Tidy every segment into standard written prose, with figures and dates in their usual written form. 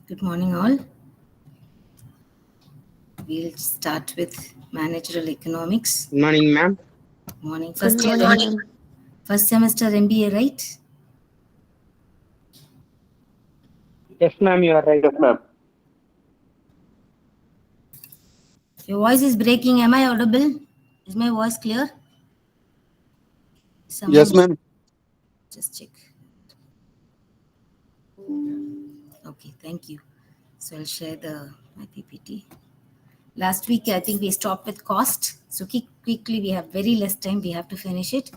Good morning, all. We'll start with managerial economics. Good morning, ma'am. Morning. Good morning, ma'am. First semester MBA, right? Yes, ma'am, you are right. Yes, ma'am. Your voice is breaking. Am I audible? Is my voice clear? Yes, ma'am. Just check. Okay, thank you. So I'll share my PPT. Last week, I think we stopped with cost. So quickly, we have very less time. We have to finish it.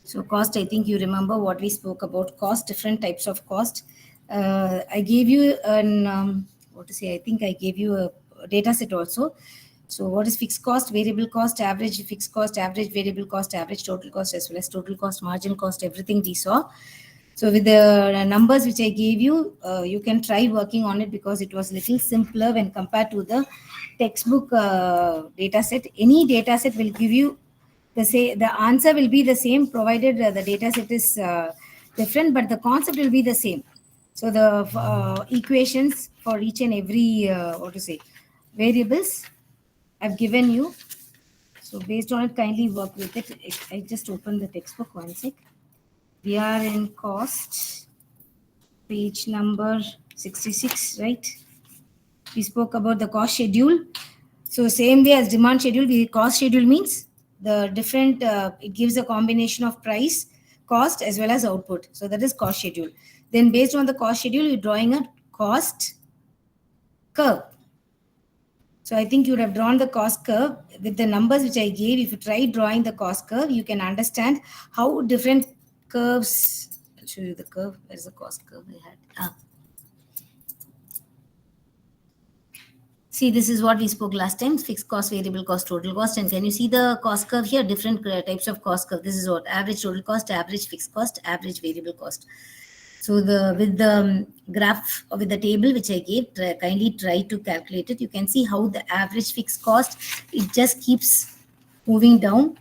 So cost, I think you remember what we spoke about cost, different types of cost. I gave you I think I gave you a data set also. So what is fixed cost, variable cost, average fixed cost, average variable cost, average total cost, as well as total cost, margin cost, everything we saw. So with the numbers which I gave you, you can try working on it because it was little simpler when compared to the textbook data set. Any data set will give you the answer will be the same provided the data set is different, but the concept will be the same. So the equations for each and every variables I've given you. So based on it, kindly work with it. I just opened the textbook, one sec. We are in cost, page number 66, right? We spoke about the cost schedule. So same way as demand schedule, the cost schedule means the different, it gives a combination of price, cost, as well as output. So that is cost schedule. Then based on the cost schedule, you're drawing a cost curve. So I think you would have drawn the cost curve with the numbers which I gave. If you try drawing the cost curve, you can understand how different curves. I'll show you the curve. Where's the cost curve I had? See, this is what we spoke last time: fixed cost, variable cost, total cost. And can you see the cost curve here? Different types of cost curve. This is what average total cost, average fixed cost, average variable cost. So with the graph or with the table which I gave, kindly try to calculate it. You can see how the average fixed cost, it just keeps moving down.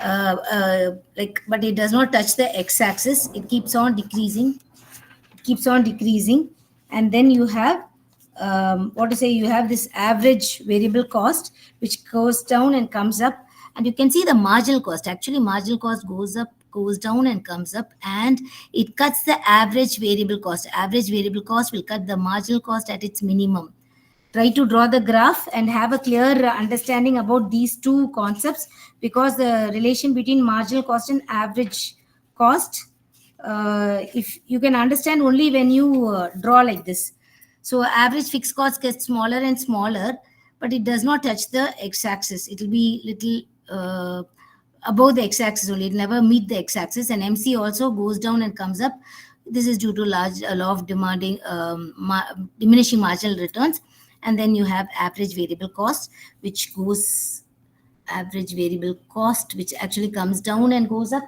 But it does not touch the x-axis. It keeps on decreasing. And then you have you have this average variable cost which goes down and comes up, and you can see the marginal cost. Actually, marginal cost goes up, goes down and comes up, and it cuts the average variable cost. Average variable cost will cut the marginal cost at its minimum. Try to draw the graph and have a clear understanding about these two concepts, because the relation between marginal cost and average cost, if you can understand only when you draw like this. So average fixed cost gets smaller and smaller, but it does not touch the x-axis. It will be little above the x-axis only. It never meet the x-axis, and MC also goes down and comes up. This is due to large law of diminishing marginal returns. And then you have average variable cost, which goes average variable cost, which actually comes down and goes up,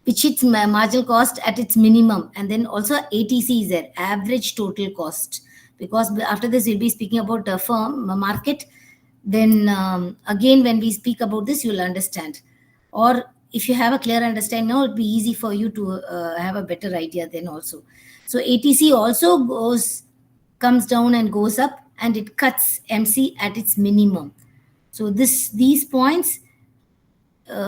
which hits marginal cost at its minimum. And then also ATC is there, average total cost, because after this we'll be speaking about the market. Then again, when we speak about this, you'll understand. Or if you have a clear understanding now, it'll be easy for you to have a better idea then also. So ATC also comes down and goes up, and it cuts MC at its minimum. So these points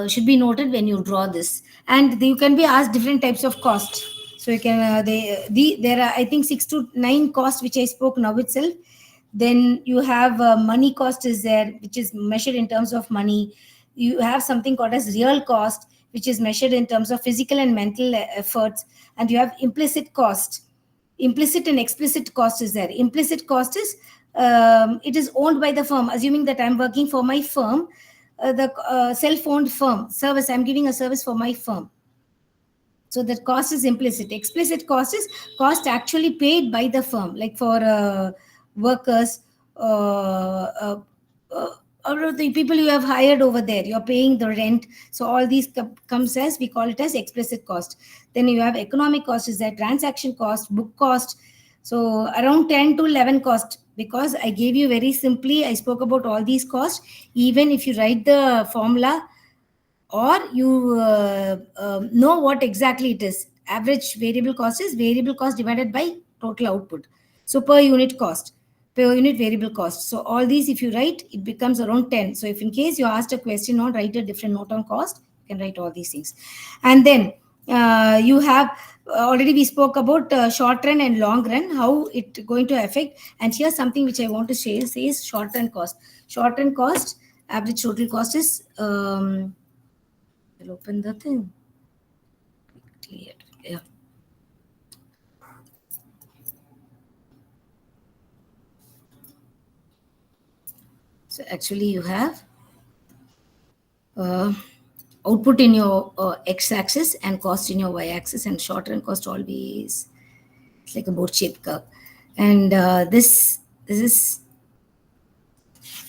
should be noted when you draw this. And you can be asked different types of cost. So you can there are, I think, 6 to 9 costs which I spoke now itself. Then you have money cost is there, which is measured in terms of money. You have something called as real cost, which is measured in terms of physical and mental efforts. And you have implicit cost. Implicit and explicit cost is there. Implicit cost is it is owned by the firm. Assuming that I'm working for my firm, the self-owned firm service, I'm giving a service for my firm. So the cost is implicit. Explicit cost is cost actually paid by the firm, like for workers or the people you have hired over there. You're paying the rent. So all these comes as, we call it as explicit cost. Then you have economic cost is that transaction cost, book cost. So around 10 to 11 cost, because I gave you very simply, I spoke about all these costs. Even if you write the formula or you know what exactly it is, average variable cost is variable cost divided by total output. So per unit cost, per unit variable cost. So all these, if you write, it becomes around 10. So if in case you asked a question on write a different note on cost, you can write all these things. And then you have already we spoke about short run and long run, how it going to affect. And here's something which I want to say is short run cost. Short run cost, average total cost is I'll open the thing. Yeah. So actually you have uh, output in your x-axis and cost in your y-axis, and short run cost always it's like a boat-shaped curve. And this is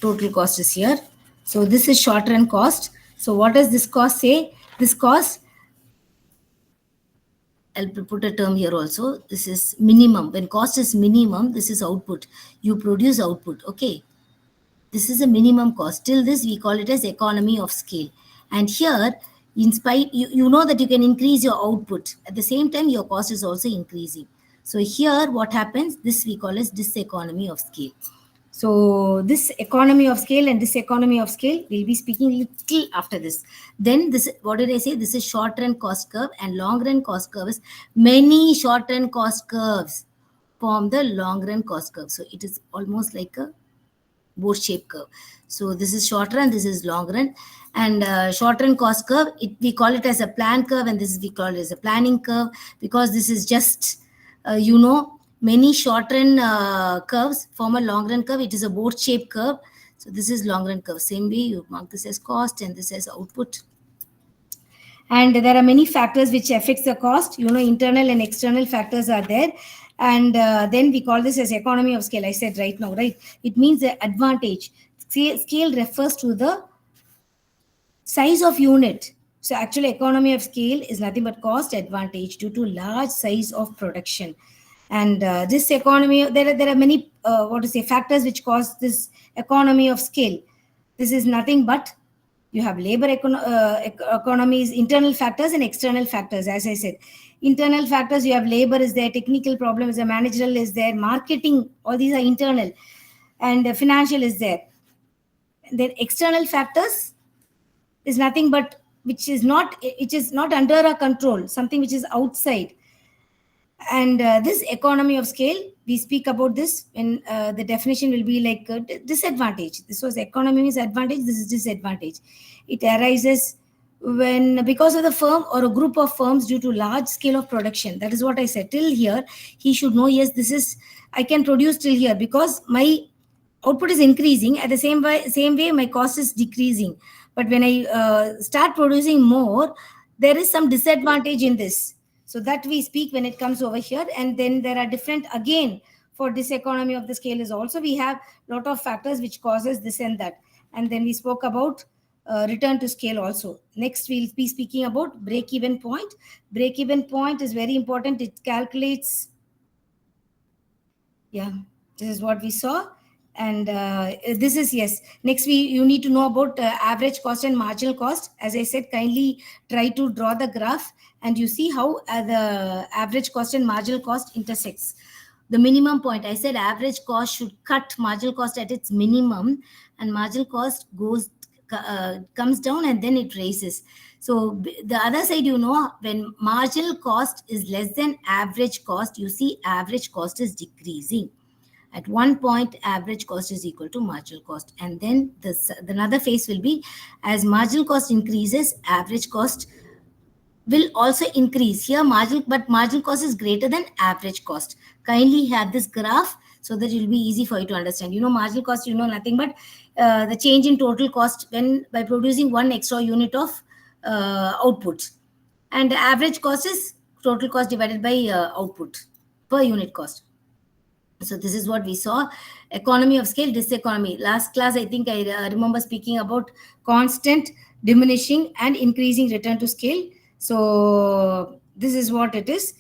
total cost is here. So this is short run cost. So what does this cost say? This cost, I'll put a term here also. This is minimum. When cost is minimum, this is output. You produce output. Okay. This is a minimum cost. Till this, we call it as economy of scale. And here, in spite, you know that you can increase your output. At the same time, your cost is also increasing. So here, what happens? This we call as diseconomy of scale. So this economy of scale and this economy of scale, we'll be speaking little after this. Then this, what did I say? This is short run cost curve, and long run cost curve is many short run cost curves form the long run cost curve. So it is almost like a boat-shaped curve. So this is short run, this is long run, and short run cost curve. We call it as a plan curve, and this is we call it as a planning curve, because this is just many short run curves form a long run curve. It is a boat-shaped curve. So this is long run curve. Same way you mark this as cost and this as output. And there are many factors which affects the cost. Internal and external factors are there. And then we call this as economy of scale. I said right now, right? It means the advantage. Scale refers to the size of unit. So actually economy of scale is nothing but cost advantage due to large size of production. And this economy, there are many factors which cause this economy of scale. This is nothing but you have labor economies, internal factors and external factors. As I said, internal factors, you have labor is there, technical problems, the managerial is there, marketing, all these are internal, and financial is there. And then external factors is nothing but which is not under our control, something which is outside. And this economy of scale, we speak about this when the definition will be like disadvantage. This was economy's advantage, this is disadvantage. It arises when because of the firm or a group of firms due to large scale of production. That is what I said. Till here, he should know, yes, this is, I can produce till here because my output is increasing. At the same way, my cost is decreasing. But when I start producing more, there is some disadvantage in this. So that we speak when it comes over here. And then there are different, again, for this economy of the scale is also, we have a lot of factors which causes this and that. And then we spoke about return to scale also. Next, we'll be speaking about break-even point. Break-even point is very important. It calculates, this is what we saw. And this is, yes. Next, you need to know about average cost and marginal cost. As I said, kindly try to draw the graph and you see how the average cost and marginal cost intersects. The minimum point, I said average cost should cut marginal cost at its minimum, and marginal cost comes down and then it raises. So the other side, when marginal cost is less than average cost, you see average cost is decreasing. At one point, average cost is equal to marginal cost. And then the another phase will be, as marginal cost increases, average cost will also increase. Here, marginal cost is greater than average cost. Kindly have this graph so that it will be easy for you to understand. Marginal cost, nothing but the change in total cost by producing one extra unit of output. And the average cost is total cost divided by output per unit cost. So this is what we saw. Economy of scale, diseconomy. Last class, I think I remember speaking about constant, diminishing and increasing return to scale. So this is what it is.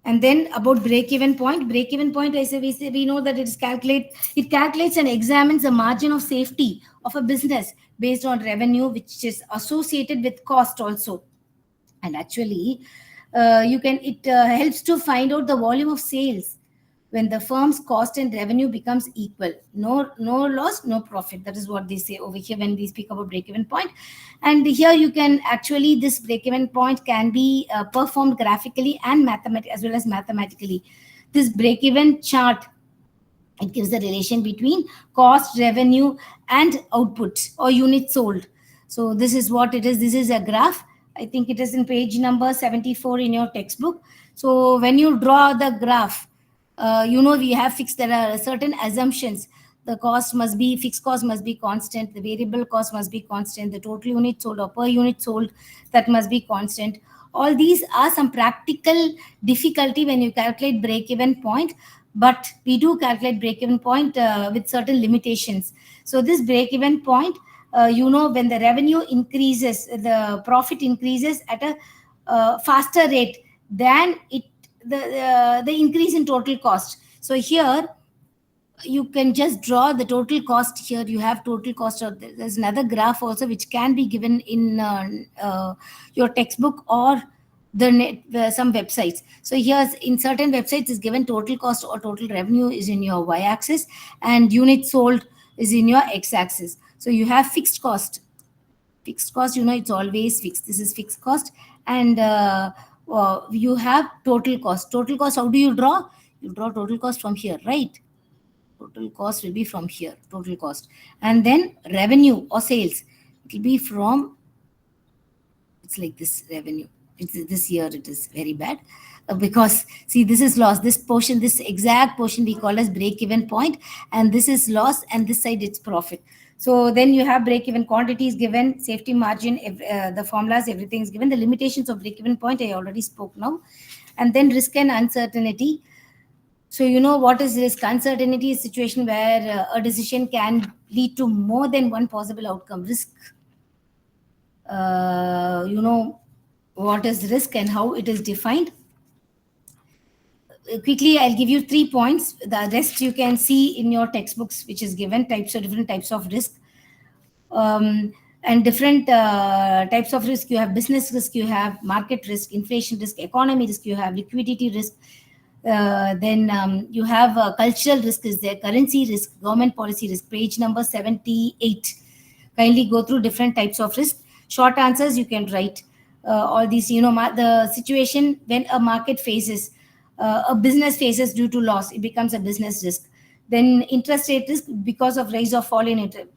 And then about break-even point. Break-even point, we know that it calculates and examines the margin of safety of a business based on revenue, which is associated with cost also. And actually, It helps to find out the volume of sales when the firm's cost and revenue becomes equal. No loss, no profit. That is what they say over here when we speak about break even point. And here you can actually, this break even point can be performed graphically and as well as mathematically. This break even chart, it gives the relation between cost, revenue, and output or units sold. So this is what it is. This is a graph. I think it is in page number 74 in your textbook. So when you draw the graph, we have fixed, there are certain assumptions. The cost must be, fixed cost must be constant, the variable cost must be constant, the total unit sold or per unit sold, that must be constant. All these are some practical difficulty when you calculate break even point, but we do calculate break even point with certain limitations. So this break even point, when the revenue increases, the profit increases at a faster rate than the increase in total cost. So here you can just draw the total cost. Here you have total cost. There's another graph also which can be given in your textbook or the net, some websites. So here's, in certain websites is given total cost or total revenue is in your y-axis, and unit sold is in your x-axis. So you have fixed cost. Fixed cost, it's always fixed. This is fixed cost. And you have total cost. Total cost, how do you draw? You draw total cost from here, right? Total cost will be from here, total cost. And then revenue or sales, it will be from, it's like this revenue. This year it is very bad because see, this is loss. This portion, this exact portion we call as break even point, and this is loss, and this side it's profit. So then you have break even quantity is given, safety margin, the formulas, everything is given. The limitations of break even point I already spoke now. And then risk and uncertainty. So what is risk? Uncertainty is a situation where a decision can lead to more than one possible outcome. Risk, what is risk and how it is defined. Quickly, I'll give you 3 points. The rest you can see in your textbooks, which is given different types of risk. And different types of risk. You have business risk, you have market risk, inflation risk, economy risk, you have liquidity risk. Then you have cultural risk is there, currency risk, government policy risk. Page number 78. Kindly go through different types of risk. Short answers you can write. All these, the situation when a market faces, a business faces due to loss, it becomes a business risk. Then interest rate risk because of rise or fall in interest,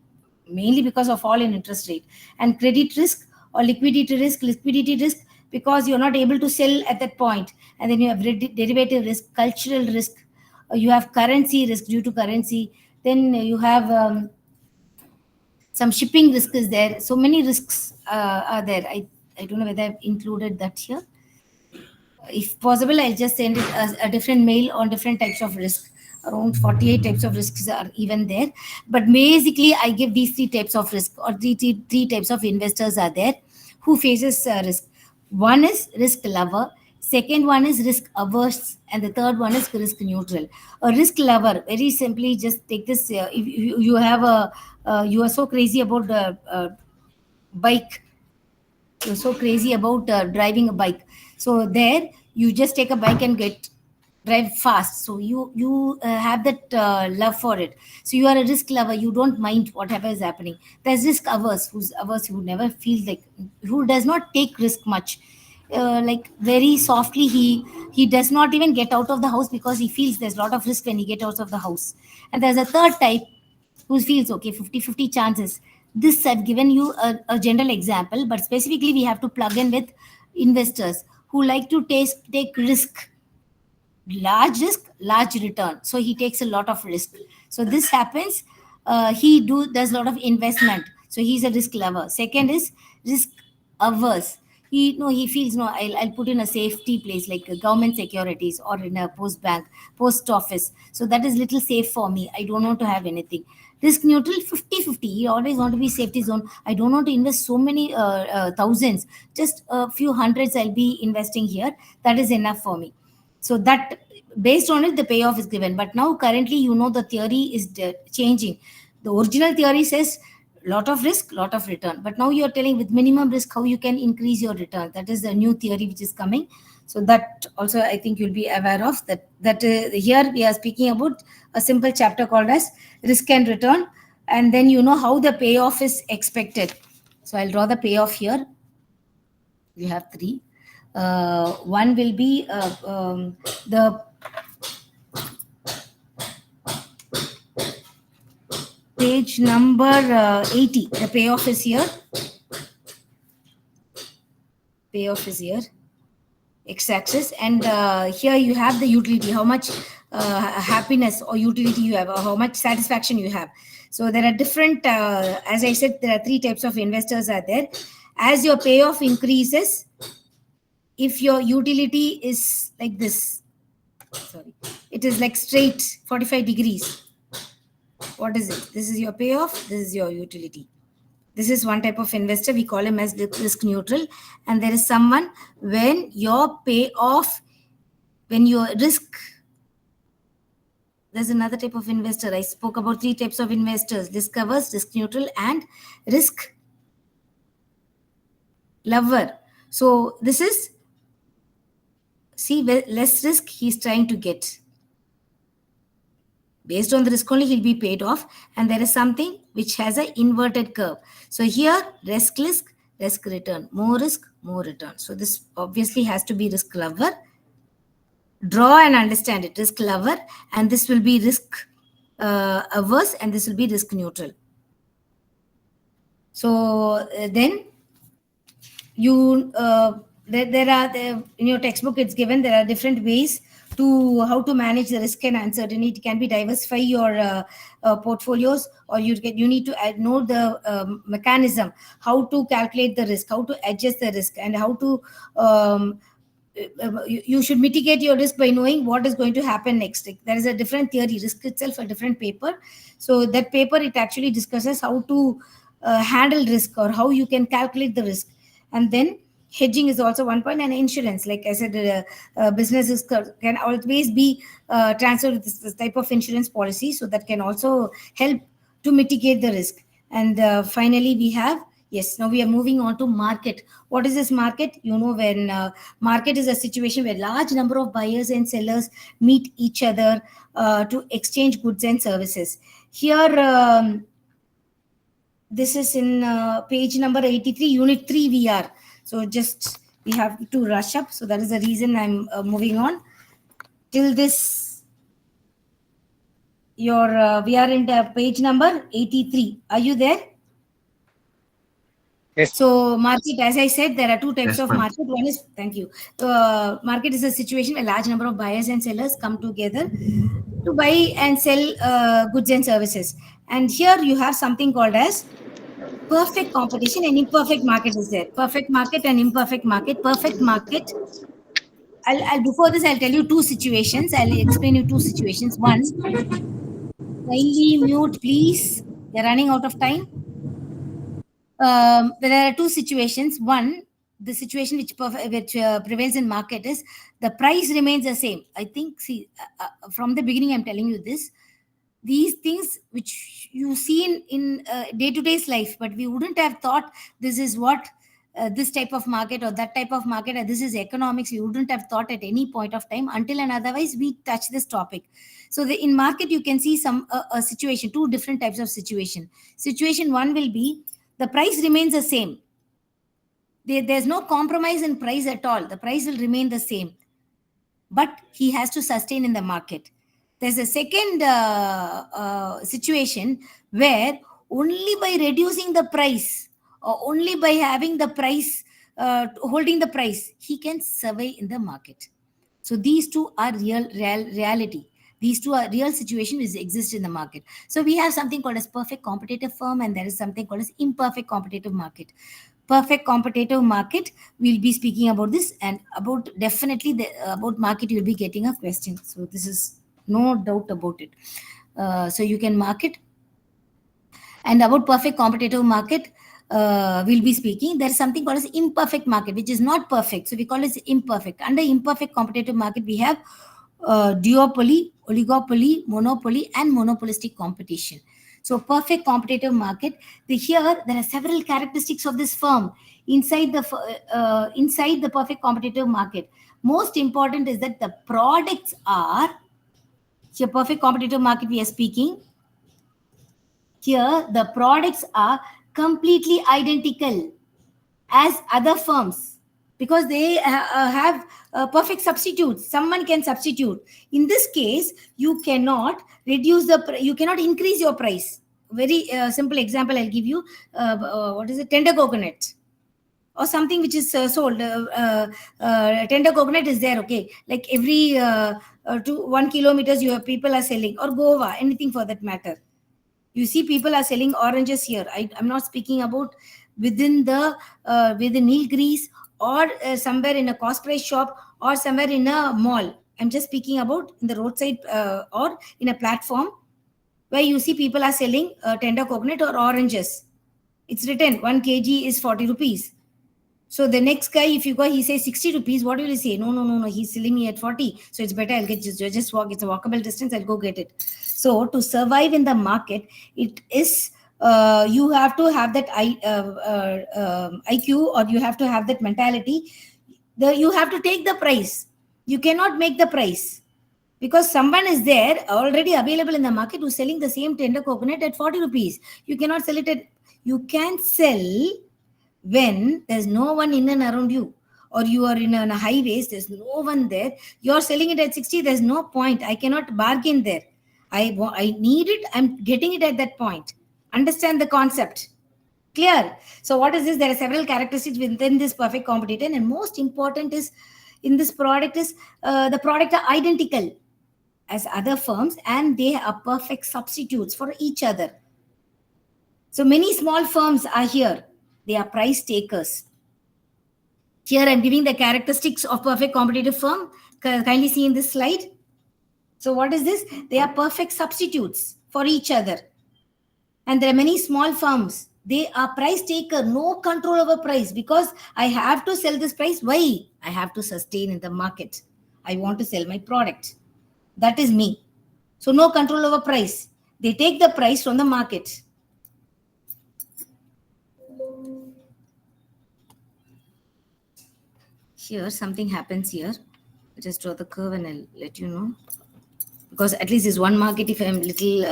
mainly because of fall in interest rate. And credit risk or liquidity risk because you're not able to sell at that point. And then you have derivative risk, cultural risk, you have currency risk due to currency. Then you have some shipping risk is there. So many risks are there. I don't know whether I've included that here. If possible, I'll just send it as a different mail on different types of risk. Around 48 types of risks are even there. But basically, I give these 3 types of risk, or three types of investors are there who faces risk. One is risk lover, second one is risk averse, and the third one is risk neutral. A risk lover, very simply, just take this. If you have you are so crazy about the bike, you're so crazy about driving a bike. So there, you just take a bike and drive fast. So you have that love for it. So you are a risk lover. You don't mind whatever is happening. There's risk averse, who's averse, who never feels like, who does not take risk much. Like very softly, he does not even get out of the house because he feels there's a lot of risk when he get out of the house. And there's a third type who feels okay, 50-50 chances. This I've given you a general example, but specifically we have to plug in with investors who like to take risk, large risk, large return. So he takes a lot of risk. So this happens. He does a lot of investment. So he's a risk lover. Second is risk averse. He feels no. I'll put in a safety place like government securities or in a post office. So that is little safe for me. I don't want to have anything. Risk neutral, 50-50. He always want to be safety zone. I don't want to invest so many thousands. Just a few hundreds I'll be investing here. That is enough for me. So that, based on it, the payoff is given. But now currently, the theory is changing. The original theory says lot of risk, lot of return. But now you're telling with minimum risk how you can increase your return. That is the new theory which is coming. So that also I think you'll be aware of that here we are speaking about a simple chapter called as risk and return, and then you know how the payoff is expected. So I'll draw the payoff here. You have three. One will be the page number 80. The payoff is here. Payoff is here. X-axis, and here you have the utility, how much happiness or utility you have, or how much satisfaction you have. So there are different, as I said, there are three types of investors are there. As your payoff increases, if your utility is like this, sorry, it is like straight 45 degrees. What is it? This is your payoff, this is your utility. This is one type of investor. We call him as risk neutral. And there is someone when your payoff, when your risk, there's another type of investor. I spoke about three types of investors: risk averse, risk neutral, and risk lover. So this is, see, less risk he's trying to get. Based on the risk only, he'll be paid off. And there is something which has an inverted curve. So here, risk return. More risk, more return. So this obviously has to be risk lover. Draw and understand it. Risk lover, and this will be risk averse, and this will be risk neutral. So then you there are in your textbook it's given there are different ways to how to manage the risk and uncertainty. It can be diversify your portfolios, or you need to know the mechanism, how to calculate the risk, how to adjust the risk, and how to you should mitigate your risk by knowing what is going to happen next. Like, there is a different theory, risk itself a different paper. So that paper, it actually discusses how to handle risk, or how you can calculate the risk. And then hedging is also one point, and insurance, like I said, businesses can always be transferred with this type of insurance policy, so that can also help to mitigate the risk. And finally we have, yes, now we are moving on to market. What is this market? You know, when market is a situation where large number of buyers and sellers meet each other to exchange goods and services. Here this is in page number 83, unit 3 we are. So just we have to rush up. So that is the reason I'm moving on. Till this, your we are in the page number 83. Are you there? Yes. So market, as I said, there are two types of market. One is, thank you. Market is a situation where a large number of buyers and sellers come together to buy and sell goods and services. And here you have something called as perfect competition and imperfect market is there. Perfect market and imperfect market. Perfect market. I'll before this, I'll tell you two situations. I'll explain you two situations. One, kindly mute, please. We're running out of time. There are two situations. One, the situation which prevails in market is the price remains the same. I think, see, from the beginning, I'm telling you this. These things which you see in day-to-day's life, but we wouldn't have thought this is what this type of market or that type of market, or this is economics. We wouldn't have thought at any point of time until and otherwise we touch this topic. So in market, you can see some a situation, two different types of situation. Situation one will be the price remains the same. There's no compromise in price at all. The price will remain the same, but he has to sustain in the market. There's a second situation where only by reducing the price, or only by having the price, holding the price, he can survive in the market. So these two are reality. These two are real situations which exist in the market. So we have something called as perfect competitive firm, and there is something called as imperfect competitive market. Perfect competitive market, we'll be speaking about this, and about definitely about market you'll be getting a question. So this is no doubt about it. So you can mark it. And about perfect competitive market, we'll be speaking. There's something called as imperfect market, which is not perfect. So we call it imperfect. Under imperfect competitive market, we have duopoly, oligopoly, monopoly, and monopolistic competition. So perfect competitive market, here there are several characteristics of this firm inside the perfect competitive market. Most important is that the products are, here perfect competitive market we are speaking, here the products are completely identical as other firms because they have perfect substitutes. Someone can substitute. In this case, you cannot you cannot increase your price. Very simple example I'll give you. What is it? Tender coconut or something which is sold. Tender coconut is there, okay? Like every 1 kilometers, you have people are selling, or guava, anything for that matter. You see, people are selling oranges here. I'm not speaking about within Nilgiris or somewhere in a cost price shop or somewhere in a mall. I'm just speaking about in the roadside or in a platform where you see people are selling tender coconut or oranges. It's written 1 kg is 40 rupees. So the next guy, if you go, he says 60 rupees. What will he say? No. He's selling me at 40. So it's better. I'll get just walk. It's a walkable distance. I'll go get it. So to survive in the market, it is you have to have that IQ, or you have to have that mentality. You have to take the price. You cannot make the price because someone is there already available in the market who's selling the same tender coconut at 40 rupees. You cannot sell it at. You can sell when there's no one in and around you, or you are in a highways, there's no one there, you're selling it at 60, there's no point. I cannot bargain there. I need it, I'm getting it at that point. Understand the concept? Clear? So what is this? There are several characteristics within this perfect competitor, and most important is in this product is the product are identical as other firms, and they are perfect substitutes for each other. So many small firms are here. They are price takers. Here I'm giving the characteristics of perfect competitive firm. Kindly see in this slide. So what is this? They are perfect substitutes for each other. And there are many small firms. They are price taker, no control over price, because I have to sell this price. Why? I have to sustain in the market. I want to sell my product. That is me. So no control over price. They take the price from the market. Here something happens here. I just draw the curve and I'll let you know. Because at least is one market. If I'm little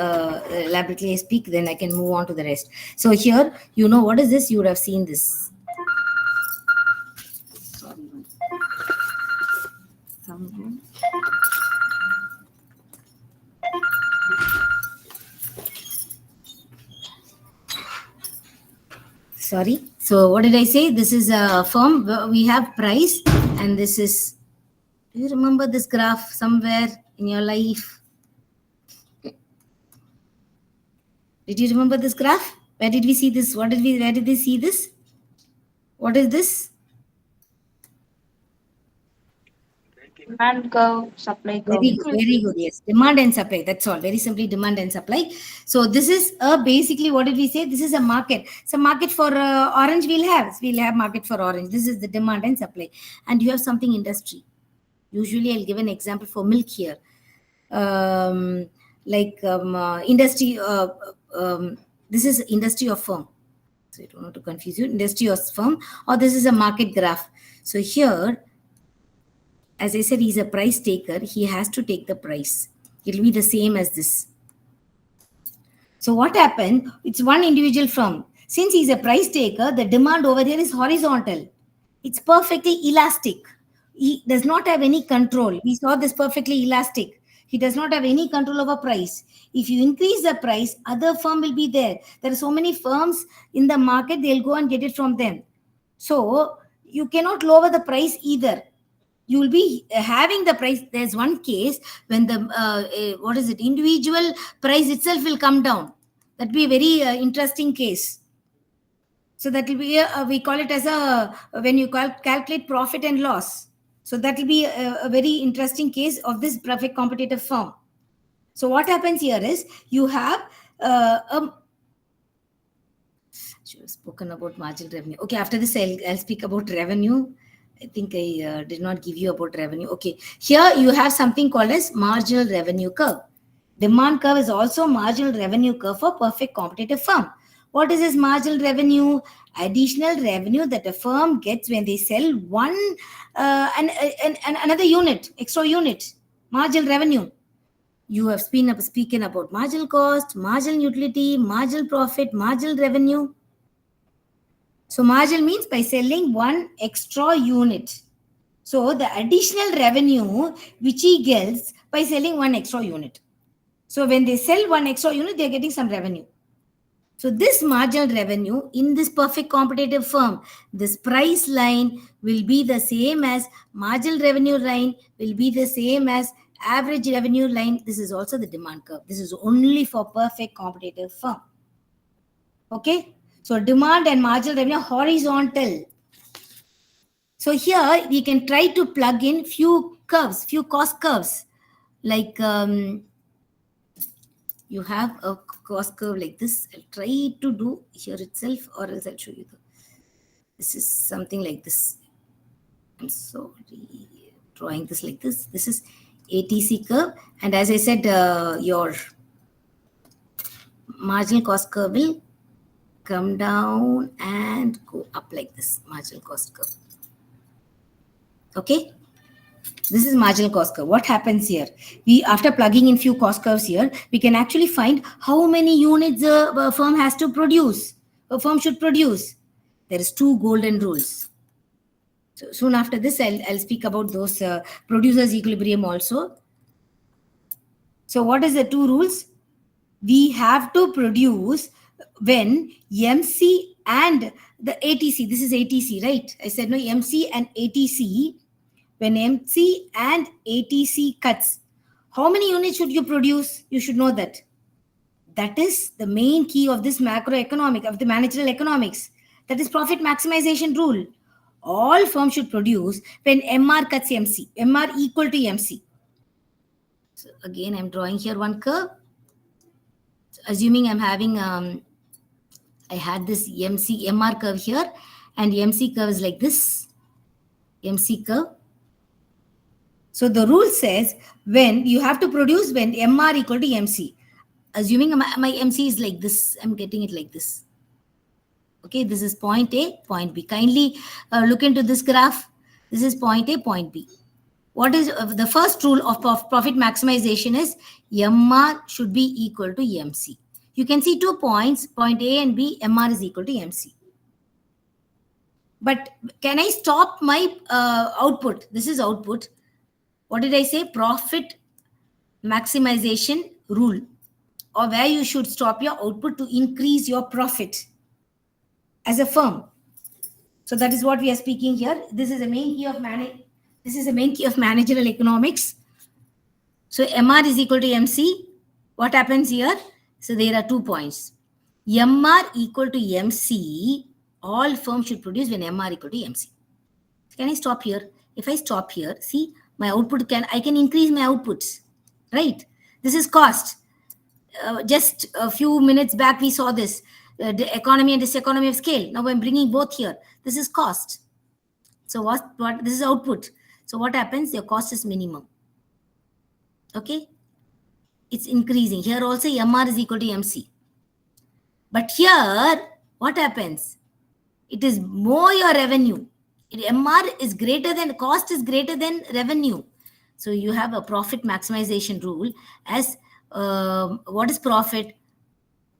elaborately I speak, then I can move on to the rest. So here, you know what is this? You would have seen this. Sorry. So what did I say? This is a firm. We have price, and this is. Do you remember this graph somewhere in your life? Did you remember this graph? Where did we see this? Where did we see this? What is this? Demand curve, supply curve. Very good. Yes, demand and supply. That's all. Very simply, demand and supply. So this is basically what did we say? This is a market. So market for orange we'll have market for orange. This is the demand and supply, and you have something industry. Usually, I'll give an example for milk here. Industry. This is industry of firm. So I don't want to confuse you. Industry of firm, or this is a market graph. So here, as I said, he's a price taker. He has to take the price. It will be the same as this. So what happened? It's one individual firm. Since he's a price taker, the demand over here is horizontal. It's perfectly elastic. He does not have any control. We saw this perfectly elastic. He does not have any control over price. If you increase the price, other firm will be there. There are so many firms in the market, they'll go and get it from them. So you cannot lower the price either. You will be having the price. There's one case when the individual price itself will come down. That will be a very interesting case. So that will be we call it as when you calculate profit and loss. So that will be a very interesting case of this perfect competitive firm. So what happens here is you have I should have spoken about marginal revenue. Okay, after this I'll speak about revenue. I think I did not give you about revenue. Okay, here you have something called as marginal revenue curve. Demand curve is also marginal revenue curve for perfect competitive firm. What is this marginal revenue? Additional revenue that a firm gets when they sell one and another unit, extra unit. Marginal revenue. You have speaking about marginal cost, marginal utility, marginal profit, marginal revenue. So marginal means by selling one extra unit. So the additional revenue which he gets by selling one extra unit. So when they sell one extra unit, they're getting some revenue. So this marginal revenue in this perfect competitive firm, this price line will be the same as marginal revenue line, will be the same as average revenue line. This is also the demand curve. This is only for perfect competitive firm. Okay. So demand and marginal revenue horizontal. So here we can try to plug in few curves, few cost curves. Like you have a cost curve like this. I'll try to do here itself, or else I'll show you. This is something like this. I'm sorry, drawing this like this. This is ATC curve. And as I said, your marginal cost curve will come down and go up like this, marginal cost curve. Okay. This is marginal cost curve. What happens here? We, after plugging in few cost curves here, we can actually find how many units a firm has to produce. A firm should produce. There is 2 golden rules. So soon after this, I'll speak about those producers equilibrium also. So what is the 2 rules? We have to produce when MC and the ATC. This is ATC, right? I said no, MC and ATC. When MC and ATC cuts, how many units should you produce? You should know that. That is the main key of this macroeconomic, of the managerial economics. That is profit maximization rule. All firms should produce when MR cuts MC, MR equal to MC. So again, I'm drawing here one curve. So assuming I'm having, I had this MC, MR curve here, and MC curve is like this, MC curve. So the rule says when you have to produce when MR equal to MC. Assuming my MC is like this, I'm getting it like this. Okay, this is point A, point B. Kindly look into this graph. This is point A, point B. What is the first rule of profit maximization is MR should be equal to MC. You can see 2 points, point A and B, MR is equal to MC. But can I stop my output? This is output. What did I say? Profit maximization rule, or where you should stop your output to increase your profit as a firm. So that is what we are speaking here. This is the main key of managerial economics. So MR is equal to MC. What happens here? So there are 2 points. MR equal to MC. All firms should produce when MR equal to MC. Can I stop here? If I stop here, see, my output I can increase my outputs, right? This is cost. Just a few minutes back, we saw this, the economy and diseconomy of scale. Now I'm bringing both here. This is cost. So what this is output. So what happens? Your cost is minimum. Okay. It's increasing. Here also MR is equal to MC. But here, what happens? It is more your revenue. MR is greater than, cost is greater than revenue. So you have a profit maximization rule as what is profit?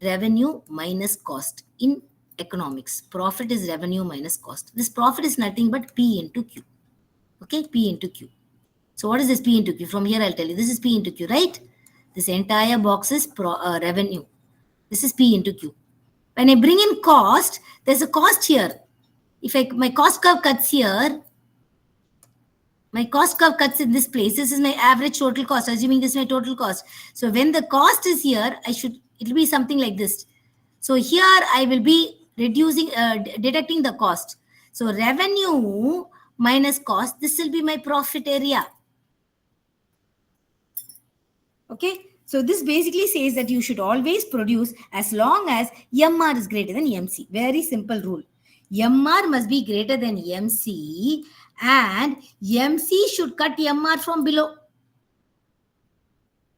Revenue minus cost in economics. Profit is revenue minus cost. This profit is nothing but P into Q. Okay, P into Q. So what is this P into Q? From here I'll tell you. This is P into Q, right? This entire box is revenue. This is P into Q. When I bring in cost, there's a cost here. If my cost curve cuts here, my cost curve cuts in this place. This is my average total cost, assuming this is my total cost. So when the cost is here, it'll be something like this. So here I will be reducing, deducting the cost. So revenue minus cost, this will be my profit area. Okay. So this basically says that you should always produce as long as MR is greater than MC. Very simple rule. MR must be greater than MC and MC should cut MR from below.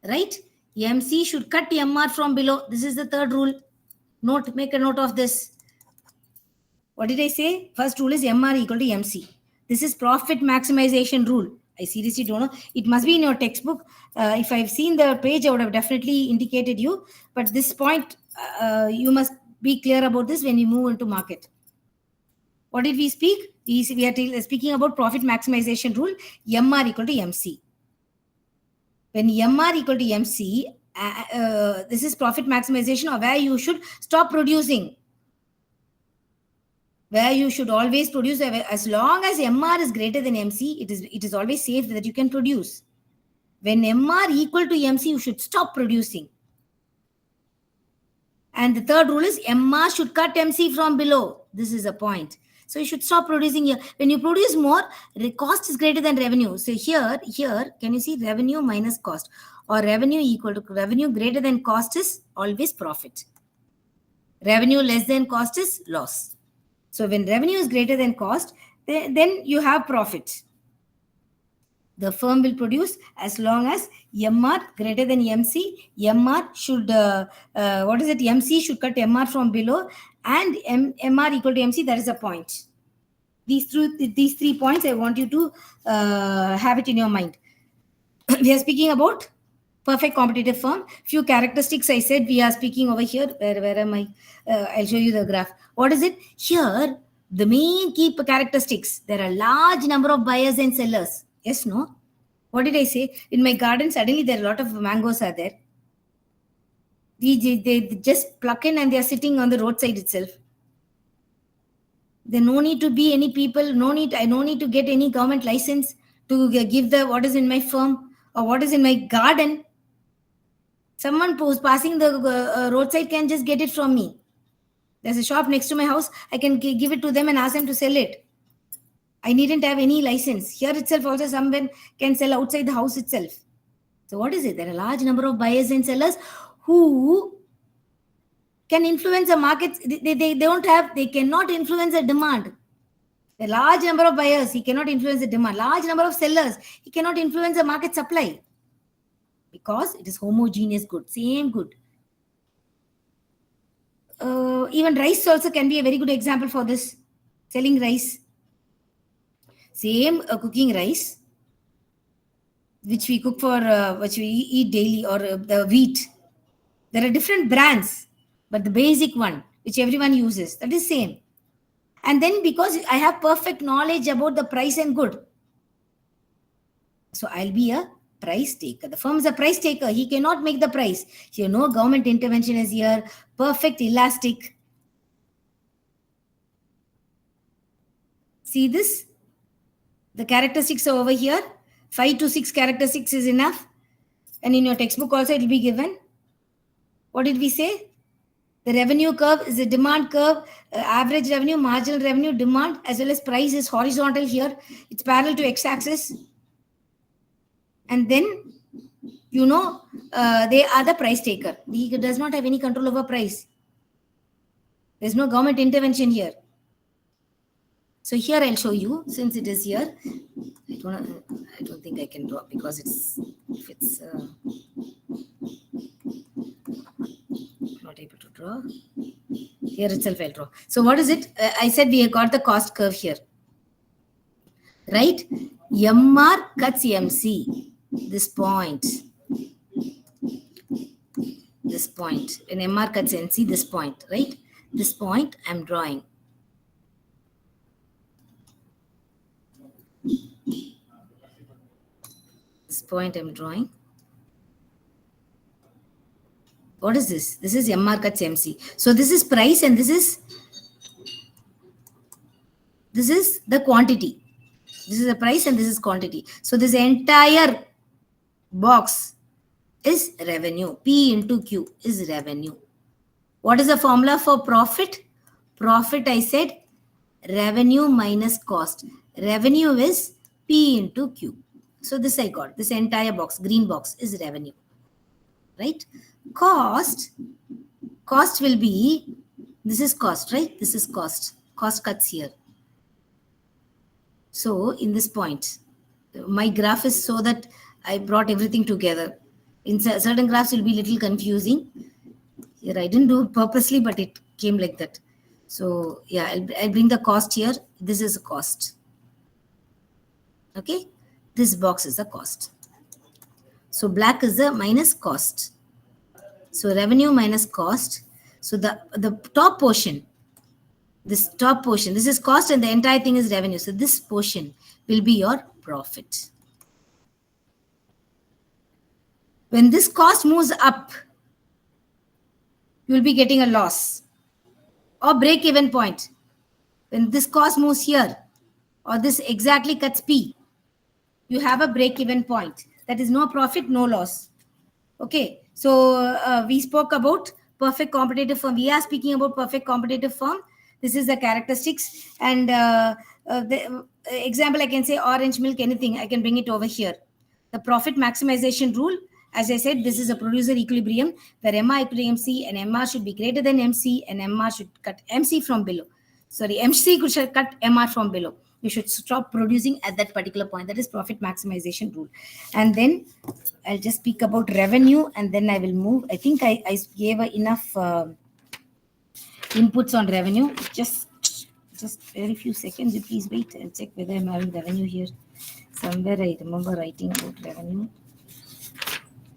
Right? MC should cut MR from below. This is the third rule. Make a note of this. What did I say? First rule is MR equal to MC. This is profit maximization rule. I seriously don't know. It must be in your textbook. If I've seen the page, I would have definitely indicated you. But this point, you must be clear about this when you move into market. What did we speak? We are speaking about profit maximization rule, MR equal to MC. When MR equal to MC, this is profit maximization, or where you should stop producing. Where you should always produce, as long as MR is greater than MC, it is always safe that you can produce. When MR equal to MC, you should stop producing. And the third rule is MR should cut MC from below. This is a point. So you should stop producing here. When you produce more, the cost is greater than revenue. So here, can you see revenue minus cost, or revenue equal to revenue greater than cost is always profit. Revenue less than cost is loss. So when revenue is greater than cost, then you have profit. The firm will produce as long as MR greater than MC. MR should, MC should cut MR from below, and MR equal to MC, that is a point. These 3 points, I want you to have it in your mind. We are speaking about perfect competitive firm. Few characteristics I said we are speaking over here. Where am I? I'll show you the graph. What is it? Here, the main key characteristics. There are large number of buyers and sellers. Yes, no? What did I say? In my garden, suddenly there are a lot of mangoes are there. They just pluck in and they are sitting on the roadside itself. There no need to be any people. I no need to get any government license to give the what is in my firm or what is in my garden. Someone who's passing the roadside can just get it from me. There's a shop next to my house. I can give it to them and ask them to sell it. I needn't have any license. Here itself also someone can sell outside the house itself. So what is it? There are a large number of buyers and sellers who can influence the markets. They cannot influence the demand. A large number of buyers, he cannot influence the demand. Large number of sellers, he cannot influence the market supply. Because it is homogeneous good, same good. Even rice also can be a very good example for this. Selling rice. Same cooking rice, which we cook for, which we eat daily, or the wheat. There are different brands, but the basic one, which everyone uses, that is same. And then because I have perfect knowledge about the price and good, so I'll be a price taker. The firm is a price taker. He cannot make the price. Here, no government intervention is here. Perfect elastic. See this? The characteristics are over here. 5 to 6 characteristics is enough. And in your textbook also it will be given. What did we say? The revenue curve is a demand curve. Average revenue, marginal revenue, demand, as well as price is horizontal here. It's parallel to x-axis. And then, they are the price taker. He does not have any control over price. There's no government intervention here. So here I'll show you, since it is here. I don't think I can draw because if it's not able to draw. Here itself I'll draw. So what is it? I said we have got the cost curve here. Right? MR cuts MC. This point. When MR cuts MC, this point, right? This point I'm drawing. This point I'm drawing. What is this? This is MR cuts MC. So this is price and this is the quantity. This is the price and this is quantity. So this entire box is revenue. P into Q is revenue. What is the formula for profit? Profit, I said, revenue minus cost. Revenue is P into Q. So this I got. This entire box, green box, is revenue. Right? Cost will be, this is cost, right? This is cost. Cost cuts here. So in this point, my graph is so that I brought everything together. In certain graphs will be little confusing. Here I didn't do it purposely, but it came like that. So yeah, I'll bring the cost here. This is a cost. Okay, this box is the cost. So black is the minus cost. So revenue minus cost. So the top portion, this top portion, this is cost and the entire thing is revenue. So this portion will be your profit. When this cost moves up, you will be getting a loss or break even point. When this cost moves here or this exactly cuts P, you have a break even point. That is no profit, no loss. Okay, so we spoke about perfect competitive firm. We are speaking about perfect competitive firm. This is the characteristics. And the example, I can say orange milk, anything. I can bring it over here. The profit maximization rule. As I said, this is a producer equilibrium where MR equal to MC and MR should be greater than MC and MR should cut MC from below. Sorry, MC should cut MR from below. You should stop producing at that particular point. That is profit maximization rule. And then I'll just speak about revenue and then I will move. I think I gave enough inputs on revenue. Just very few seconds. You please wait and check whether I'm having revenue here. Somewhere I remember writing about revenue.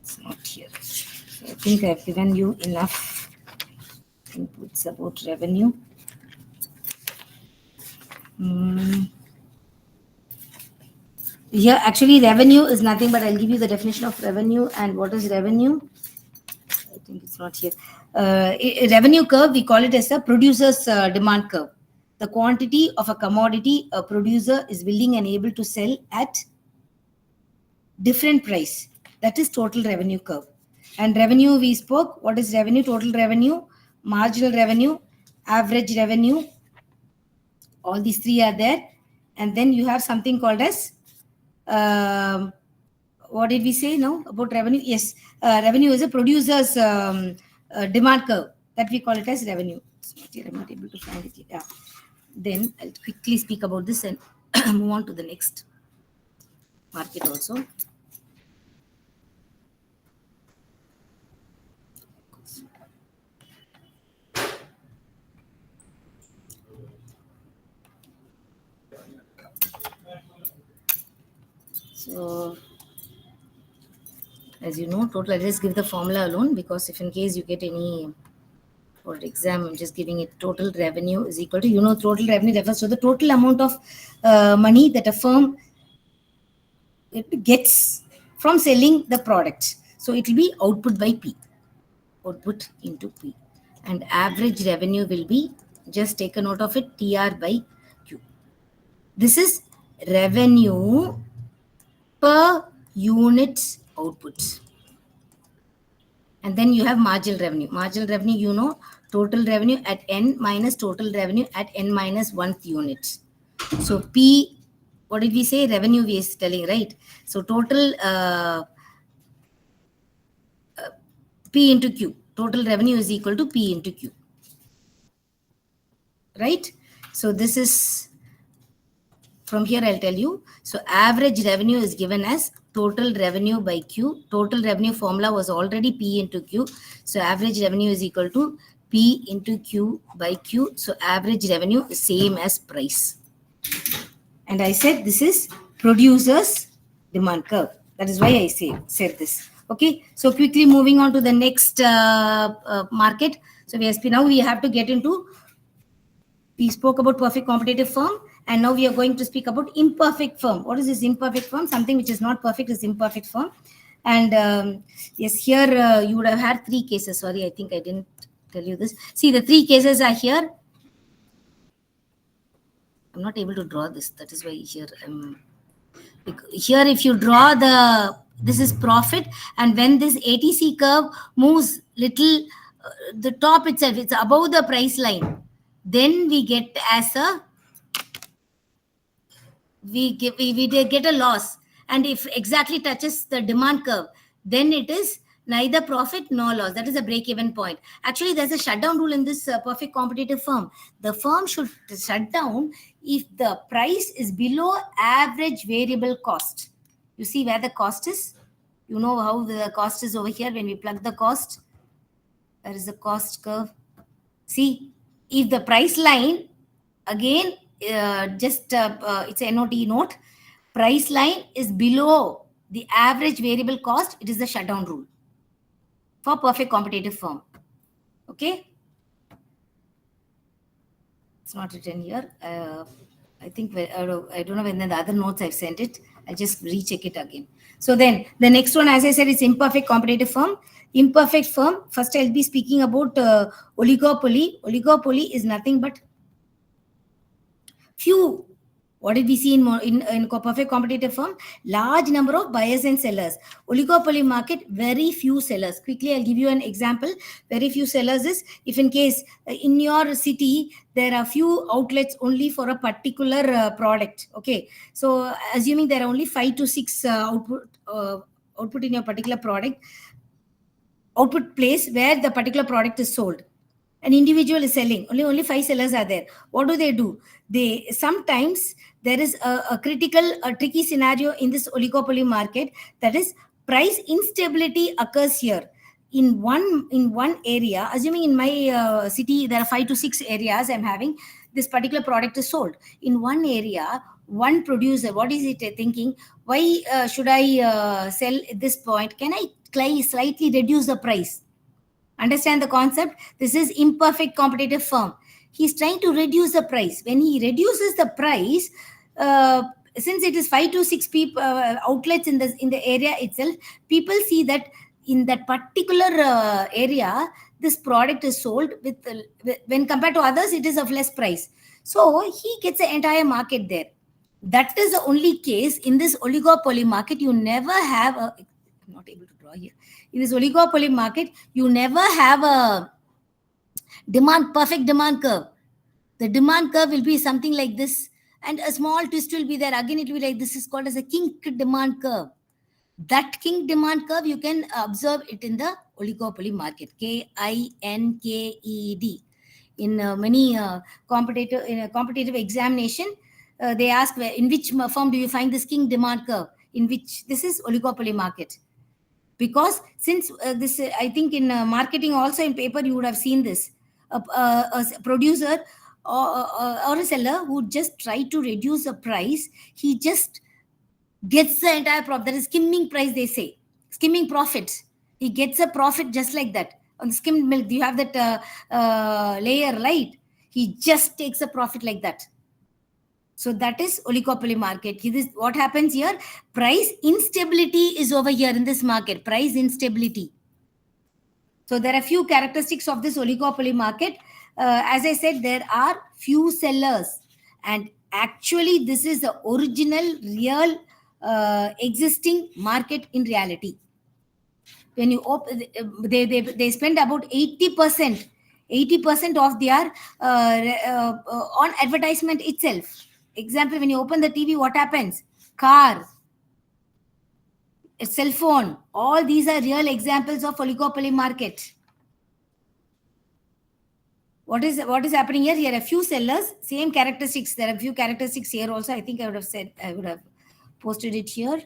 It's not here. So I think I've given you enough inputs about revenue. Here, actually, revenue is nothing but I'll give you the definition of revenue. And what is revenue? I think it's not here. Revenue curve, we call it as a producer's demand curve. The quantity of a commodity a producer is willing and able to sell at different price. That is total revenue curve. And revenue, we spoke. What is revenue? Total revenue, marginal revenue, average revenue. All these three are there. And then you have something called as what did we say now about revenue? Yes, revenue is a producer's demand curve. That we call it as revenue. I'm not able to find it. Yeah. Then I'll quickly speak about this and move on to the next market also. So, as you know, total, I'll just give the formula alone because if in case you get any for exam, I'm just giving it total revenue is equal to, total revenue refers to the total amount of money that a firm gets from selling the product. So it will be output by P, output into P. And average revenue will be, just take a note of it, TR by Q. This is revenue per unit output. And then you have marginal revenue. Marginal revenue, total revenue at N minus total revenue at N minus 1th unit. So P, what did we say? Revenue we is telling, right? So total P into Q. Total revenue is equal to P into Q. Right? So this is, from here I'll tell you. So average revenue is given as total revenue by Q. Total revenue formula was already P into Q. So average revenue is equal to P into Q by Q. So average revenue is same as price. And I said this is producer's demand curve. That is why I said this. Okay. So quickly moving on to the next market. So now we have to get into, we spoke about perfect competitive firm. And now we are going to speak about imperfect firm. What is this imperfect firm? Something which is not perfect is imperfect firm. And yes, here you would have had 3 cases. Sorry, I think I didn't tell you this. See, the 3 cases are here. I'm not able to draw this. That is why here here if you draw this is profit. And when this ATC curve moves little, the top itself, it's above the price line. Then we get as a, we get a loss. And if exactly touches the demand curve, then it is neither profit nor loss. That is a break-even point. Actually, there's a shutdown rule in this perfect competitive firm. The firm should shut down if the price is below average variable cost. You see where the cost is? You know how the cost is over here when we plug the cost. There is a cost curve. See, if the price line, again, it's a NOT note, price line is below the average variable cost, it is the shutdown rule for perfect competitive firm. Okay? It's not written here. I think I don't know when the other notes I've sent it. I'll just recheck it again. So then the next one, as I said, is imperfect competitive firm. Imperfect firm. First, I'll be speaking about oligopoly. Oligopoly is nothing but few. What did we see in perfect competitive firm? Large number of buyers and sellers. Oligopoly market, very few sellers. Quickly, I'll give you an example. Very few sellers is, if in case in your city, there are few outlets only for a particular product. Okay. So assuming there are only 5 to 6 output in your particular product, output place where the particular product is sold. An individual is selling, only 5 sellers are there. What do? They sometimes there is a tricky scenario in this oligopoly market, that is price instability occurs here in one area. Assuming in my city there are 5 to 6 areas I'm having, this particular product is sold in one area. One producer, what is it thinking, why should I sell at this point, can I slightly reduce the price? Understand the concept? This is imperfect competitive firm. He's trying to reduce the price. When he reduces the price, since it is 5 to 6 people outlets in the area itself, people see that in that particular area, this product is sold when compared to others, it is of less price. So he gets the entire market there. That is the only case in this oligopoly market. You never have a. I'm not able to draw here. In this oligopoly market, you never have a perfect demand curve. The demand curve will be something like this, and a small twist will be there. Again, it will be like this, is called as a kink demand curve. That kink demand curve, you can observe it in the oligopoly market. KINKED. In many competitive examination, they ask in which firm do you find this kink demand curve? In which this is oligopoly market. Because since this, I think in marketing also in paper you would have seen this. A producer or a seller who just try to reduce the price, he just gets the entire profit. That is skimming price, they say. Skimming profit. He gets a profit just like that. On the skimmed milk, you have that layer, right? He just takes a profit like that. So that is oligopoly market. What happens here? Price instability is over here in this market. Price instability. So there are few characteristics of this oligopoly market. As I said, there are few sellers. And actually, this is the original, real, existing market in reality. When you open, they spend about 80% of their on advertisement itself. Example, when you open the TV, what happens? Car, a cell phone, all these are real examples of oligopoly market. What is happening here? Here are a few sellers, same characteristics. There are a few characteristics here also. I think I would have posted it here.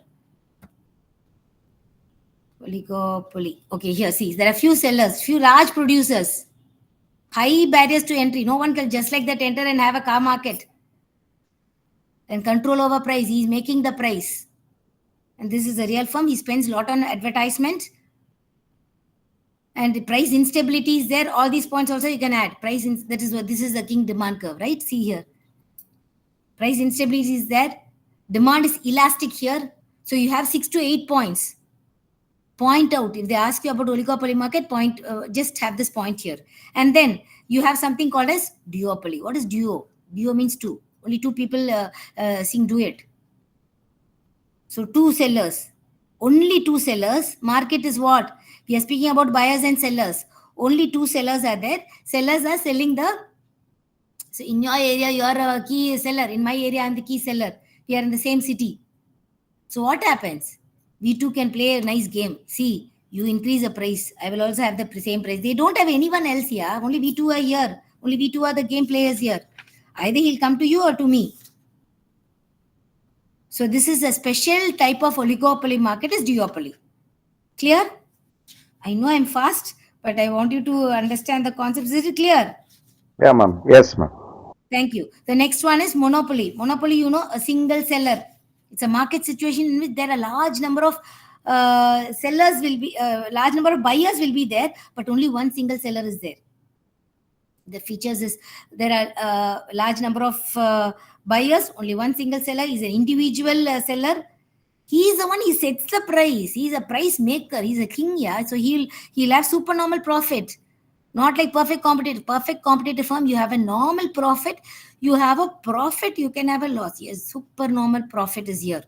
Oligopoly. Okay, here, see, there are few sellers, few large producers, high barriers to entry. No one can just like that enter and have a car market and control over price. He's making the price. And this is a real firm. He spends a lot on advertisement. And the price instability is there. All these points also you can add. This is the king demand curve, right? See here. Price instability is there. Demand is elastic here. So you have 6 to 8 points. Point out. If they ask you about oligopoly market, just have this point here. And then you have something called as duopoly. What is duo? Duo means two. Only two people sing duet. So 2 sellers. Only 2 sellers. Market is what? We are speaking about buyers and sellers. Only 2 sellers are there. Sellers are selling so in your area, you are a key seller. In my area, I'm the key seller. We are in the same city. So what happens? We two can play a nice game. See, you increase the price. I will also have the same price. They don't have anyone else here. Only we two are here. Only we two are the game players here. Either he'll come to you or to me. So this is a special type of oligopoly market, is duopoly. Clear? I know I'm fast, but I want you to understand the concepts. Is it clear? Yeah, ma'am. Yes, ma'am. Thank you. The next one is monopoly. Monopoly, a single seller. It's a market situation in which there are a large number of sellers will be, large number of buyers will be there, but only one single seller is there. The features is there are a large number of buyers, only one single seller is an individual seller. He is the one, he sets the price. He is a price maker. He's a king, yeah. So he'll have supernormal profit. Not like perfect competitive. Perfect competitive firm, you have a normal profit. You have a profit, you can have a loss. Yes, supernormal profit is here.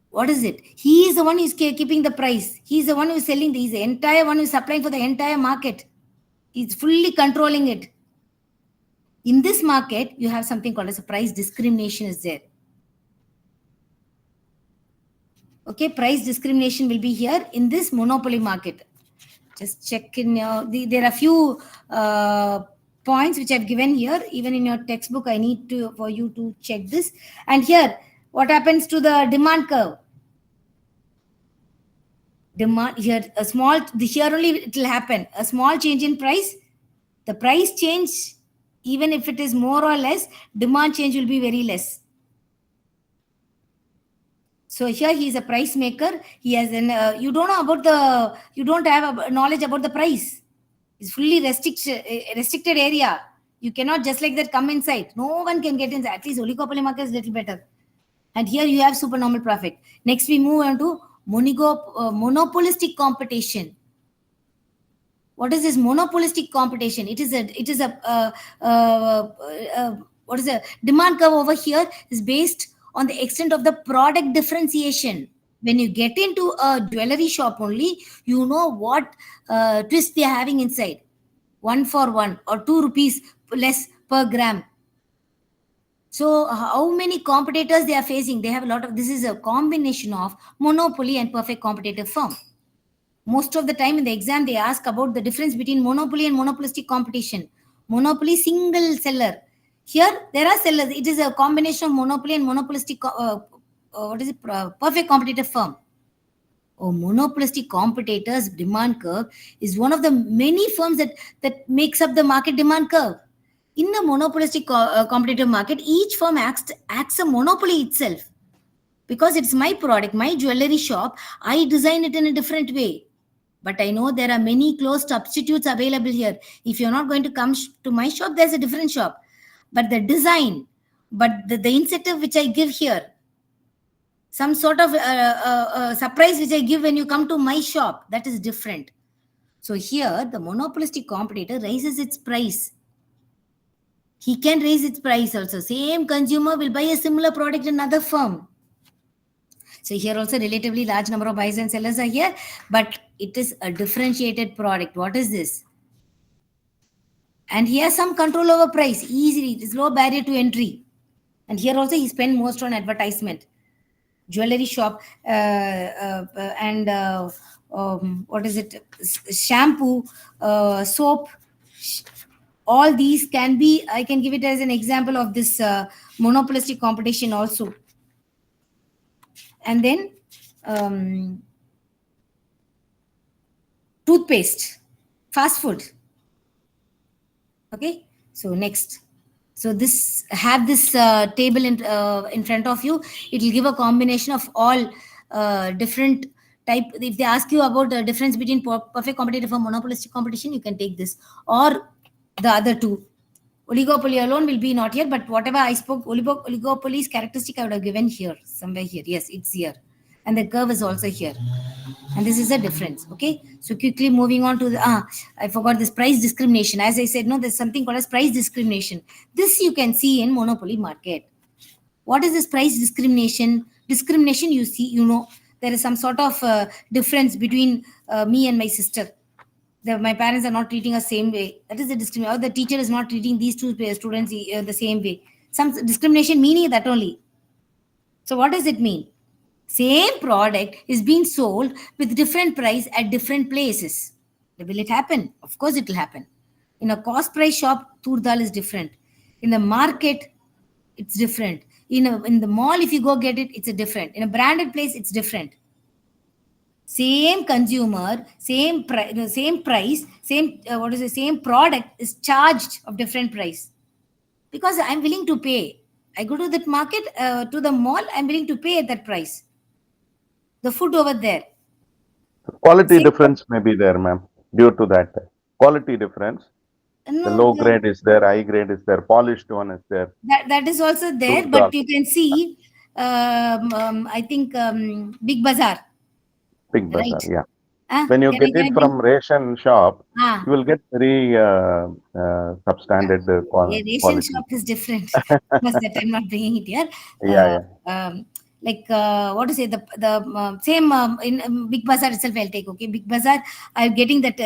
What is it? He is the one who is keeping the price. He is the one who is selling. He is the entire one who is supplying for the entire market. He's fully controlling it. In this market, you have something called as a price discrimination is there. Okay, price discrimination will be here in this monopoly market. Just check in there are a few points which I've given here. Even in your textbook, I need for you to check this. And here, what happens to the demand curve? Demand here, here only it will happen. A small change in price, the price change, even if it is more or less, demand change will be very less. So here he is a price maker. He has an you don't know about you don't have knowledge about the price. It's fully restricted area. You cannot just like that come inside. No one can get inside. At least oligopoly market is little better. And here you have supernormal profit. Next we move on to monopolistic competition. What is this monopolistic competition? It is a what is the demand curve over here is based on the extent of the product differentiation. When you get into a jewelry shop only, you know what twist they are having inside. 1 for 1 or 2 rupees less per gram. So how many competitors they are facing? They have a lot of, this is a combination of monopoly and perfect competitive firm. Most of the time in the exam, they ask about the difference between monopoly and monopolistic competition. Monopoly, single seller. Here, there are sellers. It is a combination of monopoly and monopolistic, perfect competitive firm. Oh, monopolistic competitors demand curve is one of the many firms that makes up the market demand curve. In the monopolistic competitive market, each firm acts a monopoly itself. Because it's my product, my jewelry shop, I design it in a different way. But I know there are many close substitutes available here. If you're not going to come to my shop, there's a different shop. But the design, but the incentive which I give here, some sort of surprise which I give when you come to my shop, that is different. So here, the monopolistic competitor raises its price. He can raise its price also. Same consumer will buy a similar product in another firm. So here also relatively large number of buyers and sellers are here, but it is a differentiated product. What is this? And he has some control over price. Easily, it is low barrier to entry. And here also he spend most on advertisement. Jewelry shop and what is it? Shampoo, soap. All these can be, I can give it as an example of this monopolistic competition also. And then toothpaste, fast food. Okay, so next. So this table in front of you. It will give a combination of all different type. If they ask you about the difference between perfect competitive and monopolistic competition, you can take this or the other two. Oligopoly alone will be not here, but whatever I spoke, oligopoly's characteristic I would have given here, somewhere here. Yes, it's here. And the curve is also here. And this is a difference. Okay. So quickly moving on to I forgot this price discrimination. As I said, no, there's something called as price discrimination. This you can see in monopoly market. What is this price discrimination? Discrimination, you see, there is some sort of difference between me and my sister. My parents are not treating us same way. That is the discrimination. Or the teacher is not treating these two students the same way. Some discrimination meaning that only. So what does it mean? Same product is being sold with different price at different places. Will it happen? Of course it will happen. In a cost price shop, tur dal is different. In the market, it's different. In the mall, if you go get it, it's a different. In a branded place, it's different. Same consumer, same price, same product is charged of different price because I'm willing to pay. I go to that market, to the mall, I'm willing to pay at that price. The food over there. Quality Same, difference may be there, ma'am, due to that. Quality difference. The no, low grade is there, high grade is there, polished one is there. that is also there, Fruit but also. you can see, I think Big Bazaar, Big right? bazaar, yeah. When you get Can I it bring? from ration shop, Ah, you will get very substandard Ration quality. shop is different because that I'm not bringing it here. Yeah, Uh, yeah. what to say, the same in Big Bazaar itself I'll take. Okay, Big Bazaar, I'm getting that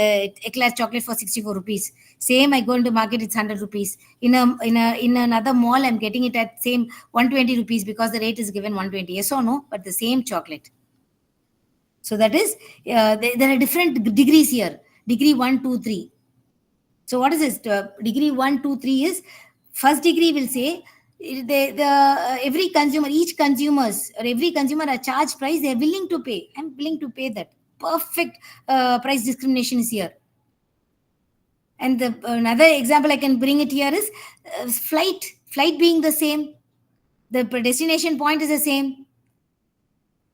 eclair chocolate for 64 rupees. Same, I go into market, it's 100 rupees. In another mall, I'm getting it at same 120 rupees because the rate is given 120. Yes or no? But the same chocolate. So that is, there are different degrees here. Degree 1, 2, 3. So what is this? Degree 1, 2, 3 is first degree will say every consumer, each consumers or every consumer a charge price they are willing to pay. I'm willing to pay that. Perfect price discrimination is here. And another example I can bring it here is flight. Flight being the same, the destination point is the same.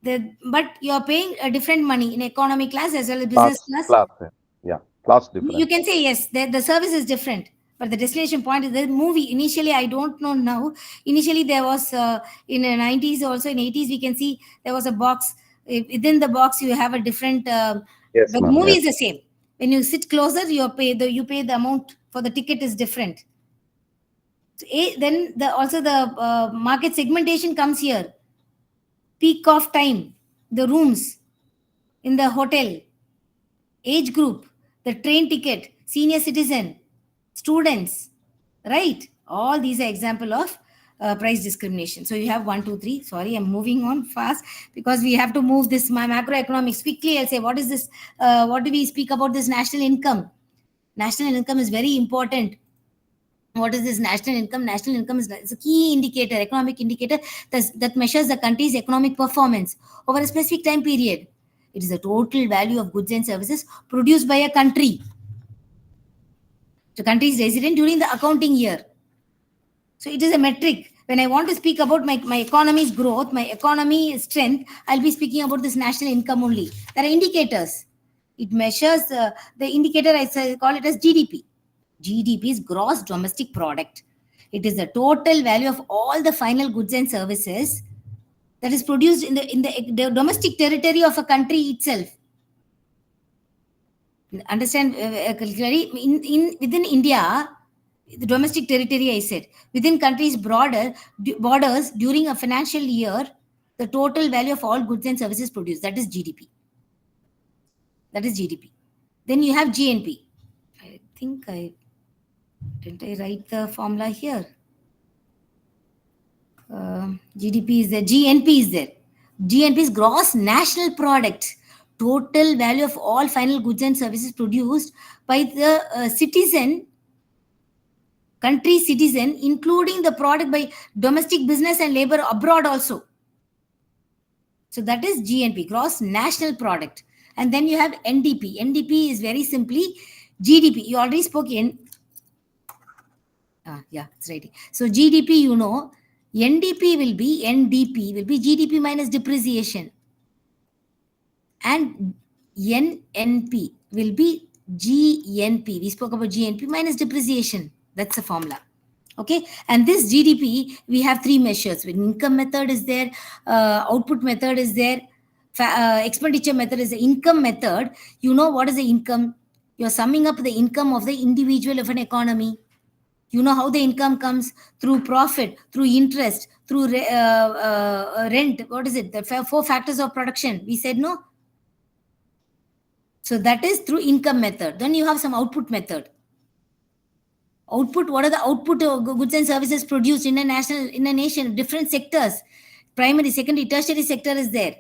But you are paying a different money in economy class as well as business class. Class, yeah. Class You difference. can say yes, the service is different, but the destination point is the movie. Initially, I don't know now. Initially, there was in the 90s, also in 80s, we can see there was a box. Within the box, you have a different. Yes, The ma'am. movie Yes. is the same. When you sit closer, you pay the amount for the ticket is different. So, then also the market segmentation comes here. Peak of time, the rooms in the hotel, age group, the train ticket, senior citizen, students, right? All these are example of price discrimination. So you have 1, 2, 3. Sorry, I'm moving on fast because we have to move this my macroeconomics quickly. I'll say what is this? What do we speak about this national income? National income is very important. What is this national income? National income is it's a key indicator, economic indicator that measures the country's economic performance over a specific time period. It is the total value of goods and services produced by a country. The country is resident during the accounting year. So it is a metric. When I want to speak about my economy's growth, my economy strength, I'll be speaking about this national income only. There are indicators. It measures the indicator, I call it as GDP. GDP is gross domestic product. It is the total value of all the final goods and services that is produced in the domestic territory of a country itself. Understand clearly? Within India, the domestic territory I said, within countries borders during a financial year, the total value of all goods and services produced, that is GDP. That is GDP. Then you have GNP. I think didn't I write the formula here? GDP is there, GNP is there. GNP is gross national product, total value of all final goods and services produced by the country citizen, including the product by domestic business and labor abroad also. So that is GNP, gross national product. And then you have NDP. NDP is very simply GDP. You already spoke in. Yeah, it's right. So GDP, NDP will be GDP minus depreciation. And NNP will be GNP. We spoke about GNP minus depreciation. That's the formula. Okay, and this GDP, we have three measures. When income method is there, output method is there, expenditure method is the income method. You know what is the income? You're summing up the income of the individual of an economy. You know how the income comes through profit, through interest, through rent. What is it? The four factors of production. We said no. So that is through income method. Then you have some output method. Output, what are the output of goods and services produced in a nation, different sectors, primary, secondary, tertiary sector is there.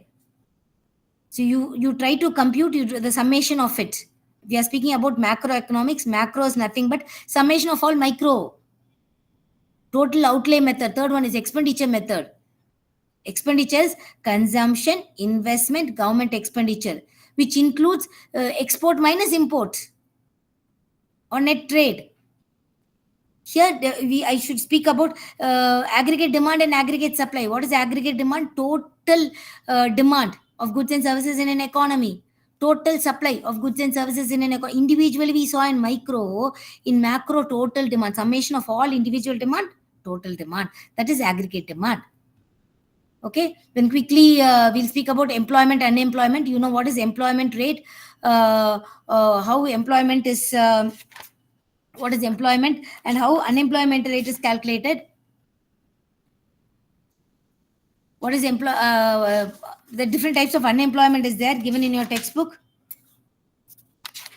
So you try to compute the summation of it. We are speaking about macroeconomics. Macro is nothing but summation of all micro. Total outlay method. Third one is expenditure method. Expenditures, consumption, investment, government expenditure. which includes export minus import or net trade. Here, I should speak about aggregate demand and aggregate supply. What is aggregate demand? Total demand of goods and services in an economy. Total supply of goods and services in an economy. Individually, we saw in micro, in macro, total demand. Summation of all individual demand, total demand. That is aggregate demand. Okay. Then quickly, we'll speak about employment, unemployment. You know what is employment rate? How employment is... what is employment and how unemployment rate is calculated. What is the different types of unemployment is there given in your textbook.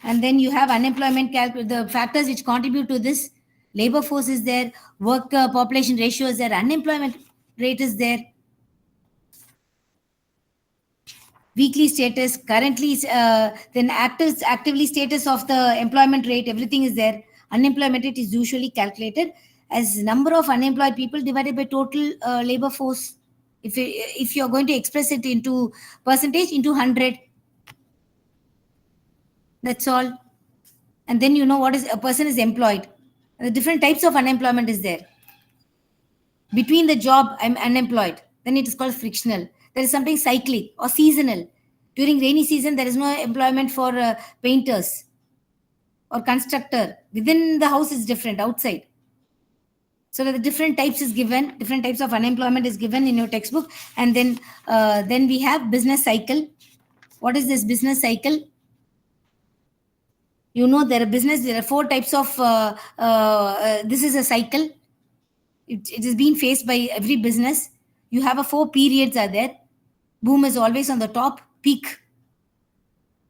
And then you have unemployment the factors which contribute to this. Labor force is there, work population ratio is there, unemployment rate is there, weekly status, currently, then actively status of the employment rate, everything is there. Unemployment rate is usually calculated as number of unemployed people divided by total labor force. If you're going to express it into percentage, into 100. That's all. And then you know what is a person is employed. The different types of unemployment is there. Between the job, I'm unemployed. Then it is called frictional. There is something cyclic or seasonal. During rainy season, there is no employment for painters or constructor. Within the house is different, outside. So the different types is given, different types of unemployment is given in your textbook. And then we have business cycle. What is this business cycle? You know, there are 4 types of, this is a cycle. It is being faced by every business. You have 4 periods are there. Boom is always on the top, peak.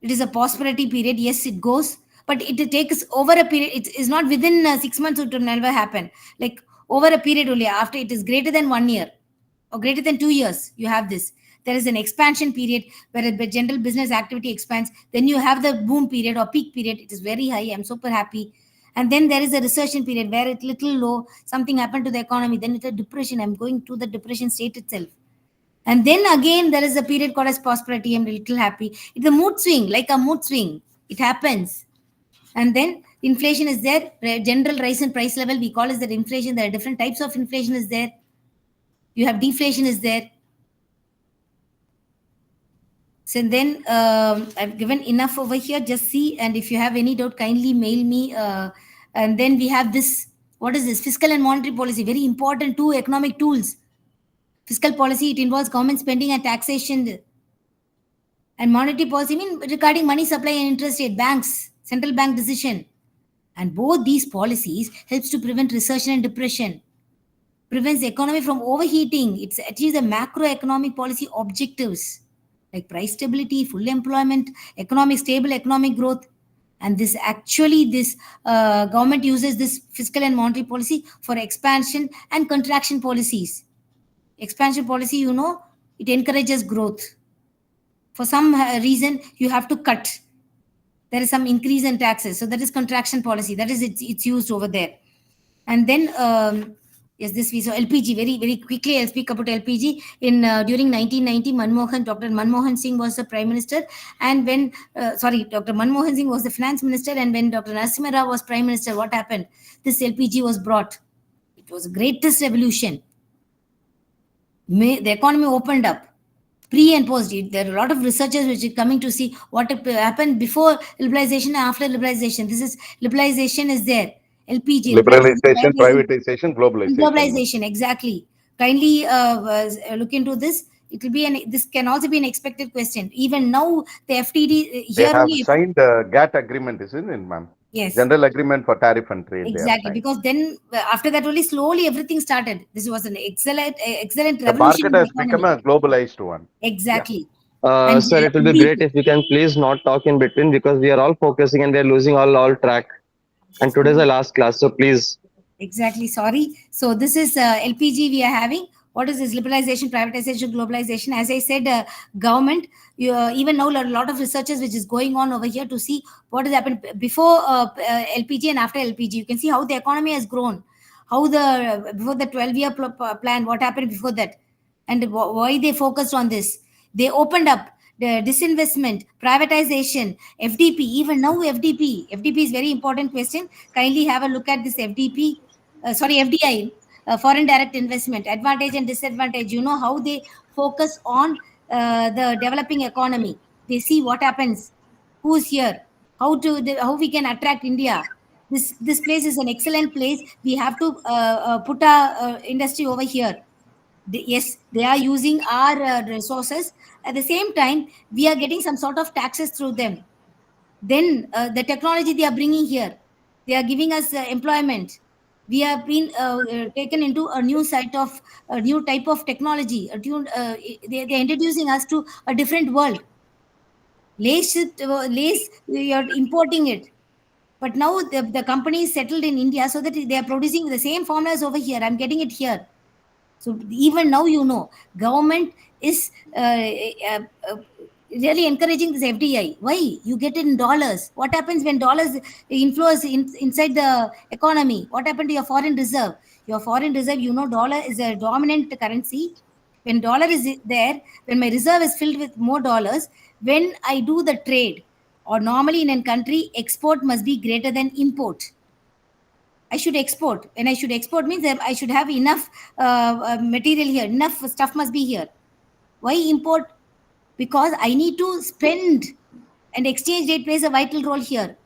It is a prosperity period. Yes, it goes, but it takes over a period. It is not within 6 months. It will never happen. Like over a period only. After it is greater than 1 year or greater than 2 years, you have this. There is an expansion period where the general business activity expands. Then you have the boom period or peak period. It is very high. I'm super happy. And then there is a recession period where it's little low. Something happened to the economy. Then it's a depression. I'm going to the depression state itself. And then again, there is a period called as prosperity. I'm a little happy. It's a mood swing, like a mood swing. It happens. And then inflation is there. General rise in price level, we call it that inflation. There are different types of inflation is there. You have deflation is there. So then I've given enough over here. Just see. And if you have any doubt, kindly mail me. And then we have this. What is this? Fiscal and monetary policy. Very important 2 economic tools. Fiscal policy, it involves government spending and taxation. And monetary policy, regarding money supply and interest rate, banks, central bank decision. And both these policies helps to prevent recession and depression. Prevents the economy from overheating. It achieves the macroeconomic policy objectives like price stability, full employment, stable economic growth. And this government uses this fiscal and monetary policy for expansion and contraction policies. Expansion policy, it encourages growth. For some reason, you have to cut. There is some increase in taxes. So that is contraction policy. That is, it's used over there. And then, yes, this we saw LPG. Very, very quickly, I'll speak about LPG. During 1990, Dr. Manmohan Singh was the Prime Minister. And when, Dr. Manmohan Singh was the Finance Minister. And when Dr. Narasimha Rao was Prime Minister, what happened? This LPG was brought. It was the greatest revolution. The economy opened up, pre and post. There are a lot of researchers which are coming to see what happened before liberalization and after liberalization. This is liberalization is there. LPG. Liberalization, privatization, globalization. Globalization, exactly. Kindly look into this. It will be this can also be an expected question. Even now, the FTD they have signed a GATT agreement, isn't it, ma'am? Yes. General Agreement for Tariff and Trade. Exactly, because then after that only slowly everything started. This was an excellent revolution. The market has become a globalized one. Exactly. Yeah. Sir, it will be great if we can please not talk in between because we are all focusing and we are losing all track. And today's the last class, so please. Exactly, sorry. So this is LPG we are having. What is this? Liberalization, privatization, globalization. As I said, government, even now a lot of researchers which is going on over here to see what has happened before LPG and after LPG. You can see how the economy has grown. How before the 12-year plan, what happened before that. And why they focused on this. They opened up. the disinvestment, privatization, FDP, even now FDP is very important question. Kindly have a look at this FDP, FDI, foreign direct investment, advantage and disadvantage. You know how they focus on the developing economy. They see what happens, who's here, how we can attract India. This place is an excellent place. We have to put our industry over here. Yes, they are using our resources. At the same time, we are getting some sort of taxes through them. Then the technology they are bringing here, they are giving us employment. We have been taken into a new site of a new type of technology. They are introducing us to a different world. Lace, you are importing it. But now the company is settled in India so that they are producing the same formulas over here. I'm getting it here. So even now, government is really encouraging this FDI. Why? You get it in dollars. What happens when dollars inflows inside the economy? What happened to your foreign reserve? Your foreign reserve, dollar is a dominant currency. When dollar is there, when my reserve is filled with more dollars, when I do the trade, or normally in a country, export must be greater than import. I should export. And I should export means that I should have enough material here. Enough stuff must be here. Why import? Because I need to spend, and exchange rate plays a vital role here.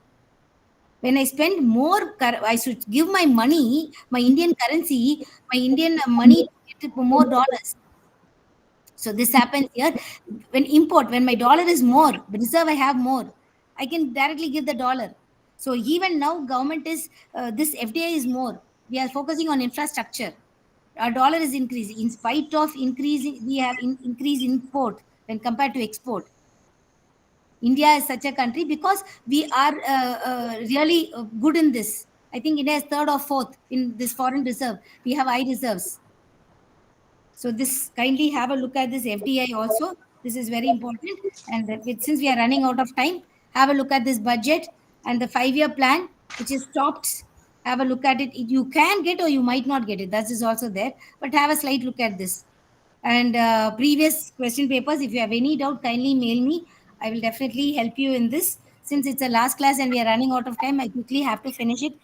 When I spend more, I should give my money, my Indian currency, my Indian money to get more dollars. So this happens here. When my dollar is more, the reserve I have more, I can directly give the dollar. So even now, government is this FDI is more. We are focusing on infrastructure. Our dollar is increasing in spite of increasing. We have increased import when compared to export. India is such a country because we are really good in this. I think India is third or fourth in this foreign reserve. We have high reserves. So this, kindly have a look at this FDI also. This is very important. And since we are running out of time, have a look at this budget and the 5-year plan, which is stopped. Have a look at it. You can get or you might not get it. That is also there. But have a slight look at this. And previous question papers, if you have any doubt, kindly mail me. I will definitely help you in this. Since it's a last class and we are running out of time, I quickly have to finish it.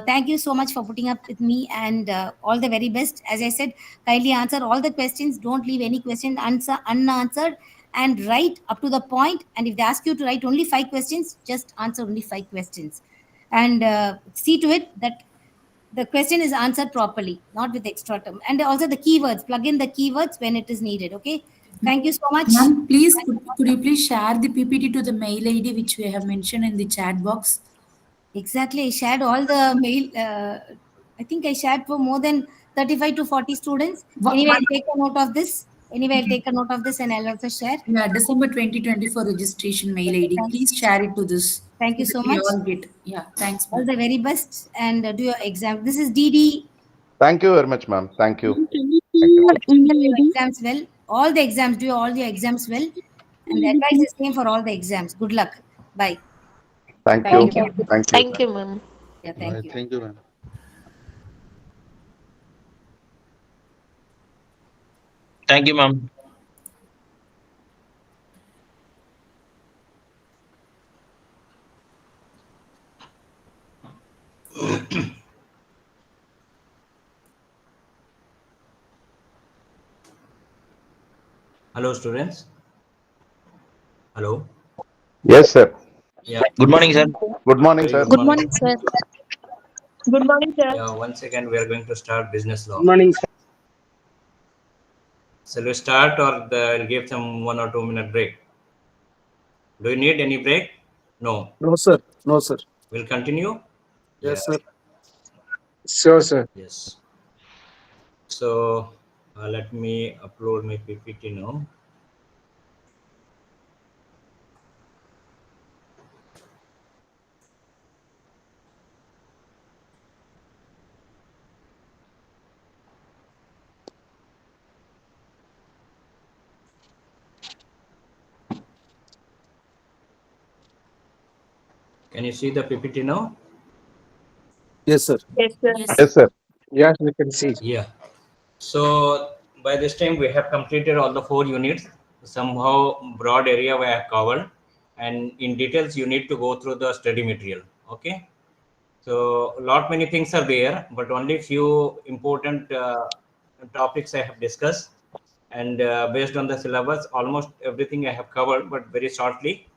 Thank you so much for putting up with me, and all the very best. As I said, kindly answer all the questions. Don't leave any question unanswered, and write up to the point. And if they ask you to write only 5 questions, just answer only 5 questions. And see to it that the question is answered properly, not with extra term. And also the keywords, plug in the keywords when it is needed. Okay. Thank you so much. Ma'am, please, could you please share the PPT to the mail ID which we have mentioned in the chat box? Exactly. I shared all the mail. I think I shared for more than 35 to 40 students. Anyway, I'll take a note of this. And I'll also share. Yeah, December 2024 registration mail ID. Please share it to this. Thank you so We much. all get. Yeah, thanks. All the very best, and do your exam. This is DD. Thank you very much, ma'am. Thank you. Do your exams well. All the exams. Do all your exams well. And the advice is same for all the exams. Good luck. Bye. Thank you. Thank you. Thank you, ma'am. Yeah, thank you. Thank you, ma'am. Thank you, ma'am. Hello, students. Hello. Yes, sir. Yeah. Good morning, sir. Good morning, sir. Good morning, sir. Good morning, sir. Yeah. Once again, we are going to start business law. Good morning, sir. Shall we start, or I'll give some 1 or 2 minute break? Do you need any break? No. No, sir. No, sir. We'll continue. Yes, sir. Sure, sir. Yes. So let me upload my PPT now. Can you see the PPT now? Yes, sir. Yes, sir. Yes, sir. Yes, we can see. Yeah. So by this time we have completed all the 4 units. somehow broad area we have covered, and in details you need to go through the study material. Okay, so lot many things are there, but only few important topics I have discussed, and based on the syllabus almost everything I have covered, but very shortly.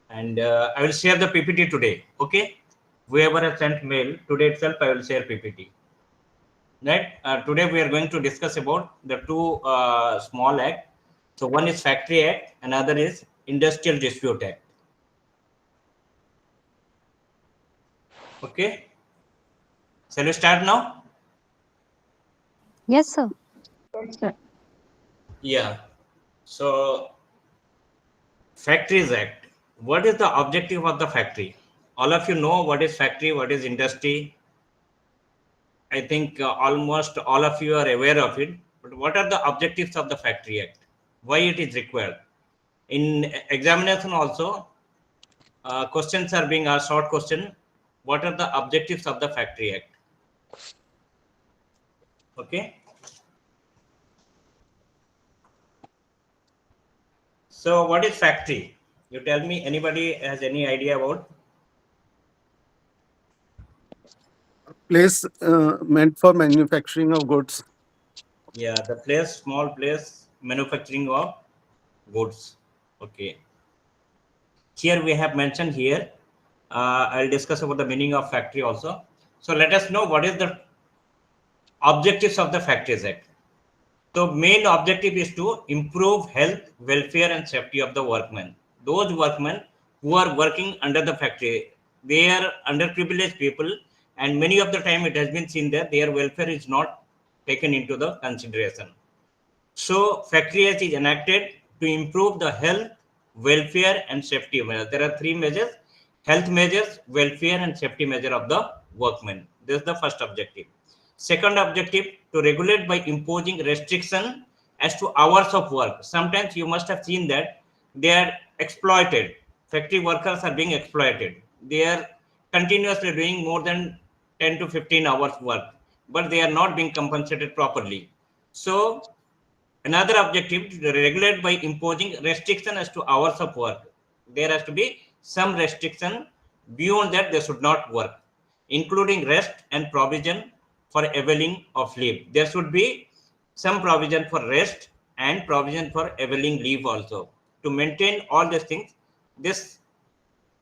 And I will share the PPT today. Okay, whoever has sent mail today itself, I will share PPT. Right. Today we are going to discuss about the two small act. So one is Factory Act, another is Industrial Dispute Act. Okay. Shall we start now? Yes, sir. Yes, sir. Yeah. So Factories Act. What is the objective of the factory? All of you know what is factory, what is industry. I think almost all of you are aware of it. But what are the objectives of the Factory Act? Why it is required? In examination also, questions are being asked, short question. What are the objectives of the Factory Act? Okay. So what is factory? You tell me, anybody has any idea about? Place meant for manufacturing of goods. Yeah, the place, small place, manufacturing of goods. Okay. Here we have mentioned here. I'll discuss about the meaning of factory also. So let us know what is the objectives of the Factories Act. So main objective is to improve health, welfare and safety of the workmen. Those workmen who are working under the factory, they are underprivileged people, and many of the time it has been seen that their welfare is not taken into the consideration. So Factory Act is enacted to improve the health, welfare and safety measures. There are three measures: health measures, welfare and safety measure of the workmen. This is the first objective. Second objective, to regulate by imposing restriction as to hours of work. Sometimes you must have seen that they are exploited. Factory workers are being exploited. They are continuously doing more than 10 to 15 hours work, but they are not being compensated properly. So another objective, to regulate by imposing restriction as to hours of work. There has to be some restriction. Beyond that, they should not work, including rest and provision for availing of leave. There should be some provision for rest and provision for availing leave also. To maintain all these things, this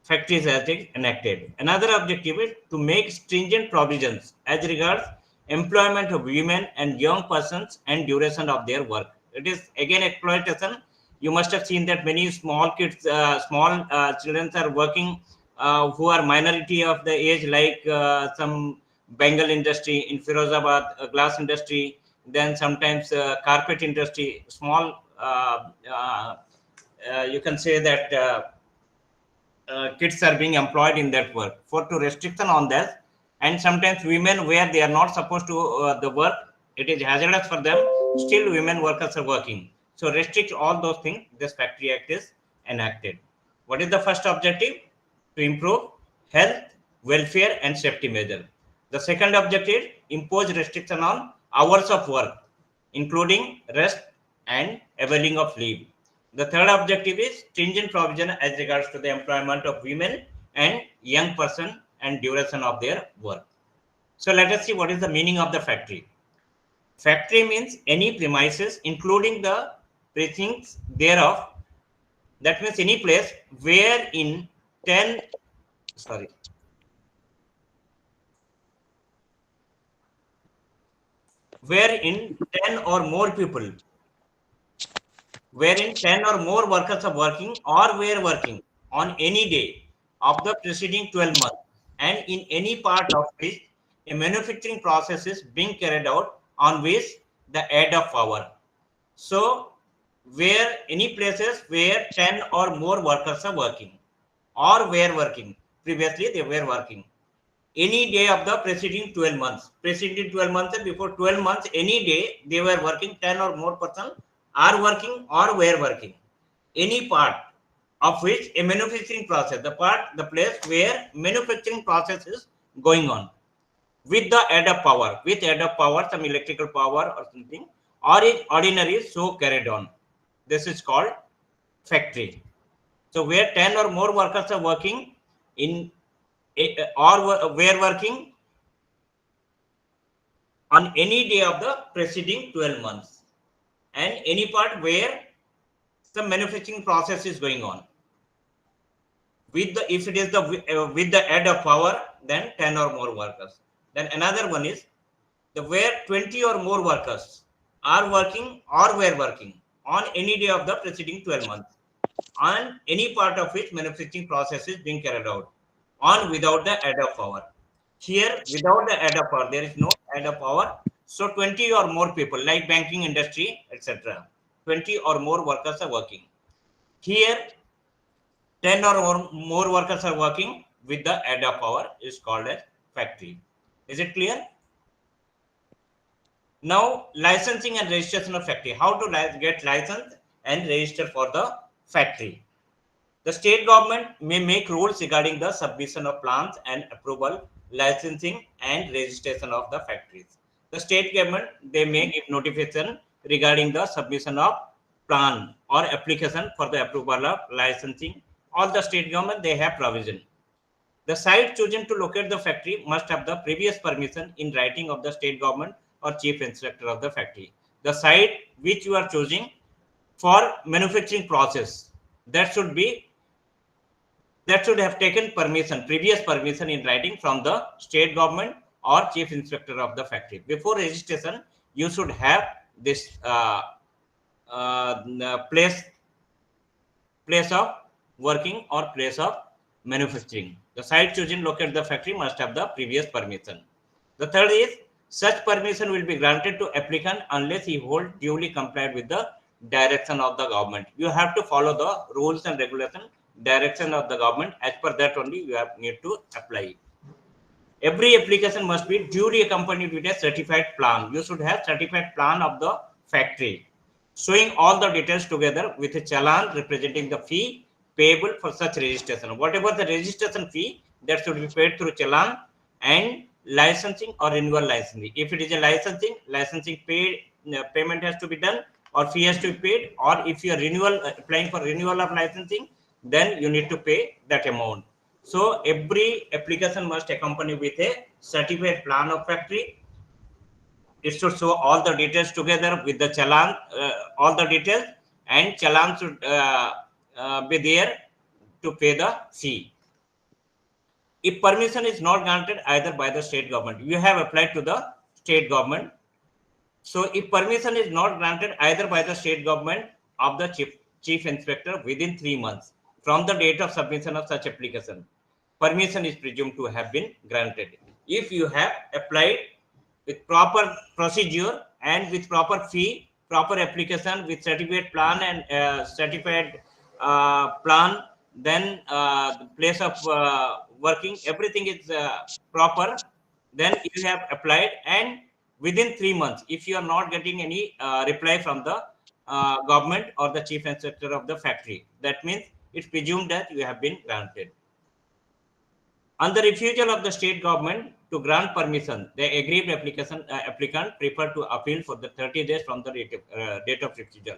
Factories Act is enacted. Another objective is to make stringent provisions as regards employment of women and young persons and duration of their work. It is again exploitation. You must have seen that many small kids, small children are working who are minority of the age, like some Bengal industry in Firozabad, glass industry, then sometimes carpet industry, small, you can say that kids are being employed in that work. For to restriction on that, and sometimes women where they are not supposed to the work, it is hazardous for them, still women workers are working. So restrict all those things, this Factory Act is enacted. What is the first objective? To improve health, welfare and safety measure. The second objective, impose restriction on hours of work, including rest and availing of leave. The third objective is stringent provision as regards to the employment of women and young person and duration of their work. So let us see what is the meaning of the factory. Factory means any premises, including the precincts thereof. That means any place where in 10, sorry, where in 10 or more people, wherein 10 or more workers are working or were working on any day of the preceding 12 months, and in any part of which a manufacturing process is being carried out on which the aid of power. So where any places where 10 or more workers are working or were working, previously they were working any day of the preceding 12 months, preceding 12 months and before 12 months, any day they were working, 10 or more person are working or were working any part of which a manufacturing process, the part, the place where manufacturing process is going on with the aid of power, with aid of power, some electrical power or something, or is ordinary so carried on. This is called factory. So where 10 or more workers are working in or were working on any day of the preceding 12 months, and any part where some manufacturing process is going on. With the, if it is the with the add of power, then 10 or more workers. Then another one is the where 20 or more workers are working or were working on any day of the preceding 12 months, on any part of which manufacturing process is being carried out, on without the add of power. Here, without the add of power, there is no add of power. So 20 or more people, like banking industry, etc. 20 or more workers are working. Here, 10 or more workers are working with the add of power is called as factory. Is it clear? Now, licensing and registration of factory. How to get licensed and register for the factory? The state government may make rules regarding the submission of plans and approval, licensing and registration of the factories. The state government, they may give notification regarding the submission of plan or application for the approval of licensing. All the state government, they have provision. The site chosen to locate the factory must have the previous permission in writing of the state government or chief inspector of the factory. The site which you are choosing for manufacturing process, that should have taken permission, previous permission in writing from the state government or chief inspector of the factory. Before registration, you should have this place of working or place of manufacturing. The site chosen located the factory must have the previous permission. The third is such permission will be granted to applicant unless he hold duly complied with the direction of the government. You have to follow the rules and regulation direction of the government. As per that only you need to apply. Every application must be duly accompanied with a certified plan. You should have certified plan of the factory showing all the details together with a challan representing the fee payable for such registration. Whatever the registration fee, that should be paid through challan, and licensing or renewal licensing. If it is a licensing payment has to be done or fee has to be paid, or if you are applying for renewal of licensing, then you need to pay that amount. So every application must accompany with a certified plan of factory. It should show all the details together with the challan, all the details, and challan should be there to pay the fee. If permission is not granted either by the state government, you have applied to the state government. So if permission is not granted either by the state government of the chief inspector within 3 months from the date of submission of such application, permission is presumed to have been granted. If you have applied with proper procedure and with proper fee, proper application with certificate plan and certified plan, then the place of working, everything is proper, then you have applied, and within 3 months, if you are not getting any reply from the government or the chief inspector of the factory, that means it's presumed that you have been granted. On the refusal of the state government to grant permission, the aggrieved applicant preferred to appeal for the 30 days from the date of refusal.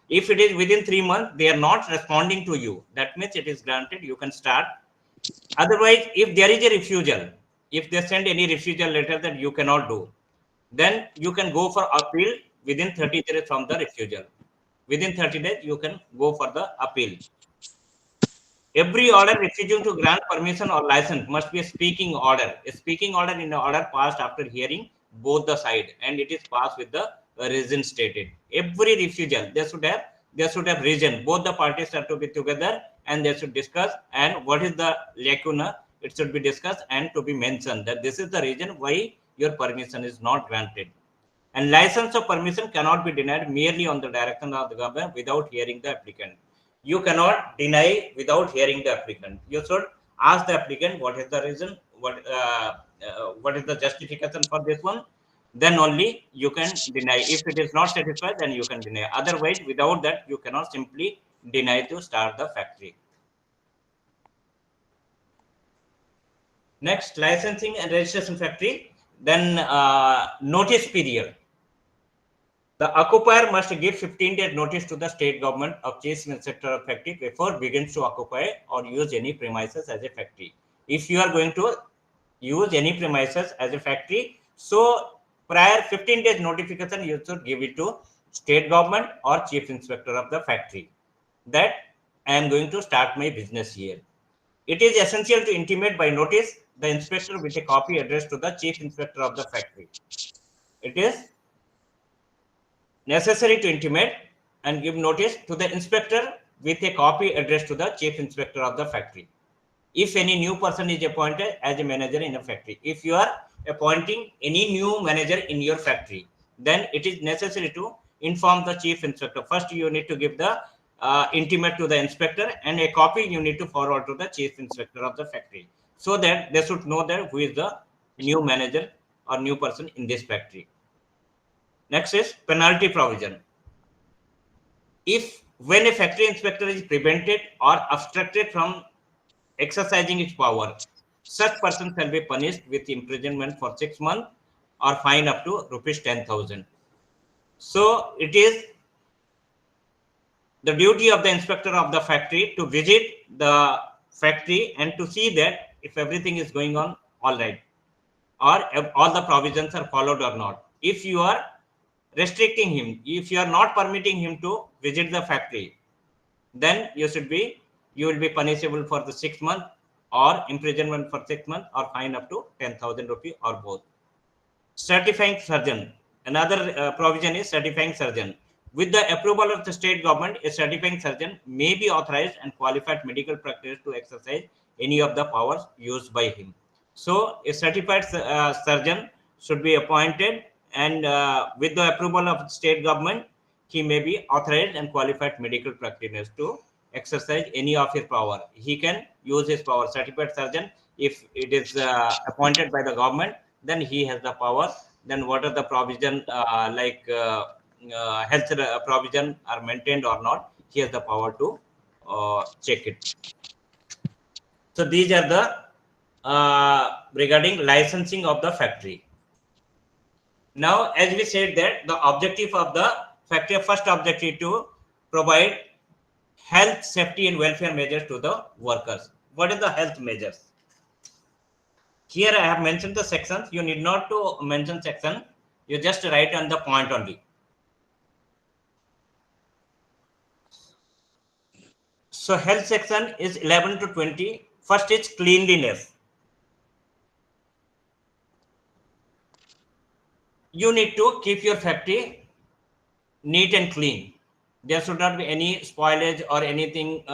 If it is within 3 months, they are not responding to you, that means it is granted, you can start. Otherwise, if there is a refusal, if they send any refusal letter that you cannot do, then you can go for appeal within 30 days from the refusal. Within 30 days, you can go for the appeal. Every order refusing to grant permission or license must be a speaking order. A speaking order in the order passed after hearing both the side, and it is passed with the reason stated. Every refusal, they should have reason. Both the parties have to be together and they should discuss, and what is the lacuna, it should be discussed and to be mentioned that this is the reason why your permission is not granted. And license or permission cannot be denied merely on the direction of the government without hearing the applicant. You cannot deny without hearing the applicant. You should ask the applicant what is the reason, what is the justification for this one. Then only you can deny. If it is not satisfied, then you can deny. Otherwise, without that, you cannot simply deny to start the factory. Next, licensing and registration factory. Then notice period. The occupier must give 15 days notice to the state government of chief inspector of factory before begins to occupy or use any premises as a factory. If you are going to use any premises as a factory, so prior 15 days notification you should give it to state government or chief inspector of the factory that I am going to start my business here. It is essential to intimate by notice the inspector with a copy addressed to the chief inspector of the factory. It is necessary to intimate and give notice to the inspector with a copy addressed to the chief inspector of the factory. If any new person is appointed as a manager in a factory, if you are appointing any new manager in your factory, then it is necessary to inform the chief inspector. First, you need to give the intimate to the inspector, and a copy you need to forward to the chief inspector of the factory, so that they should know that who is the new manager or new person in this factory. Next is penalty provision. If when a factory inspector is prevented or obstructed from exercising its power, such person shall be punished with imprisonment for 6 months or fine up to rupees 10,000. So it is the duty of the inspector of the factory to visit the factory and to see that if everything is going on all right, or if all the provisions are followed or not. If you are restricting him, if you are not permitting him to visit the factory, then you will be punishable for the 6 months or imprisonment for 6 months or fine up to 10,000 rupees or both. Certifying surgeon. Another provision is certifying surgeon. With the approval of the state government, a certifying surgeon may be authorized and qualified medical practitioner to exercise any of the powers used by him. So a certified surgeon should be appointed, and with the approval of state government, he may be authorized and qualified medical practitioners to exercise any of his power. He can use his power. Certified surgeon, if it is appointed by the government, then he has the power. Then what are the provision health provision are maintained or not, he has the power to check it. So these are the regarding licensing of the factory. Now, as we said that the objective of the factory, first objective to provide health, safety and welfare measures to the workers. What is the health measures? Here I have mentioned the sections. You need not to mention section. You just write on the point only. So health section is 11 to 20. First is cleanliness. You need to keep your factory neat and clean. There should not be any spoilage or anything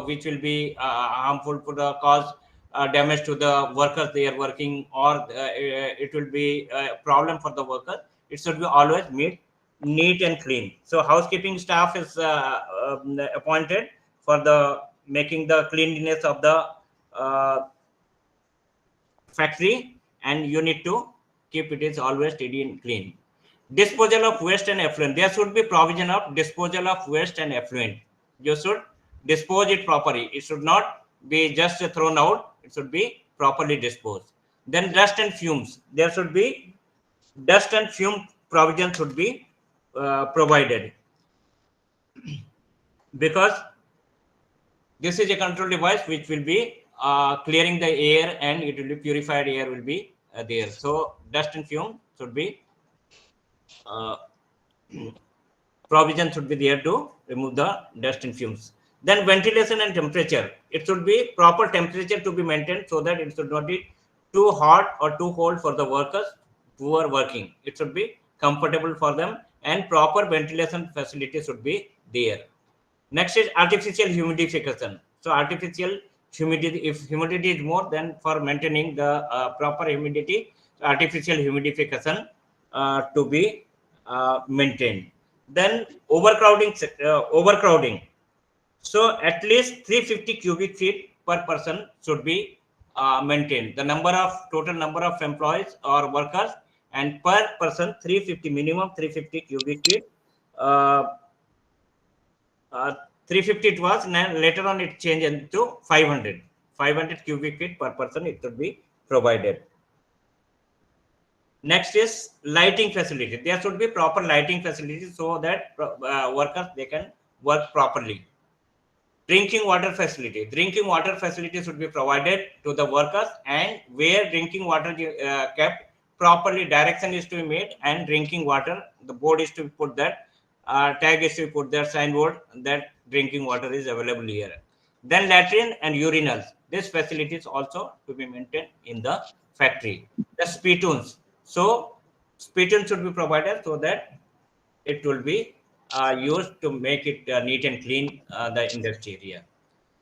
which will be harmful to the cause damage to the workers they are working, or it will be a problem for the workers. It should be always neat and clean. So housekeeping staff is appointed for the making the cleanliness of the factory, and you need to keep it is always steady and clean. Disposal of waste and effluent. There should be provision of disposal of waste and effluent. You should dispose it properly. It should not be just thrown out. It should be properly disposed. Then dust and fumes. There should be dust and fume provision should be provided, because this is a control device which will be clearing the air, and it will be purified air will be there. So dust and fume should be provision should be there to remove the dust and fumes. Then ventilation and temperature. It should be proper temperature to be maintained, so that it should not be too hot or too cold for the workers who are working. It should be comfortable for them, and proper ventilation facility should be there. Next is artificial humidification. So artificial humidity, if humidity is more, then for maintaining the proper humidity, artificial humidification to be maintained. Then overcrowding. So at least 350 cubic feet per person should be maintained. The total number of employees or workers, and per person 350, minimum 350 cubic feet. 350 it was, and later on it changed into 500 cubic feet per person. It should be provided. Next is lighting facility. There should be proper lighting facility so that workers they can work properly. Drinking water facility. Drinking water facility should be provided to the workers, and where drinking water kept properly, direction is to be made, and drinking water, the board is to put that tag is to put that signboard that drinking water is available here. Then latrine and urinals. This facility is also to be maintained in the factory. The spittoons. So spittoons should be provided so that it will be used to make it neat and clean the industry area.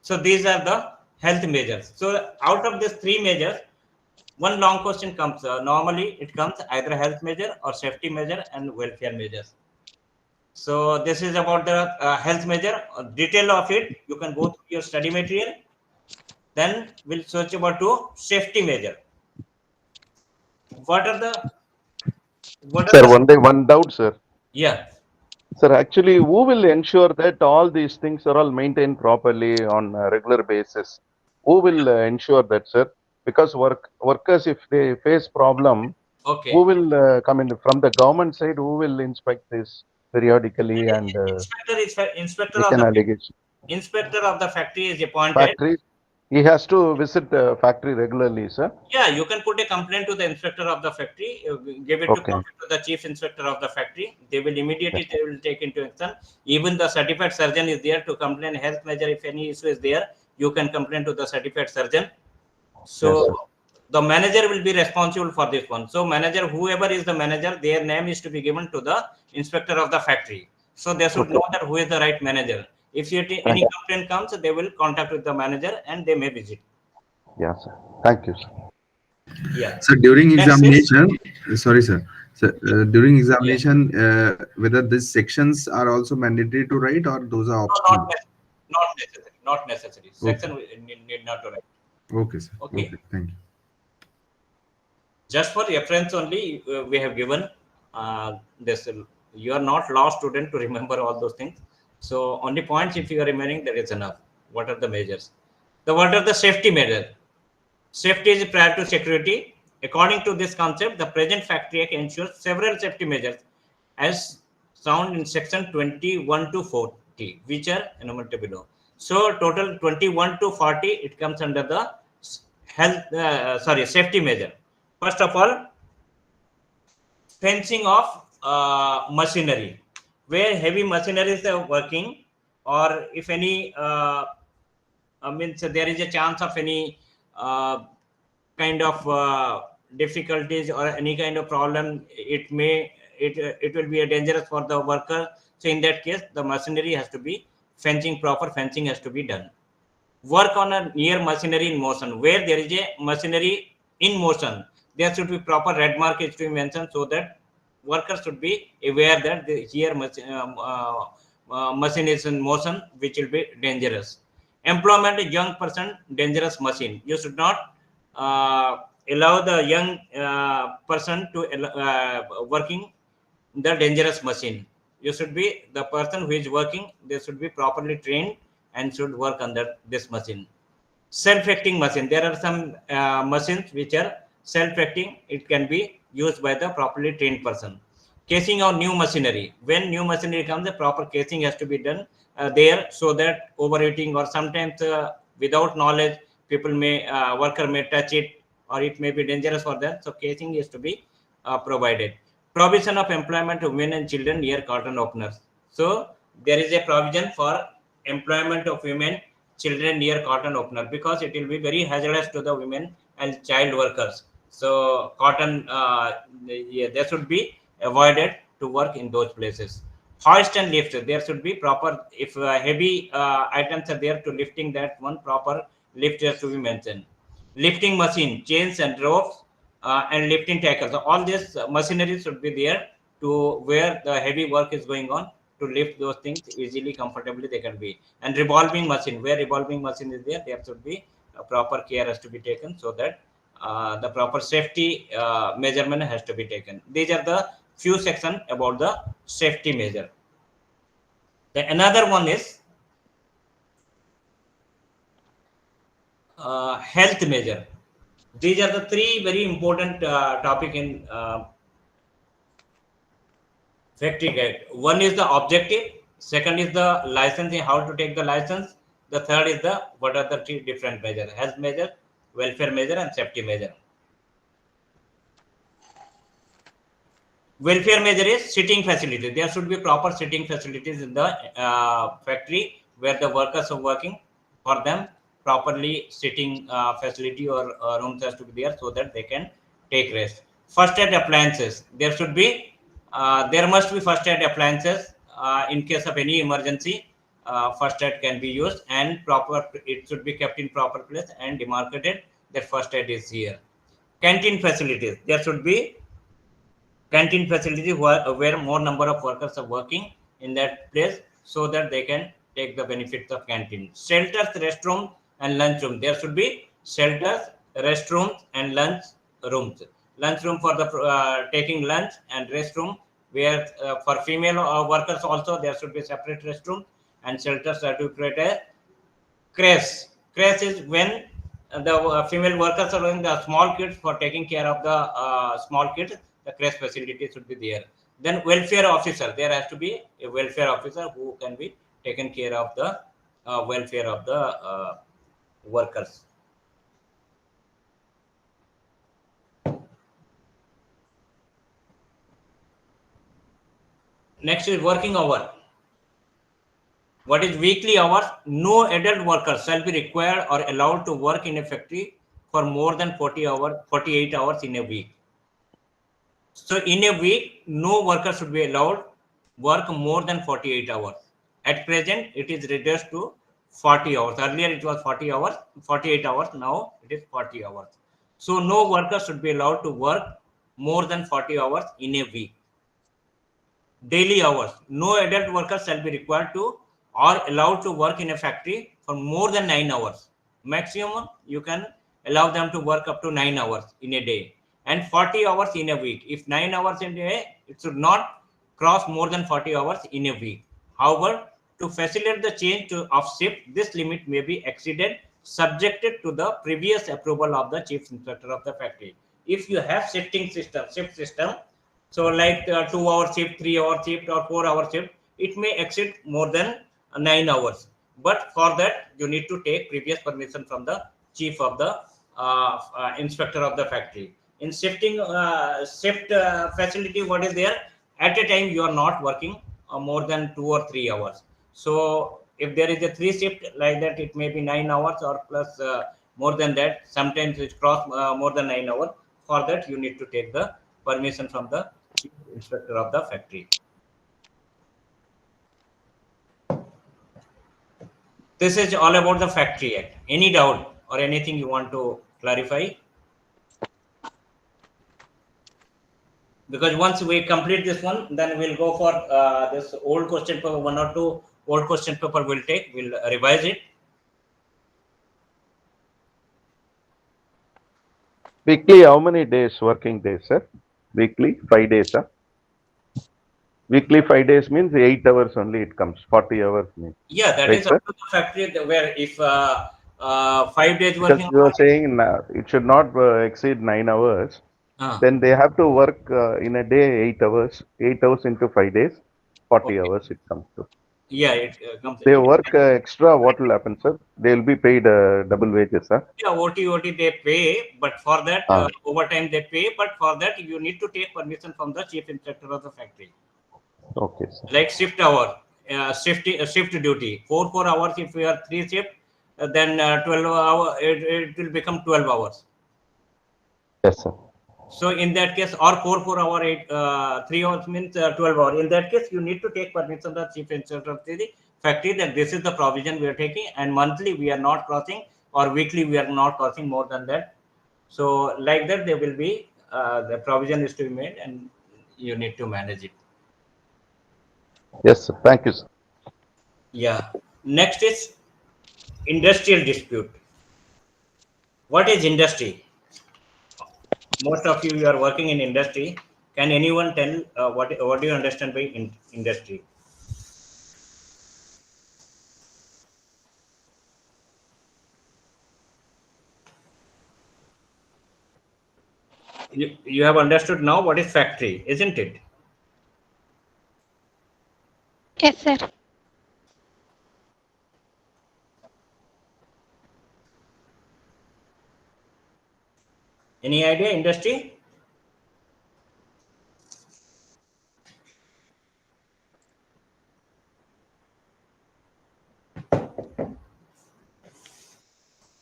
So these are the health measures. So out of these three measures, one long question comes. Normally, it comes either health measure or safety measure and welfare measures. So this is about the health measure. Detail of it, you can go through your study material. Then we'll search about to safety measure. What are the Sir, one doubt, sir. yeah. Sir, actually, who will ensure that all these things are all maintained properly on a regular basis? Who will ensure that, sir? Because workers, if they face problem, Okay. who will come in from the government side? Who will inspect this periodically and Inspector make of an the allegation? inspector of the factory is appointed. Factory, he has to visit the factory regularly, sir. Yeah, you can put a complaint to the inspector of the factory, give it Okay. to the chief inspector of the factory. They will immediately they will take into action. Even the certified surgeon is there to complain health measure. If any issue is there, you can complain to the certified surgeon. So Yes, sir. the manager will be responsible for this one. So manager, whoever is the manager, their name is to be given to the inspector of the factory. So they should Okay. know that who is the right manager. If any complaint comes, they will contact with the manager and they may visit. Yeah, sir. Thank you, sir. Yeah. So during Next is- examination, sorry, sir. So during Yeah. examination, whether these sections are also mandatory to write or those are No, optional? not necessary. Not necessary. Section Okay. need not to write. Okay, sir. Okay. Okay. Thank you. Just for reference only, we have given this. You are not law student to remember all those things. So only points if you are remembering, that is enough. What are the measures? What are the safety measures? Safety is prior to security. According to this concept, the present Factory Act ensures several safety measures as found in section 21 to 40, which are enumerated below. So total 21 to 40, it comes under the safety measure. First of all, fencing of machinery, where heavy machineries are working, or if any means there is a chance of any kind of difficulties or any kind of problem, it will be a dangerous for the worker. So in that case, the machinery has to be proper fencing has to be done. Work on a near machinery in motion, where there is a machinery in motion, there should be proper red mark is to be mentioned, so that workers should be aware that machine is in motion, which will be dangerous. Employment a young person, dangerous machine. You should not allow the young person to working the dangerous machine. You should be the person who is working, they should be properly trained and should work under this machine. Self-acting machine, there are some machines which are self-acting, it can be used by the properly trained person. Casing of new machinery, when new machinery comes, the proper casing has to be done there, so that overheating or sometimes without knowledge, worker may touch it, or it may be dangerous for them. So casing is to be provided. Provision of employment of women and children near carton openers. So there is a provision for employment of women, children near cotton opener, because it will be very hazardous to the women and child workers. So cotton, they should be avoided to work in those places. Hoist and lift, there should be proper, if heavy items are there to lifting that one, proper lift has to be mentioned. Lifting machine, chains and ropes, and lifting tackles. So all this machinery should be there to where the heavy work is going on, to lift those things easily, comfortably they can be. And revolving machine, where revolving machine is there should be proper care has to be taken, so that the proper safety measurement has to be taken. These are the few sections about the safety measure. The another one is health measure. These are the three very important topic in factory guide. One is the objective, second is the licensing, how to take the license, the third is the what are the three different measures: health measure, welfare measure, and safety measure. Welfare measure is sitting facilities. There should be proper sitting facilities in the factory where the workers are working. For them, properly sitting facility or rooms has to be there so that they can take rest. First aid appliances. There should be, there must be first aid appliances in case of any emergency. First aid can be used and proper. It should be kept in proper place and demarcated that first aid is here. Canteen facilities. There should be canteen facility where more number of workers are working in that place so that they can take the benefits of canteen. Shelters, restrooms, and lunchroom. There should be shelters, restrooms, and lunch rooms. Lunchroom for the taking lunch, and restroom where for female workers also there should be separate restroom, and shelters are to create a crash. Crash is when the female workers are doing the small kids for taking care of the small kids. The crash facility should be there. Then welfare officer. There has to be a welfare officer who can be taken care of the welfare of the workers. Next is working hour. What is weekly hours? No adult worker shall be required or allowed to work in a factory for more than 48 hours in a week. So in a week, no worker should be allowed work more than 48 hours. At present, it is reduced to 40 hours. Earlier, it was 40 hours, 48 hours. Now, it is 40 hours. So no worker should be allowed to work more than 40 hours in a week. Daily hours. No adult worker shall be required to or allowed to work in a factory for more than 9 hours. Maximum, you can allow them to work up to 9 hours in a day and 40 hours in a week. If 9 hours in a day, it should not cross more than 40 hours in a week. However, to facilitate the change of shift, this limit may be exceeded subjected to the previous approval of the chief inspector of the factory. If you have shift system, so like 2 hour shift, 3 hour shift, or 4 hour shift, it may exceed more than 9 hours. But for that, you need to take previous permission from the chief of the inspector of the factory. In shift facility, what is there? At a time, you are not working more than 2 or 3 hours. So if there is a 3 shift like that, it may be 9 hours or plus more than that. Sometimes it cross more than 9 hours. For that, you need to take the permission from the chief inspector of the factory. This is all about the Factory Act. Any doubt or anything you want to clarify? Because once we complete this one, then we'll go for this old question paper, 1 or 2 old question paper we'll take, we'll revise it. Weekly, how many days, working days, sir? Weekly, 5 days, sir? Weekly 5 days means 8 hours only it comes, 40 hours means. Yeah, that Right, is sir? up to the factory where if 5 days Because working you are hours. saying it should not exceed 9 hours. Then they have to work in a day 8 hours. 8 hours into 5 days, 40 Okay. hours it comes to. Yeah, it comes. They work extra, what will happen, sir? They will be paid double wages, sir. Yeah, OT they pay, but for that overtime they pay, but for that you need to take permission from the chief inspector of the factory. Okay, sir. Like shift hour, shift duty, 4 hours. If we are 3 shift, then 12 hour it will become 12 hours. Yes, sir. So in that case, or 4 hour 3 hours means 12 hours. In that case, you need to take permission from the chief inspector of the factory that this is the provision we are taking, and monthly we are not crossing, or weekly we are not crossing more than that. So like that, there will be the provision is to be made, and you need to manage it. Yes, sir. Thank you, sir. Yeah. Next is industrial dispute. What is industry? Most of you are working in industry. Can anyone tell what do you understand by industry? You have understood now what is factory, isn't it? Yes, sir. Any idea? Industry?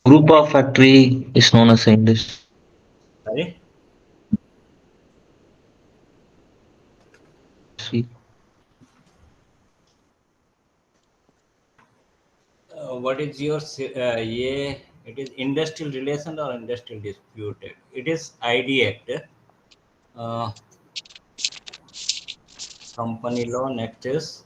Group of factory is known as industry. Sorry. What is your yeah? It is industrial relation or industrial dispute? It is ID Act. Uh, Company law. Next is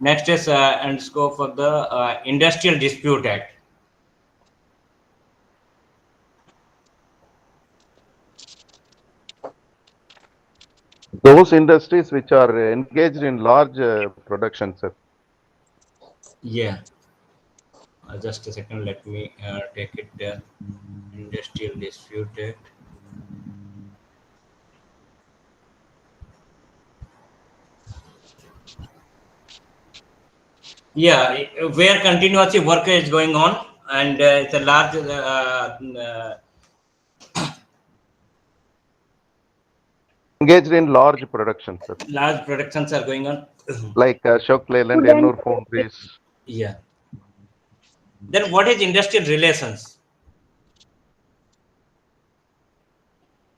Next is and scope for the Industrial Dispute Act. Those industries which are engaged in large production, sir. Yeah. Just a second. Let me take it. Industrial Dispute Act. Yeah, where continuously work is going on, and it's a large Engaged in large production, sir. large productions are going on. Like Ashok Leyland, Student. Ennur Foundries. Yeah. Then what is industrial relations?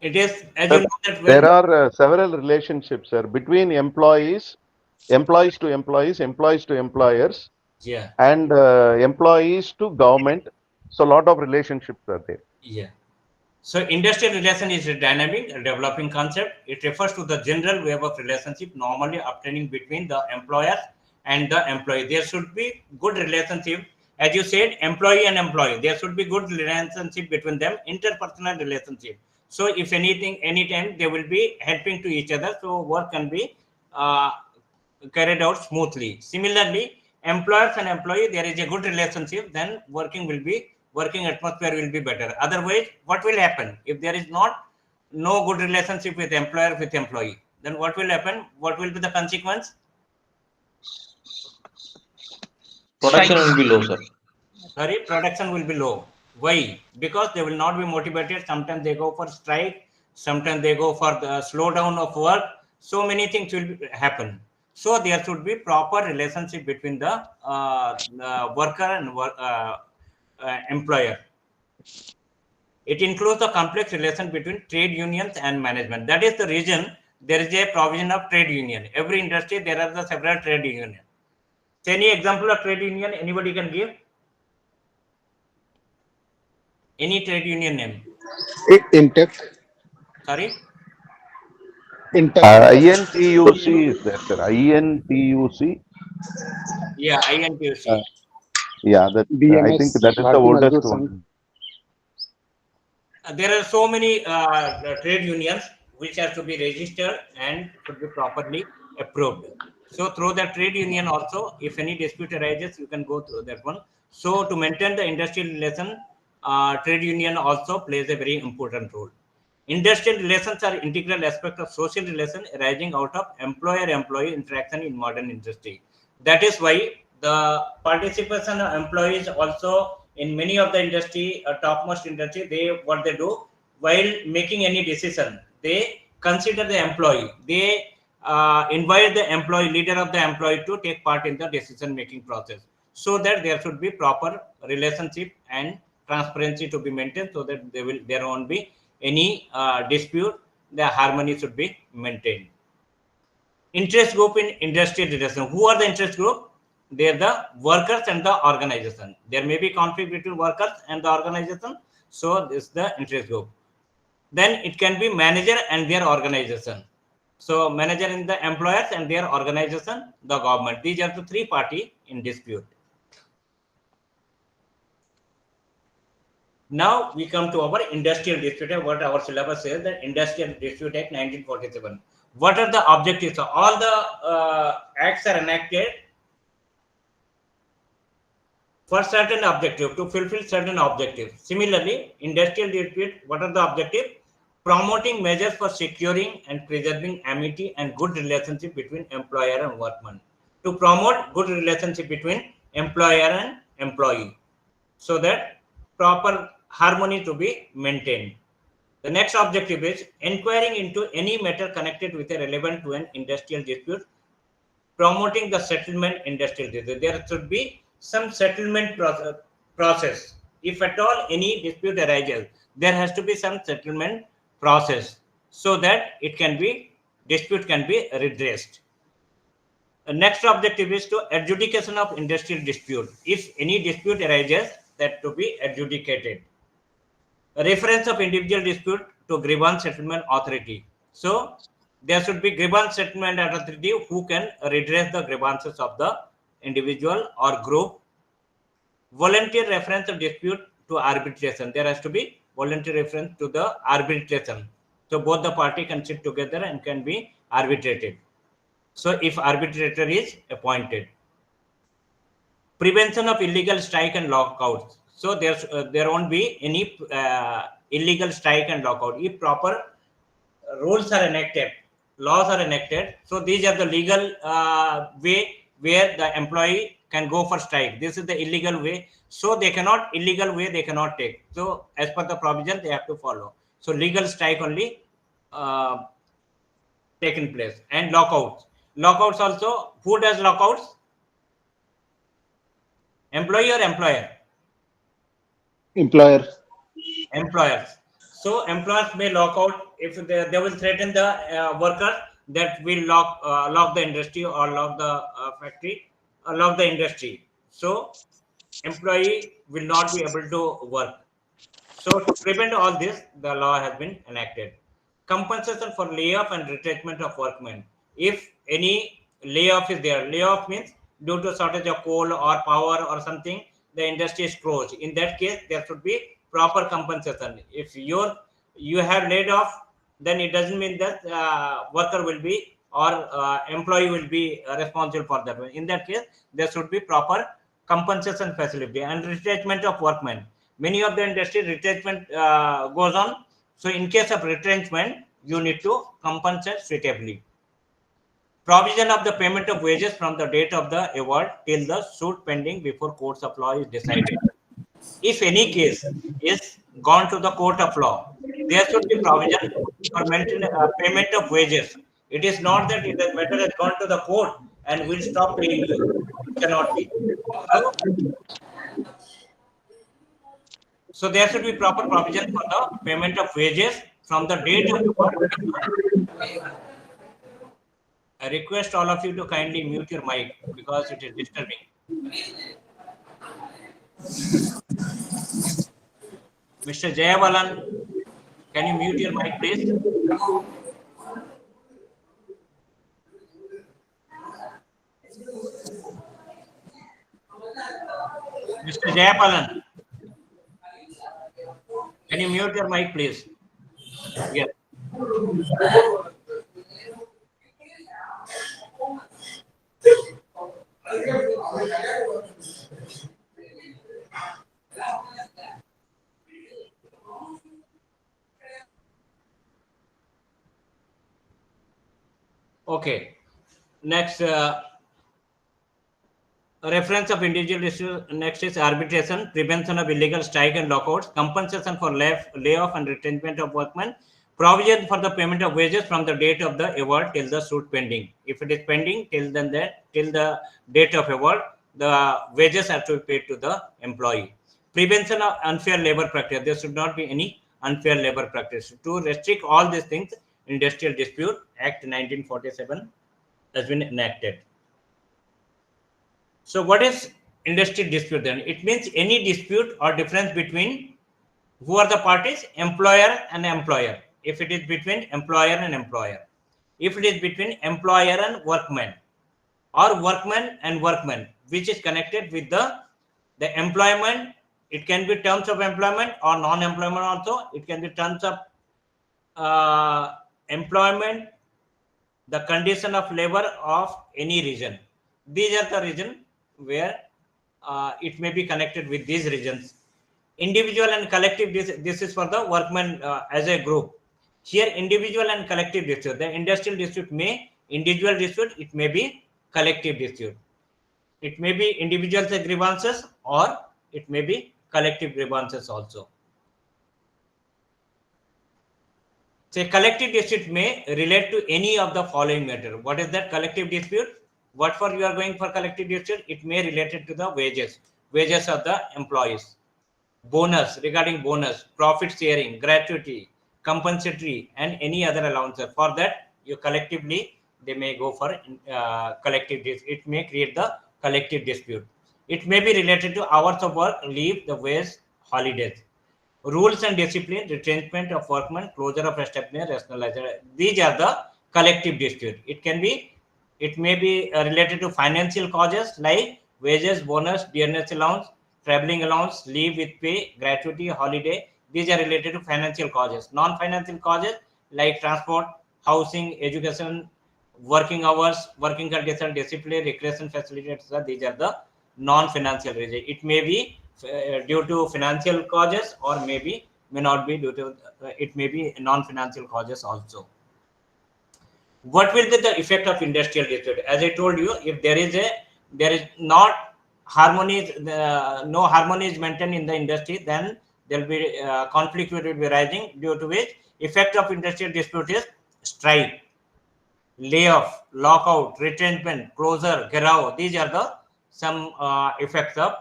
It is, as you Sir, know, that when there are several relationships, sir, between employees, employees to employees, employees to employers, yeah, and employees to government. So, a lot of relationships are there. yeah. So industrial relation is a dynamic, a developing concept. It refers to the general web of relationship normally obtaining between the employer and the employee. There should be good relationship. As you said, employee and employee. There should be good relationship between them, interpersonal relationship. So if anything, anytime they will be helping to each other, so work can be carried out smoothly. Similarly, employers and employee, there is a good relationship, then working atmosphere will be better. Otherwise, what will happen if there is no good relationship with employer with employee? Then what will happen? What will be the consequence? Production will be low, sir. Sorry, production will be low. Why? Because they will not be motivated. Sometimes they go for strike. Sometimes they go for the slowdown of work. So many things will happen. So there should be proper relationship between the worker and employer. It includes the complex relation between trade unions and management. That is the reason there is a provision of trade union. Every industry there are the several trade unions. Any example of trade union anybody can give? Any trade union name? Intec. Sorry? Intec. INTUC is there, sir. INTUC. Yeah, INTUC. Yeah, that I think BMS. that is the Bharati oldest Mazdoor Sangh. one. There are so many trade unions which have to be registered and should be properly approved. So through the trade union also, if any dispute arises, you can go through that one. So to maintain the industrial relation, trade union also plays a very important role. Industrial relations are integral aspect of social relation arising out of employer-employee interaction in modern industry. That is why the participation of employees also in many of the industry, topmost industry, what they do while making any decision, they consider the employee. They invite the employee, leader of the employee, to take part in the decision making process, so that there should be proper relationship and transparency to be maintained, so that there won't be any dispute. The harmony should be maintained. Interest group in industrial relation. Who are the interest group? They are the workers and the organization. There may be conflict between workers and the organization. So this is the interest group. Then it can be manager and their organization. So manager in the employers and their organization, the government. These are the three parties in dispute. Now we come to our Industrial Dispute Act. What our syllabus says, that Industrial Dispute Act 1947. What are the objectives? So all the acts are enacted for certain objective, to fulfill certain objectives. Similarly, industrial dispute, what are the objectives? Promoting measures for securing and preserving amity and good relationship between employer and workman. To promote good relationship between employer and employee, so that proper harmony to be maintained. The next objective is inquiring into any matter connected with a relevant to an industrial dispute, promoting the settlement industrial dispute. There should be some settlement process. If at all any dispute arises, there has to be some settlement process so that dispute can be redressed. The next objective is to adjudication of industrial dispute. If any dispute arises, that to be adjudicated. A reference of individual dispute to grievance settlement authority. So there should be grievance settlement authority who can redress the grievances of the individual or group. Volunteer reference of dispute to arbitration. There has to be volunteer reference to the arbitration. So both the party can sit together and can be arbitrated. So if arbitrator is appointed. Prevention of illegal strike and lockouts. So there won't be any illegal strike and lockout. If proper rules are enacted, laws are enacted, so these are the legal way where the employee can go for strike. This is the illegal way. So illegal way they cannot take. So as per the provision, they have to follow. So legal strike only taken place. And lockouts. Lockouts also, who does lockouts? Employee or employer? Employer. Employers. So employers may lock out if they will threaten the worker that will lock the industry or lock the factory, lock the industry. So employee will not be able to work. So to prevent all this, the law has been enacted. Compensation for layoff and retrenchment of workmen. If any layoff is there, layoff means due to shortage of coal or power or something, the industry is closed. In that case, there should be proper compensation. If you have laid off, then it doesn't mean that worker will be or employee will be responsible for that. In that case, there should be proper compensation facility. And retrenchment of workmen. Many of the industry retrenchment goes on. So in case of retrenchment, you need to compensate suitably. Provision of the payment of wages from the date of the award till the suit pending before courts of law is decided. If any case is gone to the court of law, there should be provision for payment of wages. It is not that if the matter has gone to the court and will stop paying you. It cannot be. So there should be proper provision for the payment of wages from the date of award. I request all of you to kindly mute your mic because it is disturbing. Mr. Jayabalan, can you mute your mic, please? Mr. Jayabalan, can you mute your mic, please? Yes. Okay. Next, reference of individual issue. Next is arbitration, prevention of illegal strike and lockouts, compensation for layoff and retrenchment of workmen, provision for the payment of wages from the date of the award till the suit pending. If it is pending till the date of award, the wages have to be paid to the employee. Prevention of unfair labor practice. There should not be any unfair labor practice. To restrict all these things, Industrial Dispute Act 1947 has been enacted. So what is industrial dispute then? It means any dispute or difference between who are the parties? Employer and employer. If it is between employer and employer. If it is between employer and workman, or workman and workman, which is connected with the employment. It can be terms of employment or non-employment also. It can be terms of employment, the condition of labor of any region. These are the region where it may be connected with these regions. Individual and collective, this is for the workmen as a group. Here individual and collective dispute, the industrial dispute may individual dispute, it may be collective dispute. It may be individual grievances or it may be collective grievances also. Say collective dispute may relate to any of the following matter. What is that collective dispute? What for you are going for collective dispute? It may related to the wages of the employees, bonus, regarding bonus, profit sharing, gratuity, compensatory, and any other allowances. For that, you collectively they may go for collective dispute. It may create the collective dispute. It may be related to hours of work, leave, the wage, holidays, rules and discipline, retrenchment of workmen, closure of establishment, rationalization. These are the collective dispute. It may be related to financial causes like wages, bonus, dearness allowance, traveling allowance, leave with pay, gratuity, holiday. These are related to financial causes. Non-financial causes like transport, housing, education, working hours, working condition, discipline, recreation facility, etc. These are the non-financial reasons. It may be due to financial causes or maybe may not be due to it may be non-financial causes also. What will be the effect of industrial dispute? As I told you, if there is not harmony, no harmony is maintained in the industry, then there will be conflict will be rising, due to which effect of industrial dispute is strike, layoff, lockout, retrenchment, closure, gherao. These are the some effects of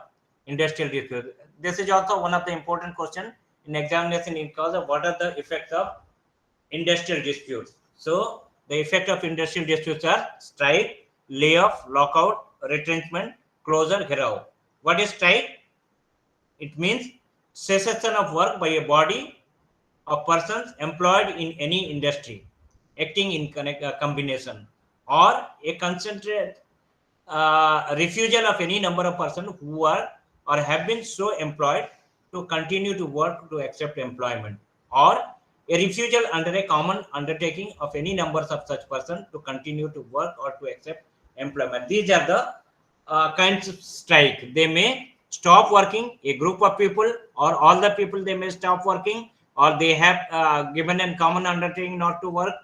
industrial dispute. This is also one of the important question in examination, in cause of what are the effects of industrial disputes. So the effect of industrial disputes are strike, layoff, lockout, retrenchment, closure, gherao. What is strike? It means cessation of work by a body of persons employed in any industry acting in combination, or a concentrate refusal of any number of persons who are or have been so employed to continue to work to accept employment, or a refusal under a common undertaking of any numbers of such persons to continue to work or to accept employment. These are the kinds of strike. They may stop working, a group of people or all the people, they may stop working, or they have given a common undertaking not to work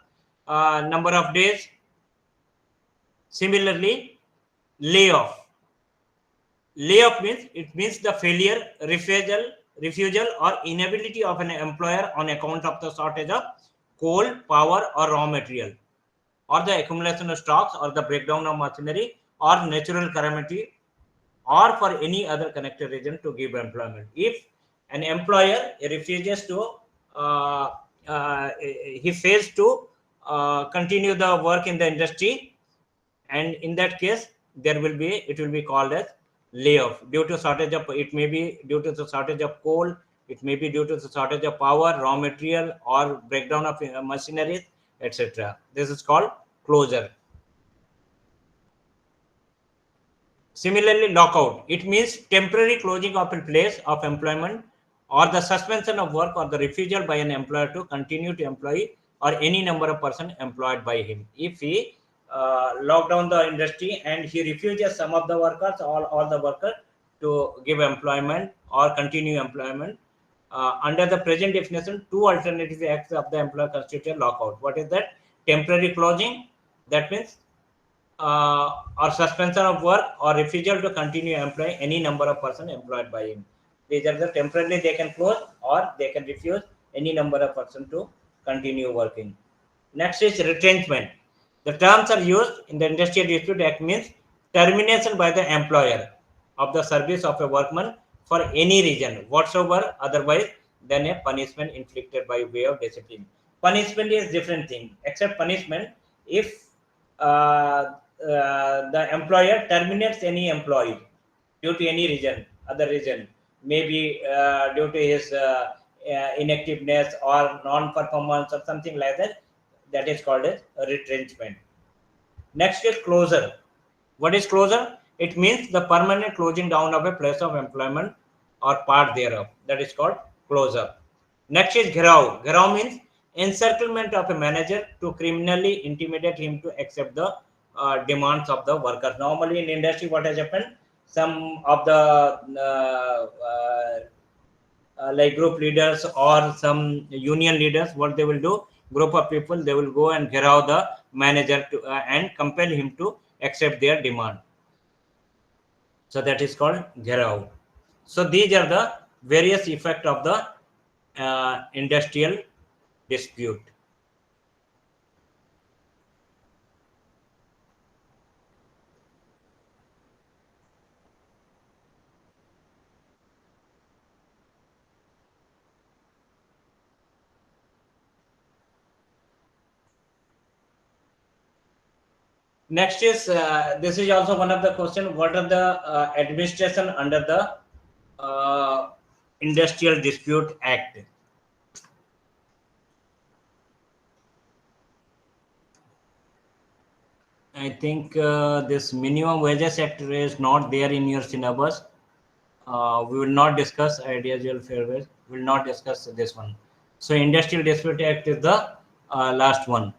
number of days. Similarly, layoff. Layoff means the failure, refusal or inability of an employer on account of the shortage of coal, power or raw material, or the accumulation of stocks, or the breakdown of machinery, or natural calamity, or for any other connected reason to give employment. If an employer refuses to, he fails to continue the work in the industry, and in that case it will be called as layoff due to shortage of, it may be due to the shortage of coal, it may be due to the shortage of power, raw material, or breakdown of machinery, etc. This is called closure. Similarly, lockout, it means temporary closing of a place of employment, or the suspension of work, or the refusal by an employer to continue to employ or any number of persons employed by him. If he lock down the industry and he refuses some of the workers, all the workers, to give employment or continue employment, under the present definition, two alternative acts of the employer constitute lockout. What is that? Temporary closing, that means or suspension of work, or refusal to continue employ any number of persons employed by him. These are the temporarily they can close, or they can refuse any number of persons to continue working. Next is retrenchment. The terms are used in the Industrial Dispute Act, means termination by the employer of the service of a workman for any reason whatsoever otherwise than a punishment inflicted by way of discipline. Punishment is different thing. Except punishment, if the employer terminates any employee due to any reason, other reason, maybe due to his inactiveness or non-performance or something like that, that is called as retrenchment. Next is closure. What is closure? It means the permanent closing down of a place of employment or part thereof. That is called closure. Next is gherao. Gherao means encirclement of a manager to criminally intimidate him to accept the demands of the workers. Normally in industry, what has happened? some of the like group leaders or some union leaders, what they will do, group of people, they will go and gherav the manager to and compel him to accept their demand. So that is called gherav. So these are the various effects of the industrial dispute. Next is this is also one of the question. What are the administration under the Industrial Dispute Act? I think this minimum wages act is not there in your syllabus. We will not discuss ideal fair wage. We will not discuss this one. So Industrial Dispute Act is the last one.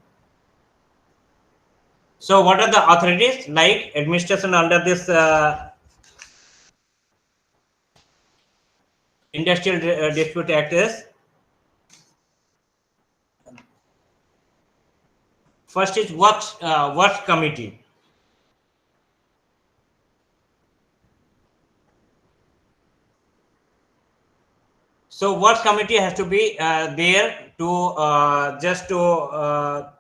So what are the authorities like administration under this Industrial Dispute Act is? First is works committee. So works committee has to be there to just to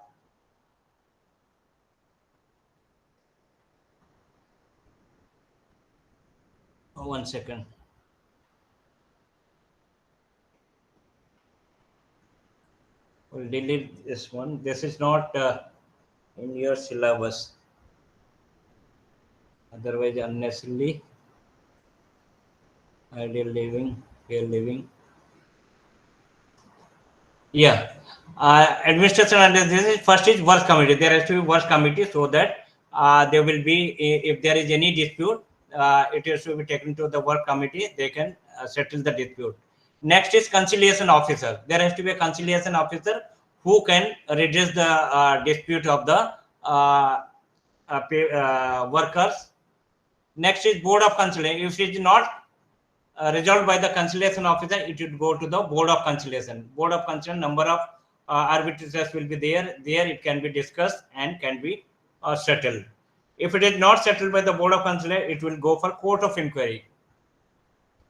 one second. We'll delete this one. This is not in your syllabus. Otherwise, unnecessarily. Ideal living, fair living. Yeah. Administration under this is first is works committee. There has to be works committee so that there will be, if there is any dispute, it has to be taken to the work committee. They can settle the dispute. Next is conciliation officer. There has to be a conciliation officer who can redress the dispute of the workers. Next is board of conciliation. If it is not resolved by the conciliation officer, it would go to the board of conciliation. Board of conciliation, number of arbitrators will be there. There it can be discussed and can be settled. If it is not settled by the board of conciliation, it will go for court of inquiry.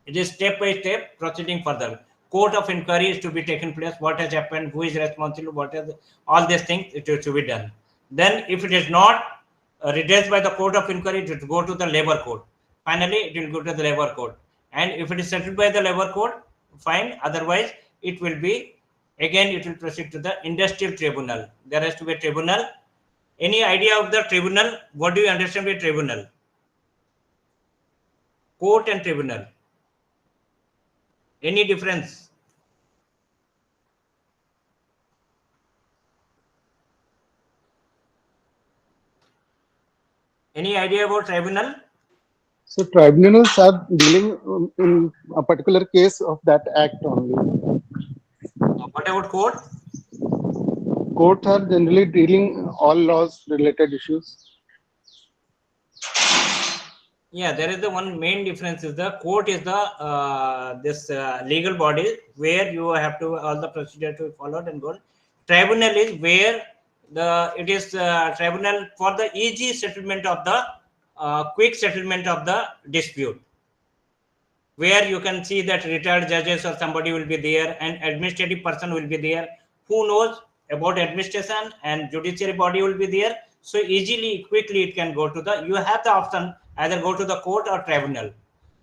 It is step by step proceeding further. Court of inquiry is to be taken place. What has happened? Who is responsible? What is all these things? It is to be done. Then, if it is not redressed by the court of inquiry, it will go to the labor court. Finally, it will go to the labor court. And if it is settled by the labor court, fine. Otherwise, it will be again. It will proceed to the industrial tribunal. There has to be a tribunal. Any idea of the tribunal? What do you understand by tribunal? Court and tribunal. Any difference? Any idea about tribunal? So tribunals are dealing in a particular case of that act only. What about court? Courts are generally dealing all laws related issues. Yeah, there is the one main difference is the court is the this legal body where you have to all the procedure to be followed and go. Tribunal is where it is tribunal for the easy settlement of the quick settlement of the dispute, where you can see that retired judges or somebody will be there and administrative person will be there who knows about administration, and judiciary body will be there. So easily, quickly it can go to the, you have the option either go to the court or tribunal.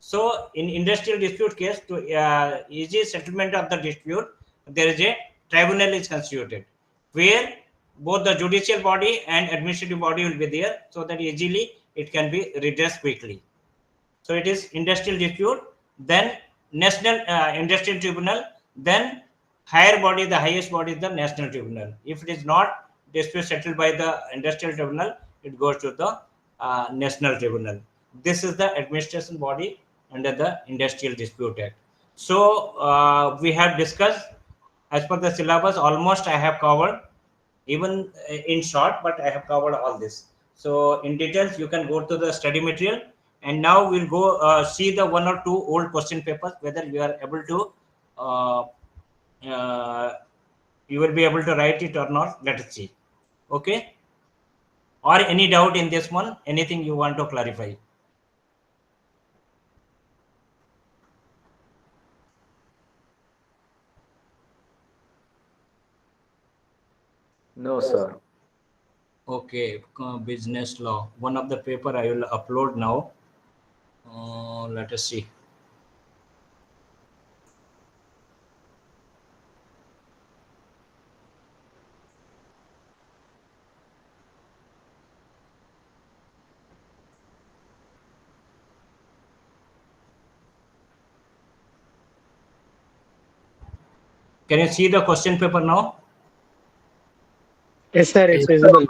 So in industrial dispute case, to easy settlement of the dispute, there is a tribunal is constituted where both the judicial body and administrative body will be there, so that easily it can be redressed quickly. So it is industrial dispute, then national industrial tribunal, then higher body, the highest body is the national tribunal. If it is not dispute settled by the industrial tribunal, it goes to the national tribunal. This is the administration body under the Industrial Dispute Act. So we have discussed as per the syllabus, almost I have covered, even in short, but I have covered all this. So in details, you can go to the study material And now we'll go see the 1 or 2 old question papers, whether you are able to you will be able to write it or not. Let us see. Okay, or any doubt in this one, anything you want to clarify? No, sir. Okay, business law, one of the paper I will upload now. Let us see. Can you see the question paper now? Yes, sir. It's visible.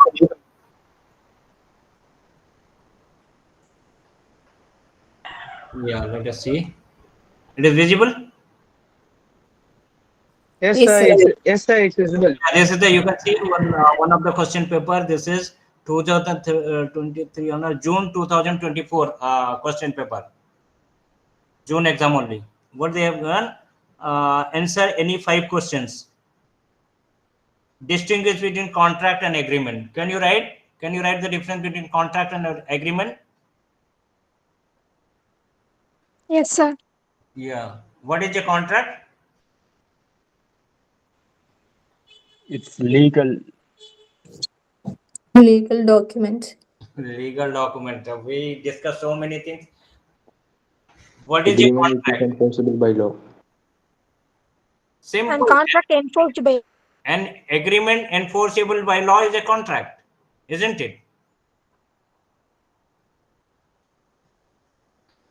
Yeah, let us see. It is visible. Yes, Yes, sir. sir. Yes, sir. It's visible. This is the, you can see one of the question paper. This is 2023 on June 2024 question paper. June exam only. What they have done? Answer any 5 questions. Distinguish between contract and agreement. Can you write? Can you write the difference between contract and agreement? Yes, sir. Yeah. What is a contract? It's legal. Legal document. Legal document. We discussed so many things. What is a Agreement which is contract? enforceable by law. And Simple. contract enforced by. An agreement enforceable by law is a contract, isn't it?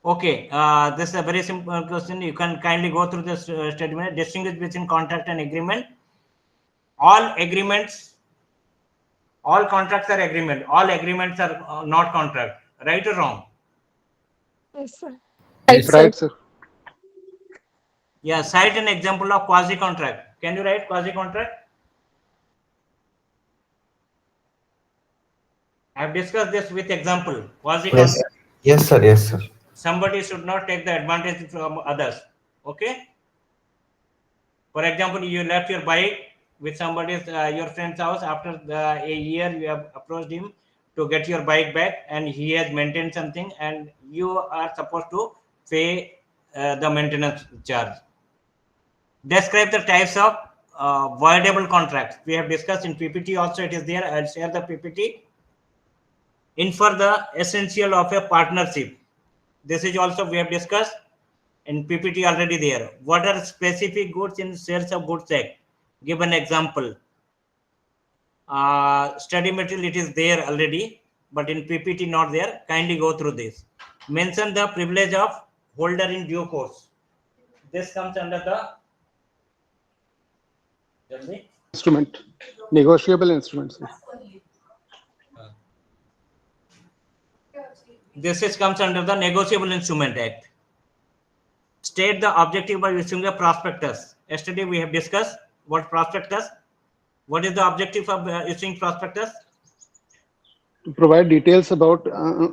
Okay, this is a very simple question. You can kindly go through this statement. Distinguish between contract and agreement. All agreements, all contracts are agreement. All agreements are not contract. Right or wrong? Yes, sir. Yes, right, sir. Yeah, cite an example of quasi contract. Can you write quasi contract? I have discussed this with example. Quasi Yes. contract. Yes, sir. Yes, sir. Somebody should not take the advantage from others. Okay. For example, you left your bike with somebody's your friend's house. After a year, you have approached him to get your bike back, and he has maintained something, and you are supposed to pay the maintenance charge. Describe the types of voidable contracts. We have discussed in PPT also. It is there. I'll share the PPT. Infer the essential of a partnership. This is also we have discussed in PPT already there. What are specific goods in sales of goods act? Give an example. Study material, it is there already, but in PPT not there. Kindly go through this. Mention the privilege of holder in due course. This comes under the Instrument. Negotiable instruments. this is comes under the Negotiable Instrument Act. State the objective by issuing a prospectus. Yesterday we have discussed what prospectus. What is the objective of issuing prospectus? To provide details about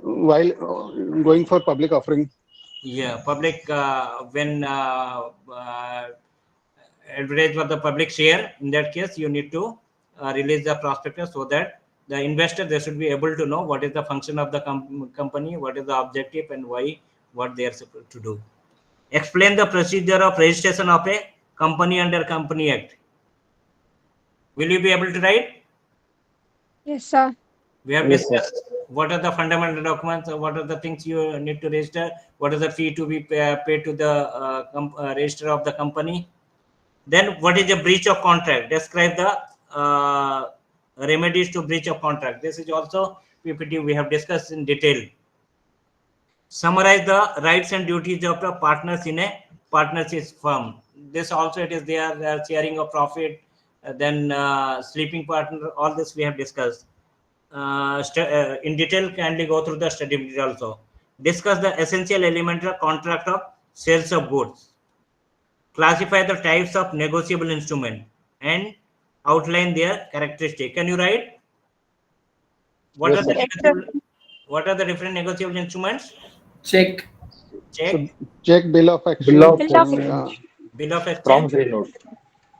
while going for public offering. Yeah, public when advertise for the public share. In that case, you need to release the prospectus so that the investor they should be able to know what is the function of the company, what is the objective, and why what they are supposed to do. Explain the procedure of registration of a company under Company Act. Will you be able to write? Yes, sir. We have Yes, sir. discussed what are the fundamental documents, what are the things you need to register, what is the fee to be paid to the register of the company. Then what is a breach of contract? Describe the remedies to breach of contract. This is also PPT we have discussed in detail. Summarize the rights and duties of the partners in a partnership firm. This also it is their sharing of profit, then sleeping partner. All this we have discussed. In detail, kindly go through the study material also. Discuss the essential element of contract of sales of goods. Classify the types of negotiable instrument and outline their characteristic. Can you write? What Yes, are the sir. Yes, sir. what are the different negotiable instruments? Check. Check. So check bill of Bill exchange of Bill of and exchange. Bill of exchange. Promissory note.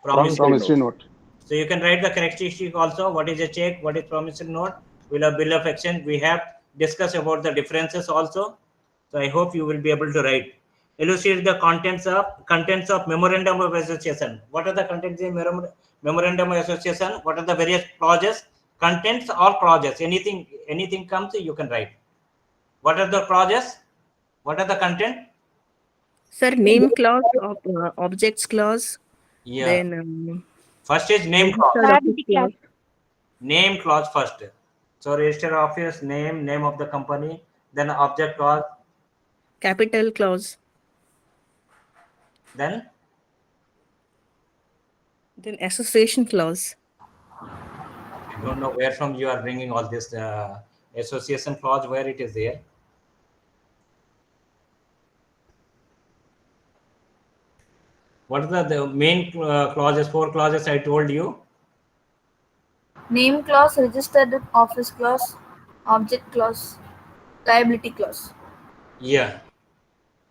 Promissory. promissory note. So you can write the characteristic also. What is a check? What is promissory note? Will a bill of exchange? We have discussed about the differences also. So I hope you will be able to write. Illustrate the contents of memorandum of association. What are the contents in memorandum of association? What are the various clauses? Contents or clauses? Anything comes, you can write. What are the clauses? What are the content? Sir, name clause, objects clause, Yeah. then First is name clause. registered office Liability clause. clause. Name clause first. So register office name of the company, then object clause, Capital clause, then then association clause. I don't know where from you are bringing all this association clause, where it is there. What are the main clauses? 4 clauses I told you. Name clause, registered office clause, object clause, liability clause. Yeah.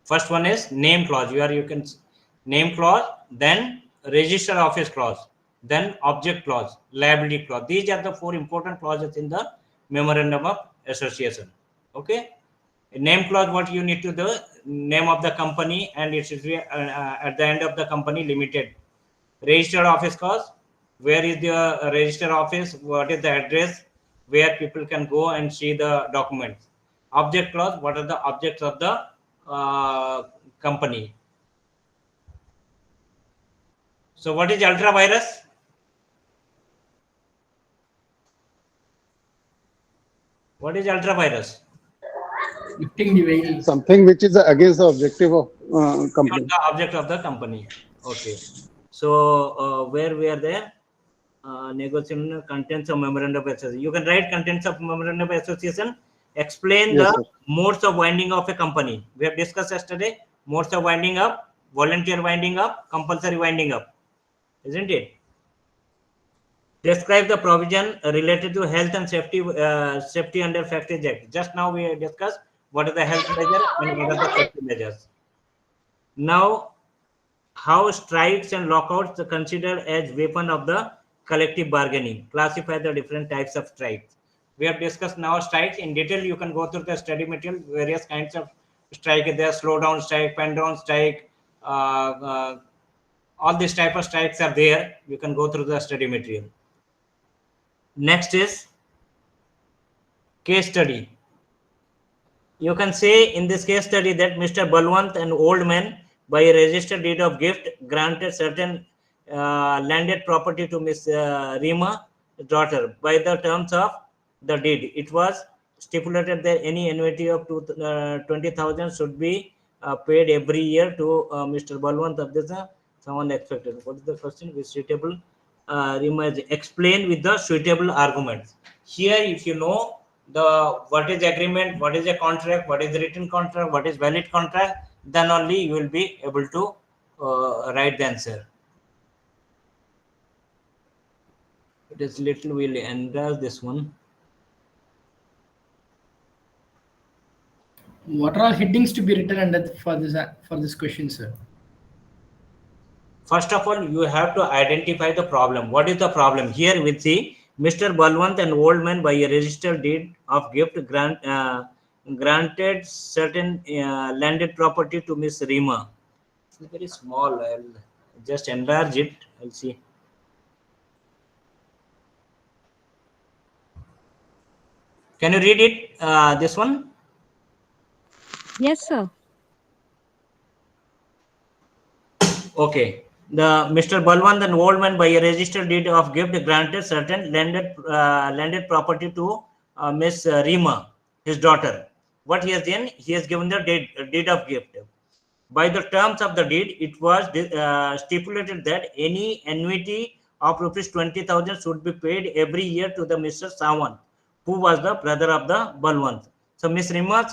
First one is name clause. You can name clause, then register office clause, then object clause, liability clause. These are the 4 important clauses in the memorandum of association. Okay. Name clause, what you need to do, name of the company, and it should be at the end of the company limited. Registered office clause, where is the registered office, what is the address where people can go and see the documents. Object clause, what are the objects of the company. So what is ultra virus? What is ultra virus? Lifting the veil. Something which is against the objective of company. The object of the company. Okay. So where we are there? Negotiation contents of memorandum of association. You can write contents of memorandum of association. Explain Yes, the sir. modes of winding of a company. We have discussed yesterday. Modes of winding up, volunteer winding up, compulsory winding up, isn't it? Describe the provision related to health and safety under Factories Act. Just now we discussed what are the health measures and what are the safety measures. Now, how strikes and lockouts are considered as weapon of the collective bargaining. Classify the different types of strikes. We have discussed now strikes in detail. You can go through the study material, various kinds of strike. There, slow down strike, pen down strike, all these type of strikes are there. You can go through the study material. Next is case study. You can say in this case study that Mr. Balwant, an old man, by a registered deed of gift, granted certain landed property to Miss Rima, daughter. By the terms of the deed, it was stipulated that any annuity of 20,000 should be paid every year to Mr. Balwant of this. Someone expected. What is the question? With suitable explain with the suitable arguments. Here, if you know the what is agreement, what is a contract, what is the written contract, what is valid contract, then only you will be able to write the answer. It is little will enlarge this one. What are all headings to be written under for this question, sir? First of all, you have to identify the problem. What is the problem? Here we see Mr. Balwant, an old man, by a registered deed of gift, granted certain landed property to Miss Rima. It's very small. I'll just enlarge it. I'll see. Can you read it? This one? Yes, sir. Okay. The Mr. Balwant, an old man, by a registered deed of gift, granted certain landed property to Miss Rima, his daughter. What he has done? He has given the deed of gift. By the terms of the deed, it was stipulated that any annuity of rupees 20,000 should be paid every year to the Mr. Sawant, who was the brother of the Balwant. So Miss Rima,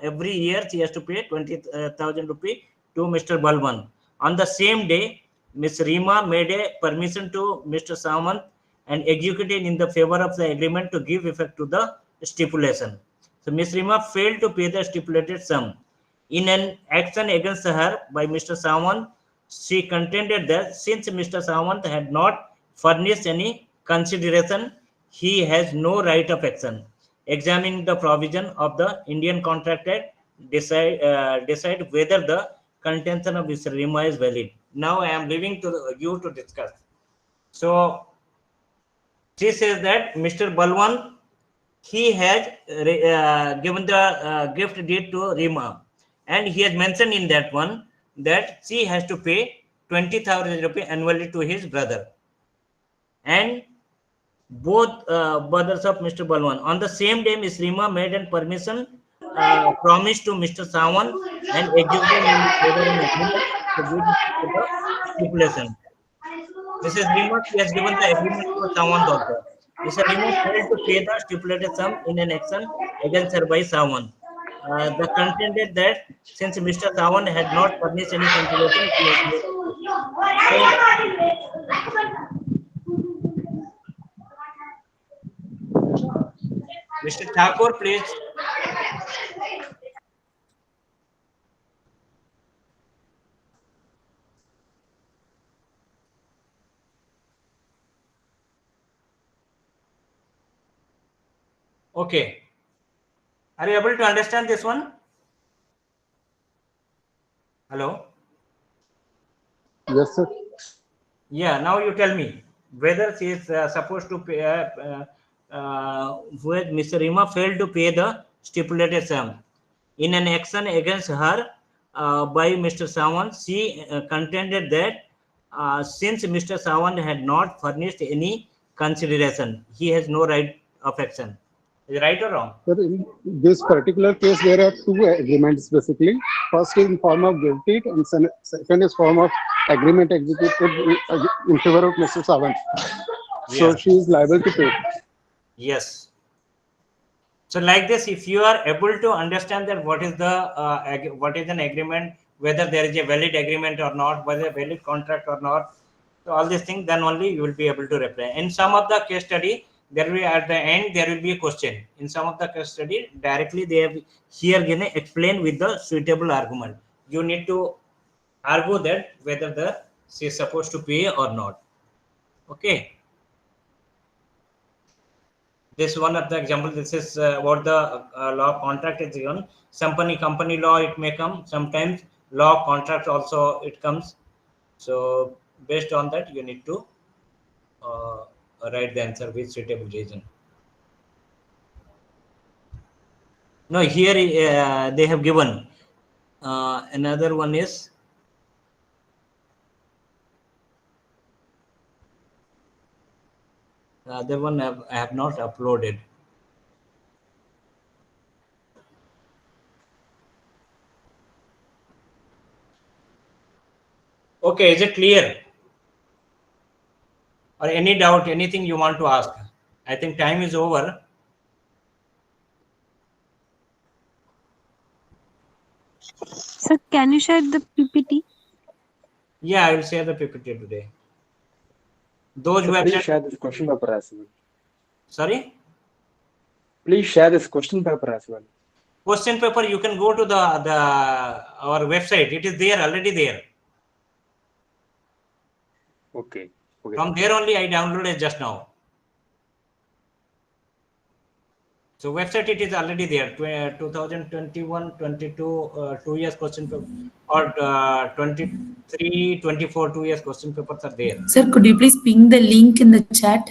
every year she has to pay 20,000 rupees to Mr. Balwant. On the same day, Miss Rima made a permission to Mr. Sawant and executed in the favor of the agreement to give effect to the stipulation. So Ms. Rima failed to pay the stipulated sum. In an action against her by Mr. Sawant, she contended that since Mr. Sawant had not furnished any consideration, he has no right of action. Examining the provision of the Indian Contract Act, decide whether the contention of Mr. Rima is valid. Now I am leaving to you to discuss. So she says that Mr. Balwan, he has given the gift deed to Rima, and he has mentioned in that one that she has to pay 20,000 rupees annually to his brother. And both brothers of Mr. Balwan. On the same day, Ms. Rima made a permission promise to Mr. Sawant and executed in his favor an agreement to the stipulation. Mrs. Rima, she has given the agreement to Sawant also. Mr. Rima failed to pay the stipulated sum in an action against her by Sawant. The contended that since Mr. Sawant had not furnished any consideration, he has no right to. So, Mr. Thakur, please. Okay. Are you able to understand this one? Hello? Yes, sir. Yeah, now you tell me whether she is supposed to pay, where Mr. Rima failed to pay the stipulated sum. In an action against her by Mr. Sawant, she contended that since Mr. Sawant had not furnished any consideration, he has no right of action. Is it right or wrong? Sir, in this particular case, there are two agreements basically. First is in form of gift deed, and second is form of agreement executed in favor of Mr. Sawant. So Yes. she is liable to pay. Yes. So like this, if you are able to understand that what is the what is an agreement, whether there is a valid agreement or not, whether a valid contract or not, so all these things, then only you will be able to reply. In some of the case study, there will be at the end there will be a question. In some of the case study, directly they have here gonna explain with the suitable argument. You need to argue that whether the she is supposed to pay or not. Okay. This one of the example. This is what the law contract is given. Company law it may come. Sometimes law contract also it comes. So based on that, you need to write the answer with suitable reason. No, here they have given another one is the other one I have not uploaded. Okay, is it clear? Or any doubt, anything you want to ask? I think time is over. Sir, can you share the PPT? Yeah, I will share the PPT today. Those who have Please share this question paper as well. Sorry? Please share this question paper as well. Question paper, you can go to the our website. It is there, already there. Okay. From there only I downloaded just now. So website it is already there. 2021, 22, 2 years question paper, or 23, 24, 2 years question papers are there. Sir, could you please ping the link in the chat?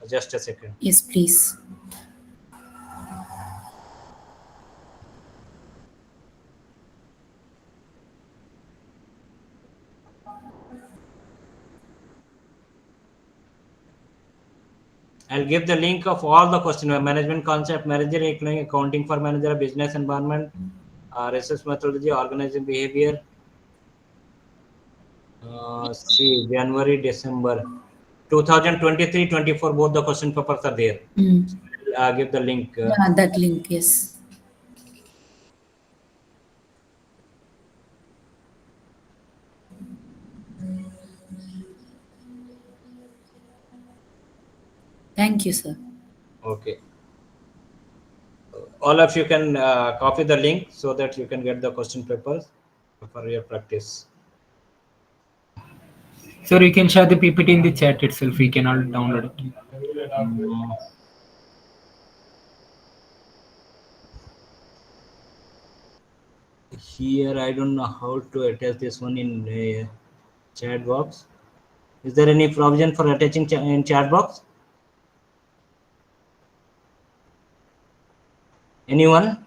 Just a second. Yes, please. I'll give the link of all the question: management concept, manager, economic, accounting for manager, business environment, research methodology, organizing behavior. See, January, December 2023-24, both the question papers are there. Give the link. Yeah, that link, yes. Thank you, sir. Okay. All of you can copy the link so that you can get the question papers for your practice. Sir, you can share the PPT in the chat itself. We can all download it. Here I don't know how to attach this one in chat box. Is there any provision for attaching in chat box? Anyone?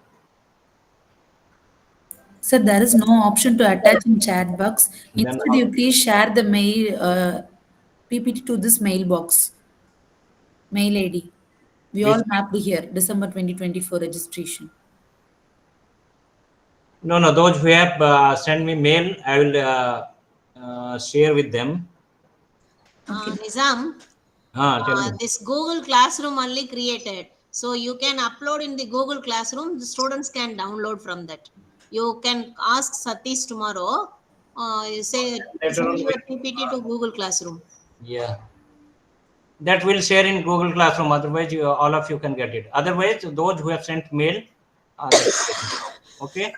Sir, there is no option to attach in chat box. Then Instead, you please share the mail PPT to this mailbox, mail ID. We all mapped here, December 2024 registration. No, those who have sent me mail, I will share with them. Nizam, Tell me. this Google Classroom only created. So you can upload in the Google Classroom. The students can download from that. You can ask Satish tomorrow. You say, send your PPT to Google Classroom. Yeah. That will share in Google Classroom. Otherwise, all of you can get it. Otherwise, those who have sent mail, okay.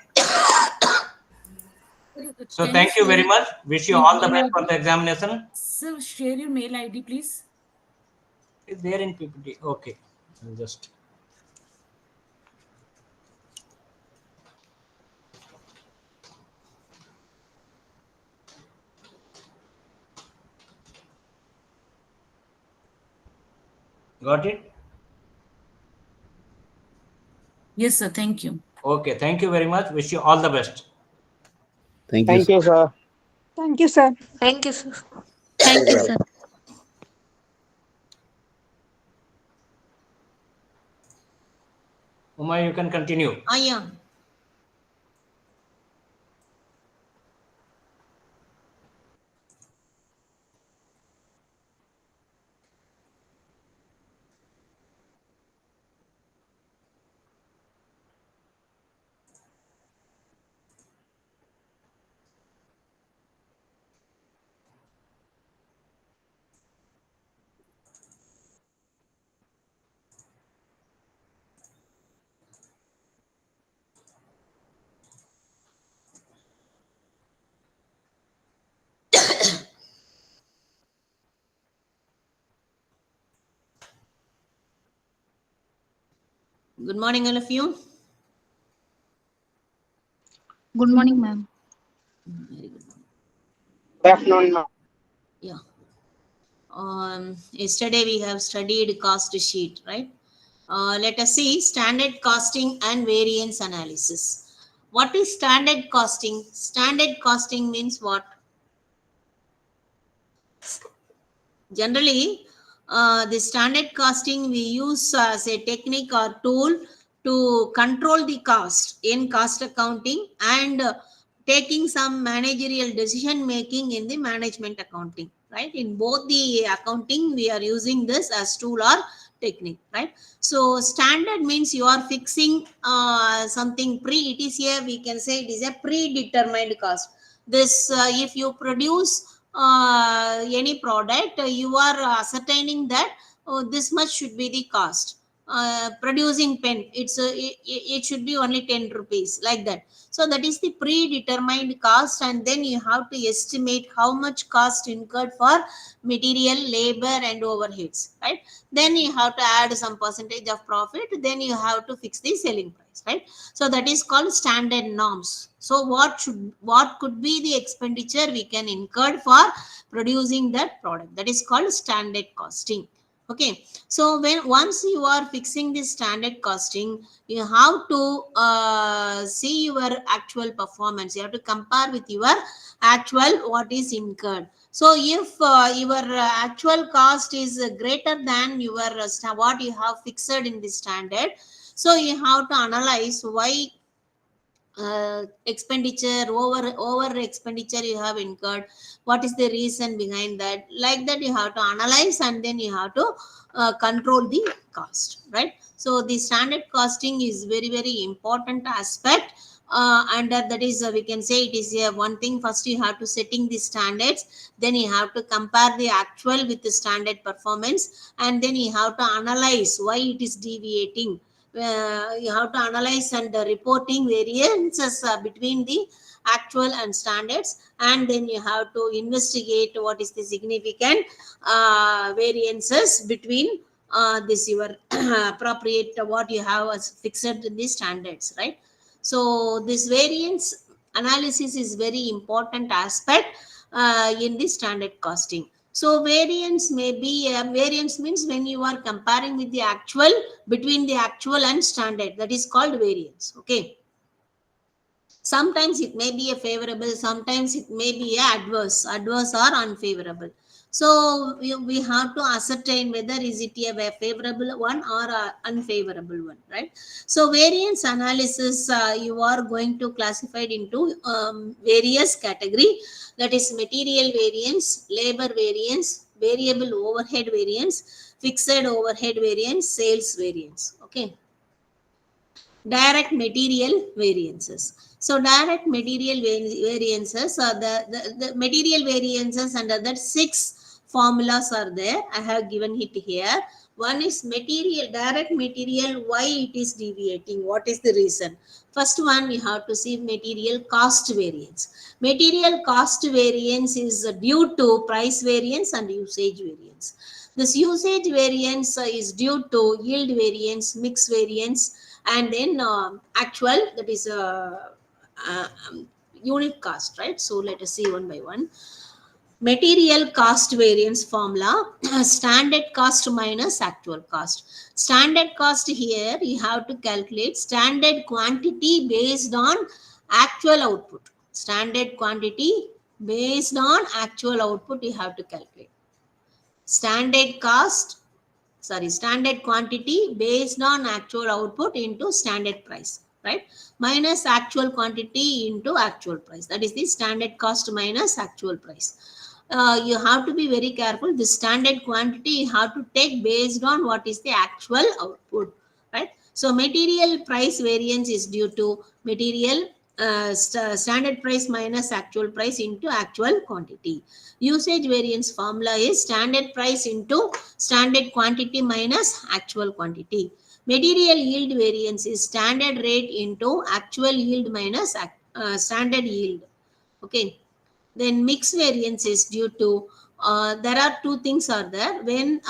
So thank you very much. Wish you all the best for the examination. Sir, share your mail ID, please. Is there in PPT? Okay. I'll just. Got it? Yes, sir. Thank you. Okay. Thank you very much. Wish you all the best. Thank you, sir. Thank you, sir. Thank you, sir. Thank you, sir. Uma, you can continue. Yeah. Good morning, all of you. Good morning, ma'am. Very good. Good afternoon, ma'am. Yeah. Yesterday we have studied cost sheet, right? Let us see standard costing and variance analysis. What is standard costing? Standard costing means what? Generally, the standard costing we use as a technique or tool to control the cost in cost accounting and taking some managerial decision making in the management accounting, right? In both the accounting, we are using this as tool or technique, right? So standard means you are fixing something it is here, we can say it is a predetermined cost. This if you produce any product, you are ascertaining that this much should be the cost. Producing pen, it should be only 10 rupees, like that. So that is the predetermined cost, and then you have to estimate how much cost incurred for material, labor and overheads, right? Then you have to add some percentage of profit, then you have to fix the selling price, right? So that is called standard norms. So what could be the expenditure we can incur for producing that product? That is called standard costing. Okay, so once you are fixing this standard costing, you have to see your actual performance. You have to compare with your actual what is incurred. So if your actual cost is greater than your what you have fixed in the standard, so you have to analyze why expenditure over expenditure you have incurred, what is the reason behind that, like that you have to analyze, and then you have to control the cost, right? So the standard costing is very, very important aspect under that is we can say it is one thing. First you have to setting the standards, then you have to compare the actual with the standard performance, and then you have to analyze why it is deviating. you have to analyze and reporting variances between the actual and standards, and then you have to investigate what is the significant variances between this your appropriate what you have as fixed in the standards, right? So this variance analysis is very important aspect in the standard costing. So variance may be variance means when you are comparing with the actual, between the actual and standard, that is called variance. Okay, sometimes it may be a favorable, sometimes it may be a adverse or unfavorable. So we have to ascertain whether is it a favorable one or a unfavorable one, right? So variance analysis, you are going to classify it into various category, that is material variance, labor variance, variable overhead variance, fixed overhead variance, sales variance. Okay, direct material variances. So direct material variances are the material variances under that 6 formulas are there. I have given it here. One is material, direct material, why it is deviating, what is the reason. First one, you have to see material cost variance. Material cost variance is due to price variance and usage variance. This usage variance is due to yield variance, mix variance, and then actual, that is unit cost, right? So let us see one by one. Material cost variance formula, standard cost minus actual cost. Standard cost, here you have to calculate standard quantity based on actual output. Standard quantity based on actual output you have to calculate. Standard cost, standard quantity based on actual output into standard price, right? Minus actual quantity into actual price. That is the standard cost minus actual price. You have to be very careful. The standard quantity you have to take based on what is the actual output, right? So material price variance is due to material standard price minus actual price into actual quantity. Usage variance formula is standard price into standard quantity minus actual quantity. Material yield variance is standard rate into actual yield minus standard yield. Okay, then mix variance is due to there are 2 things are there. When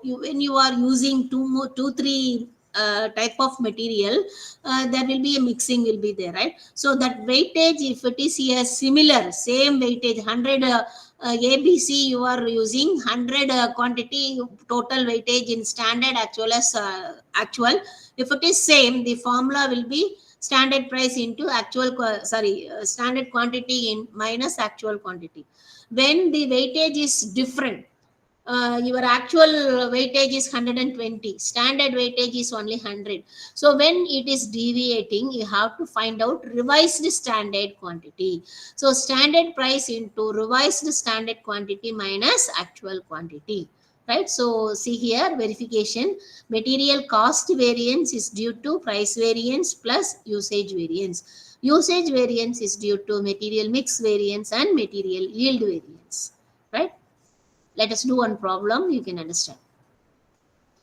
when you are using two three type of material, there will be a mixing will be there, right? So that weightage, if it is a similar same weightage 100 ABC, you are using 100 quantity total weightage in standard actual as actual. If it is same, the formula will be standard price into actual standard quantity in minus actual quantity. When the weightage is different, your actual weightage is 120, standard weightage is only 100. So when it is deviating, you have to find out revised standard quantity. So standard price into revised standard quantity minus actual quantity, right? So see here, verification. Material cost variance is due to price variance plus usage variance. Usage variance is due to material mix variance and material yield variance, right? Let us do one problem, you can understand.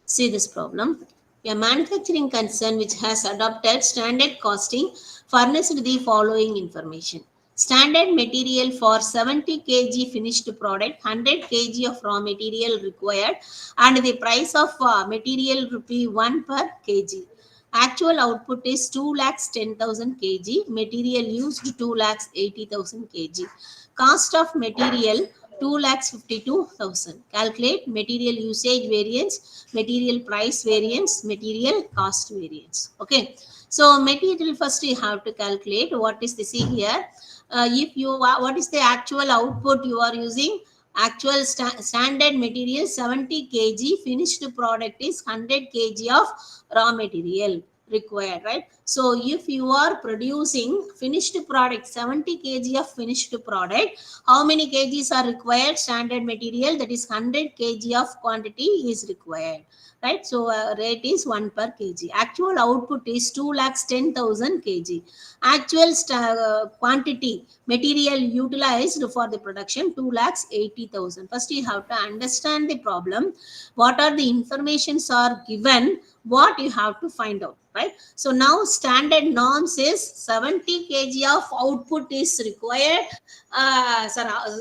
See this problem. A manufacturing concern which has adopted standard costing furnished the following information. Standard material for 70 kg finished product, 100 kg of raw material required, and the price of material ₹1 per kg. Actual output is 2,10,000 kg. Material used 2,80,000 kg. Cost of material 2,52,000. Calculate material usage variance, material price variance, material cost variance. Okay. So material first you have to calculate what is the, see here. If you what is the actual output you are using? Actual standard material 70 kg, finished product is 100 kg of raw material, required, right? So if you are producing finished product, 70 kg of finished product, how many kgs are required? Standard material, that is 100 kg of quantity is required, right? So rate is 1 per kg. Actual output is 2,10,000 kg. Actual quantity material utilized for the production 2,80,000. First you have to understand the problem, what are the informations are given, what you have to find out, right? So now standard norms is 70 kg of output is required.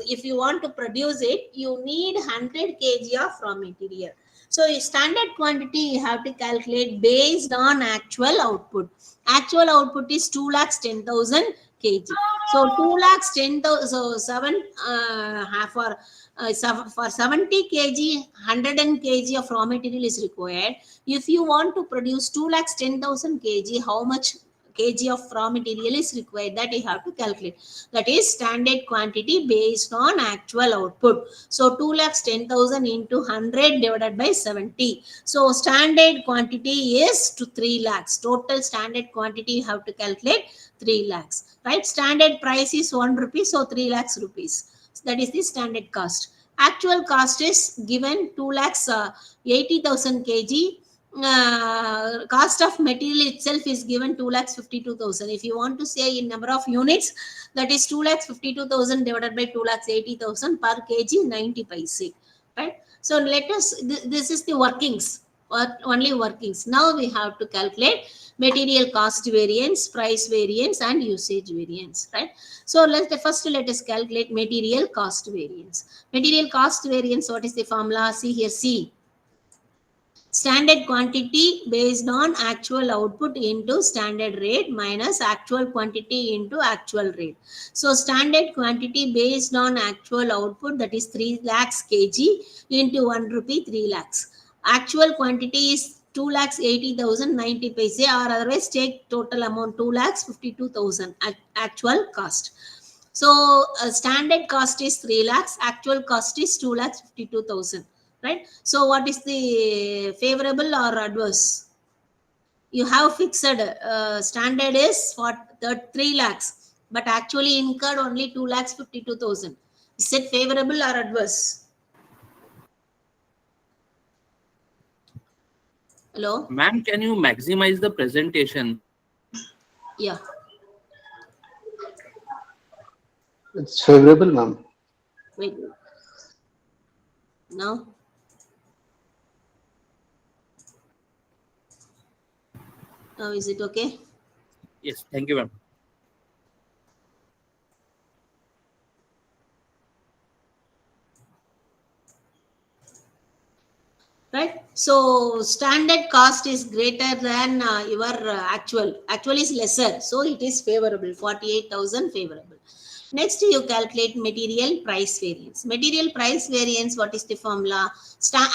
If you want to produce it, you need 100 kg of raw material. So standard quantity you have to calculate based on actual output. Actual output is 2,10,000 kg. So 2,10,000, so 7 for 70 kg, 100 kg of raw material is required. If you want to produce 2,10,000 kg, how much kg of raw material is required? That you have to calculate. That is standard quantity based on actual output. So 2,10,000 into 100 divided by 70. So standard quantity is to 3 lakhs. Total standard quantity you have to calculate 3 lakhs, right? Standard price is 1 rupee, so 3 lakhs rupees. That is the standard cost. Actual cost is given 2,80,000 kg. Cost of material itself is given 2,52,000. If you want to say in number of units, that is 2,52,000 divided by 2,80,000 per kg, 90 paise, right? So let us, this is the workings, only workings. Now we have to calculate material cost variance, price variance, and usage variance, right? So let us calculate material cost variance. Material cost variance, what is the formula? See here, C. Standard quantity based on actual output into standard rate minus actual quantity into actual rate. So standard quantity based on actual output, that is 3 lakhs kg into 1 rupee, 3 lakhs. Actual quantity is 2,80,000 90 paise, or otherwise take total amount 2,52,000 actual cost. So standard cost is 3 lakhs, actual cost is 2,52,000. Right? So what is the favorable or adverse? You have fixed standard is for 3 lakhs, but actually incurred only 2,52,000. Is it favorable or adverse? Hello? Ma'am, can you maximize the presentation? Yeah. It's favorable, ma'am. Wait. Now? Now is it okay? Yes, thank you, ma'am. Right? So standard cost is greater than your actual is lesser, so it is favorable, 48,000 favorable. Next you calculate material price variance. Material price variance, what is the formula?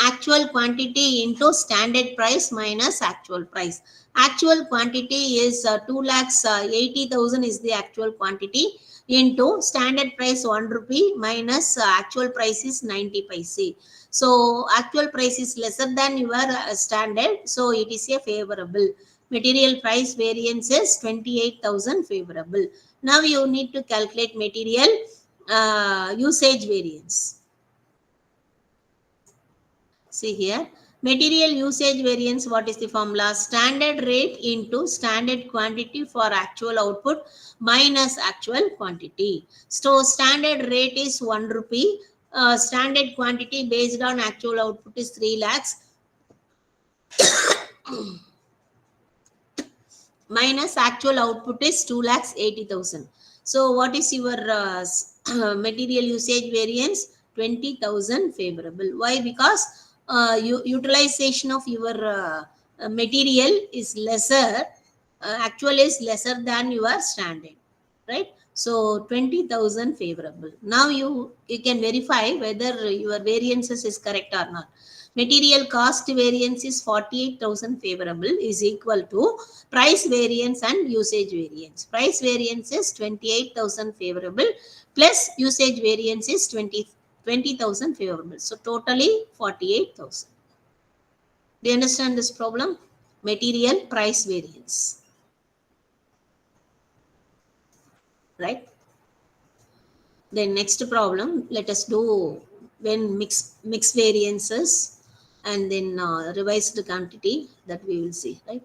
Actual quantity into standard price minus actual price. Actual quantity is 2,80,000 is the actual quantity, into standard price 1 rupee minus actual price is 90 paise. So actual price is lesser than your standard, so it is a favorable. Material price variance is 28,000 favorable. Now you need to calculate material usage variance. See here, material usage variance, what is the formula? Standard rate into standard quantity for actual output minus actual quantity. So standard rate is 1 rupee. Standard quantity based on actual output is 3 lakhs. Minus actual output is 2,80,000. So what is your material usage variance? 20,000 favorable. Why? Because utilization of your material is lesser, actual is lesser than your standard, right? So 20,000 favorable. Now you can verify whether your variances is correct or not. Material cost variance is 48,000 favorable is equal to price variance and usage variance. Price variance is 28,000 favorable plus usage variance is 20,000 favorable. So totally 48,000. Do you understand this problem? material price variance, right? Then next problem, let us do when mix variances and then revised quantity, that we will see, right?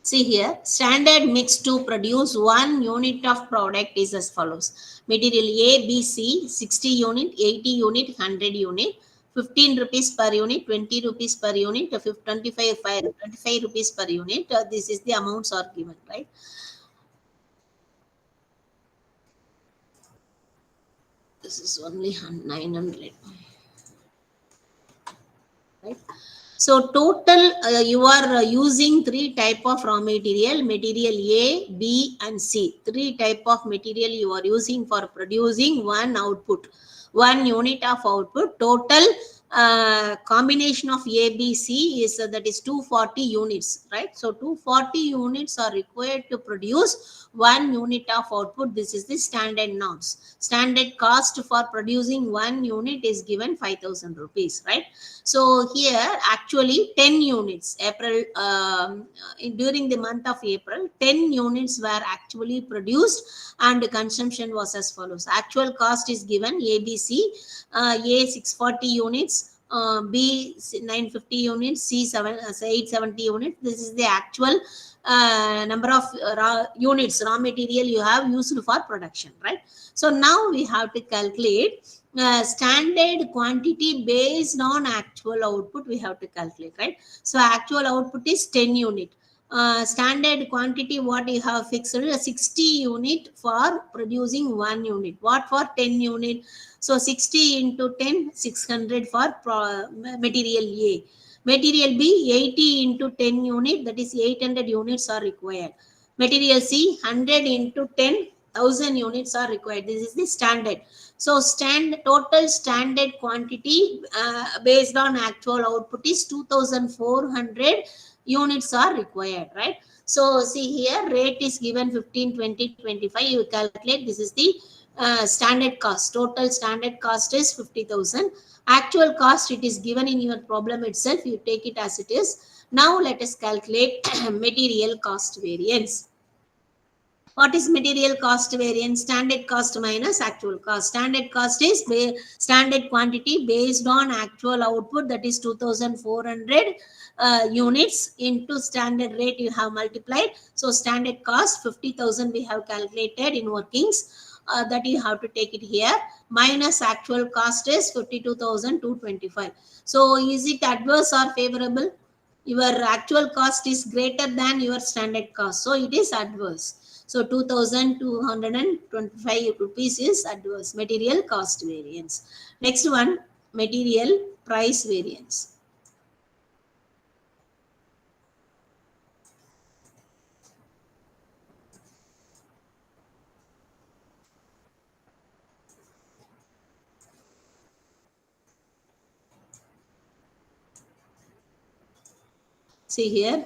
See here, standard mix to produce 1 unit of product is as follows. Material A, B, C, 60 unit, 80 unit, 100 unit, 15 rupees per unit, 20 rupees per unit, 25 rupees per unit. This is the amounts are given, right? This is only 900, right? So total you are using 3 type of raw material, material A, B and C. 3 type of material you are using for producing one output, 1 unit of output. Total combination of A, B, C is that is 240 units, right? So 240 units are required to produce 1 unit of output. This is the standard norms. Standard cost for producing 1 unit is given 5,000 rupees, right? So here actually 10 units, April, during the month of April, 10 units were actually produced and the consumption was as follows. Actual cost is given ABC, A 640 units, B 950 units, C 870 units. This is the actual number of units, raw material you have used for production, right? So now we have to calculate standard quantity based on actual output. We have to calculate, right? So actual output is 10 unit. Standard quantity what you have fixed is 60 unit for producing 1 unit. What for 10 unit? So 60 into 10, 600 for material A. Material B, 80 into 10 unit, that is 800 units are required. Material C, 100 into 10, 1000 units are required. This is the standard. So total standard quantity based on actual output is 2400 units are required, right? So see here, rate is given 15, 20, 25. You calculate, this is the standard cost. Total standard cost is 50,000. Actual cost, it is given in your problem itself. You take it as it is. Now let us calculate material cost variance. What is material cost variance? Standard cost minus actual cost. Standard cost is standard quantity based on actual output, that is 2400 units into standard rate you have multiplied. So standard cost 50,000 we have calculated in workings. That you have to take it here, minus actual cost is 52,225. So is it adverse or favorable? Your actual cost is greater than your standard cost, so it is adverse. So 2,225 rupees is adverse, material cost variance. Next one, material price variance. See here,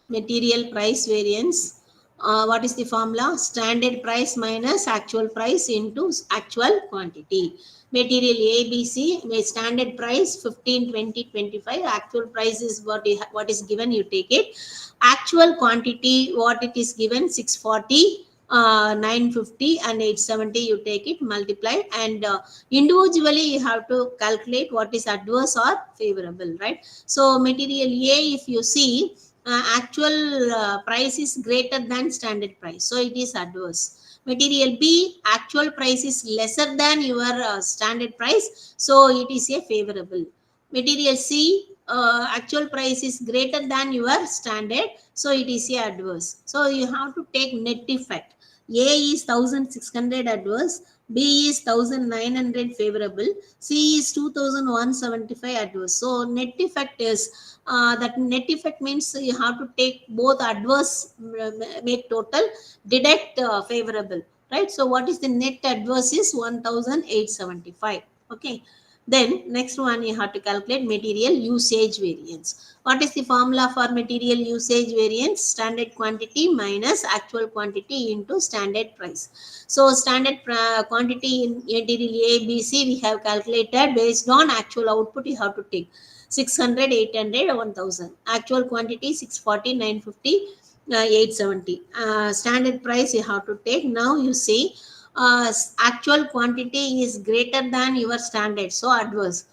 material price variance. What is the formula? Standard price minus actual price into actual quantity. Material ABC, standard price 15, 20, 25. Actual price is what is given, you take it. Actual quantity, what it is given, 640, 950 and 870, you take it, multiply, and individually you have to calculate what is adverse or favorable, right? So material A, if you see, actual price is greater than standard price, so it is adverse. Material B, actual price is lesser than your standard price, so it is a favorable. Material C, actual price is greater than your standard, so it is a adverse. So you have to take net effect. A is 1600 adverse, B is 1900 favorable, C is 2175 adverse. So net effect is that net effect means you have to take both adverse, make total, deduct favorable, right? So what is the net adverse is 1875. Okay. Then next one you have to calculate material usage variance. What is the formula for material usage variance? Standard quantity minus actual quantity into standard price. So standard quantity in material A, B, C we have calculated based on actual output. You have to take 600, 800, 1000. Actual quantity 640, 950, 870. Standard price you have to take. Now you see actual quantity is greater than your standard, so adverse.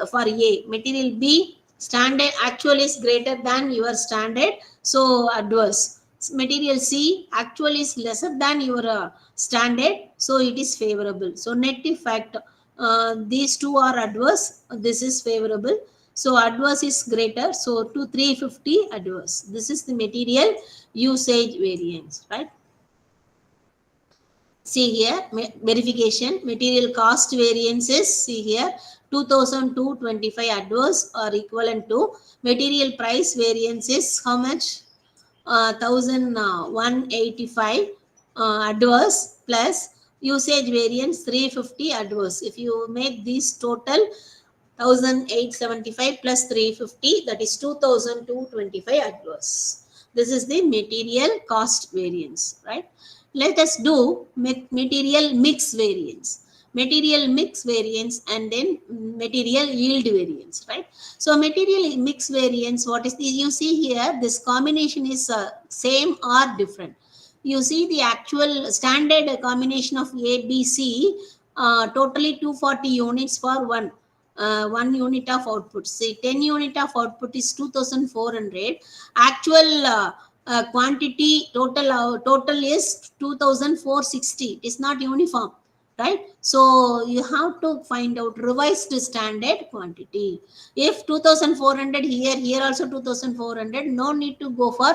For A, material B, standard actual is greater than your standard, so adverse. Material C, actual is lesser than your standard, so it is favorable. So net effect, these two are adverse, this is favorable. So adverse is greater, so to 350 adverse. This is the material usage variance, right? See here, verification, material cost variances, see here, 2225 adverse or equivalent to material price variances, how much? 1185 adverse plus usage variance 350 adverse. If you make these total 1875 plus 350, that is 2225 adverse. This is the material cost variance, right? Let us do material mix variance. Material mix variance and then material yield variance, right? So material mix variance, what is the, you see here, this combination is same or different. You see the actual standard combination of A, B, C, totally 240 units for one. 1 unit of output. Say 10 unit of output is 2400. Actual quantity total is 2460. It is not uniform, right? So you have to find out revised standard quantity. If 2400 here also 2400, no need to go for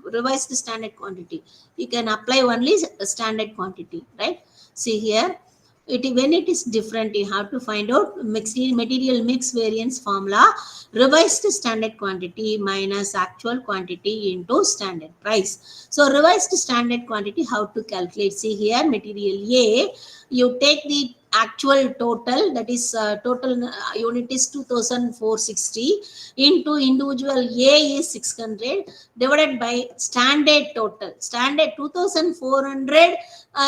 revised standard quantity. You can apply only standard quantity, right? See here, when it is different, you have to find out material mix variance formula, revised standard quantity minus actual quantity into standard price. So revised standard quantity, how to calculate? See here, material A, you take the actual total, that is total unit is 2460 into individual A is 600 divided by standard total. Standard 2400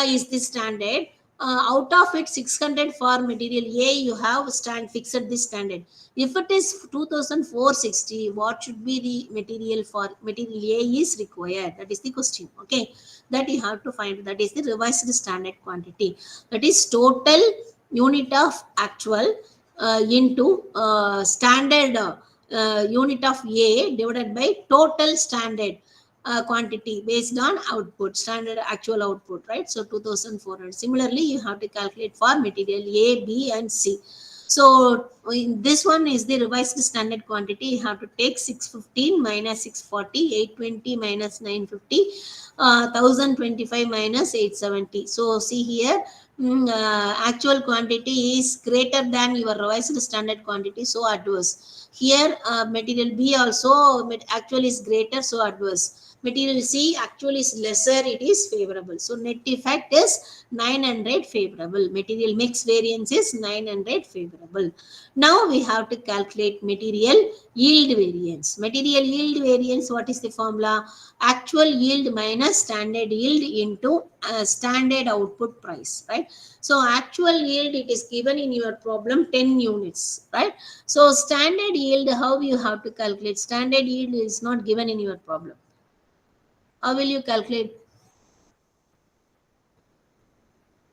is the standard. Out of it 600 for material A, you have fixed this standard. If it is 2460, what should be the material for material A is required? That is the question. Okay, that you have to find. That is the revised standard quantity. That is total unit of actual into standard unit of A divided by total standard quantity based on output, standard actual output, right? So 2400. Similarly, you have to calculate for material A, B, and C. So this one is the revised standard quantity. You have to take 615 minus 640, 820 minus 950, 1025 minus 870. So see here, actual quantity is greater than your revised standard quantity, so adverse. Here material B also actual is greater, so adverse. Material C actual is lesser, it is favorable. So net effect is 900 favorable. Material mix variance is 900 favorable. Now we have to calculate material yield variance. Material yield variance, what is the formula? Actual yield minus standard yield into standard output price, right? So actual yield, it is given in your problem 10 units, right? So standard yield, how you have to calculate? Standard yield is not given in your problem. How will you calculate?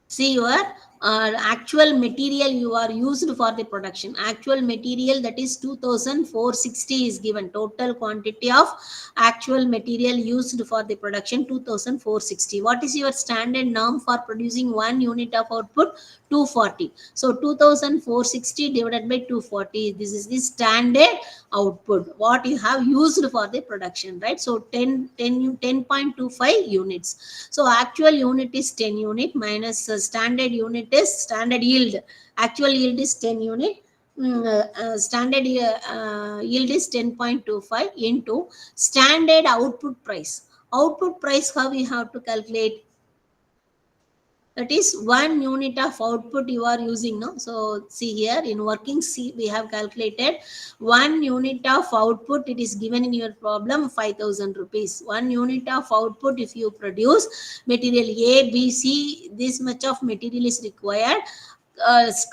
See your actual material you are used for the production. Actual material, that is 2460 is given. Total quantity of actual material used for the production 2460. What is your standard norm for producing 1 unit of output? 240. So 2460 divided by 240. This is the standard output, what you have used for the production, right? So 10.25 units. So actual unit is 10 unit minus standard unit is standard yield. Actual yield is 10 unit. Standard yield is 10.25 into standard output price. Output price, how we have to calculate? That is 1 unit of output you are using. No, so see here in working C we have calculated 1 unit of output. It is given in your problem 5,000 rupees. 1 unit of output, if you produce material A, B, C, this much of material is required.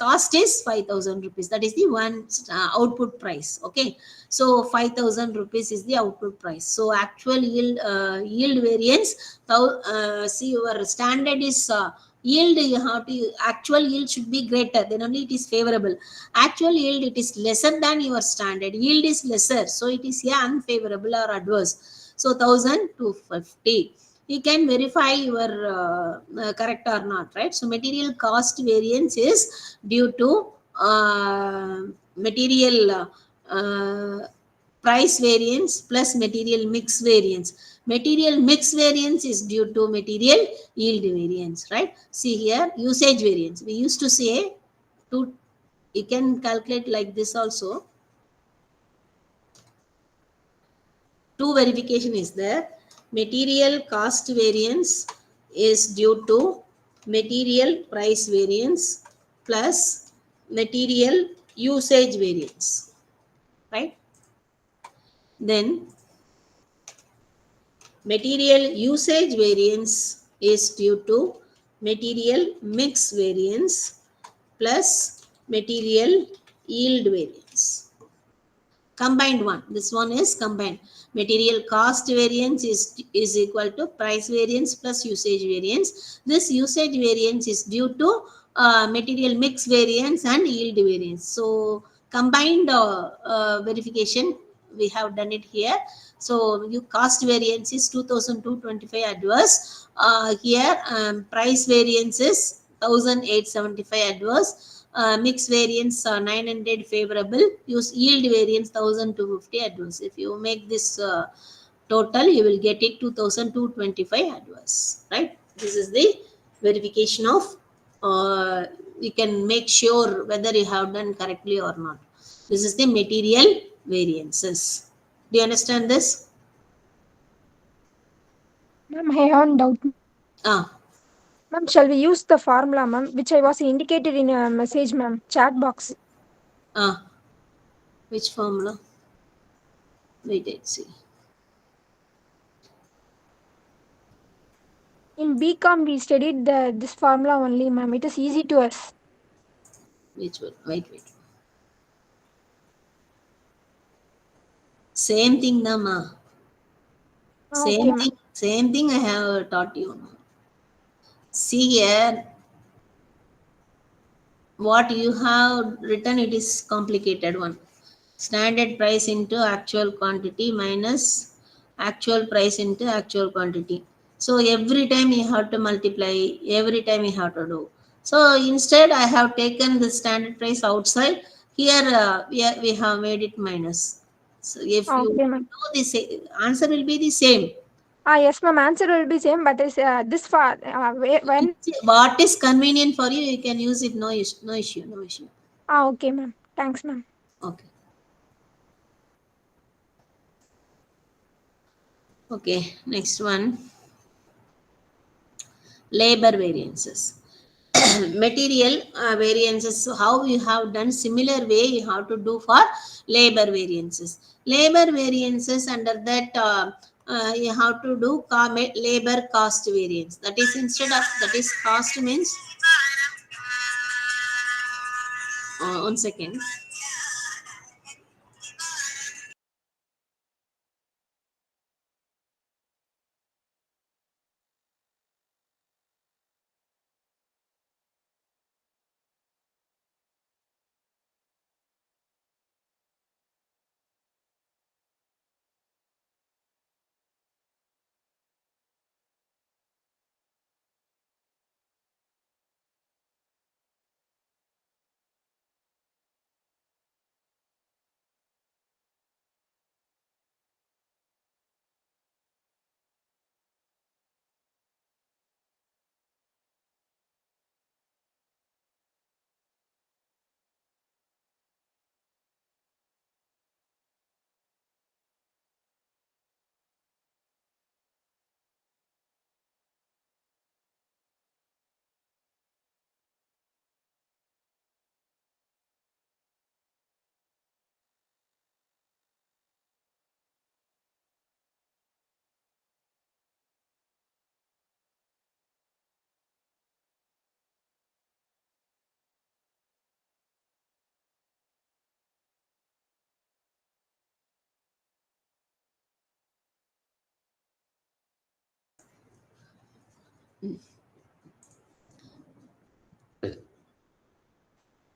Cost is 5,000 rupees. That is the one output price. Okay, so 5,000 rupees is the output price. So actual yield variance. See, your standard is yield. You have to actual yield should be greater, then only it is favorable. Actual yield, it is lesser than your standard yield is lesser, so it is unfavorable or adverse. So 1,250. You can verify your correct or not, right? So material cost variance is due to material price variance plus material mix variance. Material mix variance is due to material yield variance, right? See here, usage variance. We used to say to, you can calculate like this also. Two verification is there. Material cost variance is due to material price variance plus material usage variance, right? Then material usage variance is due to material mix variance plus material yield variance. Combined one. This one is combined. Material cost variance is equal to price variance plus usage variance. This usage variance is due to material mix variance and yield variance. So combined verification, we have done it here. So you cost variance is 2,225 adverse. Here price variance is 1,875 adverse. Mix variance 900 favorable, use yield variance 1,250 adverse. If you make this total, you will get it 2,225 adverse, right? This is the verification of you can make sure whether you have done correctly or not. This is the material variances. Do you understand this? Ma'am, I have a doubt. Ma'am, shall we use the formula, ma'am, which I was indicated in a message, ma'am, chat box? Which formula? Wait, let's see. In BCom, we studied this formula only, ma'am. It is easy to us. Which one? Wait. Same thing, Nama. Okay, Same thing I have taught you. See here, what you have written, it is complicated one. Standard price into actual quantity minus actual price into actual quantity. So every time you have to multiply, every time you have to do. So instead I have taken the standard price outside. Here we have made it minus. So if you ma'am. know this, answer will be the same. Yes, ma'am. Answer will be same, but is this far when? What is convenient for you, you can use it. No issue. Okay, ma'am. Thanks, ma'am. Okay. Okay, next one. Labor variances. Material variances. So how you have done similar way you have to do for labor variances. Labor variances, under that you have to do labor cost variance. That is, instead of, that is cost means 1 second.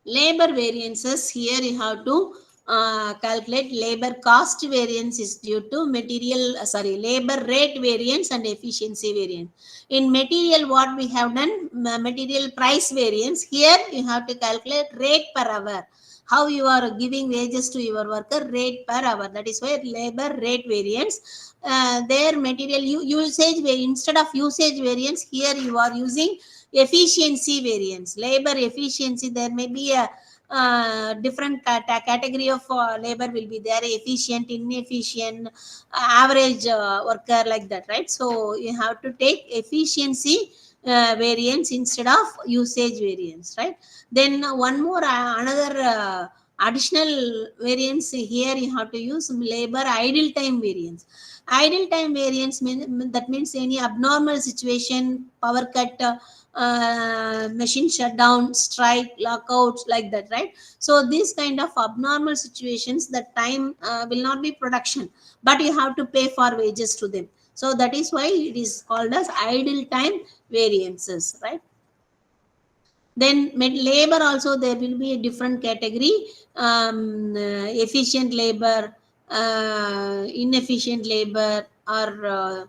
Labor variances, here you have to calculate labor cost variance is due to labor rate variance and efficiency variance. In material, what we have done, material price variance, here you have to calculate rate per hour. How you are giving wages to your worker, rate per hour. That is why labor rate variance. Their material usage, instead of usage variance, here you are using efficiency variance. Labor efficiency, there may be a different category of labor will be there, efficient, inefficient, average worker, like that, right? So you have to take efficiency variance instead of usage variance, right? Then one more another additional variance here, you have to use labor idle time variance. Idle time variance that means any abnormal situation, power cut, machine shutdown, strike, lockouts, like that, right? So these kind of abnormal situations, the time will not be production, but you have to pay for wages to them. So that is why it is called as idle time variances, right? Then labor also, there will be a different category, efficient labor, inefficient labor, or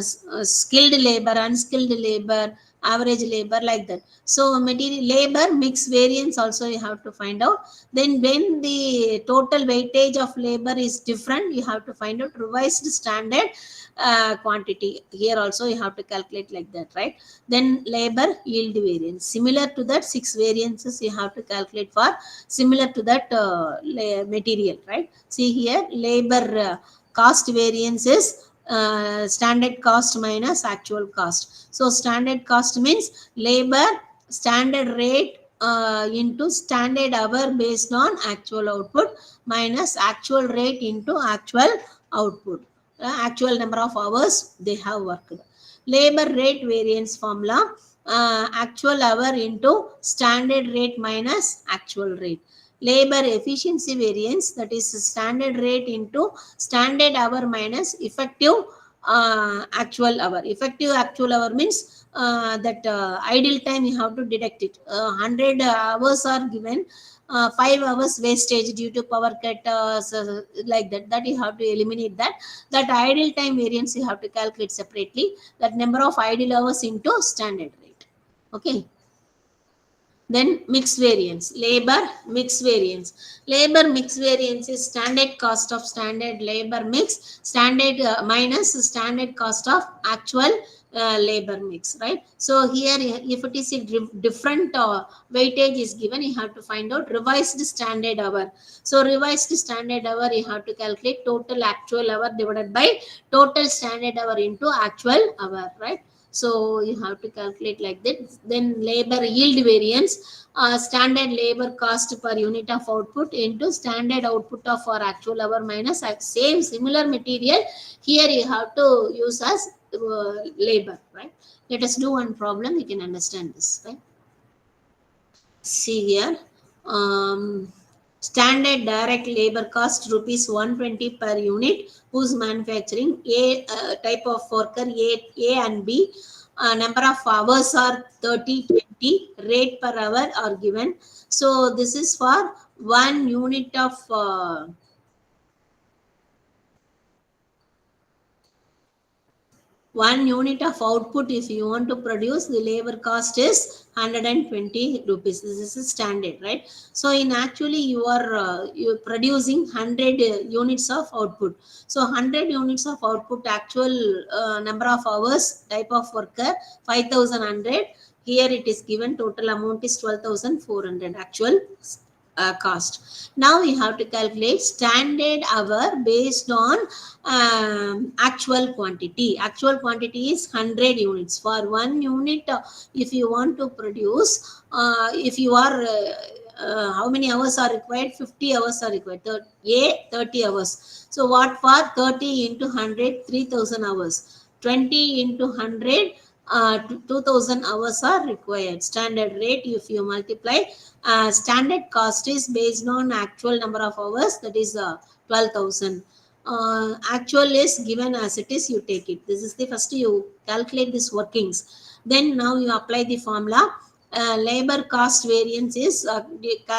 skilled labor, unskilled labor, average labor, like that. So material labor mix variance also you have to find out. Then when the total weightage of labor is different, you have to find out revised standard quantity. Here also you have to calculate like that, right? Then labor yield variance, similar to that 6 variances you have to calculate for similar to that material, right? See here, labor cost variance is standard cost minus actual cost. So standard cost means labor standard rate into standard hour based on actual output minus actual rate into actual output, actual number of hours they have worked. Labor rate variance formula, actual hour into standard rate minus actual rate. Labor efficiency variance, that is standard rate into standard hour minus effective actual hour. Effective actual hour means that idle time you have to deduct it. 100 hours are given, 5 hours wastage due to power cut, like that, that you have to eliminate that. That idle time variance you have to calculate separately, that number of idle hours into standard rate. Okay. Then mix variance, labor mix variance. Labor mix variance is standard cost of standard labor mix, standard minus standard cost of actual labor mix, right? So here, if it is a different weightage is given, you have to find out revised standard hour. So revised standard hour, you have to calculate total actual hour divided by total standard hour into actual hour, right? So you have to calculate like that. Then labor yield variance, standard labor cost per unit of output into standard output of our actual hour minus same similar material. Here you have to use as labor, right? Let us do one problem, we can understand this, right? See here, standard direct labor cost rupees 120 per unit, whose manufacturing A type of worker A and B, number of hours are 30, 20, rate per hour are given. So this is for 1 unit of 1 unit of output. If you want to produce, the labor cost is 120 rupees. This is standard, right? So in actually you're producing 100 units of output. So 100 units of output, actual number of hours, type of worker 5100. Here it is given, total amount is 12,400 actual cost. Now we have to calculate standard hour based on actual quantity. Actual quantity is 100 units. For 1 unit, if you want to produce, if you are how many hours are required? 50 hours are required. 30 hours. So what for 30 into 100, 3000 hours. 20 into 100, 2000 hours are required. Standard rate, if you multiply, standard cost is based on actual number of hours, that is 12,000. Actual is given as it is, you take it. This is the first you calculate this workings. Then now you apply the formula. Labor cost variance is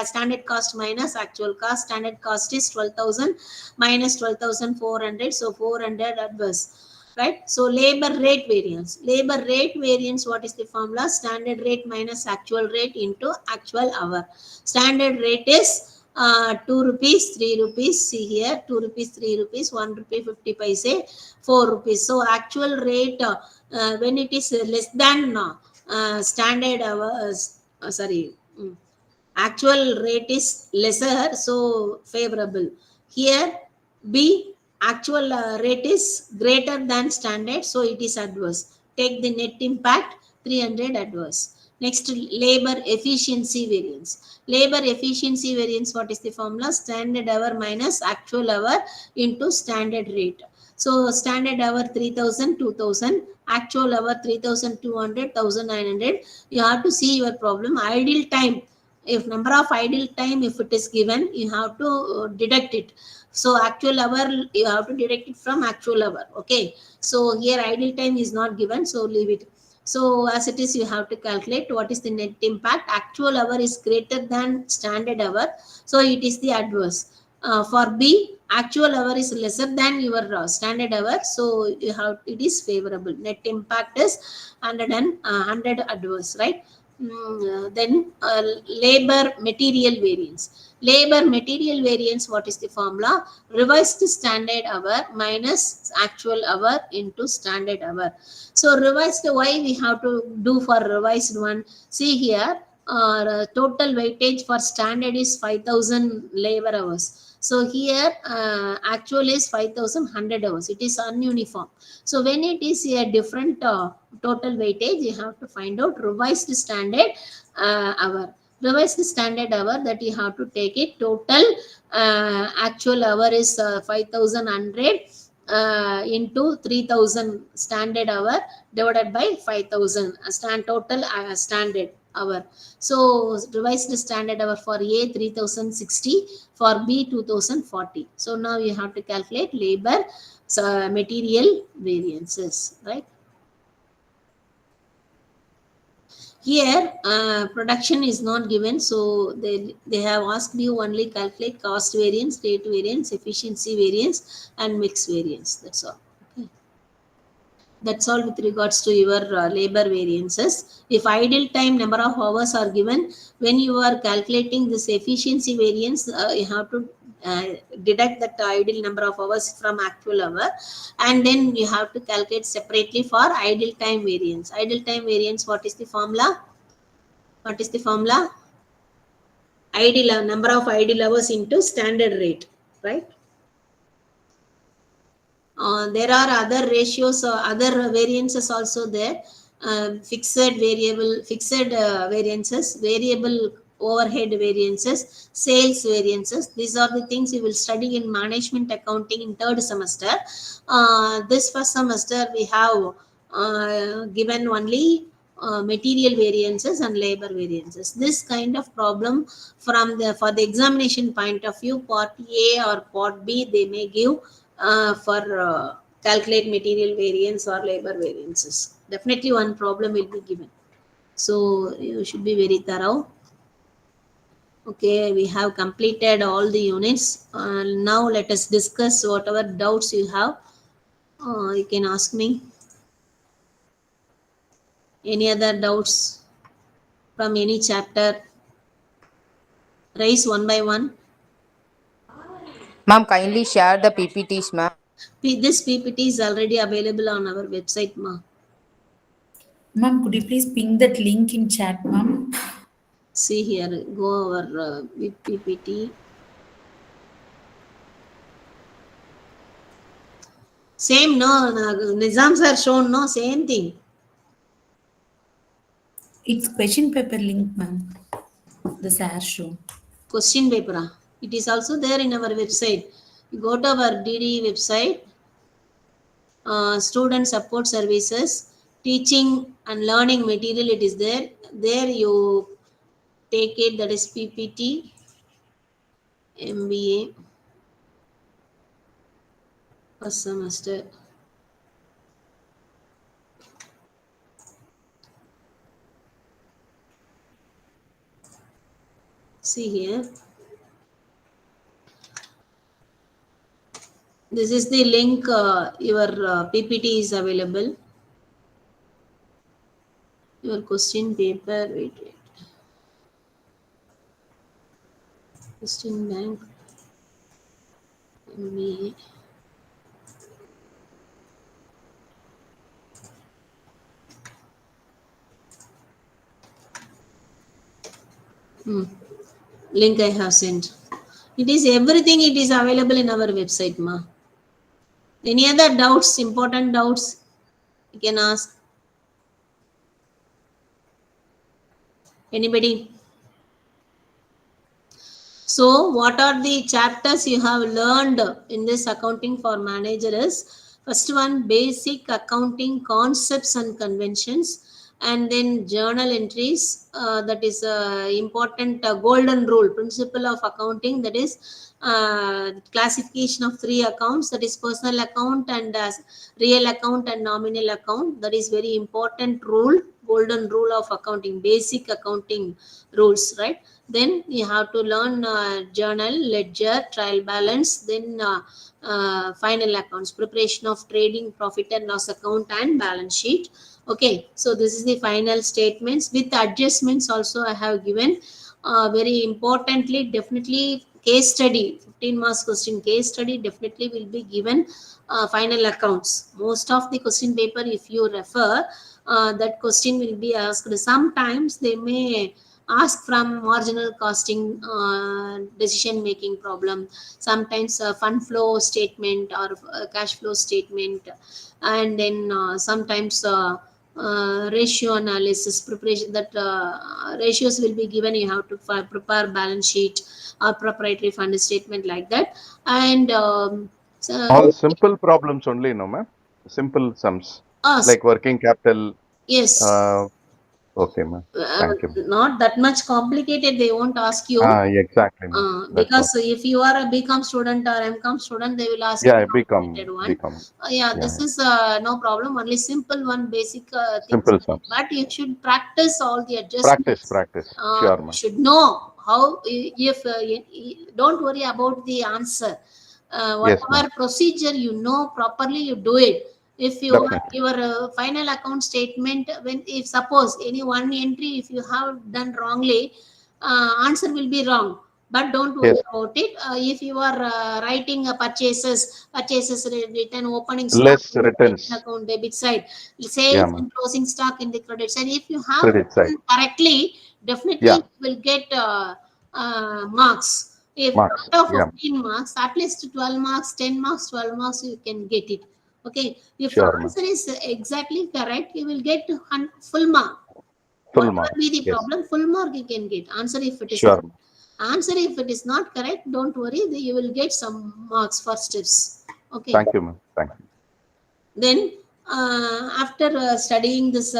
standard cost minus actual cost. Standard cost is 12,000 minus 12,400, so 400 adverse. Right? So labor rate variance. Labor rate variance, what is the formula? Standard rate minus actual rate into actual hour. Standard rate is 2 rupees, 3 rupees. See here, 2 rupees, 3 rupees, 1 rupee 50 paise, 4 rupees. So actual rate when it is less than standard hours, actual rate is lesser, so favorable. Here B, actual rate is greater than standard, so it is adverse. Take the net impact, 300 adverse. Next, labor efficiency variance. Labor efficiency variance, what is the formula? Standard hour minus actual hour into standard rate. So standard hour 3000, 2000, actual hour 3200, 1900. You have to see your problem. Ideal time, if number of idle time, if it is given, you have to deduct it. So actual hour, you have to deduct it from actual hour. Okay. So here idle time is not given, so leave it. So as it is, you have to calculate what is the net impact. Actual hour is greater than standard hour, so it is the adverse. For B, actual hour is lesser than your standard hour, so you have, it is favorable. Net impact is 100 adverse, right? Then labor material variance. Labor material variance, what is the formula? Revised standard hour minus actual hour into standard hour. So revised, why we have to do for revised one? See here, total weightage for standard is 5,000 labor hours. So here actual is 5,100 hours. It is ununiform. So when it is a different total weightage, you have to find out revised standard hour. Revised standard hour, that you have to take it. Total actual hour is 5,100 into 3,000 standard hour divided by 5,000 total standard hour. So revised standard hour for A 3,060, for B 2,040. So now you have to calculate labor material variances, right? Here production is not given, so they have asked you only calculate cost variance, rate variance, efficiency variance, and mix variance. That's all. Okay. That's all with regards to your labor variances. If idle time number of hours are given, when you are calculating this efficiency variance, you have to deduct that idle number of hours from actual hour, and then you have to calculate separately for idle time variance. Idle time variance, what is the formula? What is the formula? Idle number of idle hours into standard rate, right? There are other ratios, other variances also there. Fixed variable, fixed variances, variable overhead variances, sales variances. These are the things you will study in management accounting in third semester. This first semester we have given only material variances and labor variances. This kind of problem from the, for the examination point of view, part A or part B, they may give for calculate material variance or labor variances. Definitely one problem will be given. So you should be very thorough. Okay, we have completed all the units. Now let us discuss whatever doubts you have. You can ask me. Any other doubts from any chapter? Raise one by one. Ma'am, kindly share the PPTs, ma'am. This PPT is already available on our website, ma. Ma'am, could you please ping that link in chat, ma'am? See here, go over PPT. Same, no, Nizams are shown, no, same thing. It's question paper link, ma'am. The SAR show. Question paper. It is also there in our website. You go to our DD website, student support services, teaching and learning material, it is there. There you take it, that is PPT, MBA, first semester. See here. This is the link. Your PPT is available. Your question paper. Wait. Question bank. MBA. Link I have sent. It is everything. It is available in our website, ma. Any other doubts? Important doubts? You can ask. Anybody? So, what are the chapters you have learned in this accounting for manager is first one, basic accounting concepts and conventions, and then journal entries. That is important golden rule principle of accounting, that is classification of three accounts, that is personal account and real account and nominal account. That is very important rule, golden rule of accounting, basic accounting rules, right? Then you have to learn journal, ledger, trial balance, then final accounts, preparation of trading profit and loss account and balance sheet. Okay, so this is the final statements with adjustments also I have given. Very importantly, definitely case study, 15 marks question case study definitely will be given. Final accounts, most of the question paper if you refer, that question will be asked. Sometimes they may ask from marginal costing decision making problem, sometimes fund flow statement or cash flow statement, and then sometimes ratio analysis preparation, that ratios will be given. You have to prepare balance sheet or proprietary fund statement like that. And All simple problems only, no, ma'am? Simple sums like working capital. Yes. Okay, ma'am. Thank you. Not that much complicated, they won't ask you. Exactly, ma'am. Because if you are a BCom student or MCom student, they will ask you you become. this is no problem, only simple one, basic things. Simple sums. But you should practice all the adjustments. Practice. Sure, ma'am. You should know how, if don't worry about the answer. Whatever procedure you know properly, you do it. If you your final account statement, when if suppose any one entry if you have done wrongly, answer will be wrong, but don't worry about it. If you are writing purchases written, opening stock Less in the returns. account debit side, sales and closing stock in the credit side, if you have done correctly, definitely you will get marks. If out of 15 marks, at least 12 marks, 10 marks, 12 marks, you can get it. Okay. If answer is exactly correct, you will get full mark. Whatever be the problem, full mark you can get. Answer if it is answer if it is not correct, don't worry, you will get some marks for steps. Okay. Thank you, ma'am. Thank you. Then after studying this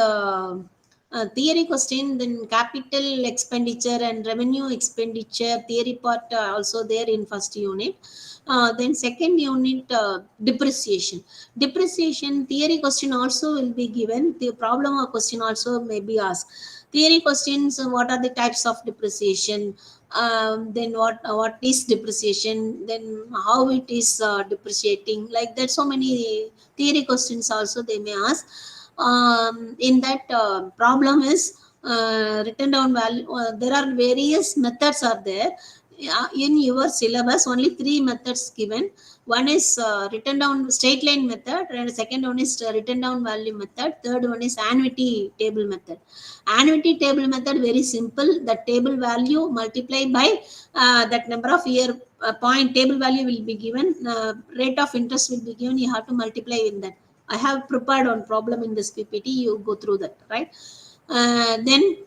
theory question, then capital expenditure and revenue expenditure theory part also there in first unit. Then second unit, depreciation theory question also will be given. The problem or question also may be asked. Theory questions, what are the types of depreciation, then what is depreciation, then how it is depreciating, like that. So many theory questions also they may ask. In that problem is written down value. There are various methods are there. In your syllabus only 3 methods given. One is written down straight line method, and second one is written down value method, third one is annuity table method. Annuity table method very simple. The table value multiply by that number of year point, table value will be given, rate of interest will be given, you have to multiply in that. I have prepared on problem in this PPT, you go through that, right? Then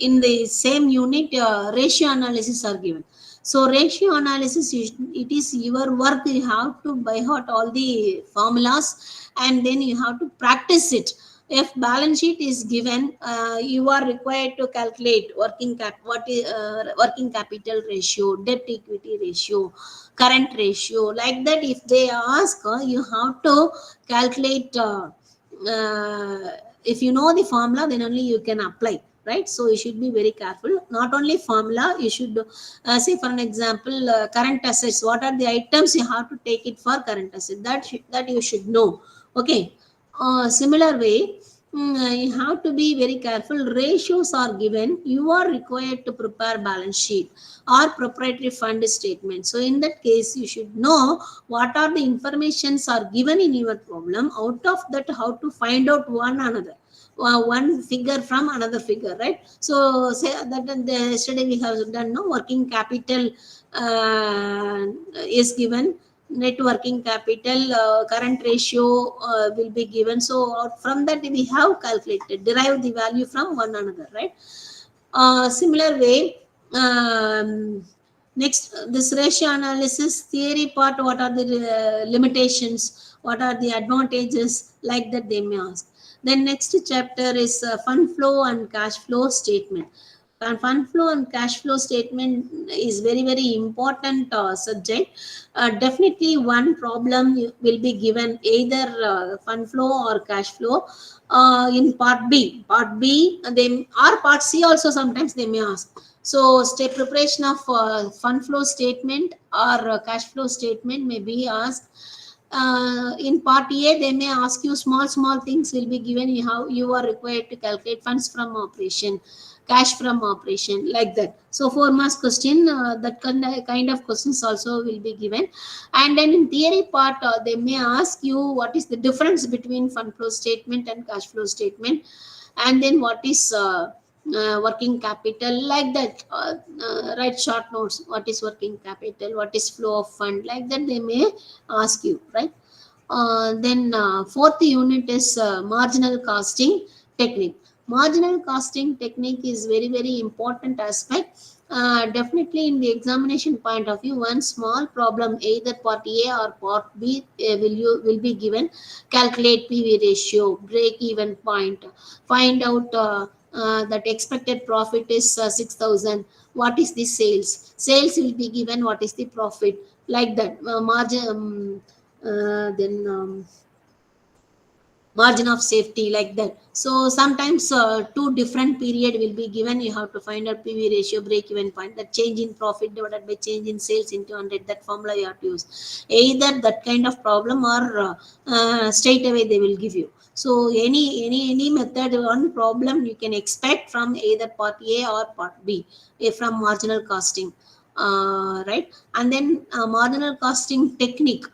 in the same unit, ratio analysis are given. So ratio analysis, it is your work. You have to by heart all the formulas, and then you have to practice it. If balance sheet is given, you are required to calculate working capital ratio, debt equity ratio, current ratio, like that. If they ask, you have to calculate. If you know the formula, then only you can apply. right? So you should be very careful. Not only formula, you should say for an example, current assets, what are the items you have to take it for current asset, that you should know. Okay. Similar way, you have to be very careful. Ratios are given, you are required to prepare balance sheet or proprietary fund statement. So in that case, you should know what are the informations are given in your problem. Out of that, how to find out one another, one figure from another figure, right? So say that yesterday we have done, no, working capital is given, net working capital, current ratio will be given. So from that we have calculated, derived the value from one another, right? Similar way, next, this ratio analysis theory part, what are the limitations, what are the advantages, like that they may ask. Then next chapter is fund flow and cash flow statement. And fund flow and cash flow statement is very, very important subject. Definitely one problem will be given, either fund flow or cash flow in part B. Part B, they, or part C also sometimes they may ask. So step preparation of fund flow statement or cash flow statement may be asked. In part A, they may ask you small things will be given, how you are required to calculate funds from operation, cash from operation, like that. So 4 marks question, that kind of questions also will be given. And then in theory part, they may ask you what is the difference between fund flow statement and cash flow statement, and then what is working capital, like that. Write short notes, what is working capital, what is flow of fund, like that they may ask you, right? Then fourth unit is marginal costing technique. Marginal costing technique is very, very important aspect. Definitely in the examination point of view, one small problem, either part A or part B will be given. Calculate PV ratio, break even point, find out that expected profit is 6,000. What is the sales? Sales will be given. What is the profit? Like that. Margin. Then margin of safety, like that. So sometimes two different period will be given, you have to find out PV ratio, break even point, that change in profit divided by change in sales into 100, that formula you have to use. Either that kind of problem or straight away they will give you. So any method, one problem you can expect from either part A or part B, from marginal costing, right? And then marginal costing technique,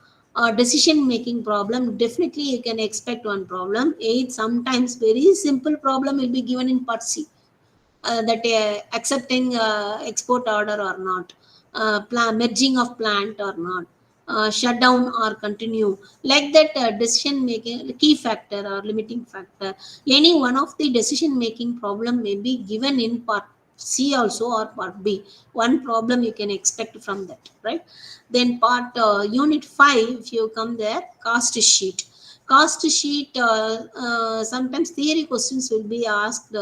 decision making problem, definitely you can expect one problem. Eight, sometimes very simple problem will be given in part C, that accepting export order or not, merging of plant or not, shutdown or continue, like that. Decision making key factor or limiting factor, any one of the decision making problem may be given in part C also or part B. One problem you can expect from that, right? Then part unit 5, if you come there, cost sheet. Cost sheet, sometimes theory questions will be asked.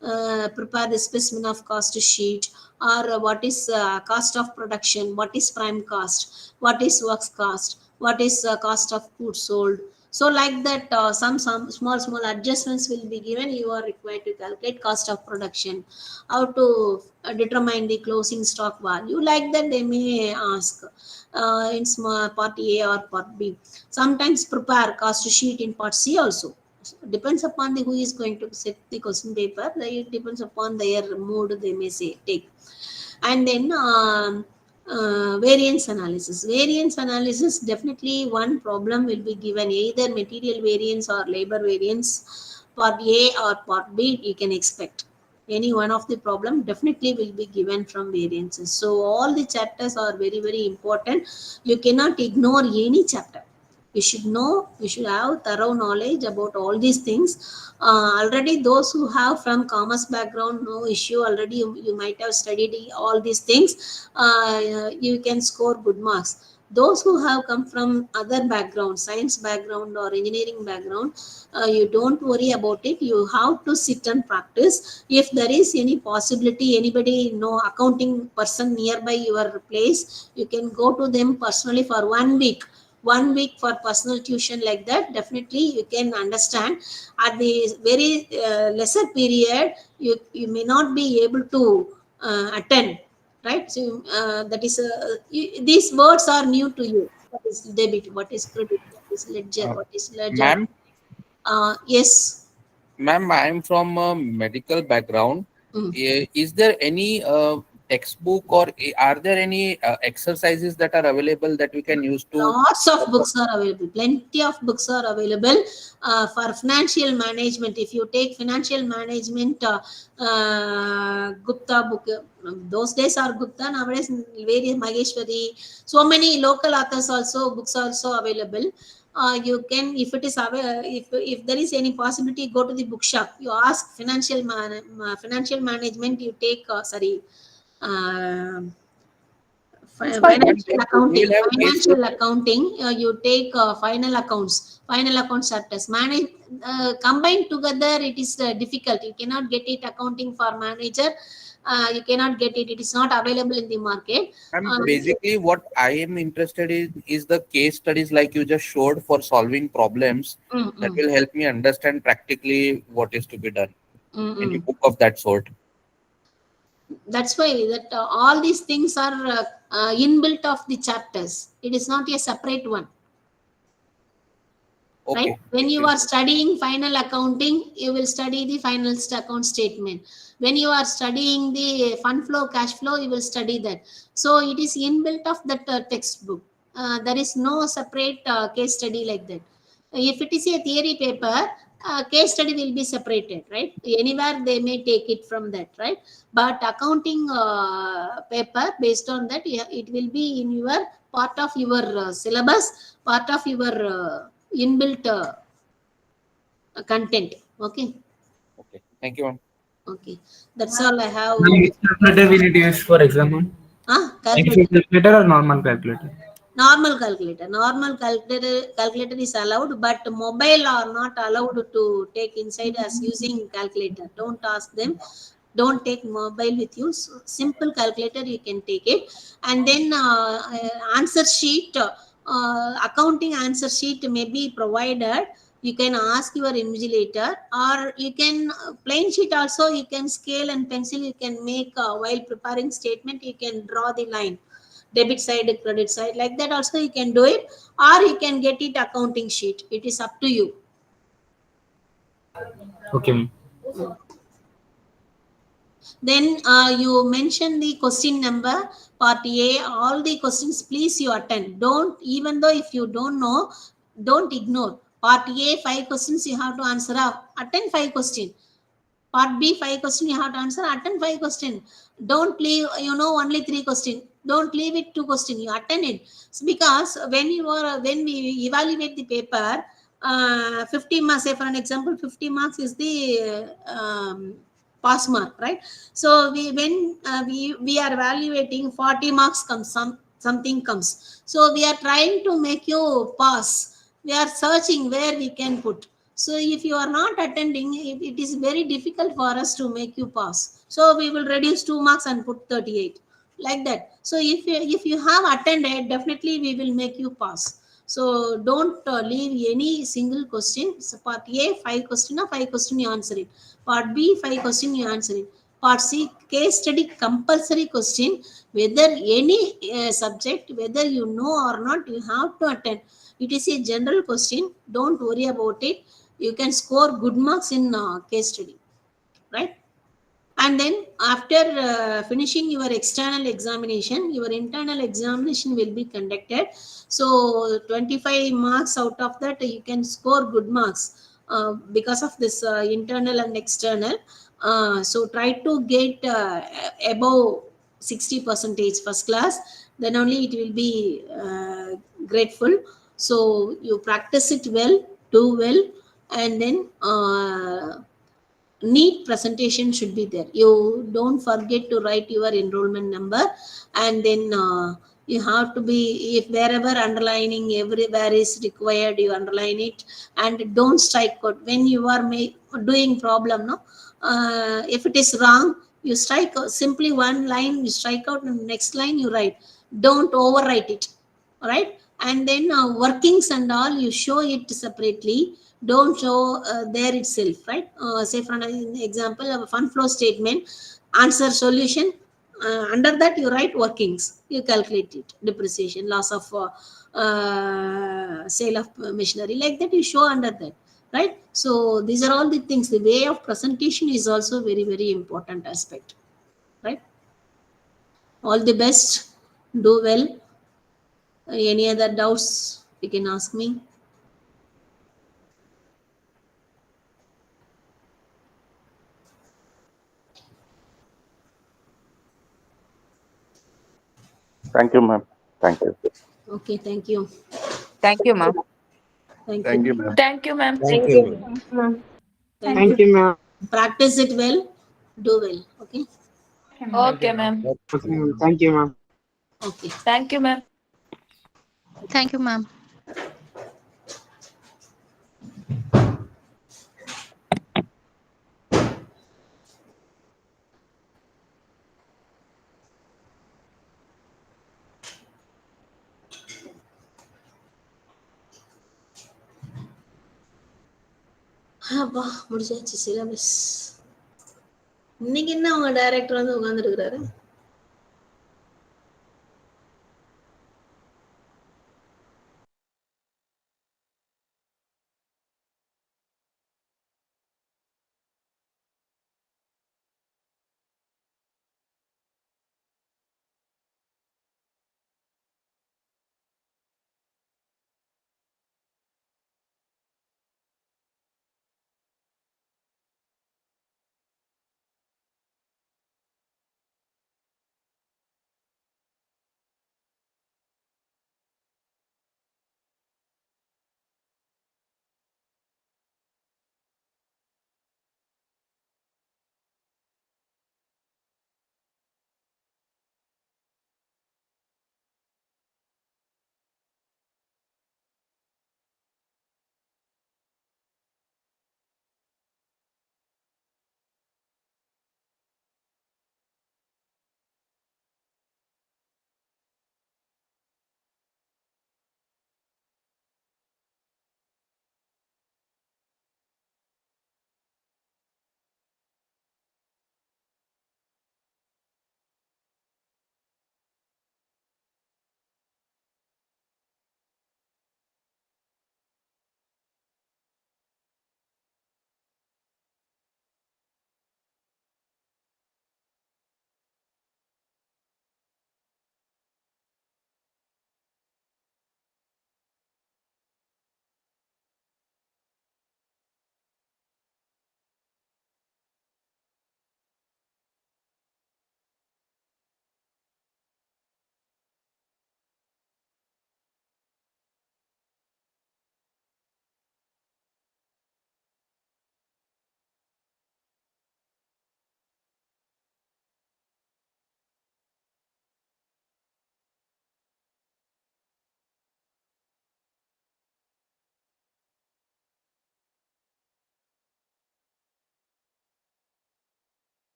Prepare the specimen of cost sheet, or what is cost of production, what is prime cost, what is works cost, what is cost of goods sold. So like that, some small adjustments will be given. You are required to calculate cost of production, how to determine the closing stock value, like that they may ask in small part A or part B. Sometimes prepare cost sheet in part C also. Depends upon the who is going to set the question paper. It depends upon their mood, they may say take. And then variance analysis. Variance analysis, definitely one problem will be given, either material variance or labor variance. Part A or part B you can expect. Any one of the problem definitely will be given from variances. So all the chapters are very, very important. You cannot ignore any chapter. You should know, you should have thorough knowledge about all these things. Already those who have from commerce background, no issue, already you might have studied all these things. You can score good marks. Those who have come from other background, science background or engineering background, you don't worry about it. You have to sit and practice. If there is any possibility, anybody know accounting person nearby your place, you can go to them personally for 1 week. 1 week for personal tuition, like that, definitely you can understand. At the very lesser period, you may not be able to attend, right? So that is these words are new to you. What is debit? What is credit? What is ledger? What is ledger? Ma'am, Yes. ma'am, I am from a medical background. Is there any textbook or are there any exercises that are available that we can use to? Lots of books are available. Plenty of books are available for financial management. If you take financial management, Gupta book, those days are Gupta, nowadays various Maheshwari, so many local authors also, books also available. You can, if it is if there is any possibility, go to the bookshop. You ask financial management. You take financial accounting. Financial accounting. You take final accounts are test. Manage combined together. It is difficult. You cannot get it accounting for manager. You cannot get it. It is not available in the market. Basically, what I am interested in is the case studies like you just showed for solving problems that will help me understand practically what is to be done. Any book of that sort. That's why that all these things are inbuilt of the chapters. It is not a separate one. Okay. Right? When you are studying final accounting, you will study the final account statement. When you are studying the fund flow, cash flow, you will study that. So it is inbuilt of that textbook. There is no separate case study like that. If it is a theory paper, case study will be separated, right? Anywhere they may take it from that, right? But accounting paper, based on that, it will be in your part of your syllabus, part of your inbuilt content. Okay. Okay. Thank you, ma'am. Okay. That's all I have. Which calculator we need to use for exam? Calculator. Calculator or normal calculator? Normal calculator. Normal calculator is allowed, but mobile are not allowed to take inside as using calculator. Don't ask them. Don't take mobile with you. So simple calculator you can take it, and then answer sheet, accounting answer sheet may be provided. You can ask your invigilator, or you can plain sheet also. You can scale and pencil. You can make while preparing statement. You can draw the line, debit side, credit side, like that also you can do it, or you can get it accounting sheet. It is up to you. Okay. Then you mention the question number, part A, all the questions please you attend. Don't, even though if you don't know, don't ignore. Part A, 5 questions you have to answer. Attend 5 questions. Part B, 5 questions you have to answer. Attend 5 questions. Don't leave, only 3 questions. Don't leave it 2 questions. You attend it. So because when we evaluate the paper, 50 marks, say for an example, 50 marks is the pass mark, right? So when we are evaluating, 40 marks comes, something comes. So we are trying to make you pass. We are searching where we can put. So if you are not attending, it is very difficult for us to make you pass. So we will reduce 2 marks and put 38, like that. So if you have attended, definitely we will make you pass. So don't leave any single question. So part A, 5 question or 5 question you answer it. Part B, 5 question you answer it. Part C, case study compulsory question. Whether any subject, whether you know or not, you have to attend. It is a general question. Don't worry about it. You can score good marks in case study, right? And then after finishing your external examination, your internal examination will be conducted. So 25 marks out of that you can score good marks because of this internal and external. So try to get above 60% first class, then only it will be grateful. So you practice it well, do well, and then neat presentation should be there. You don't forget to write your enrollment number, and then you have to be, if wherever underlining everywhere is required, you underline it, and don't strike out when you are doing problem. No, if it is wrong, you strike out, simply one line you strike out, and next line you write. Don't overwrite it. All right. and then workings and all you show it separately. Don't show there itself, right? Say for an example of a fund flow statement, answer solution. Under that you write workings. You calculate it, depreciation, loss of sale of machinery, like that you show under that, right? So these are all the things. The way of presentation is also very, very important aspect, right? All the best. Do well. Any other doubts you can ask me. Thank you, ma'am. Thank you. Okay, thank you. Thank you, ma'am. Thank Thank you. you, ma'am. Thank you, ma'am. Thank Thank you. you. Ma'am. Thank you. ma'am. Practice it well. Do well. Okay. Okay, ma'am. Okay, ma'am. Thank you, ma'am. Okay. Thank you, ma'am. Thank you, ma'am. அப்பா முடிச்சாச்சு syllabus. இன்னைக்கு என்ன உங்க director வந்து உட்கார்ந்துருக்கிறாரு?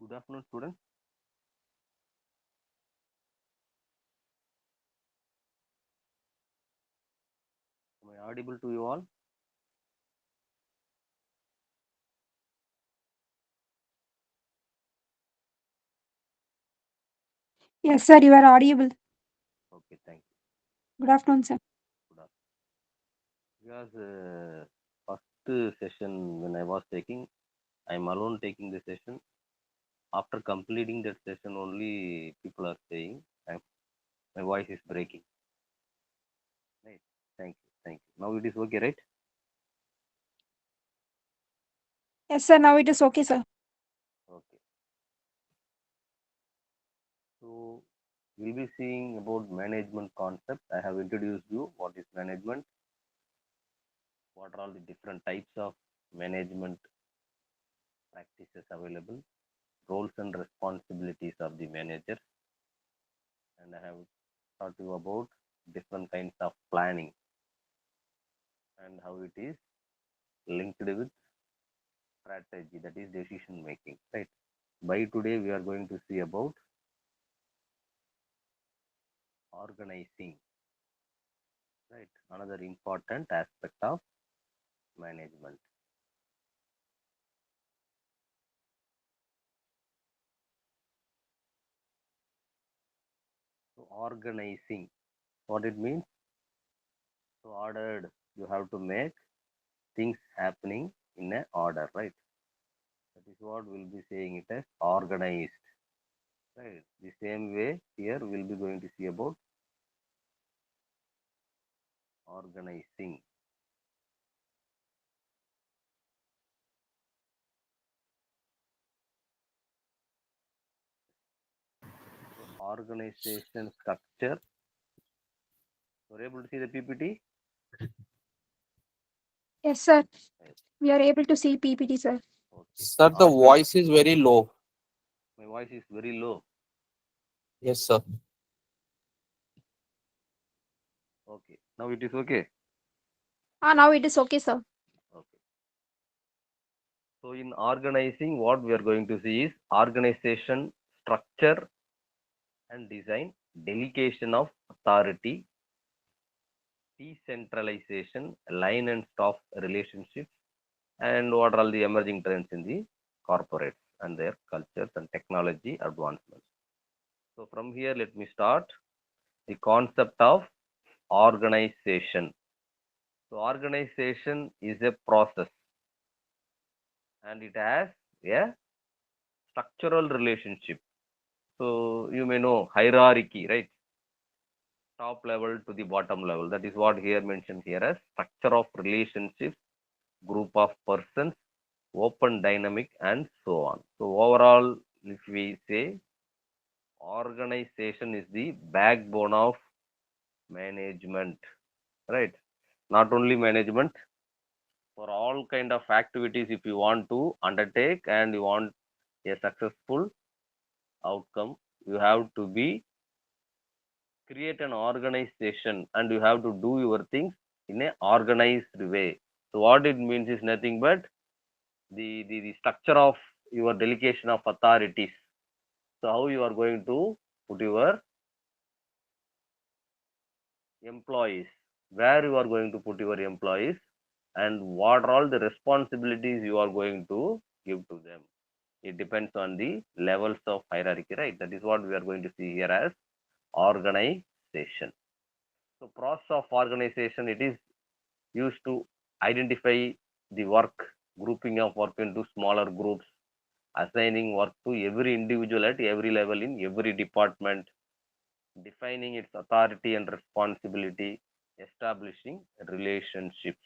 Good afternoon, students. Am I audible to you all? Yes, sir, you are audible. Okay, thank you. Good afternoon, sir. Good afternoon. Because first session when I was taking, I'm alone taking the session. After completing that session, only people are saying my voice is breaking. Right. Thank you. Thank you. Now it is okay, right? Yes, sir, now it is okay, sir. Okay. So we'll be seeing about management concept. I have introduced you what is management, what are all the different types of management practices available, roles and responsibilities of the manager, and I have taught you about different kinds of planning and how it is linked with strategy, that is decision making, right? By today we are going to see about organizing, right? Another important aspect of management. So organizing, what it means? So ordered, you have to make things happening in a order, right? That is what we'll be saying it as organized, right? The same way here we'll be going to see about organizing. So organization structure. You're able to see the PPT? Yes, sir. Yes. We are able to see PPT, sir. Okay. Sir, the voice is very low. My voice is very low. Yes, sir. Okay. Now it is okay. Now it is okay, sir. Okay. So in organizing, what we are going to see is organization structure and design, delegation of authority, decentralization, line and staff relationships, and what are all the emerging trends in the corporates and their cultures and technology advancements. So from here, let me start the concept of organization. So organization is a process and it has a structural relationship. So you may know hierarchy, right? Top level to the bottom level. That is what here mentioned here as structure of relationships, group of persons, open dynamic, and so on. So overall, if we say organization is the backbone of management, right? Not only management, for all kind of activities, if you want to undertake and you want a successful outcome, you have to be create an organization and you have to do your things in a organized way. So what it means is nothing but the structure of your delegation of authorities. So how you are going to put your employees, where you are going to put your employees, and what are all the responsibilities you are going to give to them. It depends on the levels of hierarchy, right? That is what we are going to see here as organization. So process of organization, it is used to identify the work, grouping of work into smaller groups, assigning work to every individual at every level in every department, defining its authority and responsibility, establishing relationships.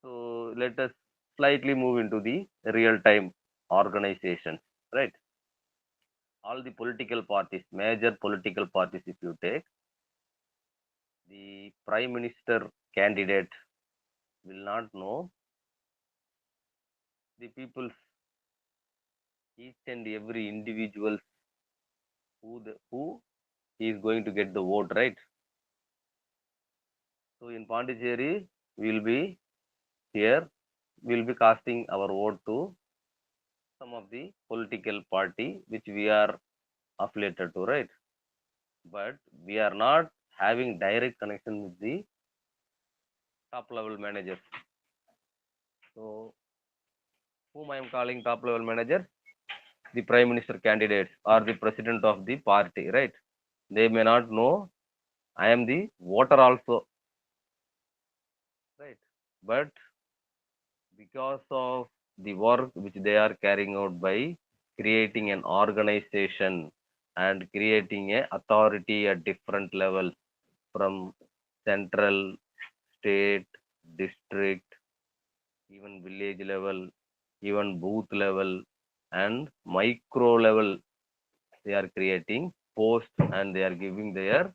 So let us slightly move into the real-time organizations, right? All the political parties, major political parties, if you take, the prime minister candidate will not know the people's each and every individual who he is going to get the vote, right? So in Pondicherry, we will be here, we will be casting our vote to some of the political party which we are affiliated to, right? But we are not having direct connection with the top level managers. So whom I am calling top level manager? The prime minister candidates or the president of the party, right? They may not know I am the voter also, right? But because of the work which they are carrying out by creating an organization and creating a authority at different levels from central, state, district, even village level, even booth level and micro level, they are creating posts and they are giving their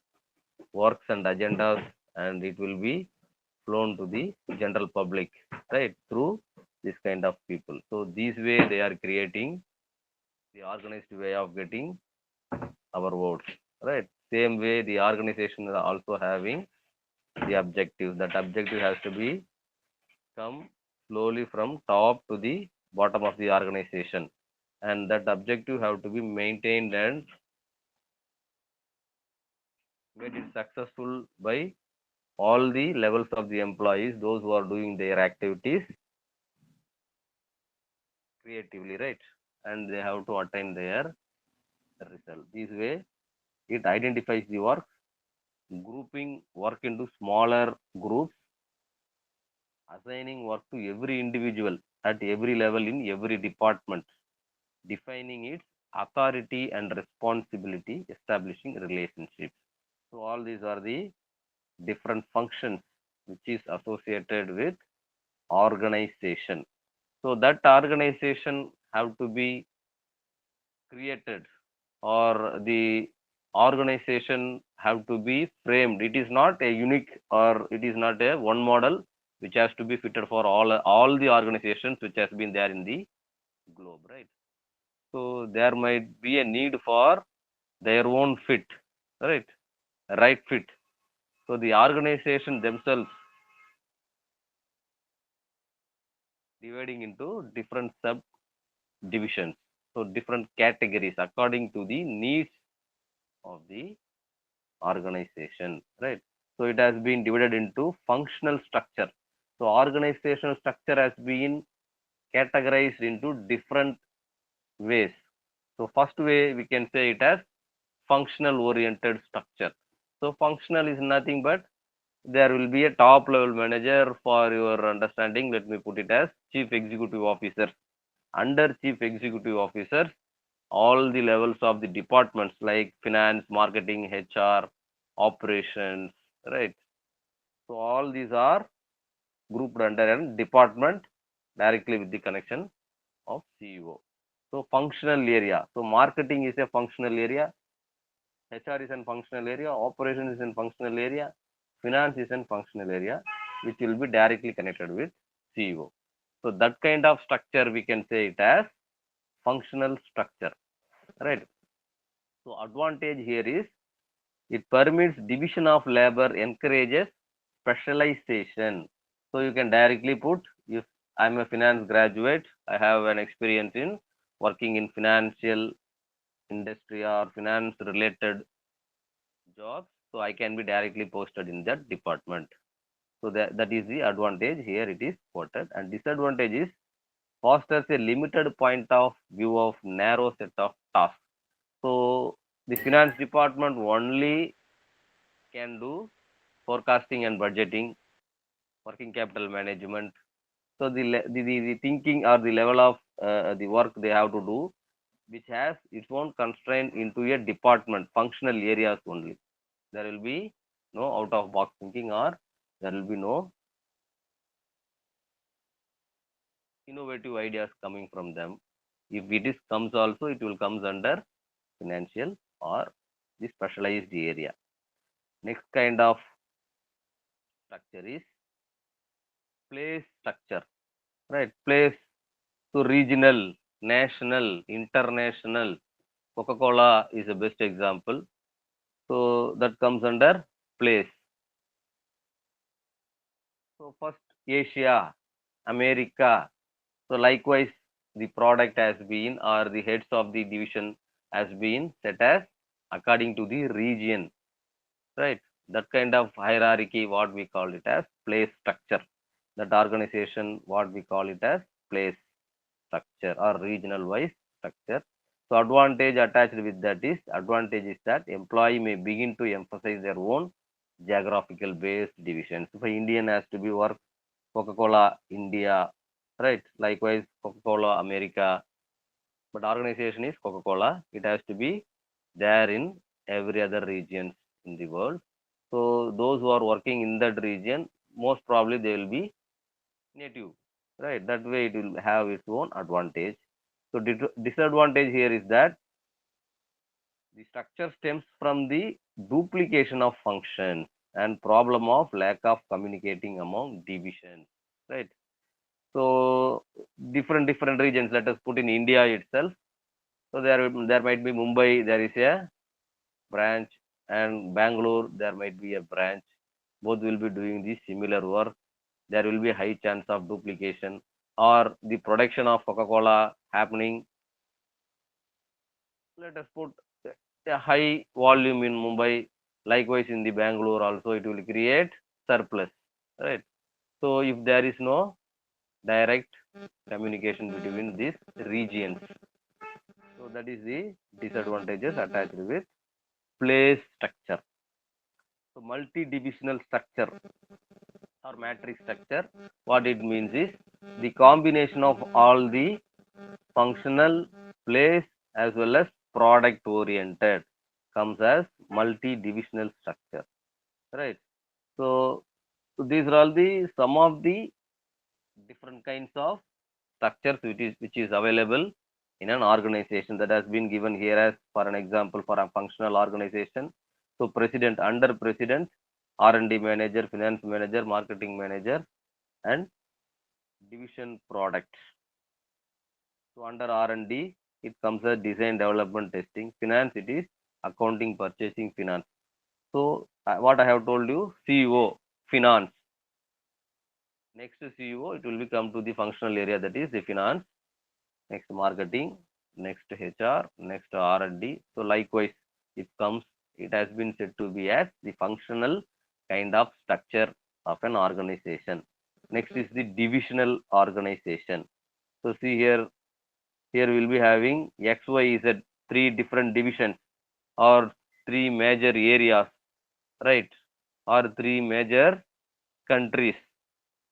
works and agendas, and it will be flown to the general public, right, through this kind of people. So this way they are creating the organized way of getting our votes, right? Same way the organization is also having the objective. That objective has to be come slowly from top to the bottom of the organization, and that objective have to be maintained and made it successful by all the levels of the employees, those who are doing their activities creatively, right? And they have to attain their result. This way, it identifies the work, grouping work into smaller groups, assigning work to every individual at every level in every department, defining its authority and responsibility, establishing relationships. So all these are the different functions which is associated with organization. So that organization have to be created, or the organization have to be framed. It is not a unique, or it is not a one model which has to be fitted for all the organizations which has been there in the globe, right? So there might be a need for their own fit, right fit. So the organization themselves dividing into different subdivisions, so different categories according to the needs of the organization, right? So it has been divided into functional structure. So organizational structure has been categorized into different ways. So first way we can say it as functional oriented structure. So functional is nothing but there will be a top level manager. For your understanding, let me put it as chief executive officer. Under chief executive officers, all the levels of the departments like finance, marketing, HR, operations, right? So all these are grouped under a department directly with the connection of CEO. So functional area. So marketing is a functional area, HR is a functional area, operation is a functional area, finance is a functional area, which will be directly connected with CEO. So that kind of structure we can say it as functional structure, right? So advantage here is it permits division of labor, encourages specialization. So you can directly put, if I'm a finance graduate, I have an experience in working in financial industry or finance related jobs, so I can be directly posted in that department. So that is the advantage here it is quoted, and disadvantage is fosters a limited point of view of narrow set of tasks. So the finance department only can do forecasting and budgeting, working capital management. So the thinking or the level of the work they have to do, which has its own constraint into a department, functional areas only. There will be no out of box thinking, or there will be no innovative ideas coming from them. If it is comes also, it will comes under financial or the specialized area. Next kind of structure is place structure, right? Place, so regional, national, international. Coca-Cola is the best example. So that comes under place. So first Asia, America. So likewise the product has been, or the heads of the division has been set as according to the region, right? That kind of hierarchy, what we call it as place structure. That organization, what we call it as place structure or regional wise structure. So advantage attached with that is, advantage is that employee may begin to emphasize their own geographical based divisions. If Indian has to be work Coca-Cola India, right? Likewise Coca-Cola America, but organization is Coca-Cola. It has to be there in every other regions in the world. So those who are working in that region, most probably they will be native, right? That way it will have its own advantage. So disadvantage here is that the structure stems from the duplication of functions and problem of lack of communicating among divisions, right? So different regions, let us put in India itself. So there might be Mumbai, there is a branch, and Bangalore, there might be a branch. Both will be doing the similar work. There will be a high chance of duplication, or the production of Coca-Cola happening. Let us put a high volume in Mumbai. Likewise in the Bangalore also, it will create surplus, right? So if there is no direct communication between these regions, so that is the disadvantages attached with place structure. So multi-divisional structure or matrix structure, what it means is the combination of all the functional, place as well as product oriented comes as multi-divisional structure, right? So these are all the some of the different kinds of structures which is available in an organization, that has been given here as for an example for a functional organization. So president, under president, R&D manager, finance manager, marketing manager, and division product. So under R&D, it comes as design, development, testing. Finance, it is accounting, purchasing, finance. So what I have told you, CEO, finance. Next to CEO, it will become to the functional area, that is the finance. Next marketing, next HR, next R&D. So likewise, it has been said to be as the functional kind of structure of an organization. Next is the divisional organization. So see here we'll be having X, Y, Z, three different divisions or three major areas, right? Or three major countries.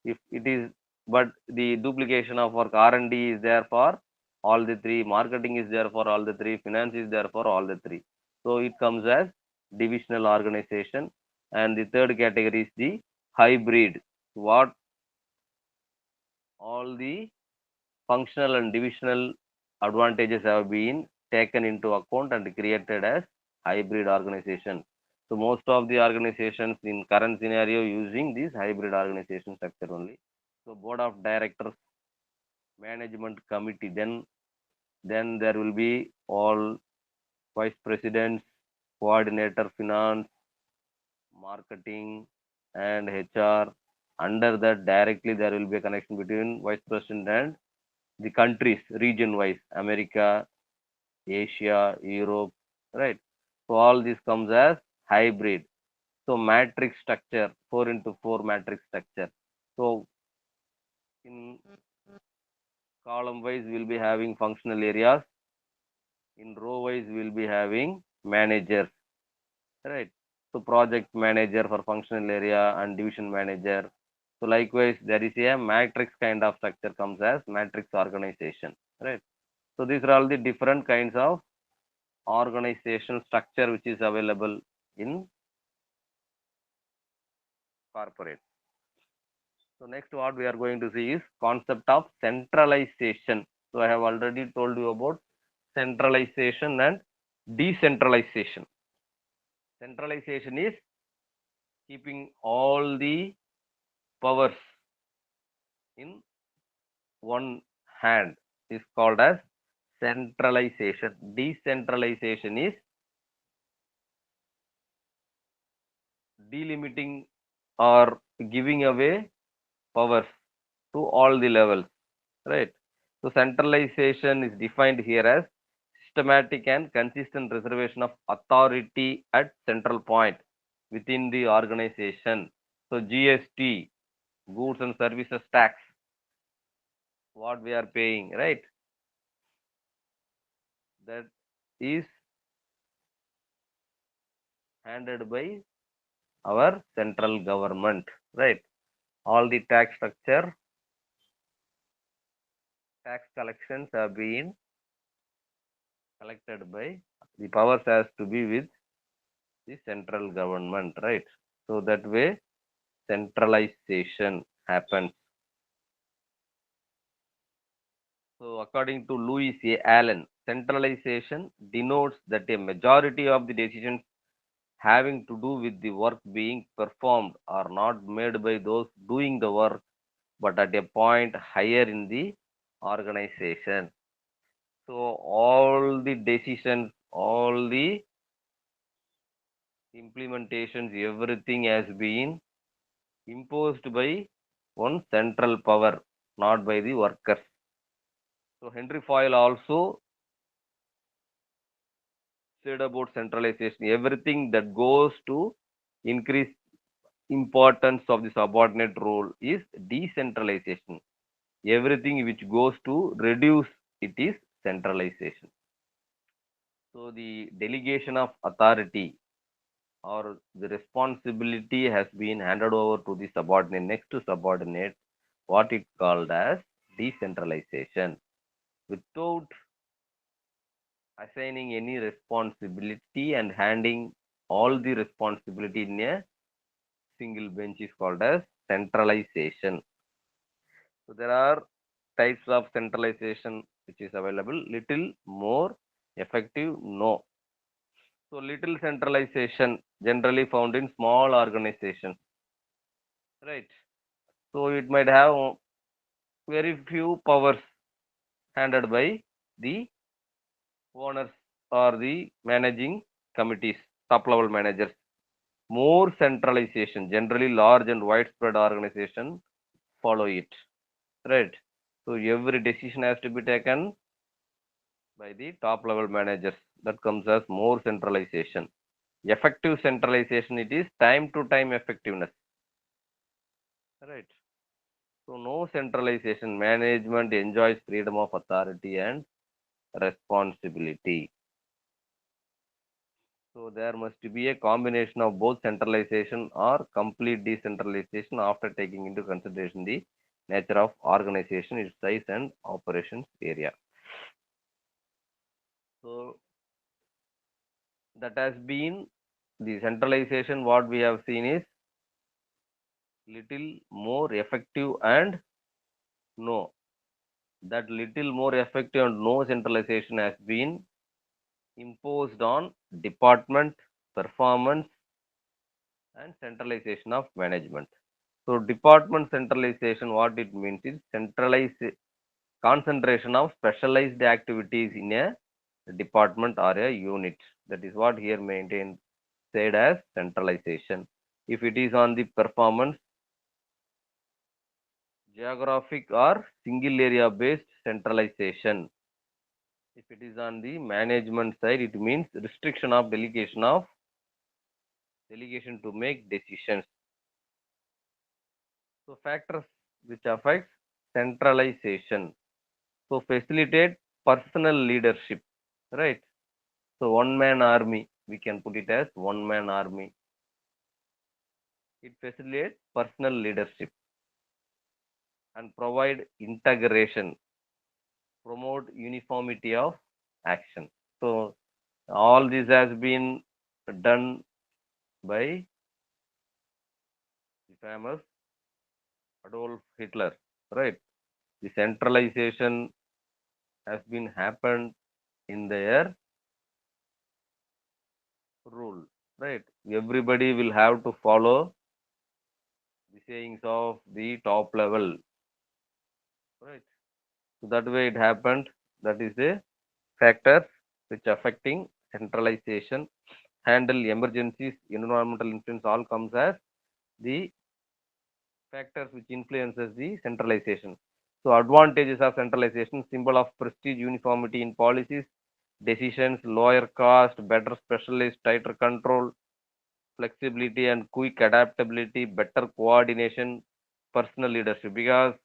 If it is, but the duplication of work, R&D is there for all the three, marketing is there for all the three, finance is there for all the three. So it comes as divisional organization. And the third category is the hybrid. What all the functional and divisional advantages have been taken into account and created as hybrid organization. So most of the organizations in current scenario using this hybrid organization structure only. So board of directors, management committee, then there will be all vice presidents, coordinator, finance, marketing, and HR. Under that directly there will be a connection between vice president and the countries region wise, America, Asia, Europe, right? So all this comes as hybrid. So matrix structure, 4 into 4 matrix structure. So in column wise we'll be having functional areas, in row wise we'll be having managers, right? So project manager for functional area and division manager. So likewise there is a matrix kind of structure comes as matrix organization, right? So these are all the different kinds of organization structure which is available in corporate. So next what we are going to see is concept of centralization. So I have already told you about centralization and decentralization. Centralization is keeping all the powers in one hand, is called as centralization. Decentralization is delimiting or giving away powers to all the levels, right? So centralization is defined here as systematic and consistent reservation of authority at central point within the organization. So GST, goods and services tax, what we are paying, right? That is handled by our central government, right? All the tax structure, tax collections have been collected by, the powers has to be with the central government, right? So that way centralization happens. So according to Louis A. Allen, centralization denotes that a majority of the decisions having to do with the work being performed are not made by those doing the work, but at a point higher in the organization. So all the decisions, all the implementations, everything has been imposed by one central power, not by the workers. So Henry Foyle also said about centralization, everything that goes to increase importance of the subordinate role is decentralization. Everything which goes to reduce it is centralization. So the delegation of authority or the responsibility has been handed over to the subordinate, next to subordinate, what it called as decentralization, without assigning any responsibility and handing all the responsibility in a single bench is called as centralization. So there are types of centralization which is available. Little, more, effective, no. So little centralization generally found in small organizations, right? So it might have very few powers handed by the owners or the managing committees, top level managers. More centralization, generally large and widespread organization follow it, right? So every decision has to be taken by the top level managers. That comes as more centralization. Effective centralization, it is time to time effectiveness, right? So no centralization, management enjoys freedom of authority and responsibility. So there must be a combination of both centralization or complete decentralization after taking into consideration the nature of organization, its size and operations area. So that has been the centralization. What we have seen is little, more, effective and no. That little, more, effective and no centralization has been imposed on department, performance and centralization of management. So department centralization, what it means is centralized concentration of specialized activities in a department or a unit. That is what here maintained said as centralization. If it is on the performance, geographic or single area based centralization. If it is on the management side, it means restriction of delegation to make decisions. So factors which affect centralization. So facilitate personal leadership, right? So one man army, we can put it as one man army. It facilitates personal leadership and provide integration, promote uniformity of action. So all this has been done by the famous Adolf Hitler, right? The centralization has been happened in their rule, right? Everybody will have to follow the sayings of the top level, right? So that way it happened. That is the factors which affecting centralization. Handle emergencies, environmental influence, all comes as the factors which influences the centralization. So advantages of centralization: symbol of prestige, uniformity in policies, decisions, lower cost, better specialists, tighter control, flexibility and quick adaptability, better coordination, personal leadership. Because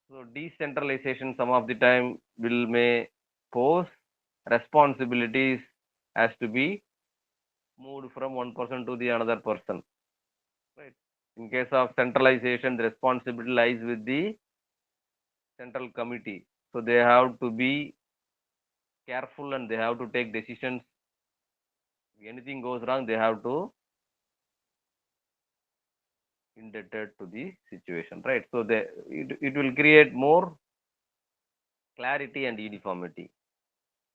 so decentralization some of the time will may pose responsibilities has to be moved from one person to the another person. Right. In case of centralization, the responsibility lies with the central committee. So they have to be careful and they have to take decisions. If anything goes wrong, they have to indebted to the situation, right? So it will create more clarity and uniformity,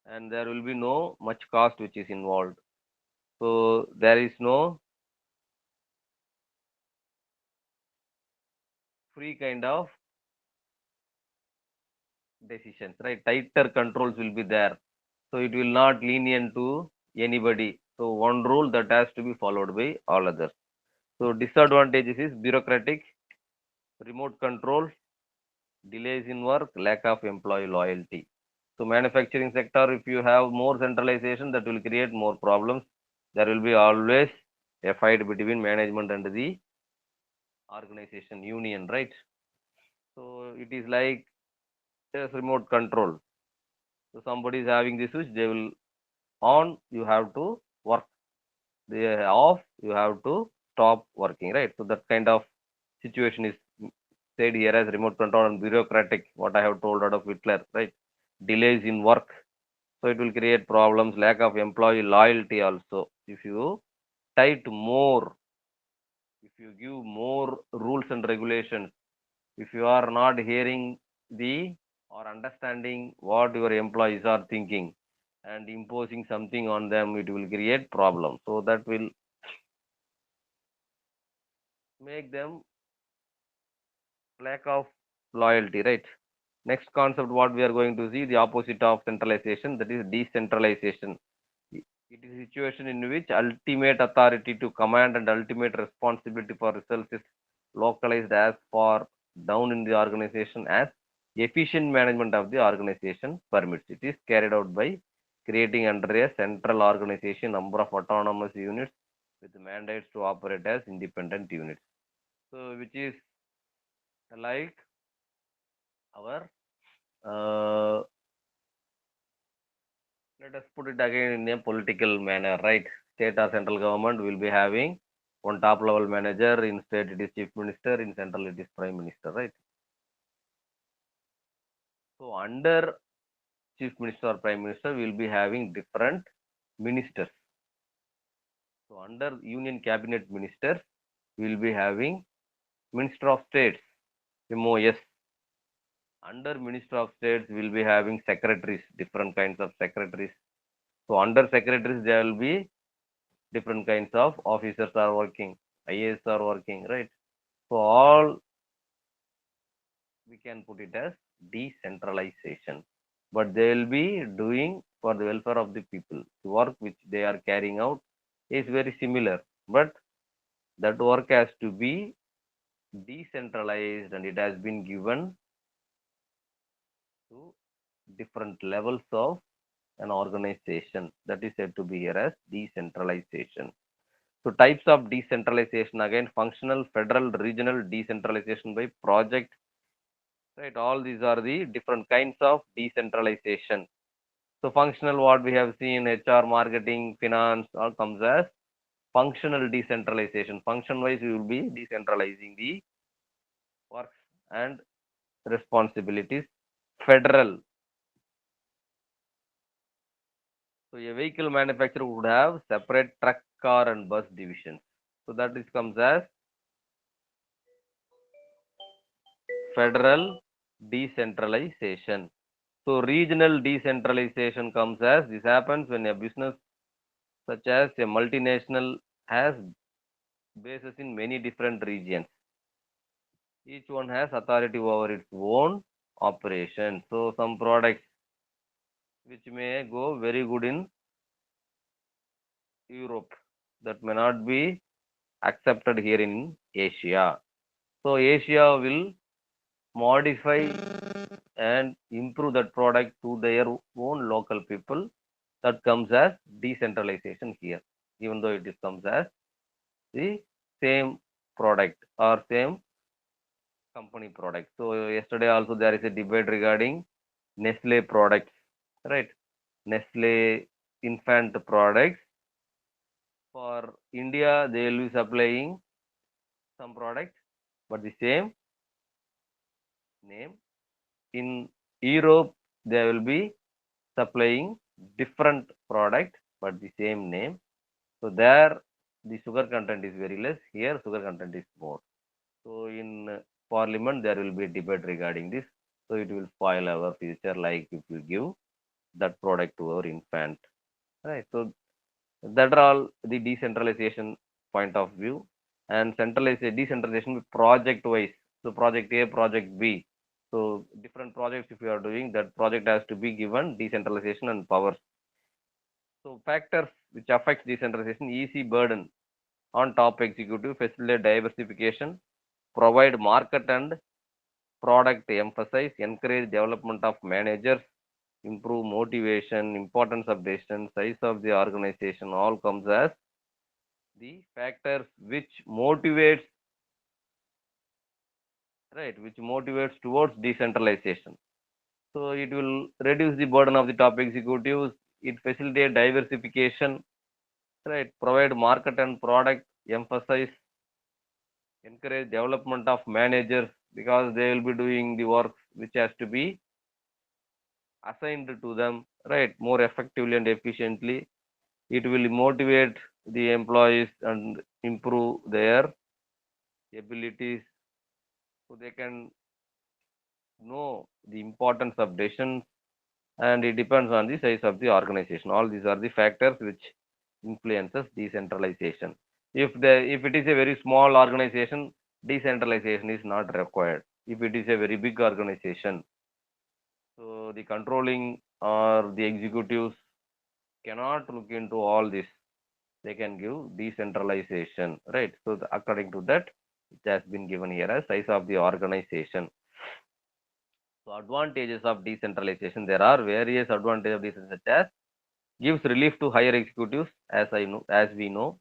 and there will be no much cost which is involved. So there is no free kind of decisions, right? Tighter controls will be there. So it will not lenient to anybody. So one rule that has to be followed by all others. So disadvantages is bureaucratic, remote control, delays in work, lack of employee loyalty. So manufacturing sector, if you have more centralization, that will create more problems. There will be always a fight between management and the organization union, right? So it is like just remote control. So somebody is having this switch, they will on, you have to work. They are off, you have to stop working, right? So that kind of situation is said here as remote control and bureaucratic, what I have told out of Hitler, right? Delays in work. So it will create problems, lack of employee loyalty also. If you tight more, if you give more rules and regulations, if you are not hearing the or understanding what your employees are thinking and imposing something on them, it will create problems. So that will make them lack of loyalty, right? Next concept what we are going to see, the opposite of centralization, that is decentralization. It is a situation in which ultimate authority to command and ultimate responsibility for results is localized as far down in the organization as efficient management of the organization permits. It is carried out by creating under a central organization number of autonomous units with mandates to operate as independent units. So which is like our let us put it again in a political manner, right? State or central government will be having one top level manager. In state it is chief minister, in central it is prime minister, right? So under chief minister or prime minister will be having different ministers. So under union cabinet ministers will be having minister of states, MOS. Under minister of states will be having secretaries, different kinds of secretaries. So under secretaries there will be different kinds of officers are working, IAS are working, right? So all we can put it as decentralization, but they will be doing for the welfare of the people. The work which they are carrying out is very similar, but that work has to be decentralized and it has been given to different levels of an organization. That is said to be here as decentralization. So types of decentralization, again, functional, federal, regional, decentralization by project, right? All these are the different kinds of decentralization. So functional, what we have seen, HR, marketing, finance, all comes as functional decentralization. Function wise, we will be decentralizing the works and responsibilities. Federal. So a vehicle manufacturer would have separate truck, car and bus divisions. So that is comes as federal decentralization. So regional decentralization comes as this happens when a business such as a multinational has bases in many different regions. Each one has authority over its own operation. So some products which may go very good in Europe that may not be accepted here in Asia. So Asia will modify and improve that product to their own local people. That comes as decentralization here, even though it is comes as the same product or same company product. So yesterday also there is a debate regarding Nestle products, right? Nestle infant products. For India, they will be supplying some product, but the same name. In Europe, they will be supplying different product, but the same name. So there, the sugar content is very less. Here, sugar content is more. So in Parliament, there will be a debate regarding this. So it will spoil our future, like if you give that product to our infant, right? So that are all the decentralization point of view, and decentralization project wise. So project A, project B. So different projects if you are doing, that project has to be given decentralization and powers. So factors which affects decentralization: easy burden on top executive, facilitate diversification, provide market and product emphasize, encourage development of managers, improve motivation, importance of decision, size of the organization, all comes as the factors which motivates, right, which motivates towards decentralization. So it will reduce the burden of the top executives, it facilitate diversification, right, provide market and product emphasize, encourage development of managers because they will be doing the work which has to be assigned to them, right, more effectively and efficiently. It will motivate the employees and improve their abilities so they can know the importance of decisions, and it depends on the size of the organization. All these are the factors which influences decentralization. If it is a very small organization, decentralization is not required. If it is a very big organization, so the controlling or the executives cannot look into all this. They can give decentralization, right? So according to that, it has been given here as size of the organization. So advantages of decentralization, there are various advantages of decentralization, such as gives relief to higher executives, as we know.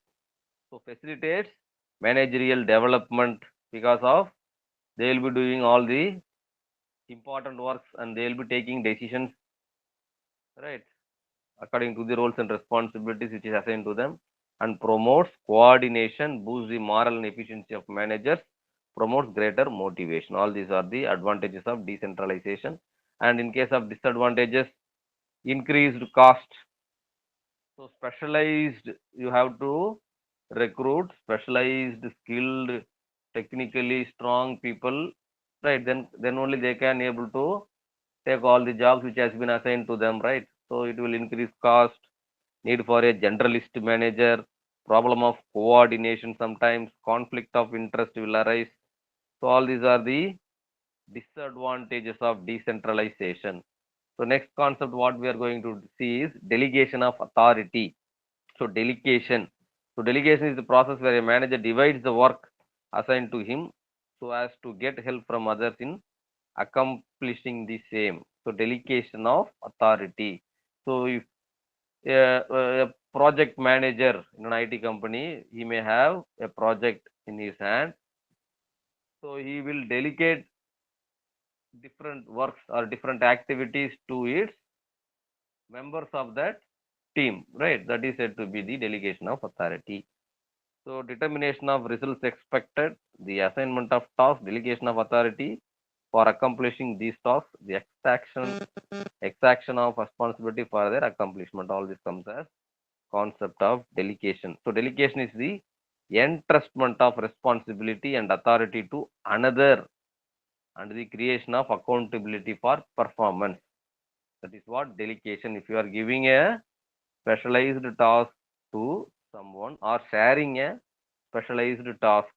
So facilitates managerial development because of they will be doing all the important works and they will be taking decisions, right, according to the roles and responsibilities which is assigned to them, and promotes coordination, boosts the moral and efficiency of managers, promotes greater motivation. All these are the advantages of decentralization. And in case of disadvantages, increased cost. So specialized, you have to recruit specialized, skilled, technically strong people, right? Then only they can able to take all the jobs which has been assigned to them, right? So it will increase cost, need for a generalist manager, problem of coordination, sometimes conflict of interest will arise. So all these are the disadvantages of decentralization. So next concept what we are going to see is delegation of authority. So delegation. So delegation is the process where a manager divides the work assigned to him so as to get help from others in accomplishing the same. So delegation of authority. So if a project manager in an IT company, he may have a project in his hand. So he will delegate different works or different activities to its members of that team, right? That is said to be the delegation of authority. So determination of results expected, the assignment of tasks, delegation of authority for accomplishing these tasks, the exaction of responsibility for their accomplishment. All this comes as concept of delegation. So delegation is the entrustment of responsibility and authority to another and the creation of accountability for performance. That is what delegation. If you are giving a specialized task to someone or sharing a specialized task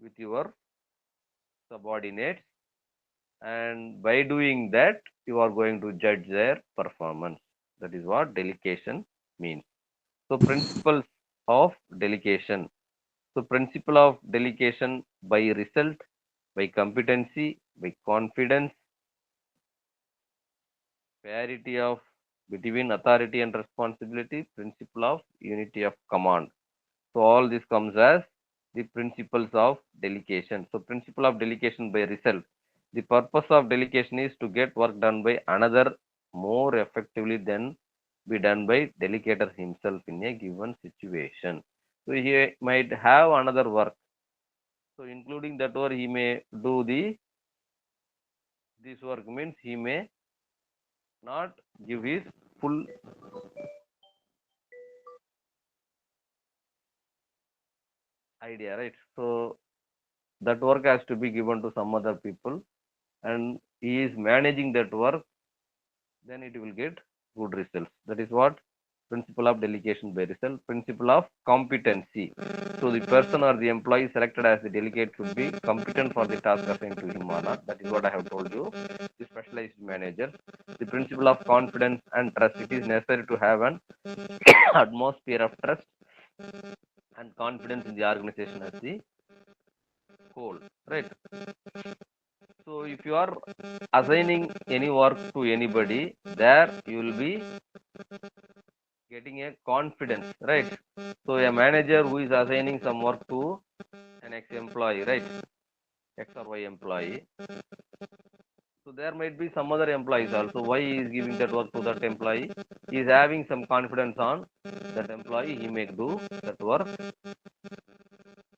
with your subordinates, and by doing that you are going to judge their performance. That is what delegation means. So principles of delegation. So principle of delegation by result, by competency, by confidence, parity of between authority and responsibility, principle of unity of command. So all this comes as the principles of delegation. So principle of delegation by result. The purpose of delegation is to get work done by another more effectively than be done by delegator himself in a given situation. So he might have another work. So including that work he may do this work means he may not give his full idea, right? So that work has to be given to some other people and he is managing that work, then it will get good results. That is what principle of delegation by result. Principle of competency. So the person or the employee selected as the delegate should be competent for the task assigned to him or not. That is what I have told you. The specialized manager. The principle of confidence and trust. It is necessary to have an atmosphere of trust and confidence in the organization as the whole, right? So if you are assigning any work to anybody, there you will be getting a confidence, right? So a manager who is assigning some work to an ex-employee, right? X or Y employee. So there might be some other employees also. Why he is giving that work to that employee? He is having some confidence on that employee. He may do that work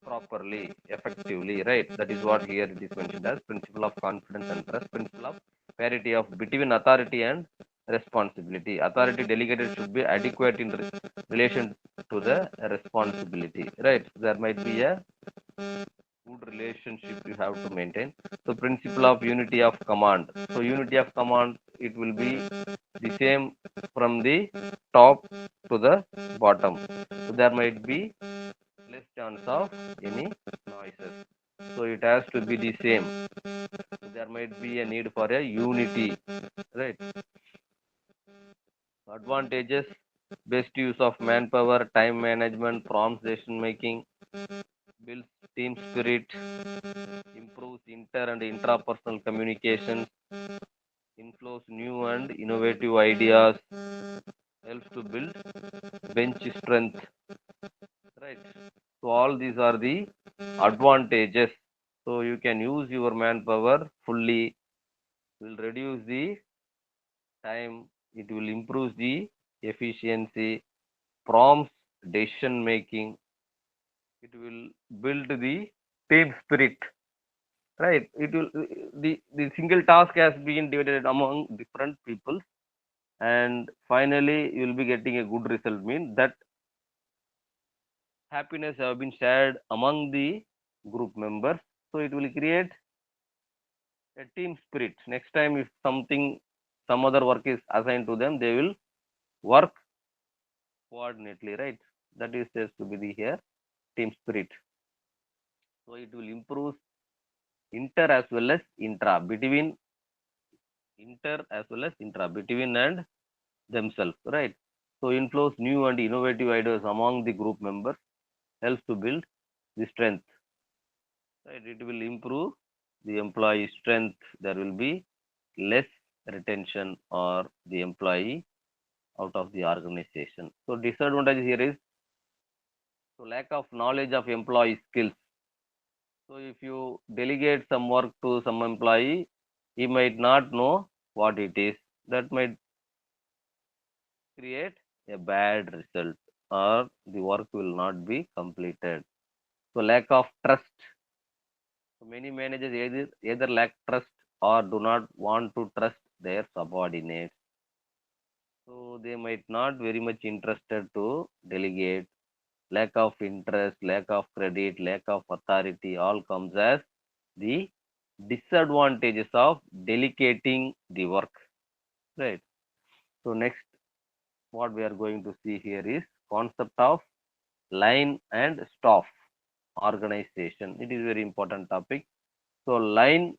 properly, effectively, right? That is what here it is mentioned as principle of confidence and trust, principle of parity of between authority and responsibility. Authority delegated should be adequate in relation to the responsibility, right? There might be a good relationship you have to maintain. So principle of unity of command. So unity of command, it will be the same from the top to the bottom. So there might be less chance of any noises. So it has to be the same. There might be a need for a unity, right? Advantages: best use of manpower, time management, prompt decision making, builds team spirit, improves inter and intrapersonal communication, inflows new and innovative ideas, helps to build bench strength, right? So all these are the advantages. So you can use your manpower fully, will reduce the time, it will improve the efficiency, prompts decision making, it will build the team spirit, right? It will the single task has been divided among different people, and finally you will be getting a good result. Mean that happiness have been shared among the group members, so it will create a team spirit. Next time if some other work is assigned to them, they will work coordinately, right? That is says to be the here team spirit. So it will improve inter as well as intra, between inter as well as intra, between and themselves, right? So inflows new and innovative ideas among the group members, helps to build the strength, right? It will improve the employee strength. There will be less retention or the employee out of the organization. So disadvantage here is so lack of knowledge of employee skills. So if you delegate some work to some employee, he might not know what it is. That might create a bad result or the work will not be completed. So lack of trust. So many managers either lack trust or do not want to trust their subordinates. So they might not very much interested to delegate. Lack of interest, lack of credit, lack of authority, all comes as the disadvantages of delegating the work, right? So next, what we are going to see here is concept of line and staff organization. It is very important topic. So line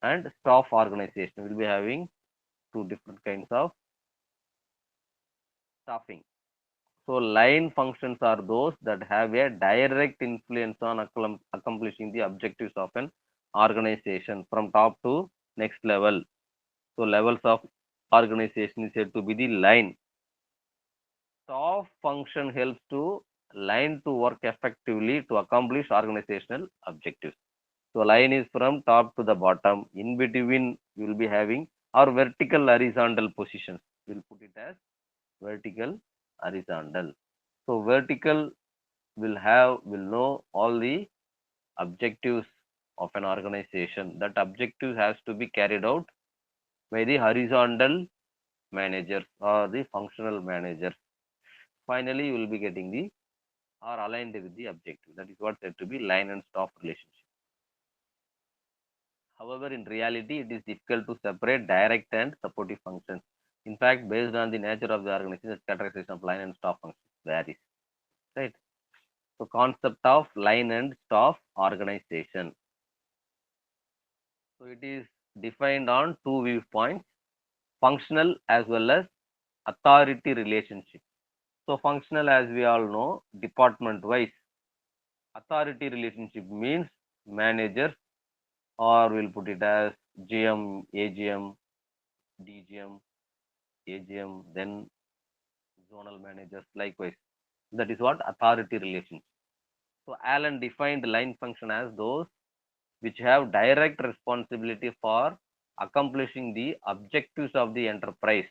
and staff organization will be having two different kinds of staffing. So line functions are those that have a direct influence on accomplishing the objectives of an organization from top to next level. So levels of organization is said to be the line. Staff function helps to line to work effectively to accomplish organizational objectives. So line is from top to the bottom. In between, you will be having our vertical horizontal positions. We'll put it as vertical horizontal. So vertical will know all the objectives of an organization. That objective has to be carried out by the horizontal managers or the functional managers. Finally, you will be getting the or aligned with the objective. That is what said to be line and staff relationship. However, in reality, it is difficult to separate direct and supportive functions. In fact, based on the nature of the organization, the categorization of line and staff functions varies. Right. So, concept of line and staff organization. So, it is defined on two viewpoints: functional as well as authority relationship. So, functional, as we all know, department wise. Authority relationship means managers, or we'll put it as GM, AGM, DGM, AGM, then zonal managers, likewise. That is what authority relationship. So Allen defined line function as those which have direct responsibility for accomplishing the objectives of the enterprise,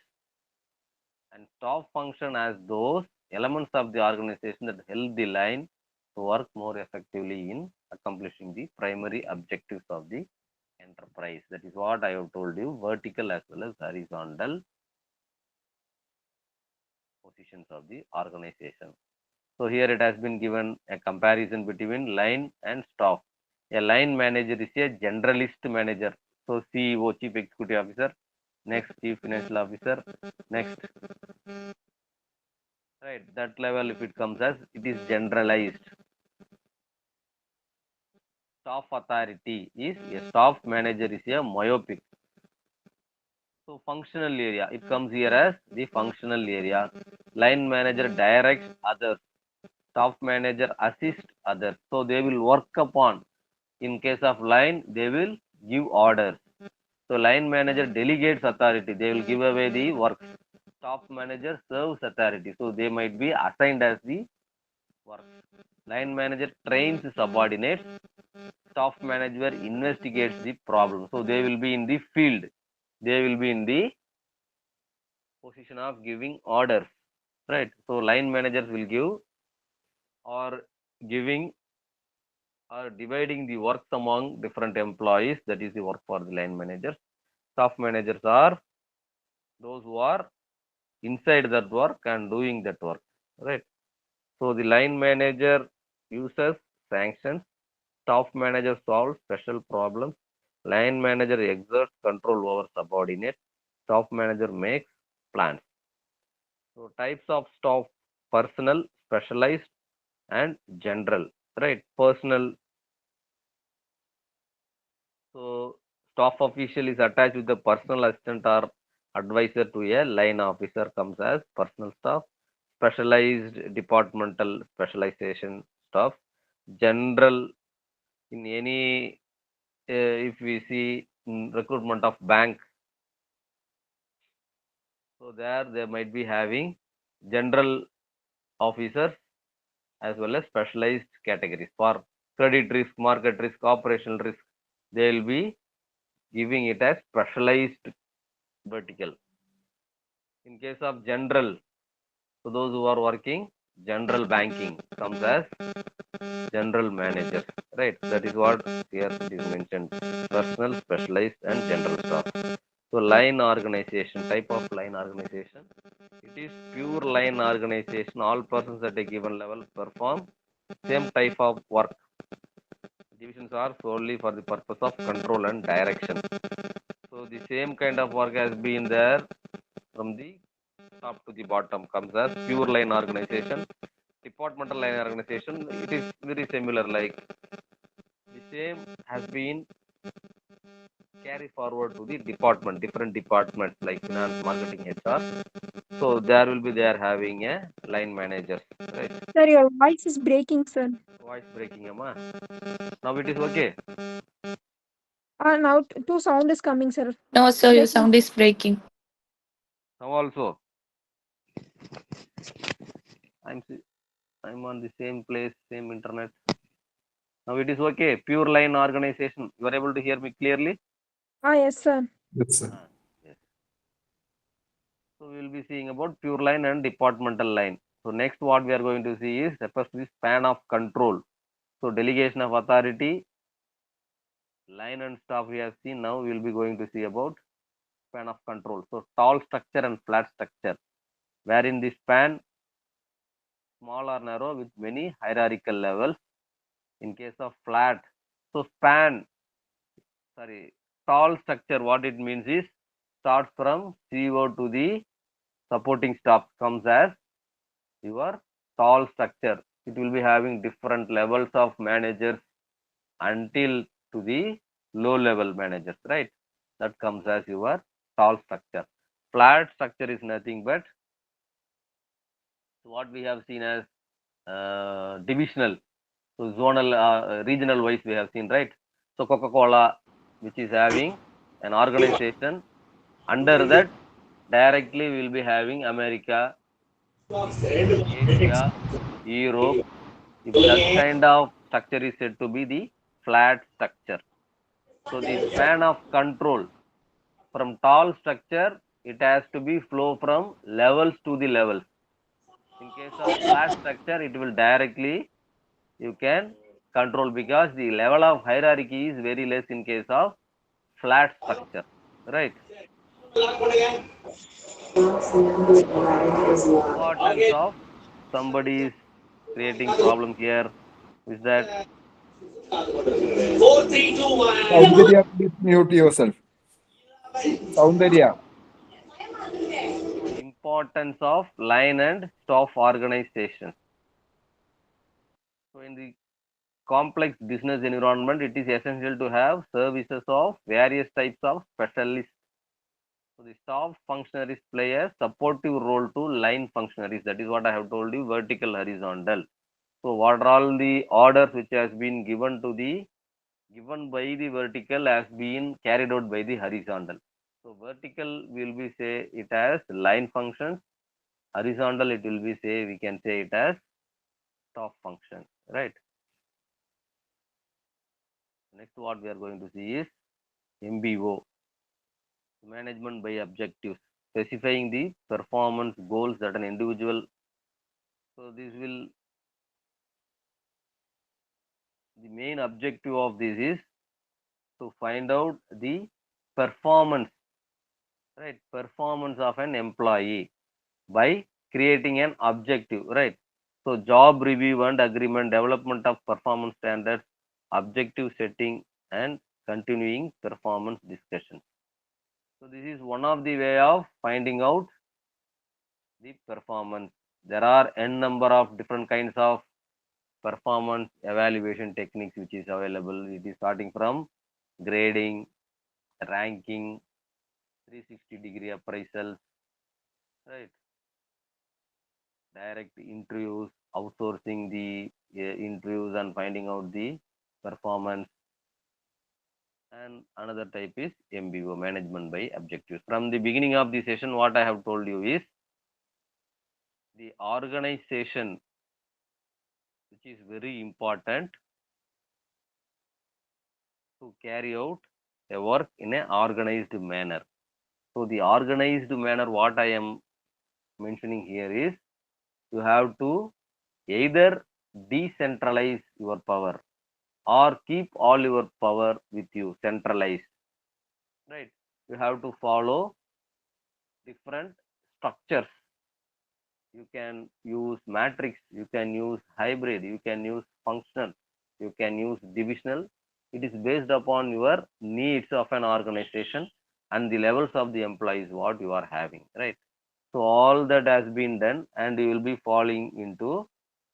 and staff function as those elements of the organization that help the line to work more effectively in accomplishing the primary objectives of the enterprise. That is what I have told you, vertical as well as horizontal positions of the organization. So here it has been given a comparison between line and staff. A line manager is a generalist manager. So CEO, Chief Executive Officer, next Chief Financial Officer, next. Right, that level if it comes as, it is generalized. Staff authority is a staff manager is a myopic. So functional area, it comes here as the functional area. Line manager directs others. Staff manager assists others. So they will work upon. In case of line, they will give orders. So line manager delegates authority. They will give away the work. Staff manager serves authority. So they might be assigned as the work. Line manager trains subordinates. Staff manager investigates the problem. So they will be in the field. They will be in the position of giving orders. Right. So line managers will give or giving or dividing the works among different employees. That is the work for the line managers. Staff managers are those who are inside that work and doing that work. Right. So the line manager uses sanctions. Staff manager solves special problems. Line manager exerts control over subordinates. Staff manager makes plans. So types of staff: personal, specialized, and general. Right. Personal. So staff official is attached with the personal assistant or advisor to a line officer, comes as personal staff. Specialized, departmental specialization staff. General, in any if we see recruitment of bank, so there they might be having general officers as well as specialized categories. For credit risk, market risk, operational risk, they will be giving it as specialized vertical. In case of general, so those who are working general banking comes as general manager. Right, that is what here it is mentioned: personal, specialized, and general staff. So line organization, type of line organization, it is pure line organization. All persons at a given level perform same type of work. Divisions are solely for the purpose of control and direction. So the same kind of work has been there from the top to the bottom, comes as pure line organization. Departmental line organization, it is very similar, like the same has been carry forward to the department, different departments like finance, marketing, HR. So there will be, they are having a line manager. Right. Sir, your voice is breaking, sir. Voice breaking, Amma. Now it is okay. Now two sound is coming, sir. No, sir, your sound is breaking. Now also, I'm on the same place, same internet. Now it is okay. Pure line organization. You are able to hear me clearly? Yes, sir. Yes, sir. Yes. So we will be seeing about pure line and departmental line. So next what we are going to see is refers to the span of control. So delegation of authority, line and staff we have seen. Now we will be going to see about span of control. So tall structure and flat structure, wherein the span small or narrow with many hierarchical levels. In case of flat, so tall structure, what it means is start from CO to the supporting staff comes as your tall structure. It will be having different levels of managers until to the low level managers, right? That comes as your tall structure. Flat structure is nothing but what we have seen as divisional. So zonal, regional wise we have seen, right? So Coca-Cola, which is having an organization, under that directly we will be having America, Asia, Europe. If that kind of structure is said to be the flat structure. So the span of control from tall structure, it has to be flow from levels to the levels. In case of flat structure, it will directly you can control because the level of hierarchy is very less in case of flat structure, right? Importance of somebody is creating problem here is that Soundarya, please mute yourself. Soundarya. importance of line and staff organization. So in the complex business environment, it is essential to have services of various types of specialists. So the staff functionaries play a supportive role to line functionaries. That is what I have told you, vertical, horizontal. So what are all the orders which has been given by the vertical has been carried out by the horizontal. So vertical will be say it as line functions. Horizontal it will be say we can say it as staff functions, right? Next what we are going to see is MBO, management by objectives, specifying the performance goals that an individual. So this will the main objective of this is to find out the performance, right? Performance of an employee by creating an objective, right? So job review and agreement, development of performance standards, objective setting and continuing performance discussion. So this is one of the way of finding out the performance. There are n number of different kinds of performance evaluation techniques which is available. It is starting from grading, ranking, 360-degree appraisal, right? Direct interviews, outsourcing the interviews and finding out the performance. And another type is MBO, management by objectives. From the beginning of the session, what I have told you is the organization, which is very important to carry out a work in an organized manner. So the organized manner, what I am mentioning here is you have to either decentralize your power or keep all your power with you, centralized, right? You have to follow different structures. You can use matrix, you can use hybrid, you can use functional, you can use divisional. It is based upon your needs of an organization and the levels of the employees what you are having, right? So all that has been done and you will be falling into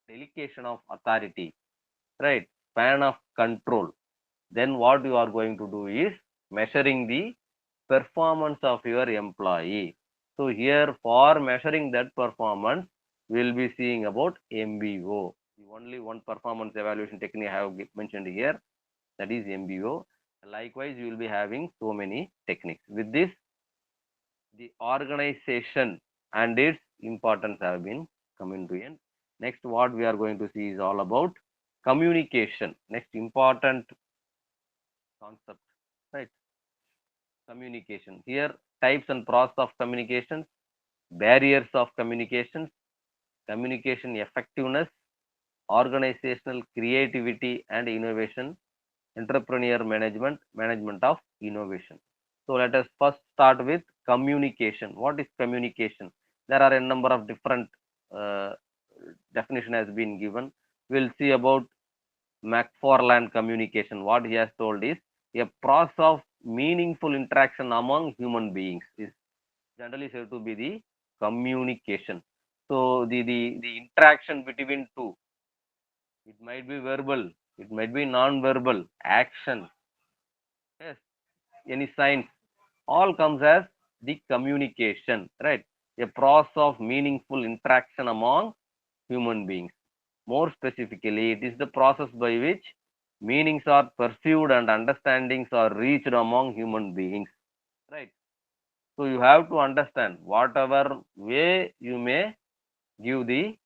delegation of authority, right? Span of control. Then what you are going to do is measuring the performance of your employee. So here for measuring that performance, we will be seeing about MBO. Only one performance evaluation technique I have mentioned here, that is MBO. Likewise, you will be having so many techniques. With this, the organization and its importance have been coming to end. Next, what we are going to see is all about communication. Next important concept, right? Communication. Here, types and process of communication, barriers of communication, communication effectiveness, organizational creativity and innovation, entrepreneur management, management of innovation. So let us first start with communication. What is communication? There are a number of different uh, definition has been given. We'll see about McFarland communication. What he has told is a process of meaningful interaction among human beings is generally said to be the communication. So the interaction between two, it might be verbal, it might be non-verbal, action, yes, any signs, all comes as the communication, right? A process of meaningful interaction among human beings. More specifically, it is the process by which meanings are perceived and understandings are reached among human beings, right? So you have to understand whatever way you may give the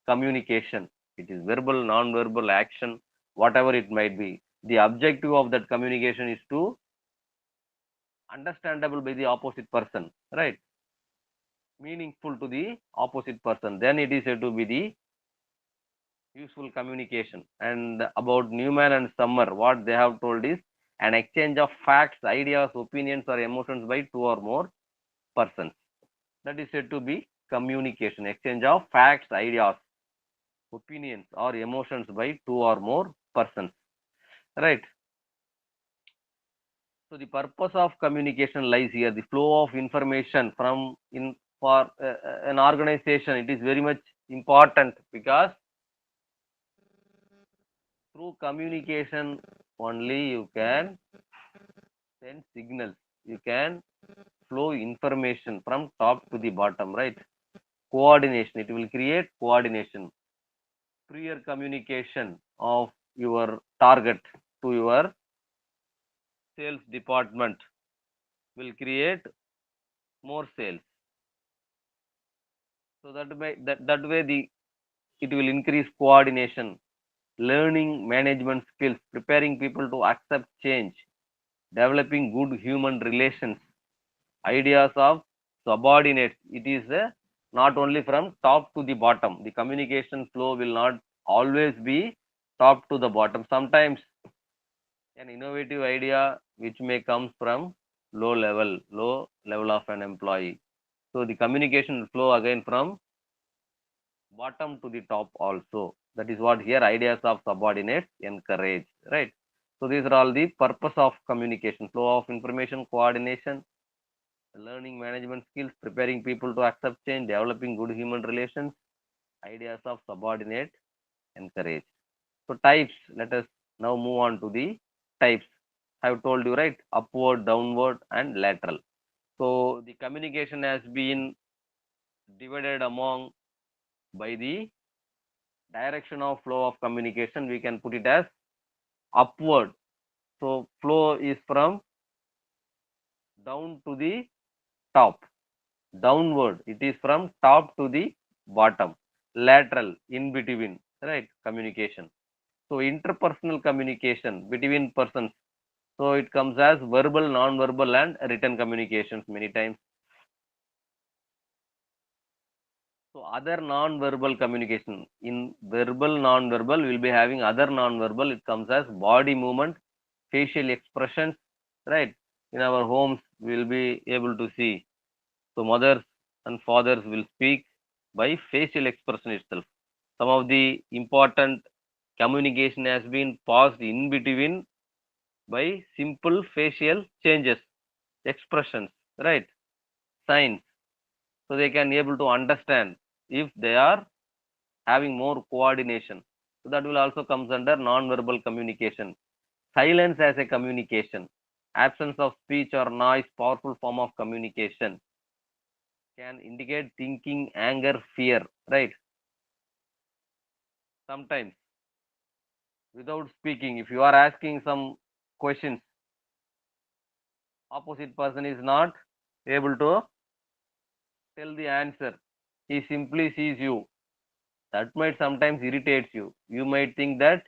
communication. It is verbal, non-verbal, action, whatever it might be. The objective of that communication is to understandable by the opposite person, right? Meaningful to the opposite person. Then it is said to be the useful communication. And about Newman and Summer, what they have told is an exchange of facts, ideas, opinions, or emotions by two or more persons. That is said to be communication. Exchange of facts, ideas, opinions, or emotions by two or more persons. Right. So the purpose of communication lies here. The flow of information from in for an organization, it is very much important because through communication only you can send signals. You can flow information from top to the bottom, right? Coordination. It will create coordination. Prior communication of your target to your sales department will create more sales. So that way it will increase coordination, learning management skills, preparing people to accept change, developing good human relations, ideas of subordinates. It is not only from top to the bottom. The communication flow will not always be top to the bottom. Sometimes an innovative idea which may come from low level of an employee. So the communication flow again from bottom to the top also. That is what here ideas of subordinates encourage, right? So these are all the purpose of communication: flow of information, coordination, learning management skills, preparing people to accept change, developing good human relations, ideas of subordinate encourage. So types, let us now move on to the types. I have told you, right? Upward, downward, and lateral. So the communication has been divided among by the direction of flow of communication. We can put it as upward. So flow is from down to the top. Downward, it is from top to the bottom. Lateral, in between, right? Communication. So interpersonal communication between persons. So it comes as verbal, non-verbal, and written communications many times. So other non-verbal communication. In verbal, non-verbal, we'll be having other non-verbal. It comes as body movement, facial expressions, right? In our homes, we'll be able to see. So mothers and fathers will speak by facial expression itself. Some of the important communication has been passed in between by simple facial changes, expressions, right? Signs. So they can able to understand if they are having more coordination. So that will also comes under non-verbal communication. Silence as a communication. Absence of speech or noise, powerful form of communication. Can indicate thinking, anger, fear, right? Sometimes without speaking, if you are asking some questions, opposite person is not able to tell the answer. He simply sees you. That might sometimes irritates you. You might think that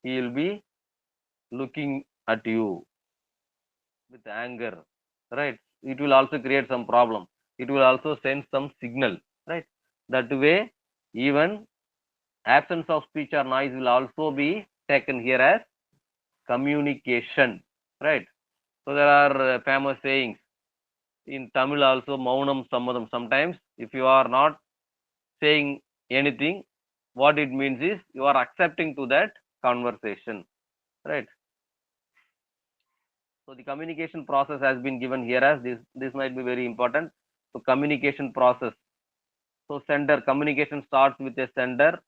he will be looking at you with anger, right? It will also create some problem. It will also send some signal, right? That way, even absence of speech or noise will also be taken here as communication, right? So there are famous sayings in Tamil also, maunam sammadam. Sometimes if you are not saying anything, what it means is you are accepting to that conversation, right? So the communication process has been given here as this might be very important. So communication process. So sender, communication starts with a sender,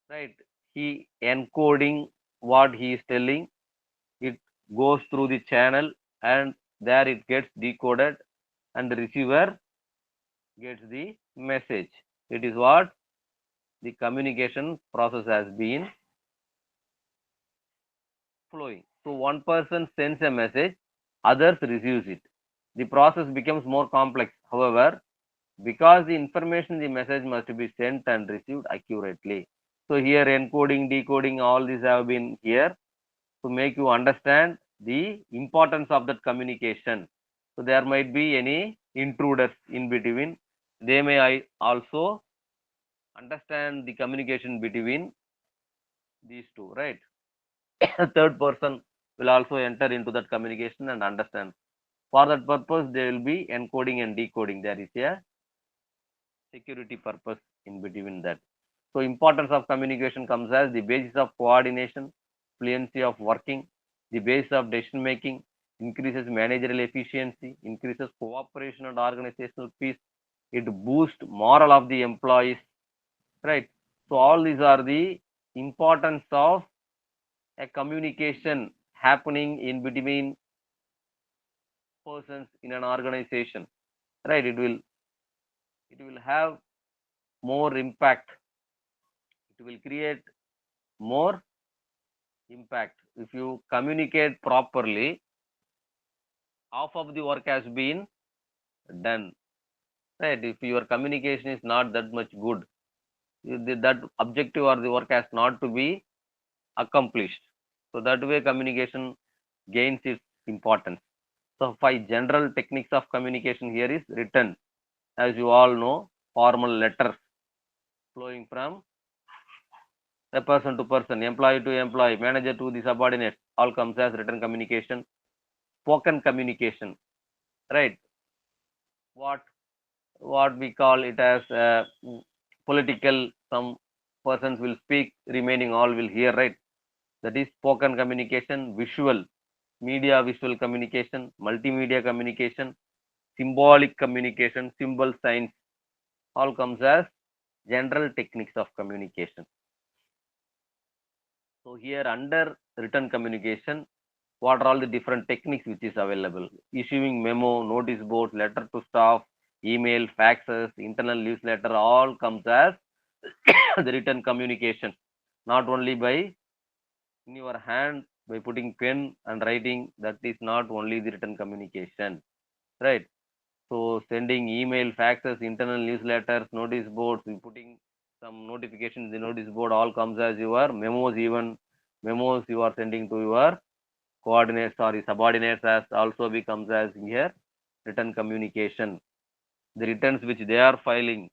right? He encoding what he is telling. It goes through the channel and there it gets decoded and the receiver gets the message. It is what the communication process has been flowing. So one person sends a message, others receives it. The process becomes more complex. However, because the information, the message must be sent and received accurately. So here encoding, decoding, all these have been here to make you understand the importance of that communication. So there might be any intruders in between. They may also understand the communication between these two, right? A third person will also enter into that communication and understand. For that purpose, they will be encoding and decoding. There is a security purpose in between that. So importance of communication comes as the basis of coordination, fluency of working, the basis of decision making, increases managerial efficiency, increases cooperation and organizational peace. It boosts morale of the employees, right? So all these are the importance of a communication happening in between persons in an organization, right? It will have more impact. It will create more impact. If you communicate properly, half of the work has been done, right? If your communication is not that much good, that objective or the work has not to be accomplished. So that way communication gains its importance. So 5 general techniques of communication here is written. As you all know, formal letters flowing from a person to person, employee to employee, manager to the subordinates, all comes as written communication. Spoken communication, right? What we call it as political, some persons will speak, remaining all will hear, right? That is spoken communication. Visual, media visual communication, multimedia communication, symbolic communication, symbol signs, all comes as general techniques of communication. So here under written communication, what are all the different techniques which is available? Issuing memo, notice board, letter to staff, email, faxes, internal newsletter, all comes as the written communication. Not only by in your hand, by putting pen and writing, that is not only the written communication, right? So sending email, faxes, internal newsletters, notice boards, putting some notifications in the notice board, all comes as your memos. Even memos you are sending to your coordinates or subordinates as also becomes as here written communication. The returns which they are filing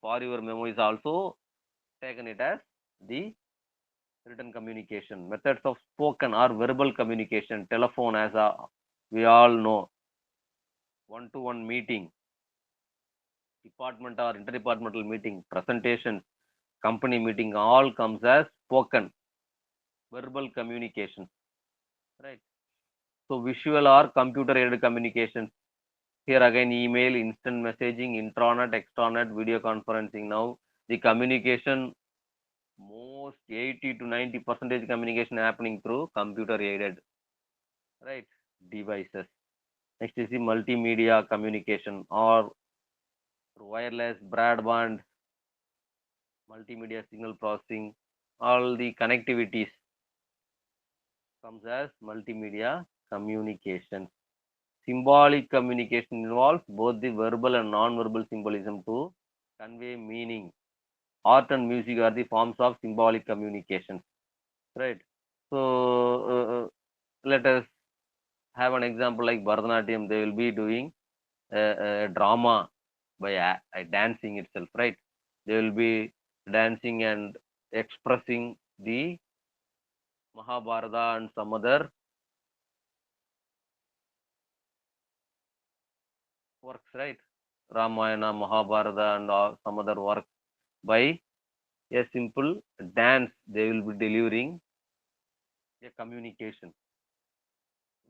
for your memo is also taken it as the written communication. Methods of spoken or verbal communication, telephone, as we all know, one-to-one meeting, department or interdepartmental meeting, presentations, company meeting, all comes as spoken, verbal communication, right? So visual or computer aided communication. Here again, email, instant messaging, intranet, extranet, video conferencing. Now the communication, most 80 to 90% communication happening through computer aided, right, devices. Next is the multimedia communication or wireless, broadband, multimedia signal processing, all the connectivities comes as multimedia communication. Symbolic communication involves both the verbal and non-verbal symbolism to convey meaning. Art and music are the forms of symbolic communication, right? So let us have an example like Bharatanatyam. They will be doing a drama by dancing itself, right? They will be dancing and expressing the Mahabharata and some other works, right? Ramayana, Mahabharata, and some other work by a simple dance. They will be delivering a communication.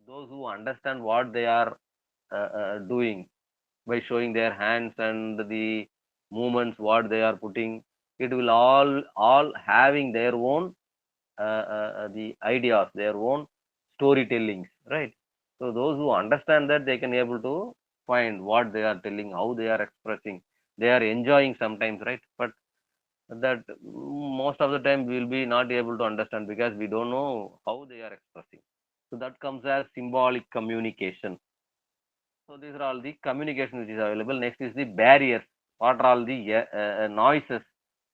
Those who understand what they are doing by showing their hands and the movements, what they are putting, it will all having their own the ideas, their own storytellings, right? So those who understand that, they can able to find what they are telling, how they are expressing, they are enjoying sometimes, right? But that most of the time we will be not able to understand because we don't know how they are expressing. So that comes as symbolic communication. So these are all the communication which is available. Next is the barriers. What are all the noises?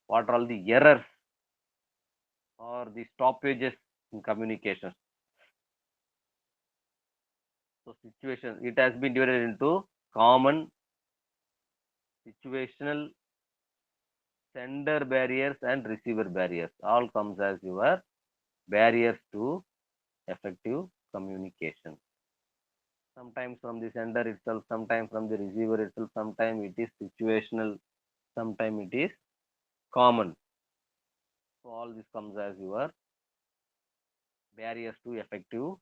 What are all the errors or the stoppages in communication? So situation, it has been divided into common, situational, sender barriers and receiver barriers. All comes as your barriers to effective communication. Sometimes from the sender itself, sometimes from the receiver itself, sometimes it is situational, sometimes it is common. So all this comes as your barriers to effective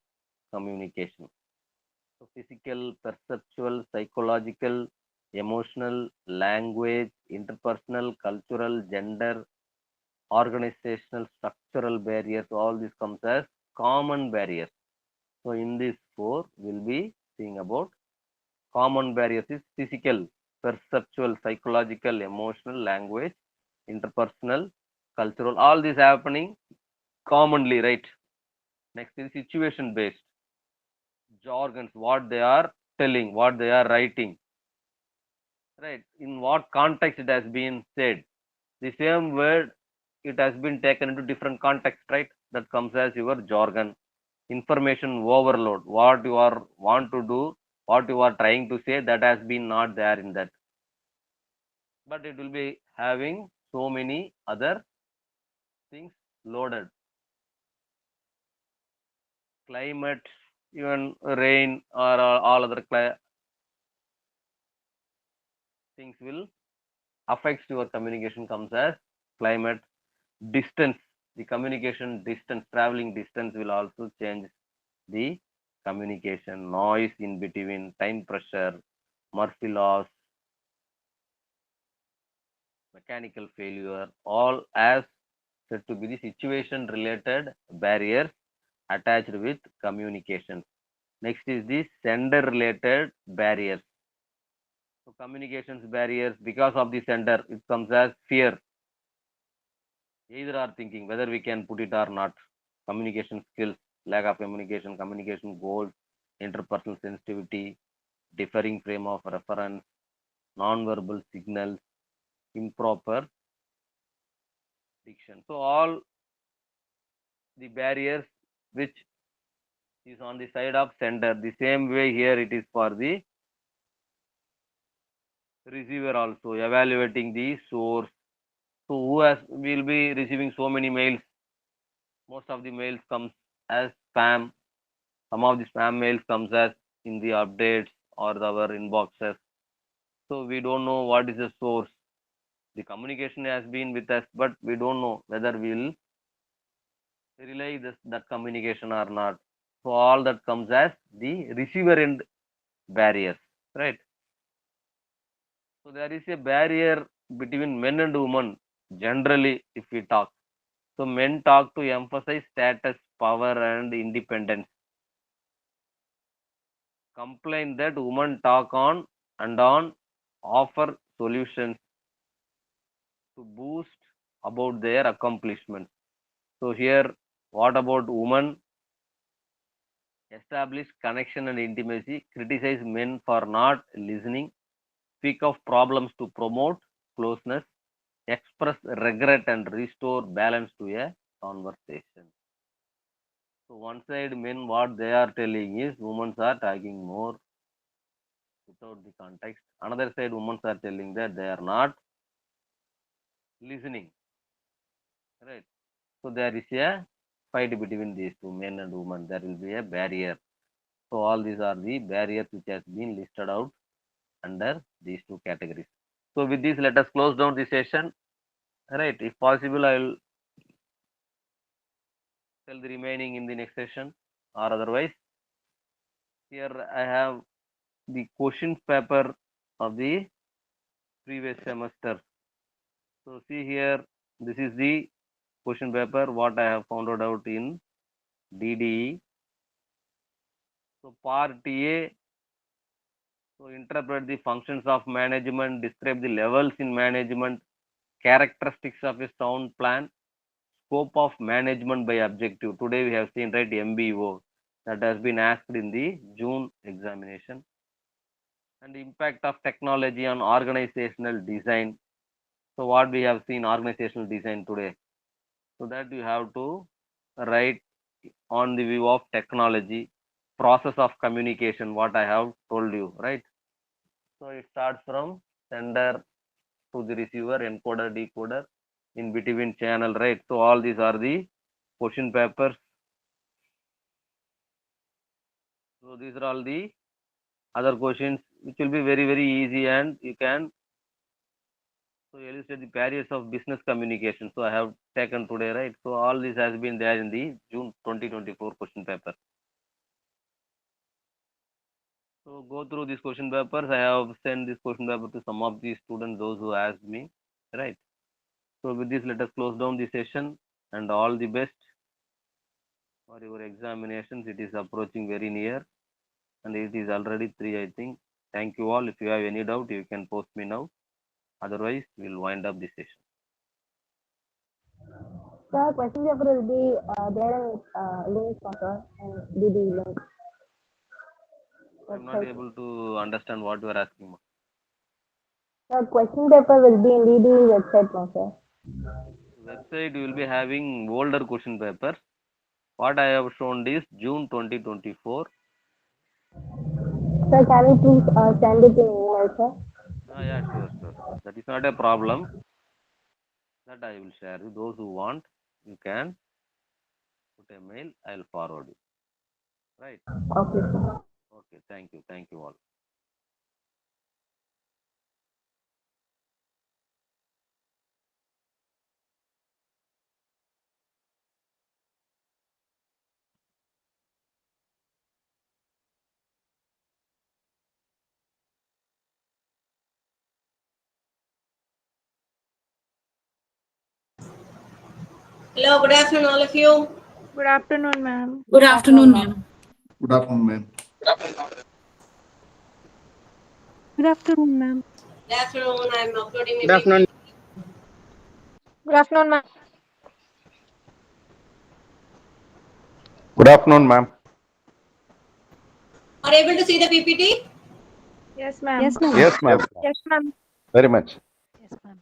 communication. So physical, perceptual, psychological, emotional, language, interpersonal, cultural, gender, organizational, structural barriers, all this comes as common barriers. So in these four, we'll be seeing about common barriers is physical, perceptual, psychological, emotional, language, interpersonal, cultural, all this happening commonly, right? Next is situation based. Jargons, what they are telling, what they are writing, right? In what context it has been said. The same word, it has been taken into different context, right? That comes as your jargon. Information overload, what you are want to do, what you are trying to say, that has been not there in that. But it will be having so many other things loaded. Climate, even rain or all other things will affects your communication comes as climate. Distance, the communication distance, traveling distance will also change the communication. Noise in between, time pressure, Murphy laws, mechanical failure, all as said to be the situation related barriers attached with communication. Next is the sender related barriers. So communications barriers, because of the sender, it comes as fear. Either are thinking whether we can put it or not. Communication skills, lack of communication, communication goals, interpersonal sensitivity, differing frame of reference, non-verbal signals, improper diction. So all the barriers which is on the side of sender. The same way here it is for the receiver also, evaluating the source. So who has will be receiving so many mails? Most of the mails comes as spam. Some of the spam mails comes as in the updates or our inboxes. So we don't know what is the source. The communication has been with us, but we don't know whether we will relay that communication or not. So all that comes as the receiver end barriers, right? So there is a barrier between men and women generally if we talk. So men talk to emphasize status, power and independence. Complain that women talk on and on, offer solutions to boost about their accomplishments. So here, what about women? establish connection and intimacy, criticize men for not listening, speak of problems to promote closeness, express regret and restore balance to a conversation. So one side men what they are telling is women are talking more without the context. Another side women are telling that they are not listening. Right. So there is a fight between these two, men and women. There will be a barrier. So all these are the barriers which has been listed out under these two categories. So with this, let us close down the session. Right. If possible, I will tell the remaining in the next session, or otherwise. Here I have the questions paper of the previous semester. So see here, this is the question paper what I have found out in DDE. So part A, so interpret the functions of management, describe the levels in management, characteristics of a sound plan, scope of management by objective. Today we have seen, right, MBO that has been asked in the June examination. And the impact of technology on organizational design. So what we have seen organizational design today. So that you have to write on the view of technology, process of communication, what I have told you, right? So it starts from sender to the receiver, encoder, decoder, in between channel, right? So all these are the question papers. So these are all the other questions which will be very, very easy, and you can so illustrate the barriers of business communication. So I have taken today, right? So all this has been there in the June 2024 question paper. So go through these question papers. I have sent this question paper to some of the students, those who asked me, right? So with this, let us close down the session, and all the best for your examinations. It is approaching very near, and it is already 3, I think. Thank you all. If you have any doubt, you can post me now. Otherwise, we'll wind up the session. Sir, question paper will be there in link, sir, and DD link. I'm not able to understand what you are asking. Sir, question paper will be in DD website, no, sir. Website you will be having older question papers. What I have shown is June 2024. Sir, can you please send it in email, sir? Yeah, sure. That is not a problem. That I will share you. Those who want, you can put a mail. I'll forward you. Right. Okay, sir. Okay. Thank you. Thank you all. Hello, good afternoon, all of you. Good afternoon, ma'am. Good afternoon, ma'am. Good afternoon, ma'am. Good afternoon, ma'am. Good afternoon, I'm uploading Good my afternoon. PPT. Good afternoon, ma'am. Good afternoon, ma'am. Are you able to see the PPT? Yes, ma'am. Yes, ma'am. Yes, ma'am. Yes, ma'am. Very much. Yes, ma'am.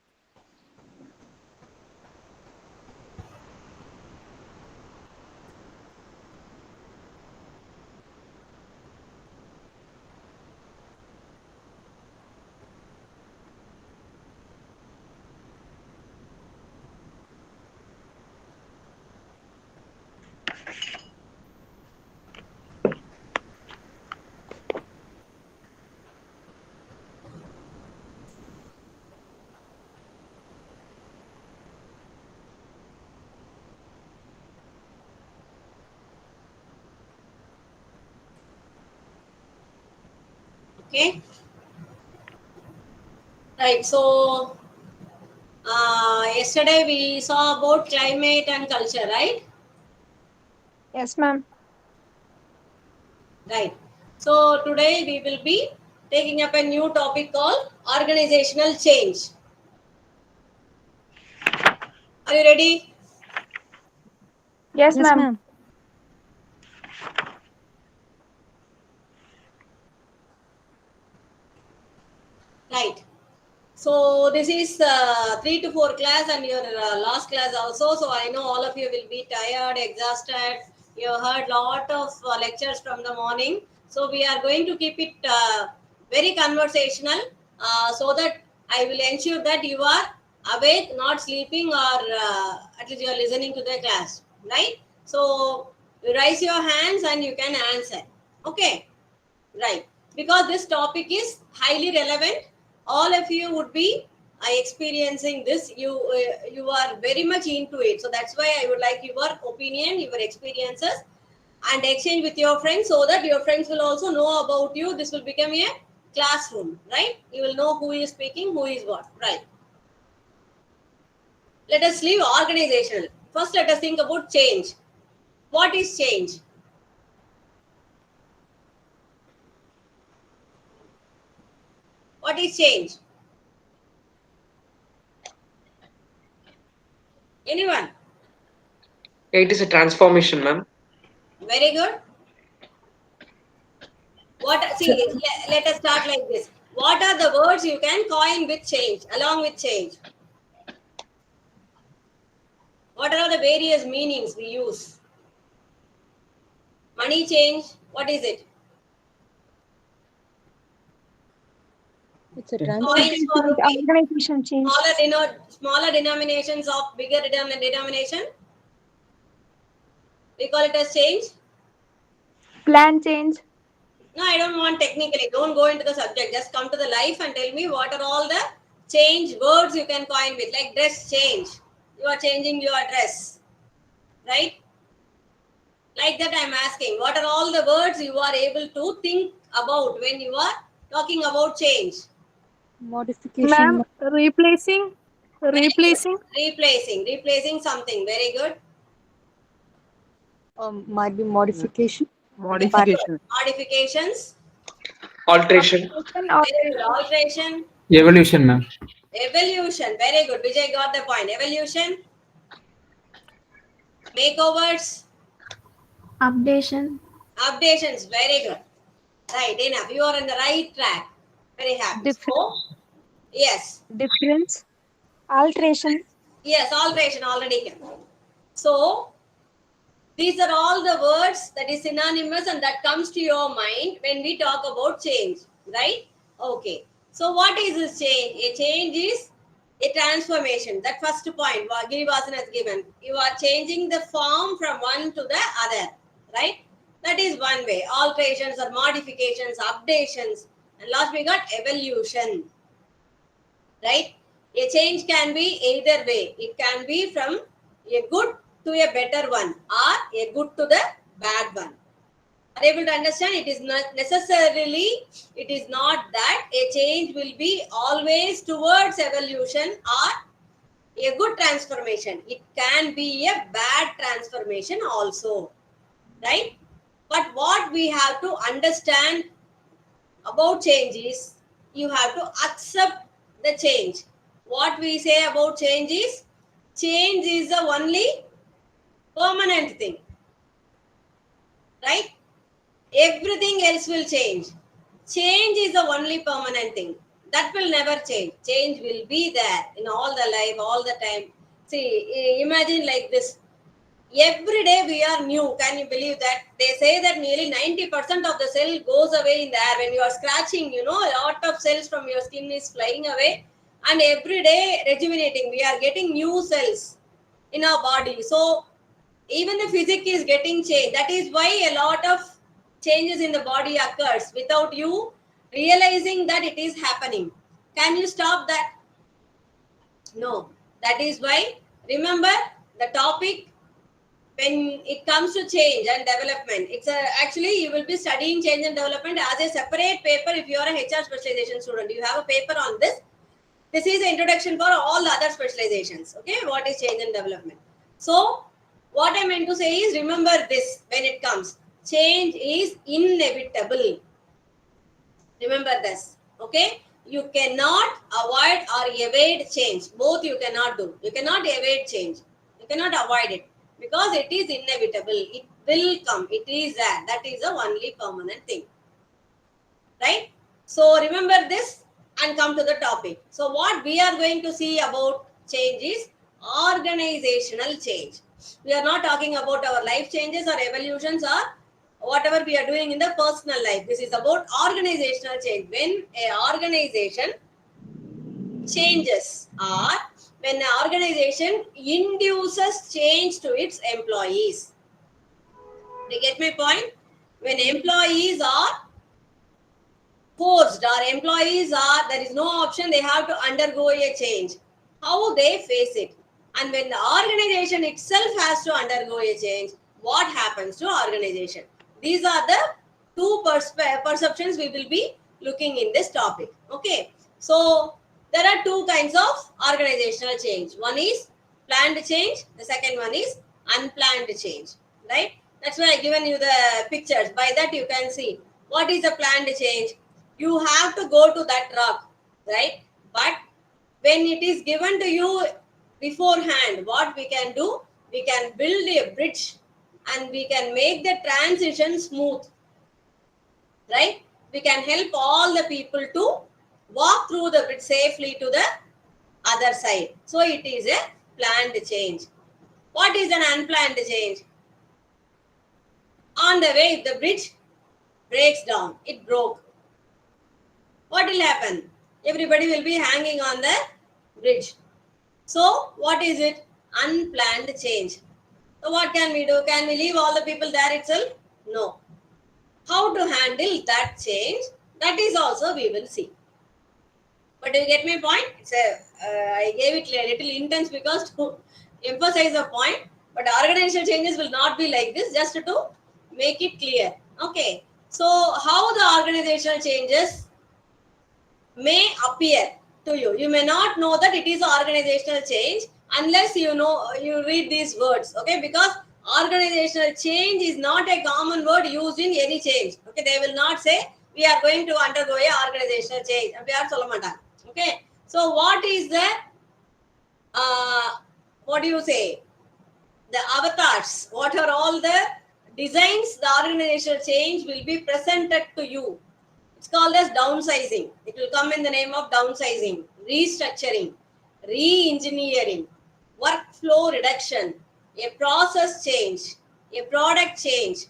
Okay. Right. So yesterday we saw about climate and culture, right? Yes, ma'am. Right. So today we will be taking up a new topic called organizational change. Are you ready? Yes, Yes, ma'am. ma'am. So this is 3 to 4 class and your last class also. So I know all of you will be tired, exhausted. You heard lot of lectures from the morning. So we are going to keep it very conversational so that I will ensure that you are awake, not sleeping, or at least you are listening to the class, right? So you raise your hands and you can answer. Okay, right. Because this topic is highly relevant. All of you would be experiencing this. You are very much into it. So that's why I would like your opinion, your experiences, and exchange with your friends so that your friends will also know about you. This will become a classroom, right? You will know who is speaking, who is what, right? Let us leave organizational. First, let us think about change. What is change? What is change? Anyone? It is a transformation, ma'am. Very good. Let us start like this. What are the words you can coin with change, along with change? What are the various meanings we use? Money change, what is it? It's a Coins transition for change, rupee. organization change. Smaller denominations of bigger denomination. We call it as change. Plan change. No, I don't want technically. Don't go into the subject. Just come to the life and tell me what are all the change words you can coin with. Like dress change. You are changing your dress. Right? Like that I'm asking. What are all the words you are able to think about when you are talking about change? Modification. Ma'am, replacing. Very good. Replacing. Replacing something. Very good. Might be modification. Modification. Modifications. Alteration. Very good. Alteration. Evolution, ma'am. Evolution. Very good. Vijay got the point. Evolution. Makeovers. Updation. Updations. Very good. Right. Enough. You are on the right track. Very happy. So, yes. Difference. Alteration. Yes. Alteration already came. So, these are all the words that is synonymous and that comes to your mind when we talk about change, right? Okay. So what is this change? A change is a transformation. That first point, Girivasan has given. You are changing the form from one to the other, right? That is one way. Alterations or modifications, updations. And last we got evolution, right? A change can be either way. It can be from a good to a better one or a good to the bad one. Are you able to understand? It is not necessarily, it is not that a change will be always towards evolution or a good transformation. It can be a bad transformation also, right? But what we have to understand about change is you have to accept the change. What we say about change is the only permanent thing, right? Everything else will change. Change is the only permanent thing. That will never change. Change will be there in all the life, all the time. See, imagine like this. Every day we are new. Can you believe that? They say that nearly 90% of the cell goes away in the air. When you are scratching, a lot of cells from your skin is flying away. And every day rejuvenating. We are getting new cells in our body. So even the physics is getting changed. That is why a lot of changes in the body occurs without you realizing that it is happening. Can you stop that? No. That is why, remember the topic when it comes to change and development, actually you will be studying change and development as a separate paper. If you are a HR specialization student, you have a paper on this. This is the introduction for all the other specializations. Okay, what is change and development? So what I meant to say is, remember this when it comes. Change is inevitable. Remember this. Okay, you cannot avoid or evade change. Both you cannot do. You cannot evade change. You cannot avoid it because it is inevitable. It will come. It is there. That is the only permanent thing. Right? So remember this. and come to the topic. So what we are going to see about change is organizational change. We are not talking about our life changes or evolutions or whatever we are doing in the personal life. This is about organizational change. When an organization changes or when an organization induces change to its employees. Do you get my point? When employees are forced or employees are, there is no option, they have to undergo a change. How they face it. And when the organization itself has to undergo a change, what happens to organization? These are the two perceptions we will be looking in this topic. Okay. So there are two kinds of organizational change. One is planned change. The second one is unplanned change. Right? That's why I given you the pictures. By that you can see what is a planned change. You have to go to that rock, right? But when it is given to you beforehand, what we can do, we can build a bridge and we can make the transition smooth, right? We can help all the people to walk through the bridge safely to the other side. So it is a planned change. What is an unplanned change? On the way, if the bridge breaks down, it broke. What will happen? Everybody will be hanging on the bridge. So, what is it? Unplanned change. So, what can we do? Can we leave all the people there itself? No. How to handle that change? That is also we will see. But do you get my point? I gave it a little intense because to emphasize the point. But organizational changes will not be like this, just to make it clear. Okay. So, how the organizational changes may appear to you. You may not know that it is organizational change unless you read these words. Okay, because organizational change is not a common word used in any change. Okay, they will not say we are going to undergo a organizational change. Okay, so what is the what do you say? The avatars. What are all the designs the organizational change will be presented to you? It's called as downsizing. It will come in the name of downsizing, restructuring, re-engineering, workflow reduction, a process change, a product change,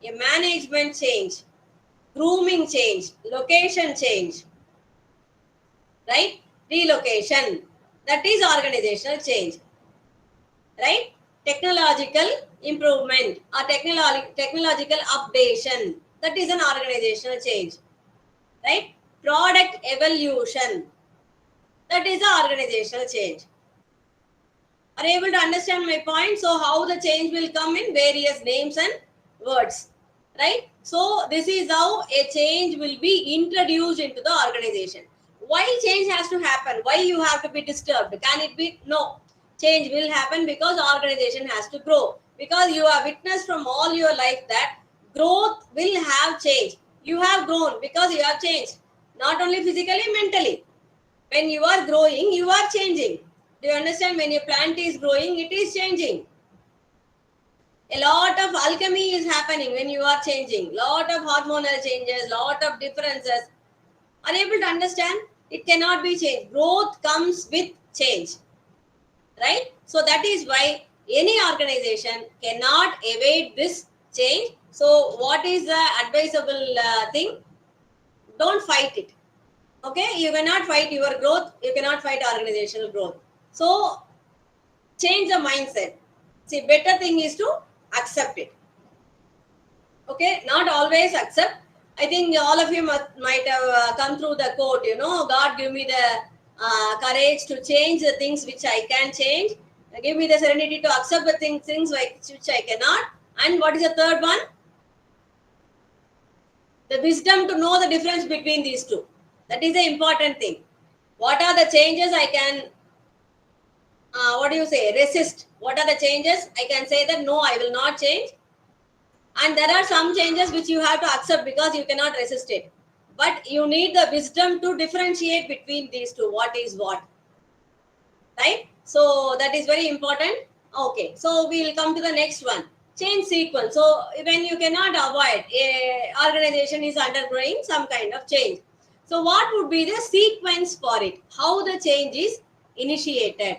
a management change, grooming change, location change, right? Relocation. That is organizational change, right? Technological improvement or technological updation. That is an organizational change. Right? Product evolution. That is the organizational change. Are you able to understand my point? So, how the change will come in various names and words. Right? So, this is how a change will be introduced into the organization. Why change has to happen? Why you have to be disturbed? Can it be? No. Change will happen because organization has to grow. Because you have witnessed from all your life that growth will have change. You have grown because you have changed. Not only physically, mentally. When you are growing, you are changing. Do you understand? When your plant is growing, it is changing. A lot of alchemy is happening when you are changing. Lot of hormonal changes, lot of differences. Are you able to understand? It cannot be changed. Growth comes with change. Right? So that is why any organization cannot evade this change. So what is the advisable thing? Don't fight it. Okay, you cannot fight your growth, you cannot fight organizational growth. So change the mindset. See, better thing is to accept it. Okay, not always accept. I think all of you might have come through the quote, God give me the courage to change the things which I can change. Give me the serenity to accept the things which I cannot. And what is the third one? The wisdom to know the difference between these two. That is the important thing. What are the changes I can, resist? What are the changes? I can say that no, I will not change. And there are some changes which you have to accept because you cannot resist it. But you need the wisdom to differentiate between these two. What is what? Right? So that is very important. Okay. So we will come to the next one. Change sequence. So when you cannot avoid, a organization is undergoing some kind of change. So what would be the sequence for it? How the change is initiated?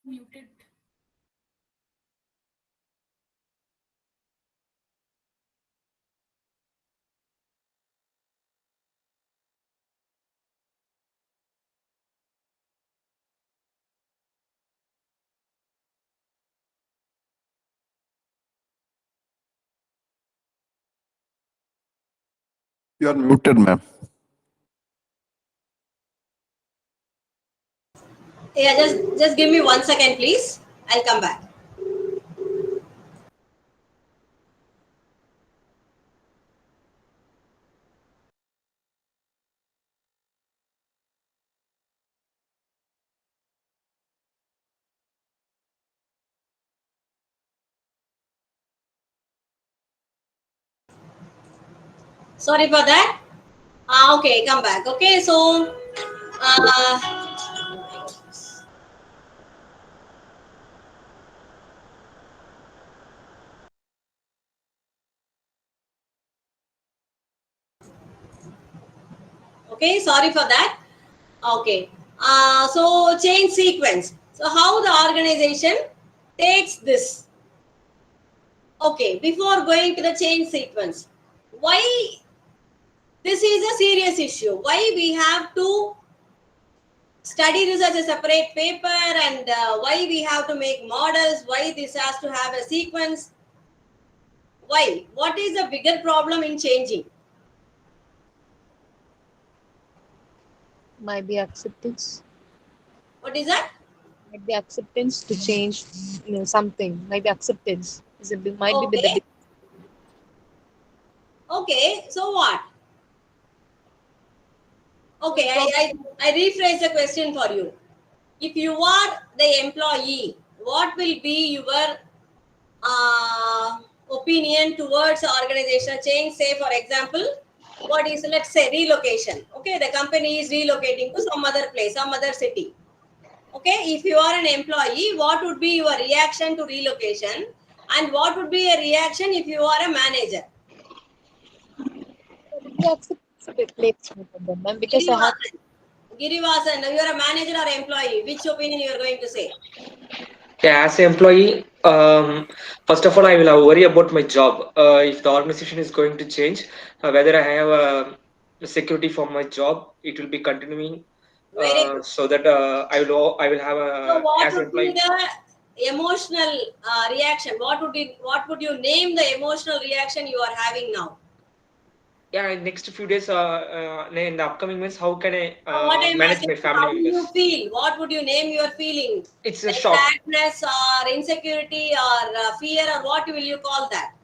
Muted. You are muted, ma'am. Yeah, just give me 1 second, please. I'll come back. Sorry for that. Okay, come back. Okay, so okay, sorry for that. Okay, so change sequence. So how the organization takes this? Okay, before going to the change sequence, why this is a serious issue? Why we have to study this as a separate paper, and why we have to make models? Why this has to have a sequence? Why? What is the bigger problem in changing? Might be acceptance. What is that? Might be acceptance to change, something. Might be acceptance. Might be the Okay. Okay, so what? Okay, I rephrase the question for you. If you are the employee, what will be your opinion towards organizational change? Say, for example, what is, let's say, relocation. Okay, the company is relocating to some other place, some other city. Okay, if you are an employee, what would be your reaction to relocation, and what would be a reaction if you are a manager? Because I have Girivasan, you are a manager or employee. Which opinion you are going to say? Yeah, as an employee, first of all, I will worry about my job. If the organization is going to change, whether I have a security for my job, it will be continuing. Very good. So that I will have So, a what as an would be employee. the emotional reaction? What would you name the emotional reaction you are having now? Yeah, in next few days, in the upcoming months, how can I What I'm manage asking, my family how do you members? feel? What would you name your feeling? It's a Like shock. sadness or insecurity or fear, or what will you call that?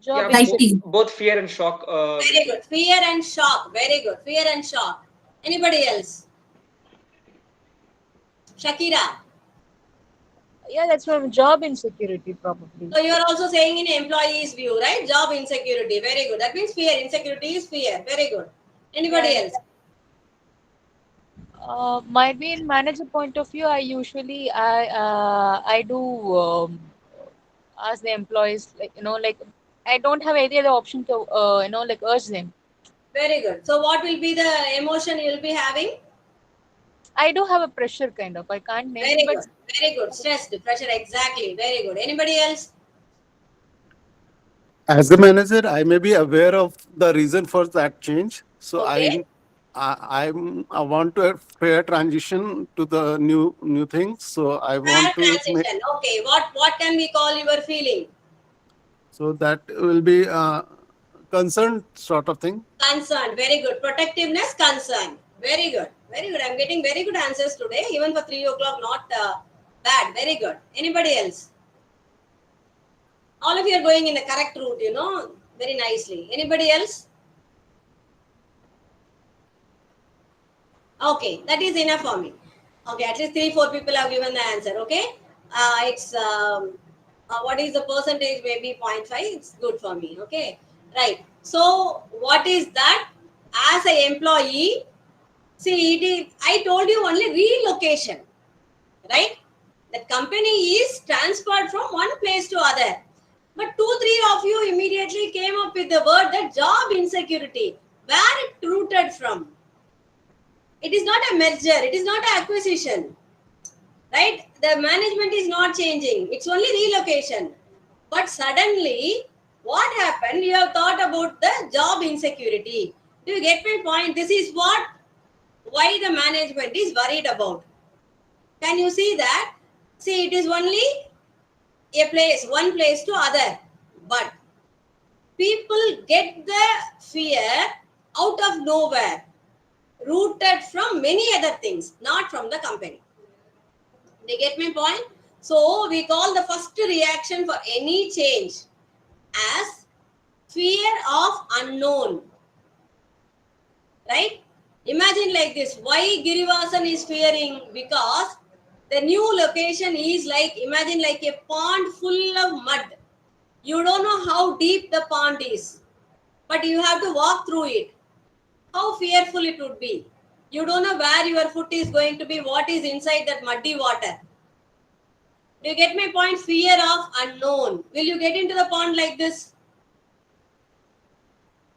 Yeah, both fear and shock. Very good. Fear and shock. Very good. Fear and shock. Anybody else? Shakira. Yeah, that's from job insecurity probably. So you are also saying in employee's view, right? Job insecurity. Very good. That means fear. Insecurity is fear. Very good. Anybody else? Might be in manager point of view. I do ask the employees, like I don't have any other option to like urge them. Very good. So what will be the emotion you will be having? I do have a pressure kind of. I can't name Very it, but good. Very good. Stressed, pressure. Exactly. Very good. Anybody else? As the manager, I may be aware of the reason for that change. So Okay. I want to have fair transition to the new things. So I want to make, Transition. Okay. What can we call your feeling? so that will be concerned sort of thing. Concern. Very good. Protectiveness. Concern. Very good. Very good. I'm getting very good answers today. Even for 3 o'clock, not bad. Very good. Anybody else? All of you are going in the correct route, very nicely. Anybody else? Okay, that is enough for me. Okay, at least 3-4 people have given the answer. Okay, it's what is the percentage? Maybe 0.5. It's good for me. Okay, right. So what is that? As an employee, see, I told you only relocation, right? That company is transferred from one place to other. But 2-3 of you immediately came up with the word that job insecurity. Where it rooted from? It is not a merger. It is not an acquisition. Right? The management is not changing. It's only relocation. But suddenly, what happened? You have thought about the job insecurity. Do you get my point? This is why the management is worried about. Can you see that? See, it is only one place to other. But people get the fear out of nowhere, rooted from many other things, not from the company. They get my point? So we call the first reaction for any change as fear of unknown. Right? Imagine like this. Why Girivasan is fearing? Because the new location is like, imagine like a pond full of mud. You don't know how deep the pond is, but you have to walk through it. How fearful it would be. You don't know where your foot is going to be, what is inside that muddy water. Do you get my point? Fear of unknown. Will you get into the pond like this?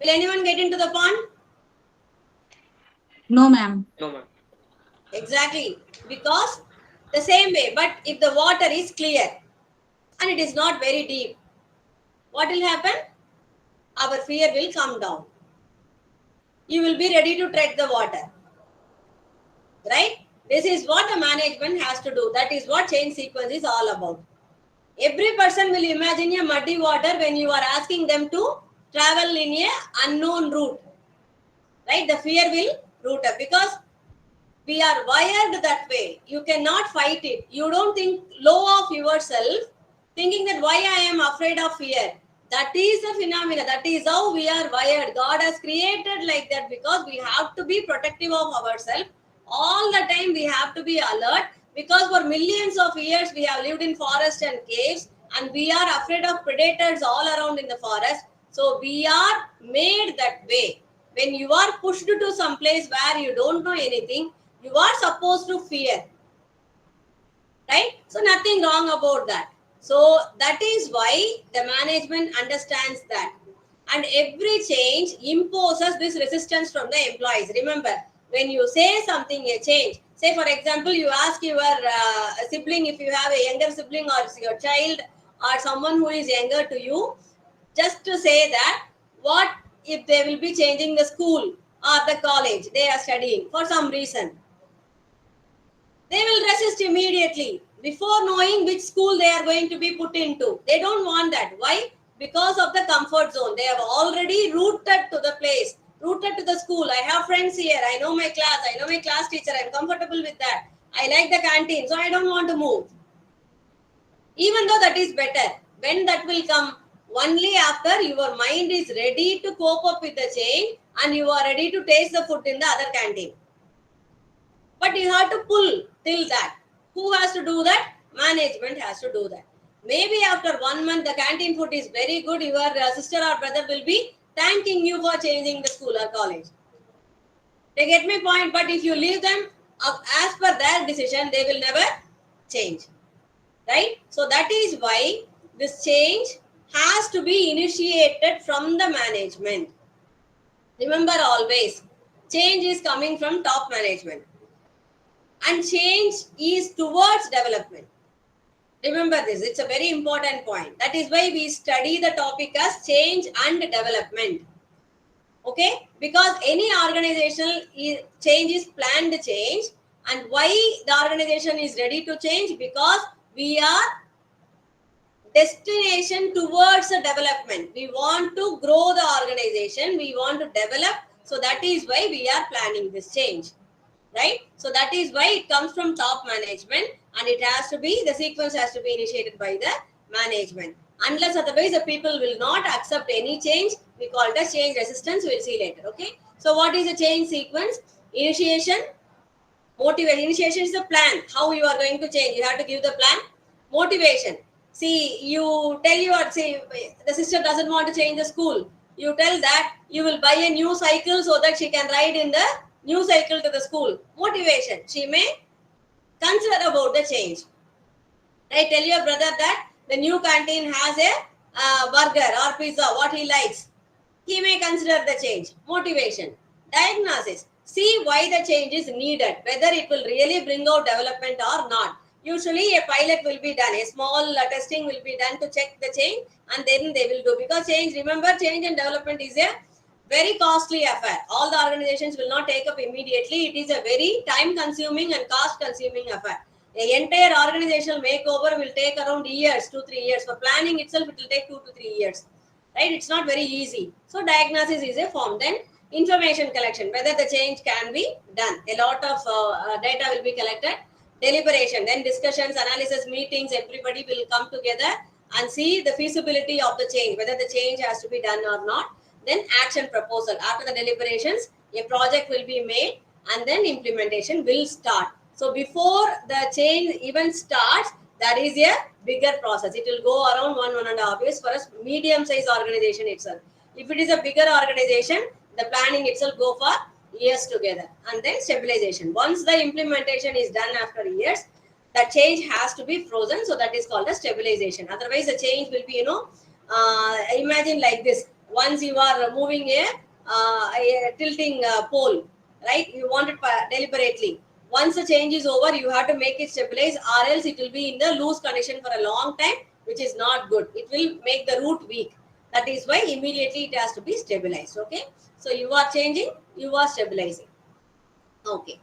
Will anyone get into the pond? No, ma'am. No, ma'am. Exactly. Because the same way, but if the water is clear and it is not very deep, what will happen? Our fear will come down. You will be ready to tread the water. Right? This is what the management has to do. That is what change sequence is all about. Every person will imagine a muddy water when you are asking them to travel in a unknown route. Right? The fear will root up because we are wired that way. You cannot fight it. You don't think low of yourself, thinking that why I am afraid of fear. That is the phenomena. That is how we are wired. God has created like that because we have to be protective of ourselves. All the time we have to be alert because for millions of years we have lived in forests and caves and we are afraid of predators all around in the forest. So we are made that way. When you are pushed to some place where you don't know anything, you are supposed to fear. Right? So nothing wrong about that. So that is why the management understands that. And every change imposes this resistance from the employees. Remember, when you say something, a change, say for example, you ask your sibling, if you have a younger sibling or your child or someone who is younger to you, just to say that, what if they will be changing the school or the college they are studying for some reason? They will resist immediately before knowing which school they are going to be put into. They don't want that. Why? Because of the comfort zone. They have already rooted to the place, rooted to the school. I have friends here. I know my class. I know my class teacher. I'm comfortable with that. I like the canteen, so I don't want to move. Even though that is better. When that will come? Only after your mind is ready to cope up with the change and you are ready to taste the food in the other canteen. But you have to pull till that. Who has to do that? Management has to do that. Maybe after 1 month, the canteen food is very good. Your sister or brother will be thanking you for changing the school or college. They get my point. But if you leave them as per their decision, they will never change. Right? So that is why this change has to be initiated from the management. Remember always, change is coming from top management. And change is towards development. Remember this, it's a very important point. That is why we study the topic as change and development. Okay? Because any organizational change is planned change. And why the organization is ready to change? Because we are destination towards the development. We want to grow the organization. We want to develop. So that is why we are planning this change. Right? So that is why it comes from top management and it has to be, the sequence has to be initiated by the management. Unless otherwise the people will not accept any change, we call it as change resistance, we'll see later. Okay? So what is the change sequence? Initiation, motivation. Initiation is the plan, how you are going to change. You have to give the plan. Motivation. See, you tell the sister doesn't want to change the school. You tell that you will buy a new cycle so that she can ride in the new cycle to the school. Motivation. She may consider about the change. Right? Tell your brother that the new canteen has a burger or pizza, what he likes. He may consider the change. Motivation. Diagnosis. See why the change is needed, whether it will really bring out development or not. Usually a pilot will be done, a small testing will be done to check the change, and then they will do. Because change, remember, change and development is a very costly affair. All the organizations will not take up immediately. It is a very time consuming and cost consuming affair. The entire organizational makeover will take around years, 2-3 years. For planning itself, it will take 2 to 3 years. Right? It's not very easy. So diagnosis is a form. Then information collection, whether the change can be done. A lot of data will be collected. Deliberation, then discussions, analysis, meetings, everybody will come together and see the feasibility of the change, whether the change has to be done or not. Then action proposal. After the deliberations, a project will be made and then implementation will start. So before the change even starts, that is a bigger process. It will go around 1.5 years for a medium-sized organization itself. If it is a bigger organization, the planning itself go for years together. And then stabilization. Once the implementation is done after years, the change has to be frozen. So that is called a stabilization. Otherwise, the change will be, imagine like this. Once you are moving a tilting pole, right? You want it deliberately. Once the change is over, you have to make it stabilize, or else it will be in the loose condition for a long time, which is not good. It will make the root weak. That is why immediately it has to be stabilized. Okay. So you are changing, you are stabilizing. Okay.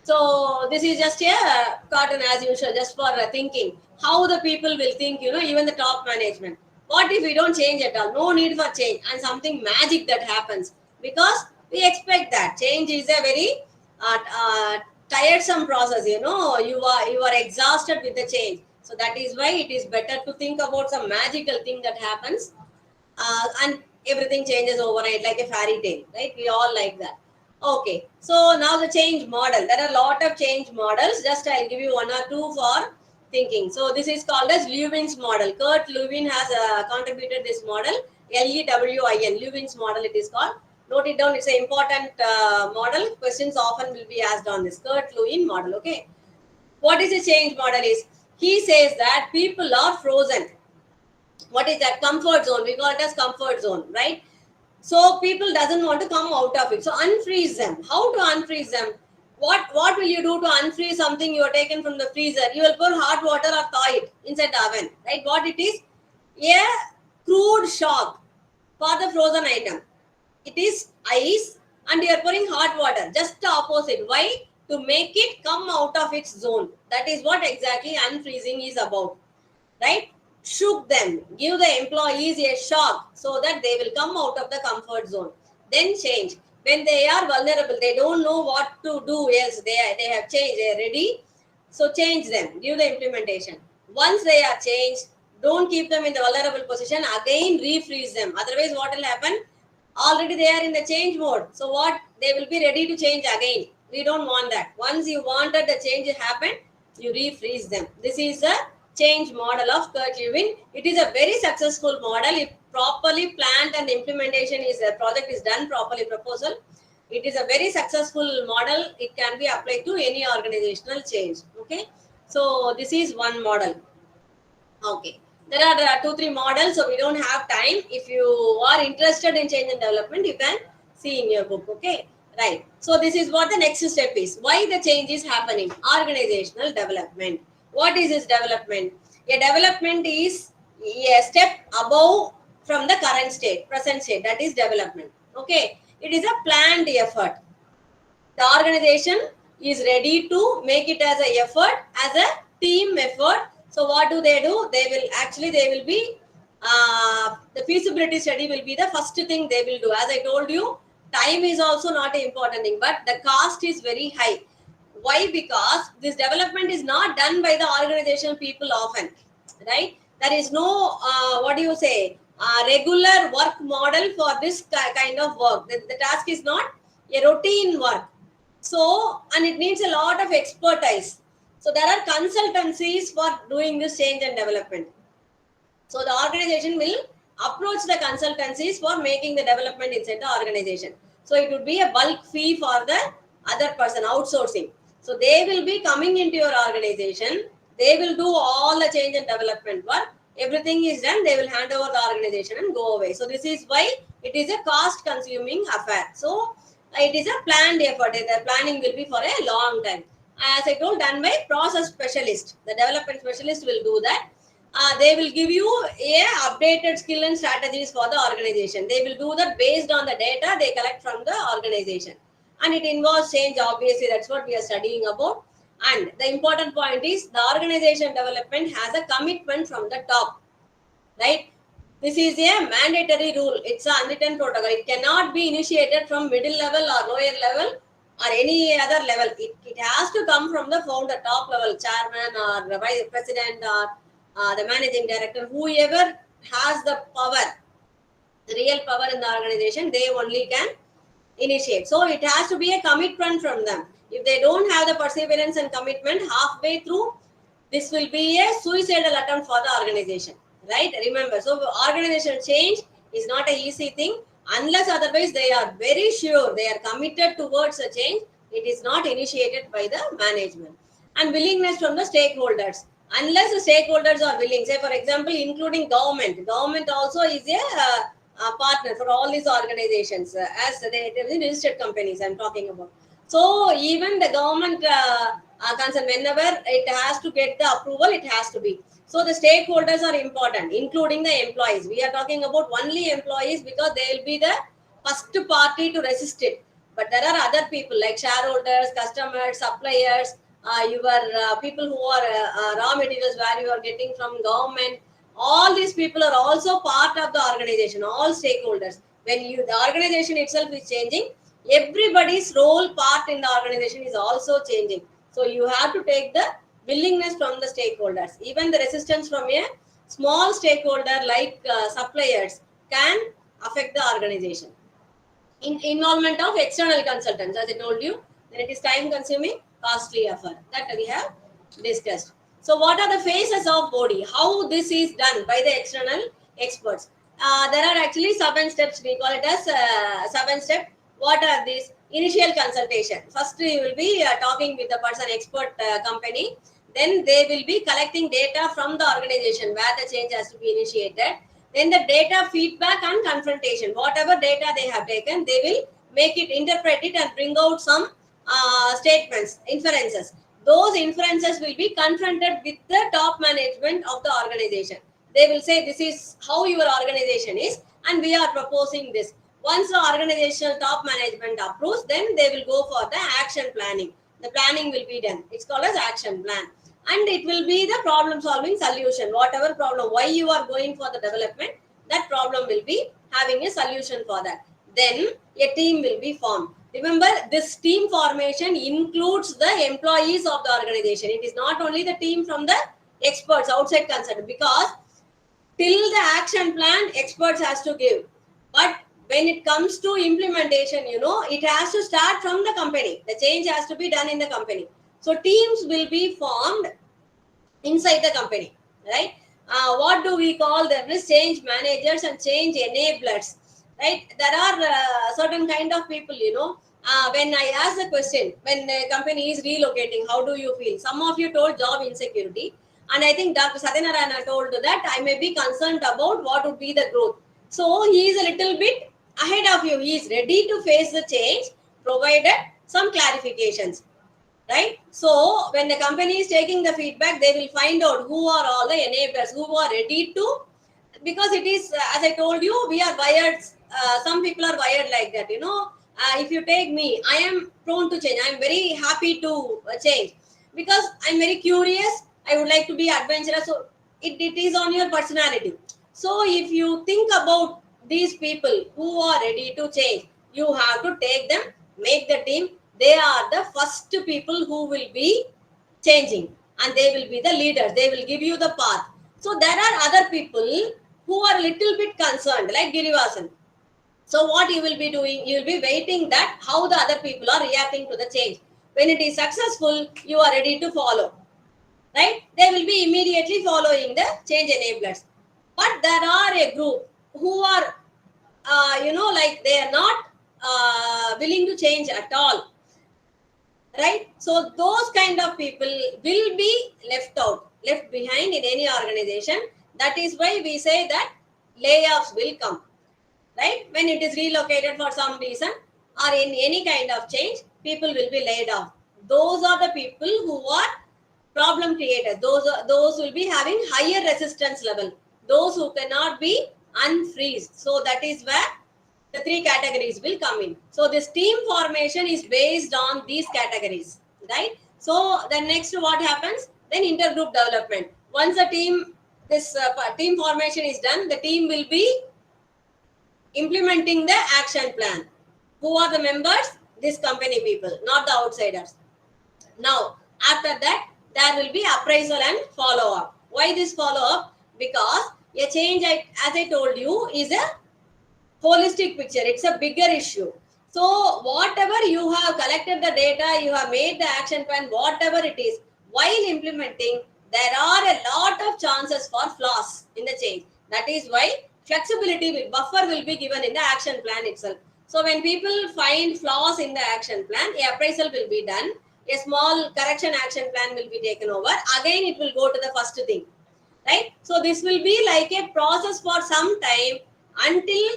So this is just a cartoon as usual, just for thinking how the people will think, even the top management. What if we don't change at all? No need for change, and something magic that happens, because we expect that change is a very tiresome process. You are exhausted with the change. So that is why it is better to think about some magical thing that happens, and everything changes overnight like a fairy tale, right? We all like that. Okay, so now the change model. There are a lot of change models. Just I'll give you one or two for thinking. So this is called as Lewin's model. Kurt Lewin has contributed this model. Lewin, Lewin's model it is called. Note it down. It's an important model. Questions often will be asked on this Kurt Lewin model. Okay, what is a change model is? He says that people are frozen. What is that? Comfort zone. We call it as comfort zone, right? So people doesn't want to come out of it. So unfreeze them. How to unfreeze them? What will you do to unfreeze something you are taken from the freezer? You will pour hot water or thaw it inside the oven, right? What it is? A crude shock for the frozen item. It is ice and you are pouring hot water. Just the opposite. Why? To make it come out of its zone. That is what exactly unfreezing is about, right? Shook them, give the employees a shock so that they will come out of the comfort zone. Then change. When they are vulnerable, they don't know what to do else. They have changed, they are ready. So change them, give the implementation. Once they are changed, don't keep them in the vulnerable position. Again, refreeze them. Otherwise, what will happen? Already they are in the change mode. So what? They will be ready to change again. We don't want that. Once you wanted the change to happen, you refreeze them. This is a change model of Kurt Lewin. It is a very successful model. If properly planned and implementation is a project is done properly, proposal, it is a very successful model. It can be applied to any organizational change. Okay, so this is one model. Okay, there are 2-3 models, so we don't have time. If you are interested in change and development, you can see in your book. Okay, right. So this is what the next step is. Why the change is happening? Organizational development. What is this development? A development is a step above from the current state, present state. That is development. Okay, it is a planned effort. The organization is ready to make it as an effort, as a team effort. So what do? They will be, the feasibility study will be the first thing they will do. As I told you, time is also not an important thing, but the cost is very high. Why? Because this development is not done by the organizational people often, right? There is no, regular work model for this kind of work. The task is not a routine work. So, and it needs a lot of expertise. So there are consultancies for doing this change and development. So the organization will approach the consultancies for making the development inside the organization. So it would be a bulk fee for the other person, outsourcing. So they will be coming into your organization. They will do all the change and development work. Everything is done, they will hand over the organization and go away. So this is why it is a cost consuming affair. So it is a planned effort. The planning will be for a long time. As I told, done by process specialist. The development specialist will do that. They will give you a updated skill and strategies for the organization. They will do that based on the data they collect from the organization. And it involves change, obviously, that's what we are studying about. And the important point is the organization development has a commitment from the top, right? This is a mandatory rule. It's an unwritten protocol. It cannot be initiated from middle level or lower level or any other level. It has to come from the founder, top level, chairman or the vice president or the managing director, whoever has the power, the real power in the organization, they only can initiate. So it has to be a commitment from them. If they don't have the perseverance and commitment, halfway through, this will be a suicidal attempt for the organization, right? Remember, so organizational change is not an easy thing. Unless otherwise they are very sure, they are committed towards a change, it is not initiated by the management. And willingness from the stakeholders. Unless the stakeholders are willing, say for example, including government also is a partner for all these organizations, as they registered companies I'm talking about. So even the government concern, whenever it has to get the approval, it has to be. So the stakeholders are important, including the employees. We are talking about only employees because they will be the first party to resist it. But there are other people like shareholders, customers, suppliers, your people who are raw materials where you are getting from government. All these people are also part of the organization, all stakeholders. When the organization itself is changing, everybody's role part in the organization is also changing. So you have to take the willingness from the stakeholders. Even the resistance from a small stakeholder like suppliers can affect the organization. Involvement of external consultants, as I told you, then it is time consuming, costly effort that we have discussed. So what are the phases of body? How this is done by the external experts? There are actually 7 steps. We call it as 7 steps. What are these? Initial consultation. First, you will be talking with the person expert company. Then they will be collecting data from the organization where the change has to be initiated. Then the data feedback and confrontation. Whatever data they have taken, they will make it, interpret it and bring out some statements, inferences. Those inferences will be confronted with the top management of the organization. They will say, this is how your organization is and we are proposing this. Once the organizational top management approves, then they will go for the action planning. The planning will be done. It's called as action plan. And it will be the problem solving solution. Whatever problem, why you are going for the development, that problem will be having a solution for that. Then a team will be formed. Remember, this team formation includes the employees of the organization. It is not only the team from the experts, outside consultant, because till the action plan, experts has to give. But when it comes to implementation, it has to start from the company. The change has to be done in the company. So teams will be formed inside the company, right? What do we call them? Is change managers and change enablers, right? There are certain kind of people, when I ask the question, when a company is relocating, how do you feel? Some of you told job insecurity. And I think Dr. Satyanarayana told that I may be concerned about what would be the growth. So he is a little bit ahead of you. He is ready to face the change, provided some clarifications. Right? So when the company is taking the feedback, they will find out who are all the enablers, who are ready to, because it is, as I told you, we are wired, some people are wired like that, if you take me, I am prone to change. I am very happy to change because I am very curious. I would like to be adventurous. So it is on your personality. So if you think about these people who are ready to change, you have to take them, make the team. They are the first people who will be changing and they will be the leaders. They will give you the path. So there are other people who are a little bit concerned, like Girivasan. So what you will be doing, you will be waiting that how the other people are reacting to the change. When it is successful, you are ready to follow, right? They will be immediately following the change enablers. But there are a group who are, like they are not willing to change at all. right? So those kind of people will be left out, left behind in any organization. That is why we say that layoffs will come, right? When it is relocated for some reason or in any kind of change, people will be laid off. Those are the people who are problem creators. Those will be having higher resistance level. Those who cannot be unfreezed. So that is where the three categories will come in. So this team formation is based on these categories, right? So then next what happens? Then intergroup development. Once a team, this team formation is done, the team will be implementing the action plan. Who are the members? This company people, not the outsiders. Now, after that, there will be appraisal and follow up. Why this follow up? Because a change, as I told you, is a holistic picture. It's a bigger issue. So whatever you have collected the data, you have made the action plan, whatever it is, while implementing, there are a lot of chances for flaws in the change. That is why flexibility with buffer will be given in the action plan itself. So when people find flaws in the action plan, a appraisal will be done. A small correction action plan will be taken over. Again, it will go to the first thing, right? So this will be like a process for some time until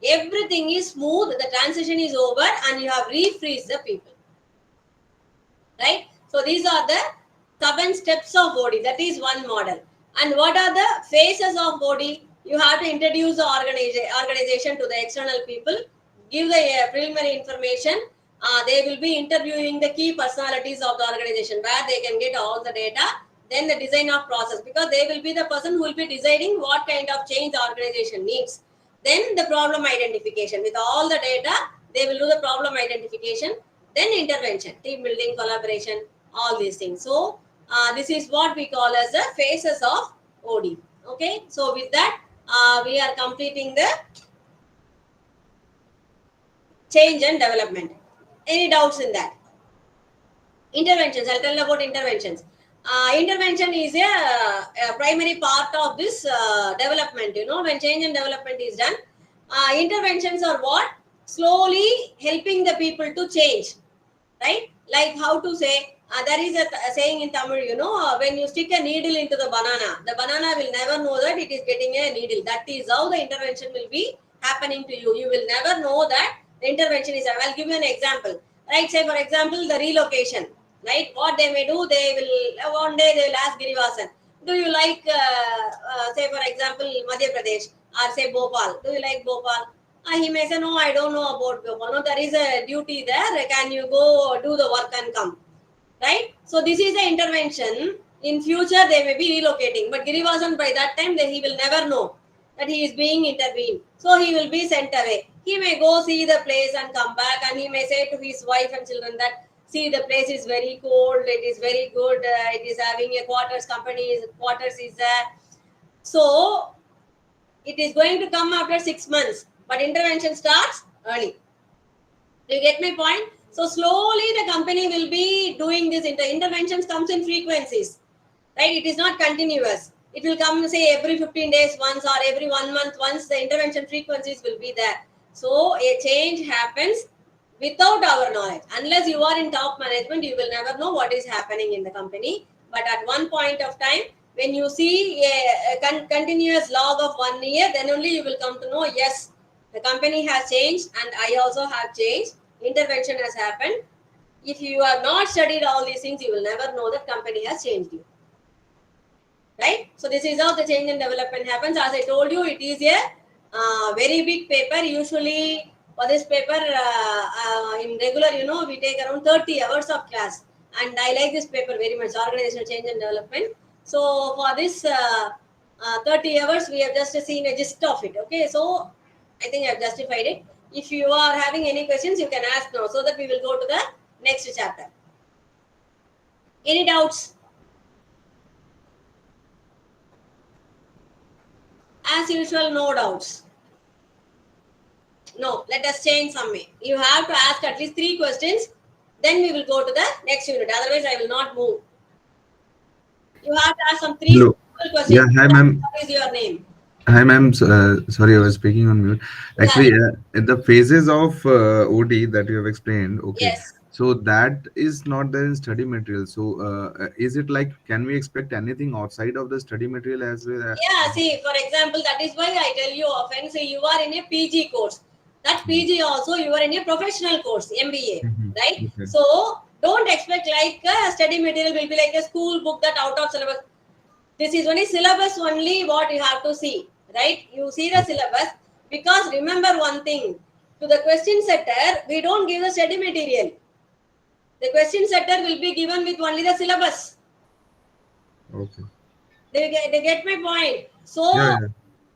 everything is smooth, the transition is over, and you have refreezed the people, right? So these are the 7 steps of OD. That is one model. And what are the phases of OD? You have to introduce the organization to the external people, give the preliminary information. They will be interviewing the key personalities of the organization where they can get all the data. Then the design of process, because they will be the person who will be deciding what kind of change the organization needs. Then the problem identification. With all the data, they will do the problem identification. Then intervention, team building, collaboration, all these things. So this is what we call as the phases of OD. Okay. So with that, we are completing the change and development. Any doubts in that? Interventions. I'll tell about interventions. Intervention is a primary part of this development. You know, when change and development is done, interventions are what? Slowly helping the people to change, right? Like how to say, there is a saying in Tamil, you know, when you stick a needle into the banana will never know that it is getting a needle. That is how the intervention will be happening to you. You will never know that the intervention is. I'll give you an example, right? Say for example, the relocation, right? What they may do, they will, one day they will ask Girivasan, do you like, say for example, Madhya Pradesh or say Bhopal, do you like Bhopal? He may say, no, I don't know about Bhopal. No, there is a duty there. Can you go do the work and come? Right? So this is the intervention. In future, they may be relocating. But Girivasan, by that time, he will never know that he is being intervened. So he will be sent away. He may go see the place and come back, and he may say to his wife and children that, see, the place is very cold, it is very good, it is having a quarters company, quarters is there. So it is going to come after 6 months, but intervention starts early. Do you get my point? So slowly the company will be doing this. Interventions comes in frequencies, right? It is not continuous. It will come, say, every 15 days once or every 1 month once. The intervention frequencies will be there. So a change happens without our knowledge. Unless you are in top management, you will never know what is happening in the company. But at one point of time, when you see a continuous log of 1 year, then only you will come to know, yes, the company has changed and I also have changed. Intervention has happened. If you have not studied all these things, you will never know that company has changed you. Right? So this is how the change and development happens. As I told you, it is a very big paper. Usually for this paper, in regular, you know, we take around 30 hours of class. And I like this paper very much, organizational change and development. So for this 30 hours, we have just seen a gist of it. Okay, so I think I have justified it. If you are having any questions, you can ask now so that we will go to the next chapter. Any doubts? As usual, no doubts. No, let us change some way. You have to ask at least 3 questions. Then we will go to the next unit. Otherwise, I will not move. You have to ask some 3 Hello. simple questions. Yeah, hi, ma'am. What is your name? Hi, ma'am. Sorry, I was speaking on mute. Actually, the phases of OD that you have explained, okay. Yes. So that is not there in study material. So is it like, can we expect anything outside of the study material as well? Yeah, see, for example, that is why I tell you often, say you are in a PG course. That PG also you are in a professional course, MBA, right? Okay. So don't expect like a study material will be like a school book that out of syllabus. This is only syllabus only what you have to see, right? You see the syllabus because remember one thing, to the question setter, we don't give the study material. The question setter will be given with only the syllabus. Okay. They get my point. So Yeah, yeah.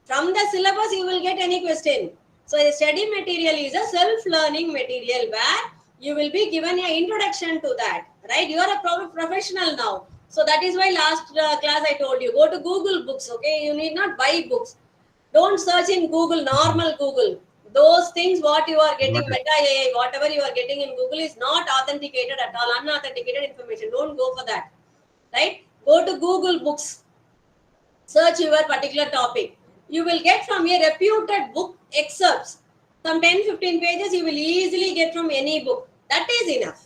from the syllabus you will get any question. So the study material is a self-learning material where you will be given an introduction to that, right? You are a professional now. So that is why last class I told you, go to Google books, okay? You need not buy books. Don't search in Google, normal Google. Those things what you are getting, Got it. Meta AI, whatever you are getting in Google is not authenticated at all, unauthenticated information. Don't go for that, right? Go to Google books, search your particular topic. You will get from a reputed book excerpts. Some 10-15 pages you will easily get from any book. That is enough.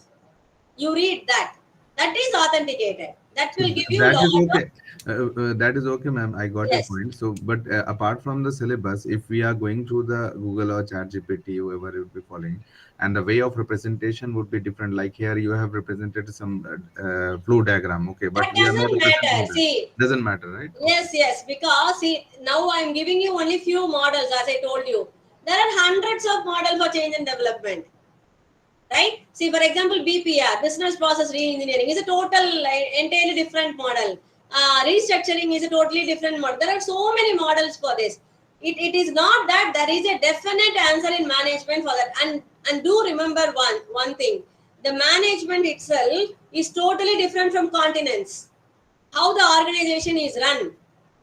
You read that. That is authenticated. That So will give you that is lot of, okay. That is okay, ma'am. I got your yes. point. So, but apart from the syllabus, if we are going through the Google or ChatGPT, whoever it would be following, and the way of representation would be different. Like here, you have represented some flow diagram, okay, but That we are not doesn't representing matter. that. See, Doesn't matter, right? yes, yes, because see, now I am giving you only few models as I told you. There are hundreds of models for change and development. Right? See, for example, BPR, business process re-engineering, is a total entirely different model. Restructuring is a totally different model. There are so many models for this. It is not that there is a definite answer in management for that. And do remember one thing. The management itself is totally different from continents. How the organization is run,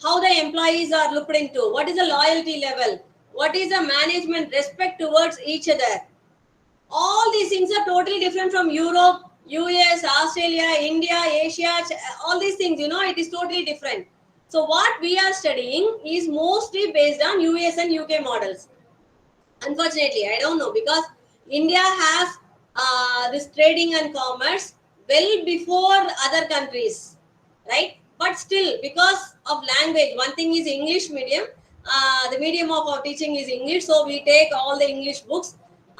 how the employees are looked into, what is the loyalty level, what is the management respect towards each other. All these things are totally different from Europe, US, Australia, India, Asia, all these things, it is totally different. So what we are studying is mostly based on US and UK models. Unfortunately, I don't know, because India has this trading and commerce well before other countries, right? But still, because of language, one thing is English medium, the medium of our teaching is English, so we take all the English books.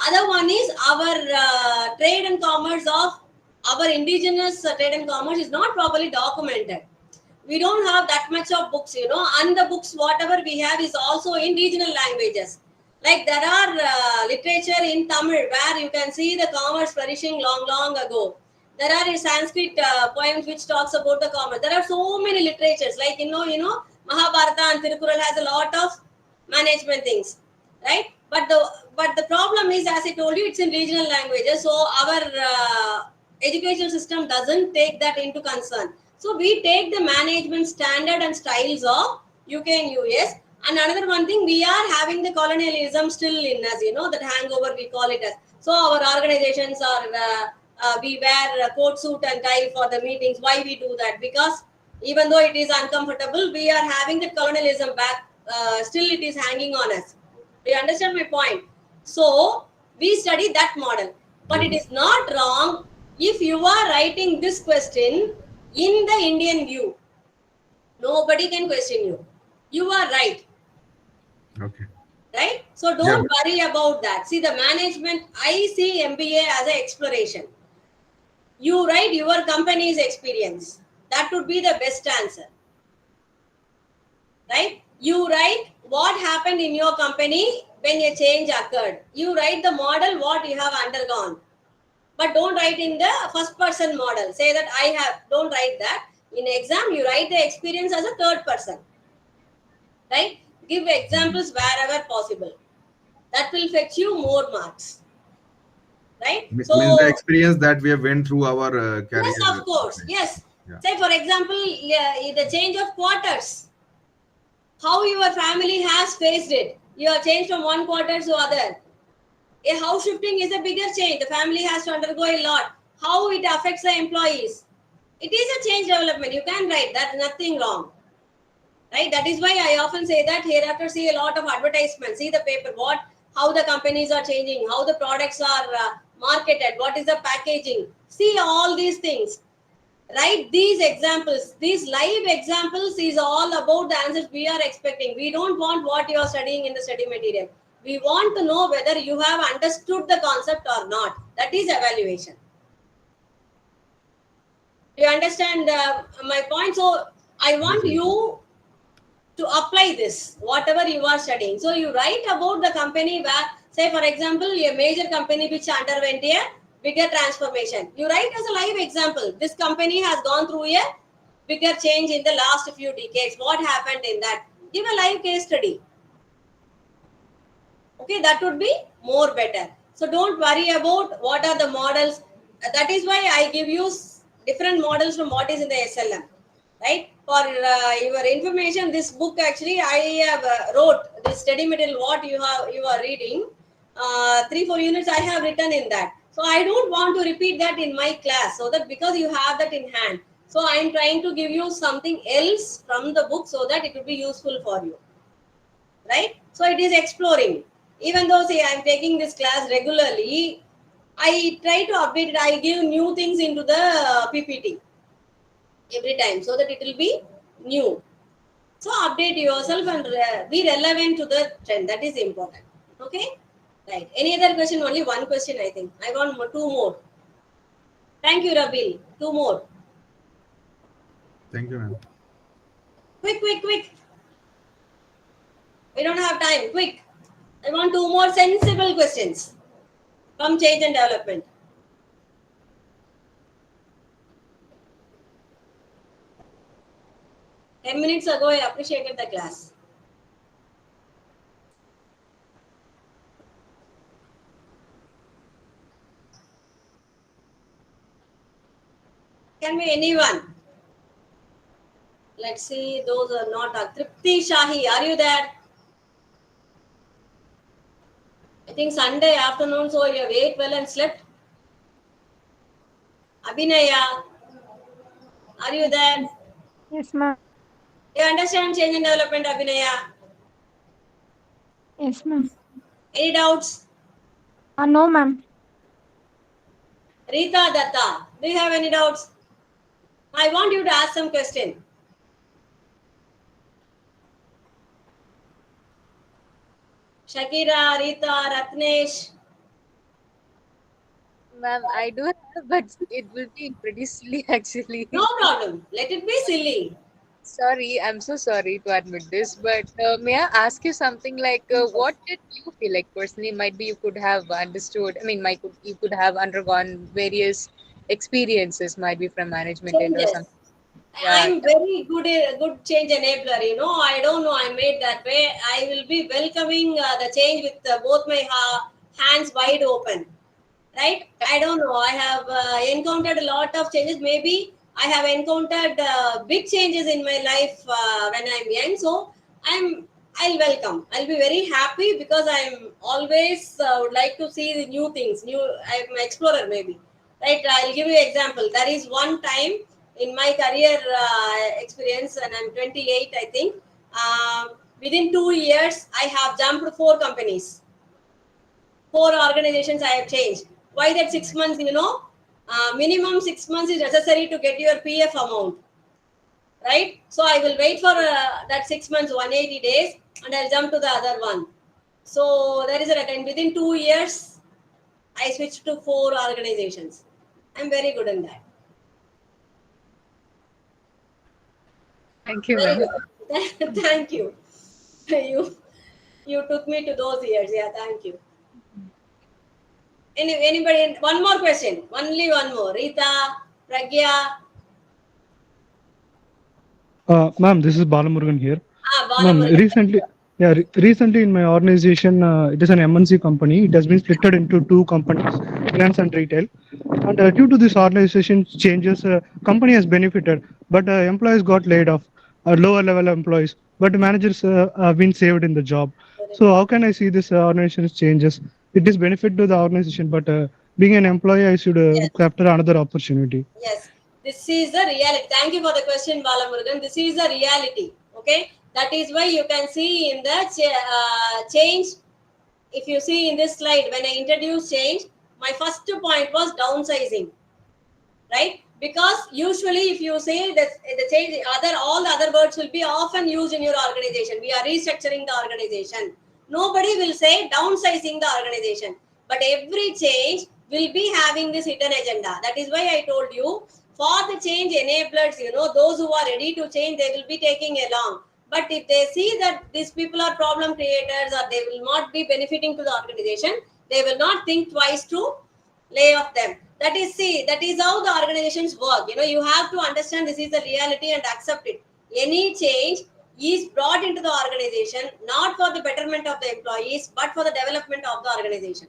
Other one is our trade and commerce of our indigenous trade and commerce is not properly documented. We don't have that much of books, and the books whatever we have is also in regional languages. Like there are literature in Tamil where you can see the commerce flourishing long ago. There are Sanskrit poems which talks about the commerce. There are so many literatures, like Mahabharata and Tirukural has a lot of management things, right? But the problem is, as I told you, it's in regional languages, so our education system doesn't take that into concern. So we take the management standard and styles of UK and US. And another one thing, we are having the colonialism still in us, that hangover we call it as. So our organizations are, we wear a coat, suit and tie for the meetings. Why we do that? Because even though it is uncomfortable, we are having the colonialism back. Still it is hanging on us. Do you understand my point? So we study that model. But it is not wrong if you are writing this question in the Indian view. Nobody can question you. You are right. Okay. Right? So don't worry about that. See, the management, I see MBA as an exploration. You write your company's experience. That would be the best answer. Right? You write what happened in your company when a change occurred. You write the model, what you have undergone. But don't write in the first person model. Say that I have, don't write that. In exam, you write the experience as a third person. Right? Give examples wherever possible. That will fetch you more marks. Right? Means the So, experience that we have went through our yes, career. of course. Yes. Yeah. Say, for example, the change of quarters. How your family has faced it. You are changed from one quarter to other. A house shifting is a bigger change. The family has to undergo a lot. How it affects the employees. It is a change development. You can write that, nothing wrong. right? That is why I often say that hereafter see a lot of advertisements, see the paper, how the companies are changing, how the products are marketed, what is the packaging, see all these things. Write these examples, these live examples is all about the answers we are expecting. We don't want what you are studying in the study material. We want to know whether you have understood the concept or not. That is evaluation. Do you understand my point? So I want you to apply this, whatever you are studying. So you write about the company where, say for example, a major company which underwent a bigger transformation. You write as a live example. This company has gone through a bigger change in the last few decades. What happened in that? Give a live case study. Okay, that would be more better. So don't worry about what are the models. That is why I give you different models from what is in the SLM. Right? For your information, this book actually I have wrote this study material. What you are reading, 3-4 units I have written in that. So I don't want to repeat that in my class. So that because you have that in hand, so I am trying to give you something else from the book so that it will be useful for you. Right? So it is exploring. Even though say I am taking this class regularly, I try to update it. I give new things into the PPT every time so that it will be new. So update yourself and be relevant to the trend. That is important. Okay? Right. Any other question? Only one question, I think. I want two more. Thank you, Rabil. Two more. Thank you, ma'am. Quick. We don't have time. Quick. I want two more sensible questions from change and development. Ten minutes ago, I appreciated the class. Can be anyone. Let's see, those are not. Tripti Shahi, are you there? I think Sunday afternoon, so you have ate well and slept. Abhinaya, are you there? Yes, ma'am. You understand change and development, Abhinaya? Yes, ma'am. Any doubts? No, ma'am. Rita Datta, do you have any doubts? I want you to ask some question. Shakira, Rita, Ratnesh. Ma'am, I do have, but it will be pretty silly actually. No problem. Let it be silly. Sorry, I'm so sorry to admit this, but may I ask you something like what did you feel like personally? Might be you could have understood. I mean, you could have undergone various experiences, might be from management end or Changes. something. Yeah, I'm very good change enabler. I don't know. I made that way. I will be welcoming the change with both my hands wide open. Right? I don't know. I have encountered a lot of changes. Maybe I have encountered big changes in my life when I'm young. So I'll welcome. I'll be very happy because I'm always would like to see the new things. I'm an explorer maybe. Right? I'll give you an example. There is one time in my career experience, and I'm 28, I think. Within 2 years, I have jumped 4 companies. 4 organizations I have changed. Why that 6 months? Minimum 6 months is necessary to get your PF amount, right? So I will wait for that 6 months, 180 days, and I'll jump to the other one. So there is a return. Within 2 years, I switched to 4 organizations. I'm very good in that. thank you, Very ma'am. good. Thank you. You took me to those years. Yeah, thank you. Anybody? One more question. Only one more. Rita, Pragya. Ma'am, this is Balamurugan here. Ma'am, Balamurugan. recently in my organization, it is an MNC company. It has been split into 2 companies, finance and retail. And due to this organization changes, company has benefited, but employees got laid off, lower level employees, but managers have been saved in the job. So how can I see this organization changes? It is benefit to the organization, but being an employee, I should look after another opportunity. Yes, this is the reality. Thank you for the question, Balamurugan. This is the reality. Okay, That is why you can see in the change. If you see in this slide, when I introduced change, my first point was downsizing, right? Because usually if you say that the change, all the other words will be often used in your organization. We are restructuring the organization. Nobody will say downsizing the organization. But every change will be having this hidden agenda. That is why I told you, for the change enablers, those who are ready to change, they will be taking along. But if they see that these people are problem creators or they will not be benefiting to the organization, they will not think twice to lay off them. That is how the organizations work. You have to understand this is the reality and accept it. Any change is brought into the organization not for the betterment of the employees but for the development of the organization.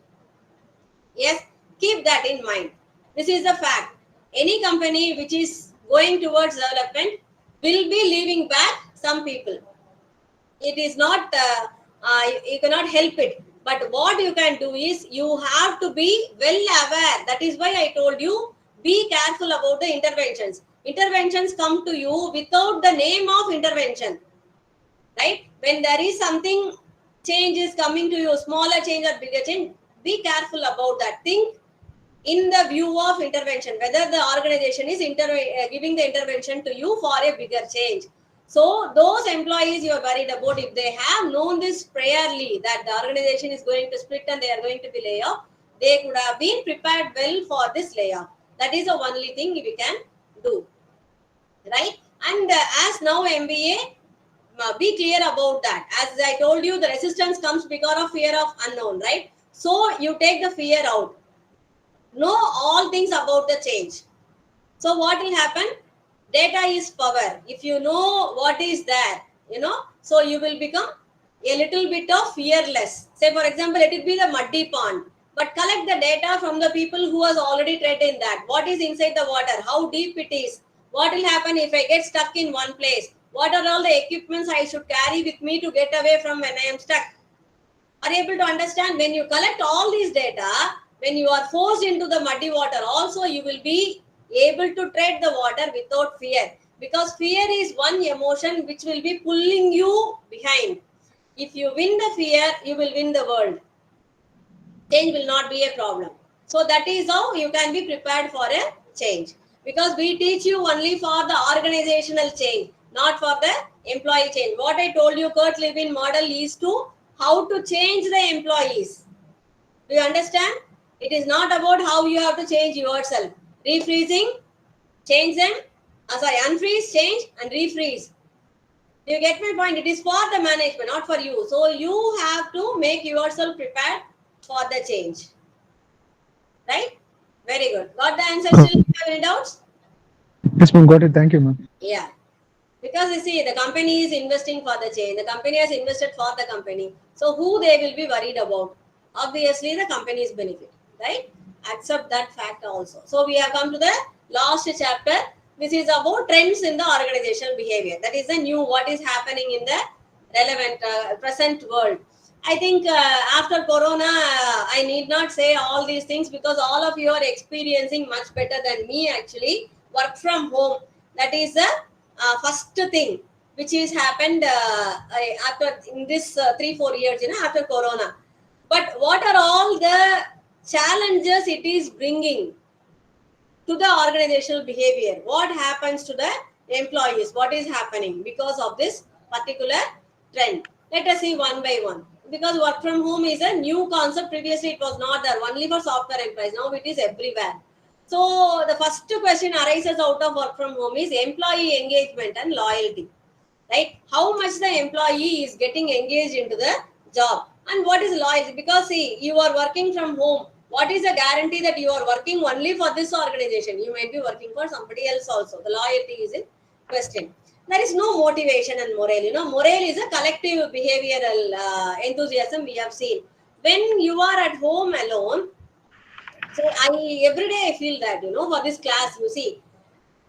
Yes, keep that in mind. This is the fact. Any company which is going towards development will be leaving back some people. It is not, you cannot help it. But what you can do is you have to be well aware. That is why I told you, be careful about the interventions. Interventions come to you without the name of intervention. Right? When there is something, change is coming to you, smaller change or bigger change, be careful about that. Think in the view of intervention, whether the organization is giving the intervention to you for a bigger change. So those employees you are worried about, if they have known this priorly, that the organization is going to split and they are going to be layoff, they could have been prepared well for this layoff. That is the only thing we can do, right? And as now MBA, be clear about that. As I told you, the resistance comes because of fear of unknown, right? So you take the fear out. Know all things about the change. So what will happen? Data is power. If you know what is there, so you will become a little bit of fearless. Say for example, let it be the muddy pond, but collect the data from the people who has already tread in that. What is inside the water? How deep it is? What will happen if I get stuck in one place? What are all the equipments I should carry with me to get away from when I am stuck? Are able to understand? When you collect all these data, when you are forced into the muddy water, also you will be able to tread the water without fear, because fear is one emotion which will be pulling you behind. If you win the fear, you will win the world. Change will not be a problem. So that is how you can be prepared for a change, because we teach you only for the organizational change, not for the employee change. What I told you, Kurt Lewin model is to how to change the employees. Do you understand? It is not about how you have to change yourself. Refreezing, change them. Unfreeze, change, and refreeze. Do you get my point? It is for the management, not for you. So you have to make yourself prepared for the change. Right? Very good. Got the answer? Still have any doubts? Yes, ma'am. Got it. Thank you, ma'am. Yeah. Because you see, the company is investing for the change. The company has invested for the company. So who they will be worried about? Obviously, the company's benefit, right? Accept that fact also. So we have come to the last chapter. This is about trends in the organizational behavior. That is the new, what is happening in the relevant present world. I think after Corona, I need not say all these things, because all of you are experiencing much better than me actually. Work from home. That is the first thing which is happened after in this 3-4 years, after Corona. But what are all the challenges it is bringing to the organizational behavior? What happens to the employees? What is happening because of this particular trend? Let us see one by one. Because work from home is a new concept. Previously, it was not there, only for software employees. Now it is everywhere. So the first question arises out of work from home is employee engagement and loyalty. Right? How much the employee is getting engaged into the job, and what is loyalty? Because see, you are working from home. What is the guarantee that you are working only for this organization? You might be working for somebody else also. The loyalty is in question. There is no motivation and morale. Morale is a collective behavioral enthusiasm we have seen. When you are at home alone, so every day I feel that, for this class, you see,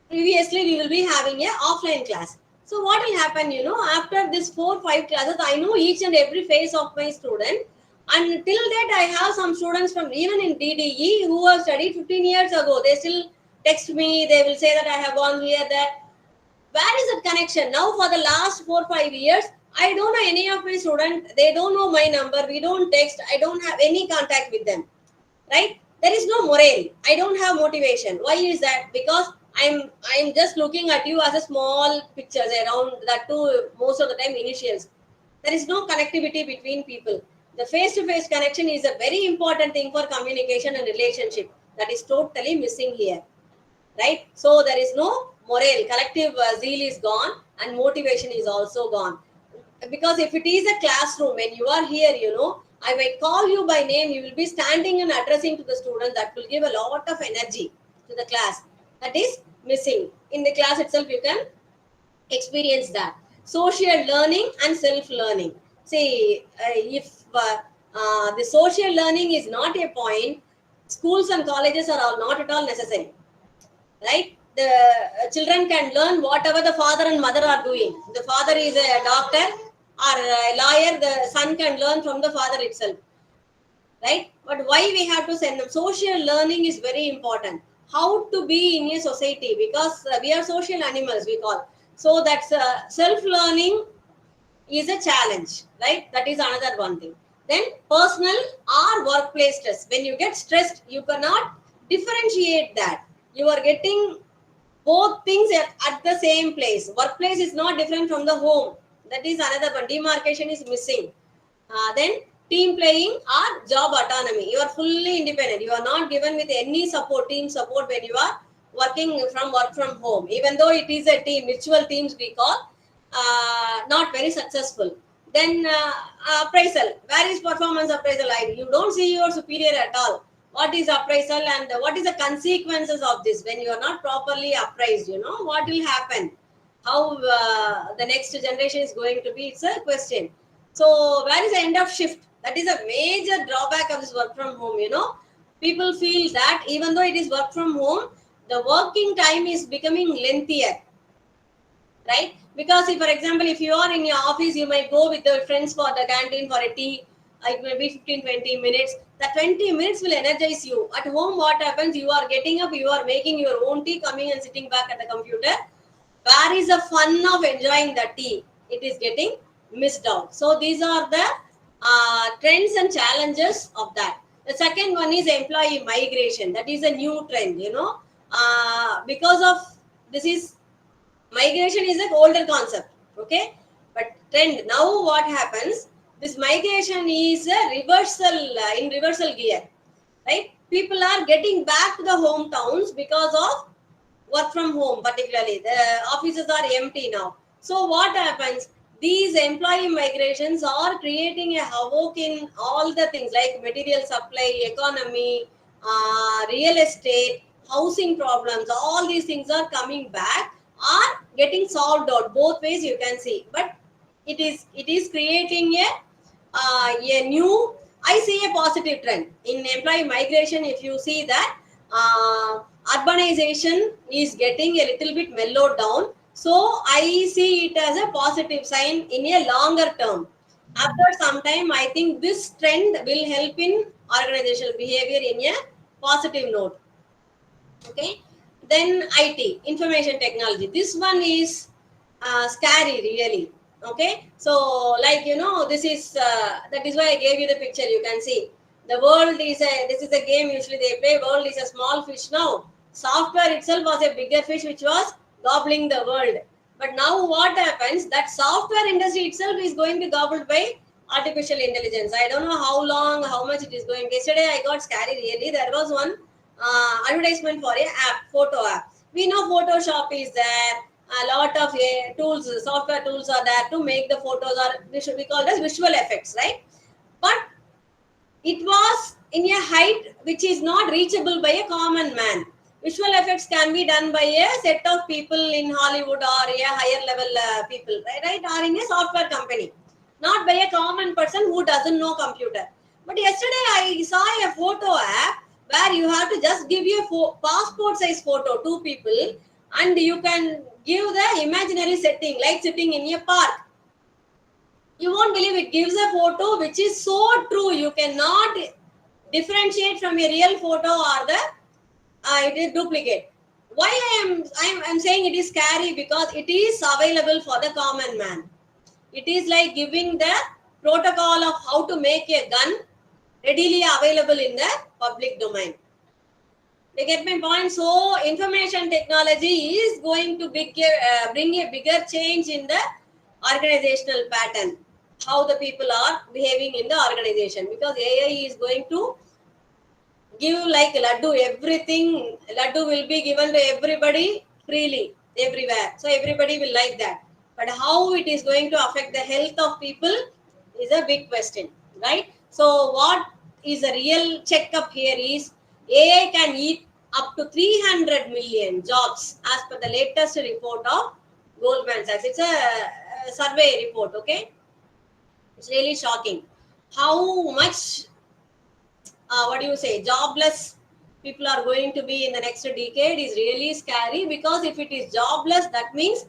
previously we will be having a offline class. So what will happen, after this 4-5 classes, I know each and every face of my student. And till that, I have some students from even in DDE who have studied 15 years ago. They still text me. They will say that I have gone here, there. Where is that connection? Now for the last 4-5 years, I don't know any of my students, they don't know my number, we don't text, I don't have any contact with them, right? There is no morale. I don't have motivation. Why is that? Because I'm just looking at you as a small pictures around that too, most of the time initials. There is no connectivity between people. The face-to-face connection is a very important thing for communication and relationship. That is totally missing here, right? So there is no morale. Collective zeal is gone and motivation is also gone. Because if it is a classroom, when you are here, I might call you by name, you will be standing and addressing to the students. That will give a lot of energy to the class. That is missing. In the class itself, you can experience that. Social learning and self-learning. See, if the social learning is not a point, schools and colleges are all not at all necessary, right? The children can learn whatever the father and mother are doing. The father is a doctor or a lawyer, the son can learn from the father itself, right? But why we have to send them? Social learning is very important. How to be in a society, because we are social animals, we call. So that's self-learning is a challenge, right? That is another one thing. Then personal or workplace stress. When you get stressed, you cannot differentiate that. You are getting both things at the same place. Workplace is not different from the home. That is another one. Demarcation is missing. Then team playing or job autonomy. You are fully independent. You are not given with any support, team support when you are work from home. Even though it is a team, virtual teams we call, not very successful. Then appraisal. Where is performance appraisal? You don't see your superior at all. What is appraisal and what is the consequences of this? When you are not properly appraised, what will happen? How the next generation is going to be? It's a question. So where is the end of shift? That is a major drawback of this work from home. People feel that even though it is work from home, the working time is becoming lengthier, right? Because if, for example, if you are in your office, you might go with your friends for the canteen for a tea. It may be 15-20 minutes. That 20 minutes will energize you. At home, what happens? You are getting up, you are making your own tea, coming and sitting back at the computer. Where is the fun of enjoying the tea? It is getting missed out. So these are the trends and challenges of that. The second one is employee migration. That is a new trend, because of this is migration is an older concept, okay? But trend, now what happens? This migration is a reversal, in reversal gear, right? People are getting back to the hometowns because of work from home, particularly. The offices are empty now. So what happens? These employee migrations are creating a havoc in all the things like material supply, economy, real estate, housing problems. All these things are coming back, are getting solved out. Both ways you can see. But it is creating a new, I see a positive trend in employee migration. If you see that urbanization is getting a little bit mellowed down, so I see it as a positive sign in a longer term. After some time, I think this trend will help in organizational behavior in a positive note. Okay, then IT, information technology. This one is scary, really. Okay, so like this is that is why I gave you the picture. You can see the world is this is a game usually they play. World is a small fish now. Software itself was a bigger fish which was gobbling the world. But now what happens? That software industry itself is going to be gobbled by artificial intelligence. I don't know how long, how much it is going. Yesterday I got scary, really. There was one advertisement for a app, photo app. We know Photoshop is there. A lot of tools, software tools are there to make the photos, or we call it as visual effects, right? But it was in a height which is not reachable by a common man. Visual effects can be done by a set of people in Hollywood or a higher level people, right? Or in a software company, not by a common person who doesn't know computer. But yesterday I saw a photo app where you have to just give you a passport size photo, two people, and you can give the imaginary setting like sitting in a park. You won't believe it gives a photo which is so true. You cannot differentiate from a real photo or the it is duplicate. Why I'm saying it is scary? Because it is available for the common man. It is like giving the protocol of how to make a gun readily available in the public domain. They get my point. So information technology is going to bring a bigger change in the organizational pattern, how the people are behaving in the organization, because AI is going to give like laddu, everything. Laddu will be given to everybody freely, everywhere. So everybody will like that. But how it is going to affect the health of people is a big question, right? So what is a real checkup here is AI can eat up to 300 million jobs as per the latest report of Goldman Sachs. It's a survey report, okay? It's really shocking. How much what do you say, jobless people are going to be in the next decade is really scary, because if it is jobless, that means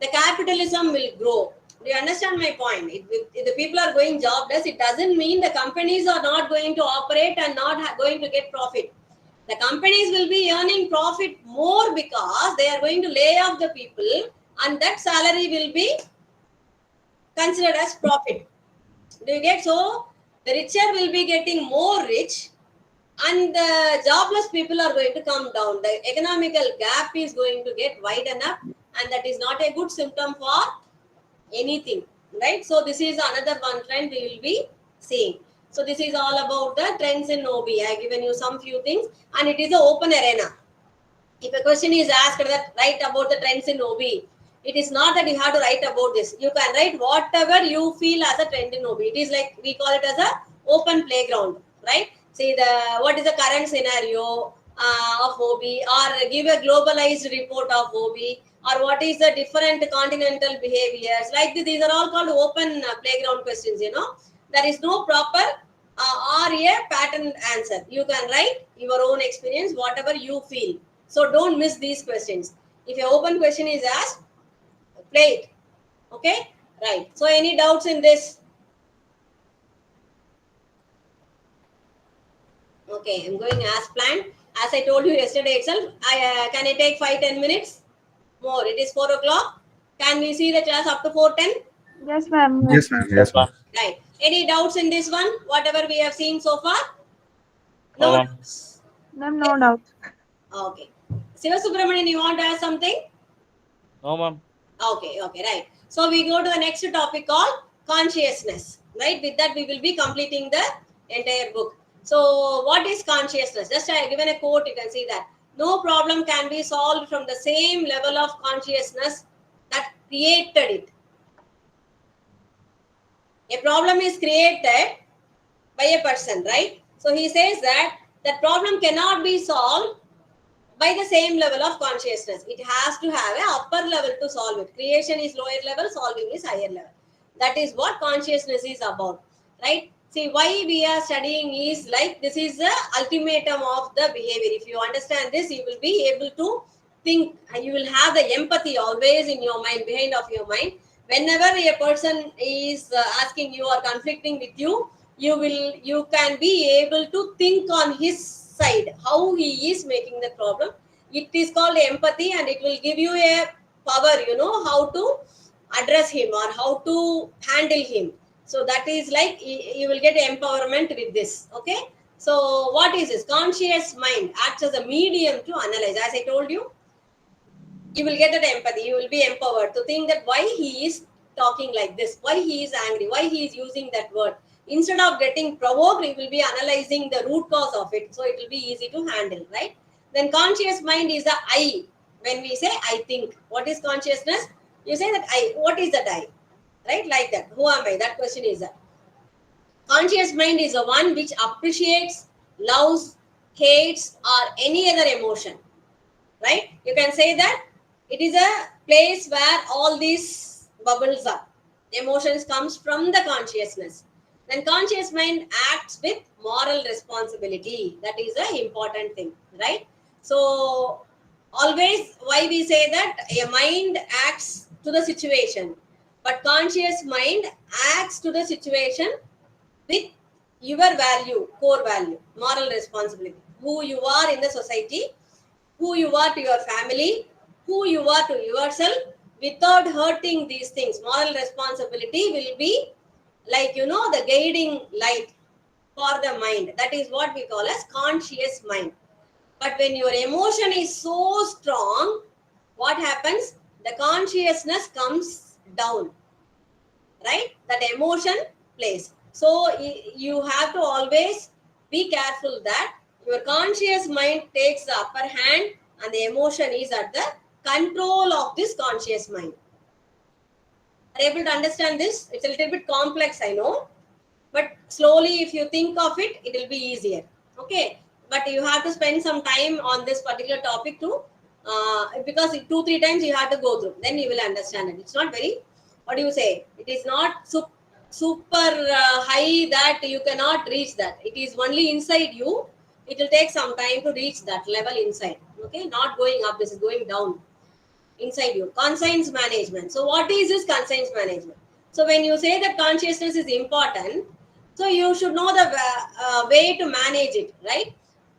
the capitalism will grow. Do you understand my point? If the people are going jobless, it doesn't mean the companies are not going to operate and not going to get profit. The companies will be earning profit more because they are going to lay off the people, and that salary will be considered as profit. Do you get? So the richer will be getting more rich, and the jobless people are going to come down. The economical gap is going to get widen up, and that is not a good symptom for anything, right? So this is another one trend we will be seeing. So this is all about the trends in OB. I have given you some few things, and it is an open arena. If a question is asked that write about the trends in OB, it is not that you have to write about this. You can write whatever you feel as a trend in OB. It is like, we call it as a open playground, right? See what is the current scenario of OB, or give a globalized report of OB, or what is the different continental behaviors. Like this, these are all called open playground questions. There is no proper or a pattern answer. You can write your own experience, whatever you feel. So don't miss these questions. If an open question is asked, play it. Okay? Right. So any doubts in this? Okay, I'm going as planned. As I told you yesterday itself, can I take 5-10 minutes more? It is 4 o'clock. Can we see the class up to 4:10? Yes, ma'am. Yes, ma'am. Yes, ma'am. Right. Any doubts in this one? Whatever we have seen so far? No, No ma'am. doubts. Ma'am, no doubt. Okay. Siva Subramanian, you want to ask something? No, ma'am. Okay, right. So we go to the next topic called consciousness, right? With that, we will be completing the entire book. So what is consciousness? Just I have given a quote, you can see that. No problem can be solved from the same level of consciousness that created it. A problem is created by a person, right? So he says that problem cannot be solved by the same level of consciousness. It has to have an upper level to solve it. Creation is lower level, solving is higher level. That is what consciousness is about, right? See, why we are studying is like, this is the ultimatum of the behavior. If you understand this, you will be able to think, you will have the empathy always in your mind, behind of your mind. Whenever a person is asking you or conflicting with you, you can be able to think on his side, how he is making the problem. It is called empathy, and it will give you a power, how to address him or how to handle him. So that is like, you will get empowerment with this. Okay. So what is this? Conscious mind acts as a medium to analyze. As I told you, you will get that empathy. You will be empowered to think that why he is talking like this, why he is angry, why he is using that word. Instead of getting provoked, you will be analyzing the root cause of it. So it will be easy to handle, right? Then conscious mind is the I. When we say I think, what is consciousness? You say that I. What is that I? Right? Like that. Who am I? That question is that. Conscious mind is the one which appreciates, loves, hates, or any other emotion. Right? You can say that it is a place where all these bubbles are. Emotions comes from the consciousness. Then conscious mind acts with moral responsibility. That is an important thing, right? So always, why we say that a mind acts to the situation, but conscious mind acts to the situation with your value, core value, moral responsibility, who you are in the society, who you are to your family, who you are to yourself, without hurting these things. Moral responsibility will be like, the guiding light for the mind. That is what we call as conscious mind. But when your emotion is so strong, what happens? The consciousness comes down, right? That emotion plays. So you have to always be careful that your conscious mind takes the upper hand and the emotion is at the control of this conscious mind. Are you able to understand this? It's a little bit complex, I know, but slowly if you think of it, it will be easier. Okay, but you have to spend some time on this particular topic too, because 2-3 times you have to go through, then you will understand it. It's not very, what do you say, it is not super high that you cannot reach that. It is only inside you. It will take some time to reach that level inside. Okay, not going up, this is going down inside you. Conscience management. So what is this conscience management? So when you say that consciousness is important, so you should know the way to manage it, right?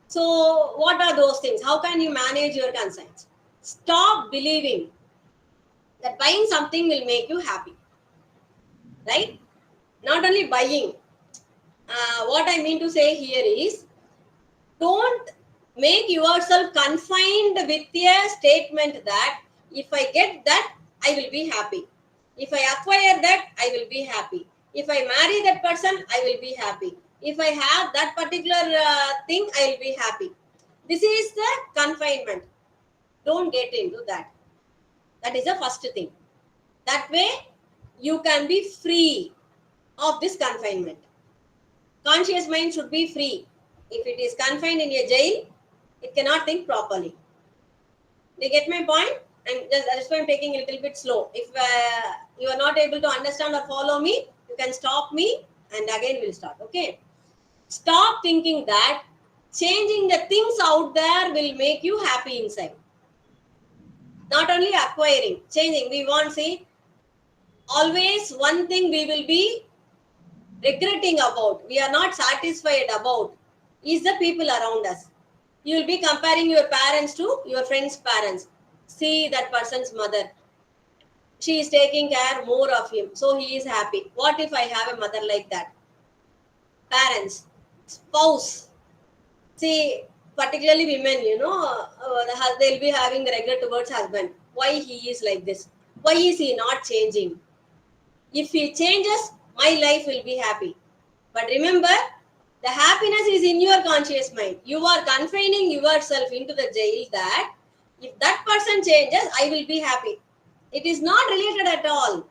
So what are those things? How can you manage your conscience? Stop believing that buying something will make you happy, right? Not only buying. What I mean to say here is, don't make yourself confined with a statement that if I get that, I will be happy. If I acquire that, I will be happy. If I marry that person, I will be happy. If I have that particular thing, I will be happy. This is the confinement. Don't get into that. That is the first thing. That way, you can be free of this confinement. Conscious mind should be free. If it is confined in a jail, it cannot think properly. You get my point? That's why I'm taking a little bit slow. If you are not able to understand or follow me, you can stop me and again we'll start. Okay? Stop thinking that changing the things out there will make you happy inside. Not only acquiring, changing. We want, see, always one thing we will be regretting about, we are not satisfied about, is the people around us. You will be comparing your parents to your friend's parents. See that person's mother. She is taking care more of him, so he is happy. What if I have a mother like that? Parents, spouse. See, particularly women, they'll be having regret towards husband. Why he is like this? Why is he not changing? If he changes, my life will be happy. But remember, the happiness is in your conscious mind. You are confining yourself into the jail that if that person changes, I will be happy. It is not related at all.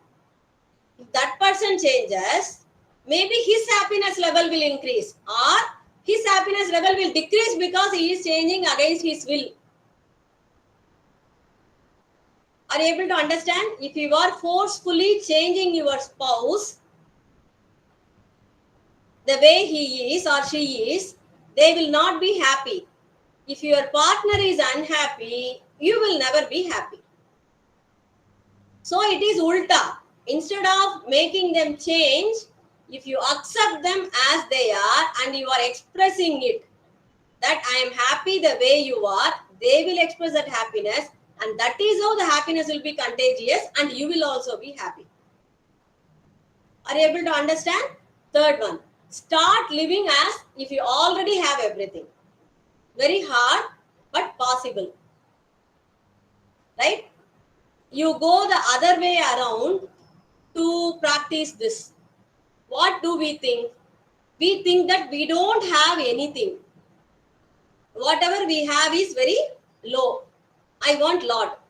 If that person changes, maybe his happiness level will increase or his happiness level will decrease because he is changing against his will. Are you able to understand? If you are forcefully changing your spouse, the way he is or she is, they will not be happy. If your partner is unhappy, you will never be happy. So it is ulta. Instead of making them change, if you accept them as they are and you are expressing it, that I am happy the way you are, they will express that happiness, and that is how the happiness will be contagious and you will also be happy. Are you able to understand? Third one, start living as if you already have everything. Very hard, but possible. Right? You go the other way around to practice this. What do we think? We think that we don't have anything. Whatever we have is very low. I want lot.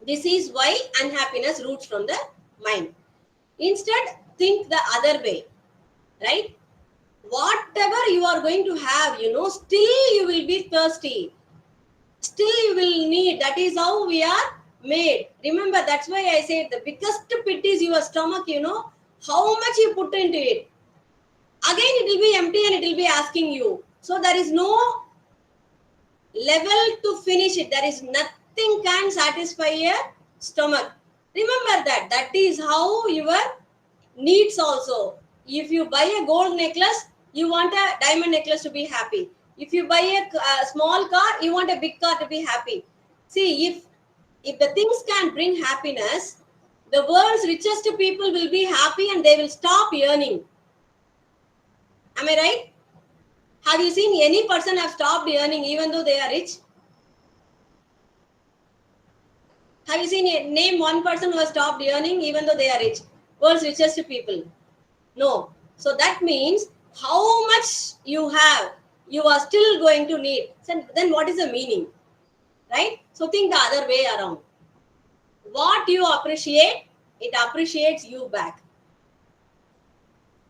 This is why unhappiness roots from the mind. Instead, think the other way. Right? Whatever you are going to have, still you will be thirsty. Still you will need. That is how we are made. Remember, that's why I said the biggest pit is your stomach, how much you put into it. Again, it will be empty and it will be asking you. So there is no level to finish it. There is nothing can satisfy a stomach. Remember that. That is how your needs also. If you buy a gold necklace, you want a diamond necklace to be happy. If you buy a small car, you want a big car to be happy. See, if the things can bring happiness, the world's richest people will be happy and they will stop earning. Am I right? Have you seen any person have stopped earning even though they are rich? Have you seen name one person who has stopped earning even though they are rich? World's richest people. No. So that means how much you have, you are still going to need. So then what is the meaning? Right? So think the other way around. What you appreciate, it appreciates you back.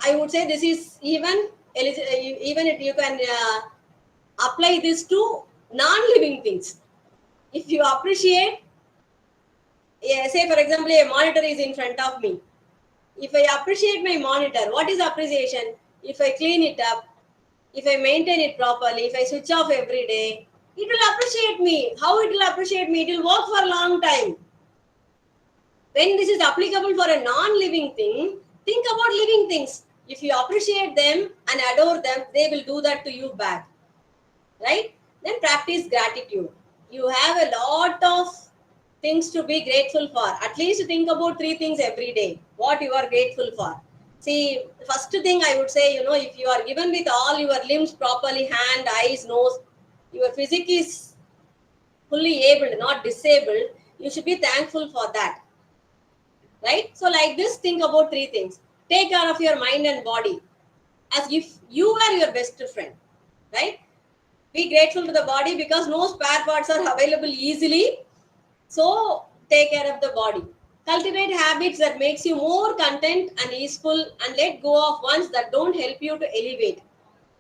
I would say this is even if you can apply this to non-living things. If you appreciate, say for example, a monitor is in front of me. If I appreciate my monitor, what is appreciation? If I clean it up, if I maintain it properly, if I switch off every day, it will appreciate me. How it will appreciate me? It will work for a long time. When this is applicable for a non-living thing, think about living things. If you appreciate them and adore them, they will do that to you back. Right? Then practice gratitude. You have a lot of things to be grateful for. At least think about 3 things every day. What you are grateful for. See, first thing I would say, if you are given with all your limbs properly, hand, eyes, nose, your physique is fully able, not disabled, you should be thankful for that. Right? So like this, think about 3 things. Take care of your mind and body as if you were your best friend. Right? Be grateful to the body because no spare parts are available easily. So take care of the body. Cultivate habits that makes you more content and easeful, and let go of ones that don't help you to elevate.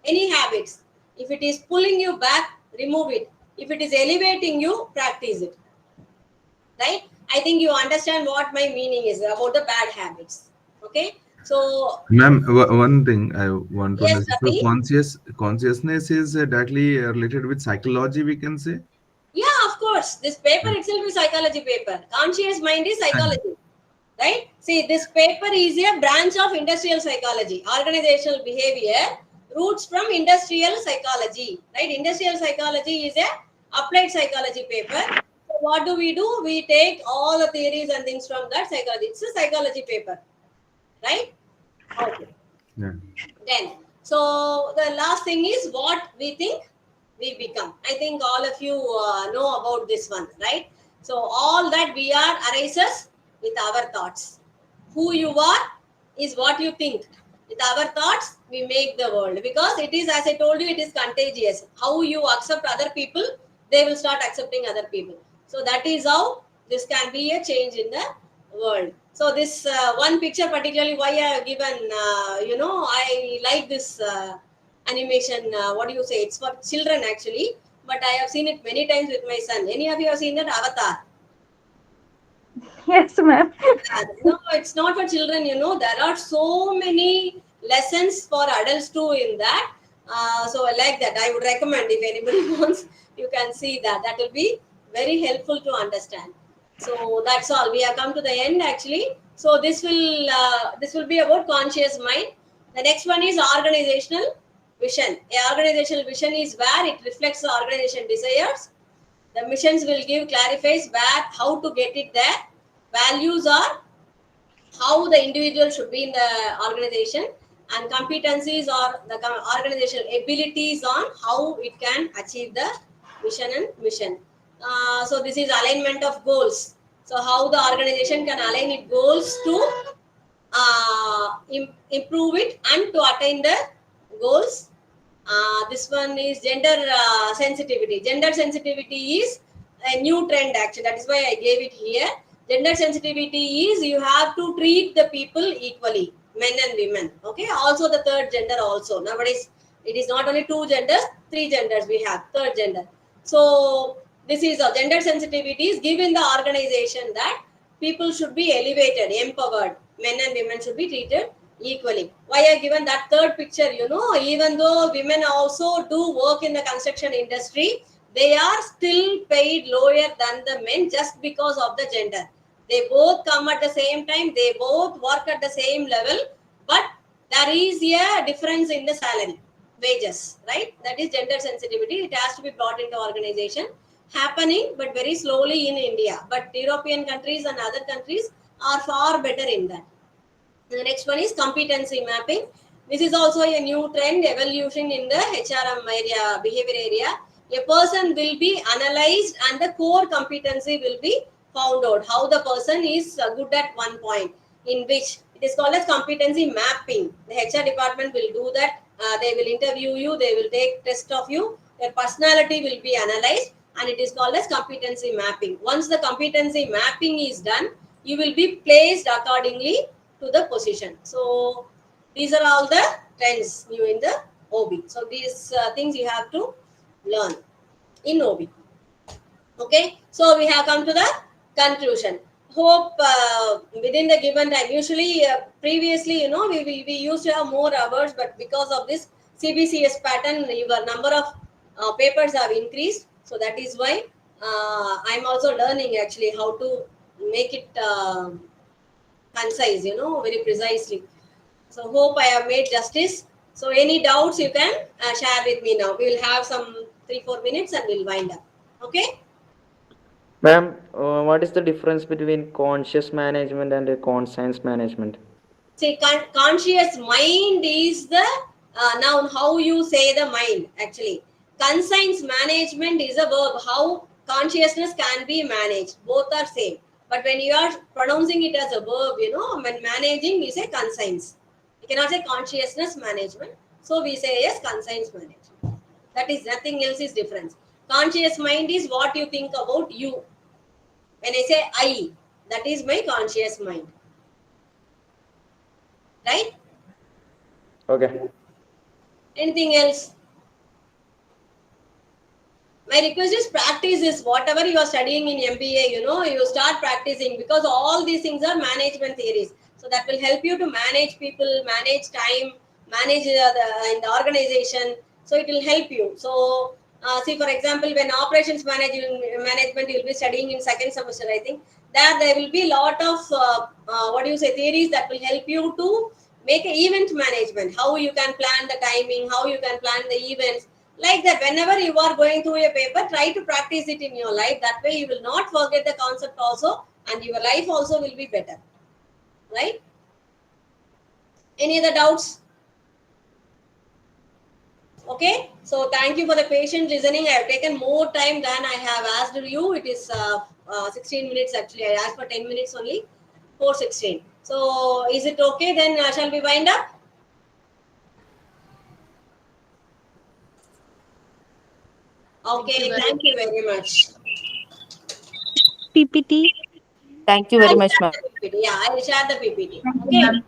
Any habits. If it is pulling you back, remove it. If it is elevating you, practice it. Right? I think you understand what my meaning is about the bad habits. Okay? So, Ma'am, one thing I want to yes, understand. So Ravi. consciousness is directly related with psychology, we can say. Yeah, of course. This paper itself is psychology paper. Conscious mind is psychology. Right? See, this paper is a branch of industrial psychology, organizational behavior, roots from industrial psychology. Right? Industrial psychology is a applied psychology paper. So what do? We take all the theories and things from that psychology. It's a psychology paper. Right? Okay. Yeah. Then, so the last thing is what we think we become. I think all of you know about this one, right? So all that we are arises with our thoughts. Who you are is what you think. With our thoughts, we make the world, because it is, as I told you, it is contagious. How you accept other people, they will start accepting other people. So that is how this can be a change in the world. So this one picture particularly, why I have given, I like this animation. What do you say? It's for children actually, but I have seen it many times with my son. Any of you have seen that Avatar? Yes, ma'am. No, it's not for children. There are so many lessons for adults too in that. So I like that. I would recommend, if anybody wants, you can see that. That will be very helpful to understand. So that's all. We have come to the end actually. So this will be about conscious mind. The next one is organizational vision. A organizational vision is where it reflects the organization desires. The missions will clarifies how to get it there. Values are how the individual should be in the organization, and competencies are the organizational abilities on how it can achieve the vision and mission. So this is alignment of goals. So how the organization can align its goals to improve it and to attain the goals. This one is gender sensitivity. Gender sensitivity is a new trend actually. That is why I gave it here. Gender sensitivity is you have to treat the people equally, men and women. Okay. Also the third gender also. Nowadays it is not only 2 genders, 3 genders we have, third gender. So this is a gender sensitivity is given the organization that people should be elevated, empowered. Men and women should be treated equally. Why I given that third picture, even though women also do work in the construction industry, they are still paid lower than the men just because of the gender. They both come at the same time, they both work at the same level, but there is a difference in the salary. wages, right? That is gender sensitivity. It has to be brought into organization, happening but very slowly in India. But European countries and other countries are far better in that. The next one is competency mapping. This is also a new trend, evolution in the HRM area, behavior area. A person will be analyzed and the core competency will be found out. How the person is good at one point, in which it is called as competency mapping. The HR department will do that. They will interview you, they will take test of you, their personality will be analyzed, and it is called as competency mapping. Once the competency mapping is done, you will be placed accordingly to the position. So these are all the trends new in the OB. So these things you have to learn in OB. Okay, so we have come to the conclusion. Hope within the given time, usually previously, we used to have more hours, but because of this CBCS pattern, your number of papers have increased. So that is why I'm also learning actually how to make it concise, very precisely. So hope I have made justice. So any doubts you can share with me now. We will have some 3-4 minutes and we'll wind up. Okay. Ma'am, what is the difference between conscious management and conscience management? See, conscious mind is the noun, how you say the mind actually. Conscience management is a verb, how consciousness can be managed. Both are same. But when you are pronouncing it as a verb, when managing, we say conscience. You cannot say consciousness management. So we say yes, conscience management. That is nothing else is difference. Conscious mind is what you think about you. When I say I, that is my conscious mind. Right? Okay. Anything else? My request is practice this. Whatever you are studying in MBA, you start practicing, because all these things are management theories. So that will help you to manage people, manage time, manage in the organization. So it will help you. So see, for example, when operations management you will be studying in second semester, I think there will be a lot of theories that will help you to make an event management. How you can plan the timing, how you can plan the events. Like that, whenever you are going through a paper, try to practice it in your life. That way you will not forget the concept also, and your life also will be better. Right? Any other doubts? Okay, so thank you for the patient listening. I have taken more time than I have asked you. It is 16 minutes actually. I asked for 10 minutes only. 4:16. So is it okay? Then shall we wind up? Okay, thank you very much. PPT. Thank you very much, ma'am. Yeah, I will share the PPT. Okay.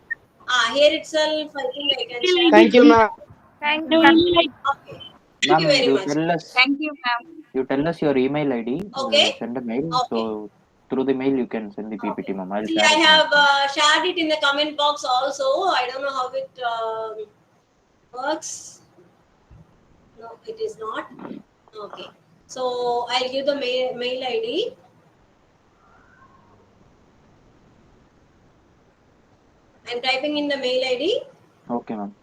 Here itself, I think I can share. Thank you, ma'am. Thank you, ma'am. Okay. Thank you Ma'am, very much. Thank you, ma'am. you tell us your email ID. Okay. Send a mail. Okay. So through the mail you can send the PPT, ma'am. I'll See, share I it. have shared it in the comment box also. I don't know how it works. No, it is not. Okay. So I'll give the mail ID. I'm typing in the mail ID. Okay, ma'am.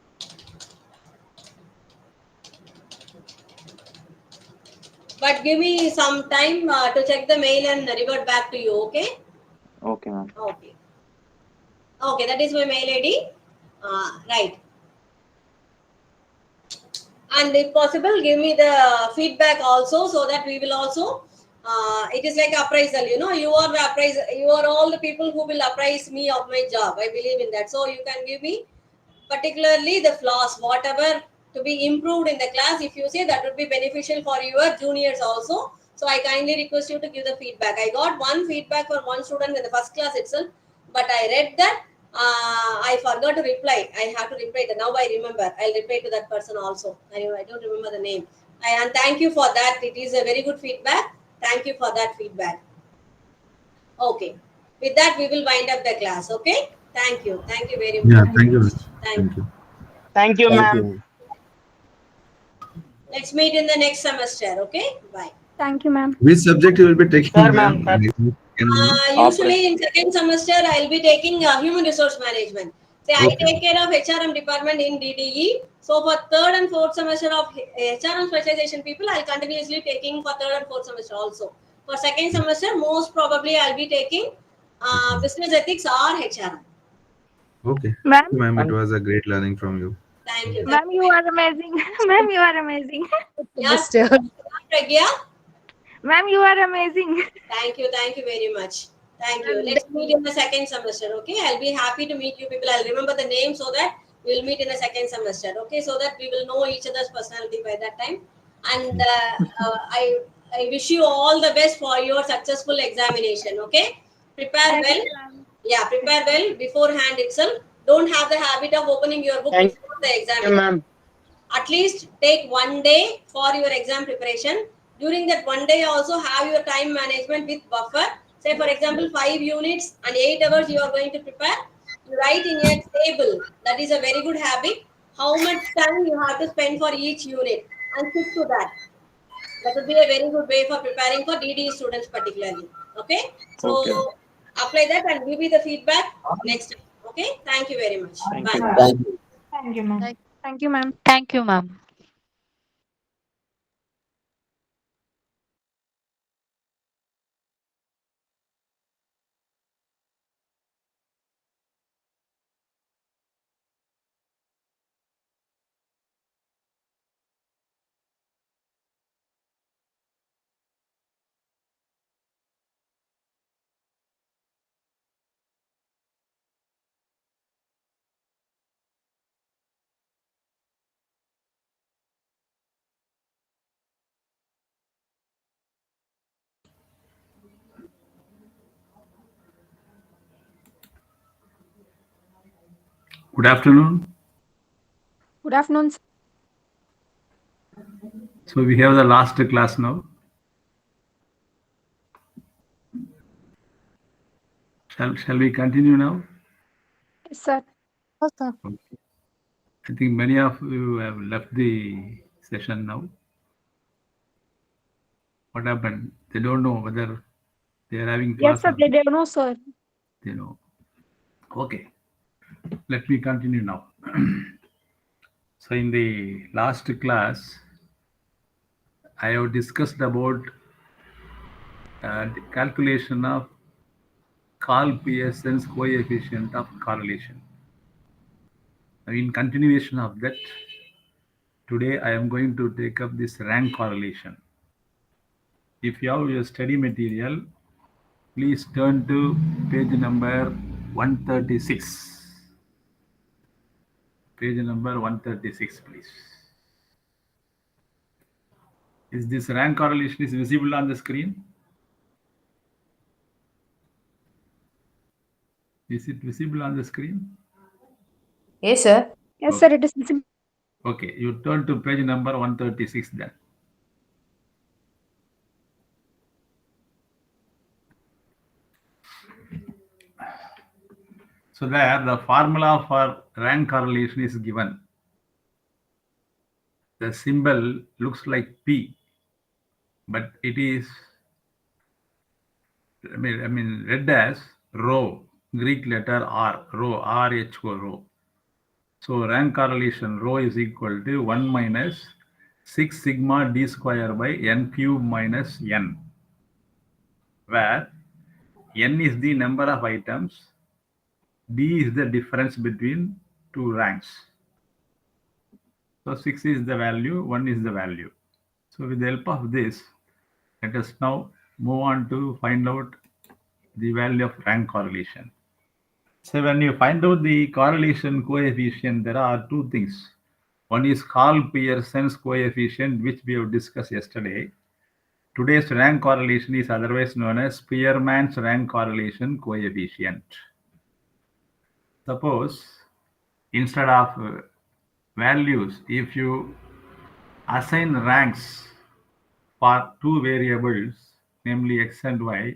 But give me some time to check the mail and revert back to you. Okay. Okay, ma'am. Okay. Okay, that is my mail ID. Right. And if possible, give me the feedback also, so that we will also. It is like appraisal. You are the appraiser. You are all the people who will appraise me of my job. I believe in that. So you can give me particularly the flaws, whatever to be improved in the class. If you say that would be beneficial for your juniors also. So I kindly request you to give the feedback. I got one feedback for one student in the first class itself, but I read that. I forgot to reply. I have to reply that. Now I remember. I'll reply to that person also. I don't remember the name. And thank you for that. It is a very good feedback. Thank you for that feedback. Okay. With that, we will wind up the class. Okay. Thank you. Thank you very much. Yeah, thank you. Thank you. Thank you, ma'am. Let's meet in the next semester. Okay. Bye. Thank you, ma'am. Which subject you will be taking, Sure, ma'am? ma'am. Usually in second semester, I'll be taking human resource management. Say, I take care of HRM department in DDE. So for third and fourth semester of HRM specialization people, I'll continuously taking for third and fourth semester also. For second semester, most probably I'll be taking business ethics or HRM. Okay. Ma'am? Thank you, ma'am. It was a great learning from you. Thank you. Ma'am, you are amazing. Ma'am, you are amazing. Yes, Pragya. Ma'am, you are amazing. Thank you very much. Thank you. Let's meet in the second semester, okay? I'll be happy to meet you people. I'll remember the name so that we'll meet in the second semester, okay? So that we will know each other's personality by that time. And I wish you all the best for your successful examination, okay? Prepare well. Yeah, prepare well beforehand itself. Don't have the habit of opening your book before the exam. ma'am. At least take 1 day for your exam preparation. During that 1 day, also have your time management with buffer. Say, for example, 5 units and 8 hours you are going to prepare. You write in a table. That is a very good habit. How much time you have to spend for each unit and stick to that. That would be a very good way for preparing for DD students particularly. Okay? So, Okay. apply that and give me the feedback next time. Okay? Thank you very much. Thank Bye. you, ma'am. Thank you, ma'am. Thank you, ma'am. Thank you, ma'am. Good afternoon. Good afternoon, sir. So we have the last class now. Shall we continue now? Yes, sir. Yes, sir. Okay. I think many of you have left the session now. What happened? They don't know whether they are having class. Yes, sir. They don't know, sir. They know. Okay. Let me continue now. So in the last class, I have discussed about the calculation of Carl Pearson's coefficient of correlation. In continuation of that, today I am going to take up this rank correlation. If you have your study material, please turn to page number 136. Page number 136, please. Is this rank correlation is visible on the screen? Is it visible on the screen? Yes, sir. Yes, sir. It is visible. Okay, you turn to page number 136 then. So there, the formula for rank correlation is given. The symbol looks like P, but it is, I mean, read as rho, Greek letter R, rho, R-H-O, rho. So rank correlation rho is equal to 1 minus 6 sigma d square by n cube minus n, where n is the number of items, d is the difference between two ranks. So 6 is the value, 1 is the value. So with the help of this, let us now move on to find out the value of rank correlation. So when you find out the correlation coefficient, there are two things. One is Carl Pearson's coefficient, which we have discussed yesterday. Today's rank correlation is otherwise known as Spearman's rank correlation coefficient. Suppose instead of values, if you assign ranks for two variables, namely x and y,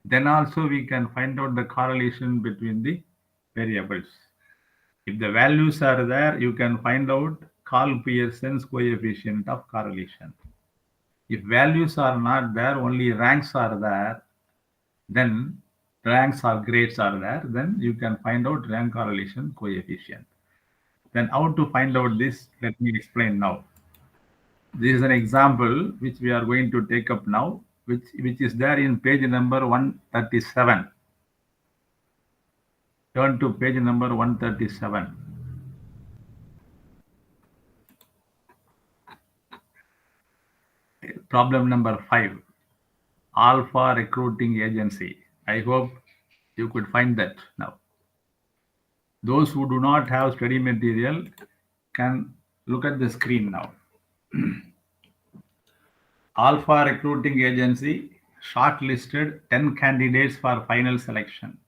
then also we can find out the correlation between the variables. If the values are there, you can find out Carl Pearson's coefficient of correlation. If values are not there, only ranks are there, then ranks or grades are there, then you can find out rank correlation coefficient. Then how to find out this? Let me explain now. This is an example which we are going to take up now, which is there in page number 137. Turn to page number 137. Problem number 5. Alpha recruiting agency. I hope you could find that now. Those who do not have study material can look at the screen now. Alpha recruiting agency shortlisted 10 candidates for final selection.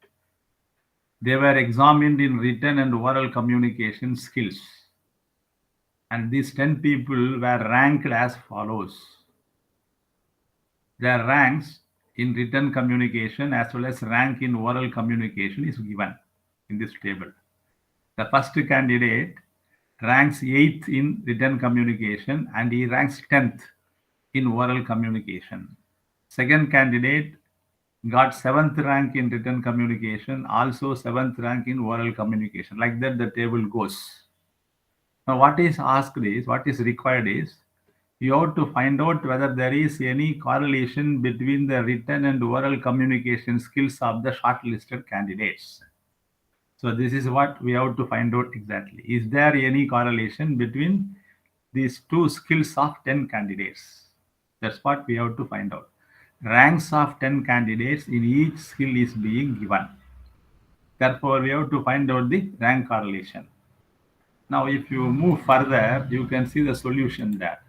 They were examined in written and oral communication skills. And these 10 people were ranked as follows. Their ranks in written communication as well as rank in oral communication is given in this table. The first candidate ranks 8th in written communication and he ranks 10th in oral communication. Second candidate got 7th rank in written communication, also 7th rank in oral communication. Like that the table goes. Now what is asked is, what is required is, you have to find out whether there is any correlation between the written and oral communication skills of the shortlisted candidates. So this is what we have to find out exactly. Is there any correlation between these two skills of 10 candidates? That's what we have to find out. Ranks of 10 candidates in each skill is being given. Therefore, we have to find out the rank correlation. Now, if you move further, you can see the solution there.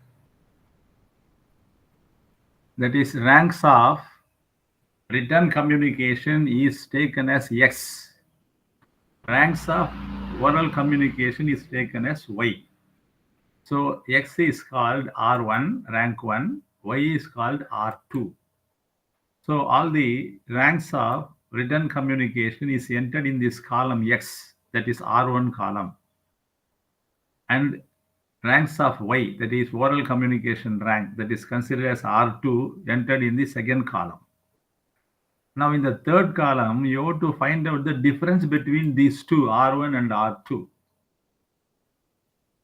That is, ranks of written communication is taken as X. Ranks of oral communication is taken as Y. So X is called R1, rank 1, Y is called R2. So all the ranks of written communication is entered in this column X, that is R1 column. And ranks of Y, that is oral communication rank, that is considered as R2, entered in the second column. Now in the third column, you have to find out the difference between these two, R1 and R2.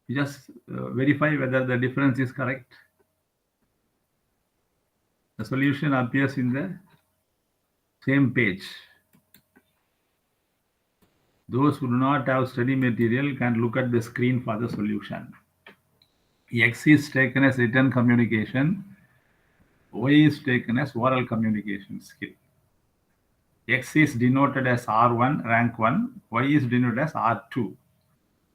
You just verify whether the difference is correct. The solution appears in the same page. Those who do not have study material can look at the screen for the solution. X is taken as written communication. Y is taken as oral communication skill. X is denoted as R1, rank 1. Y is denoted as R2.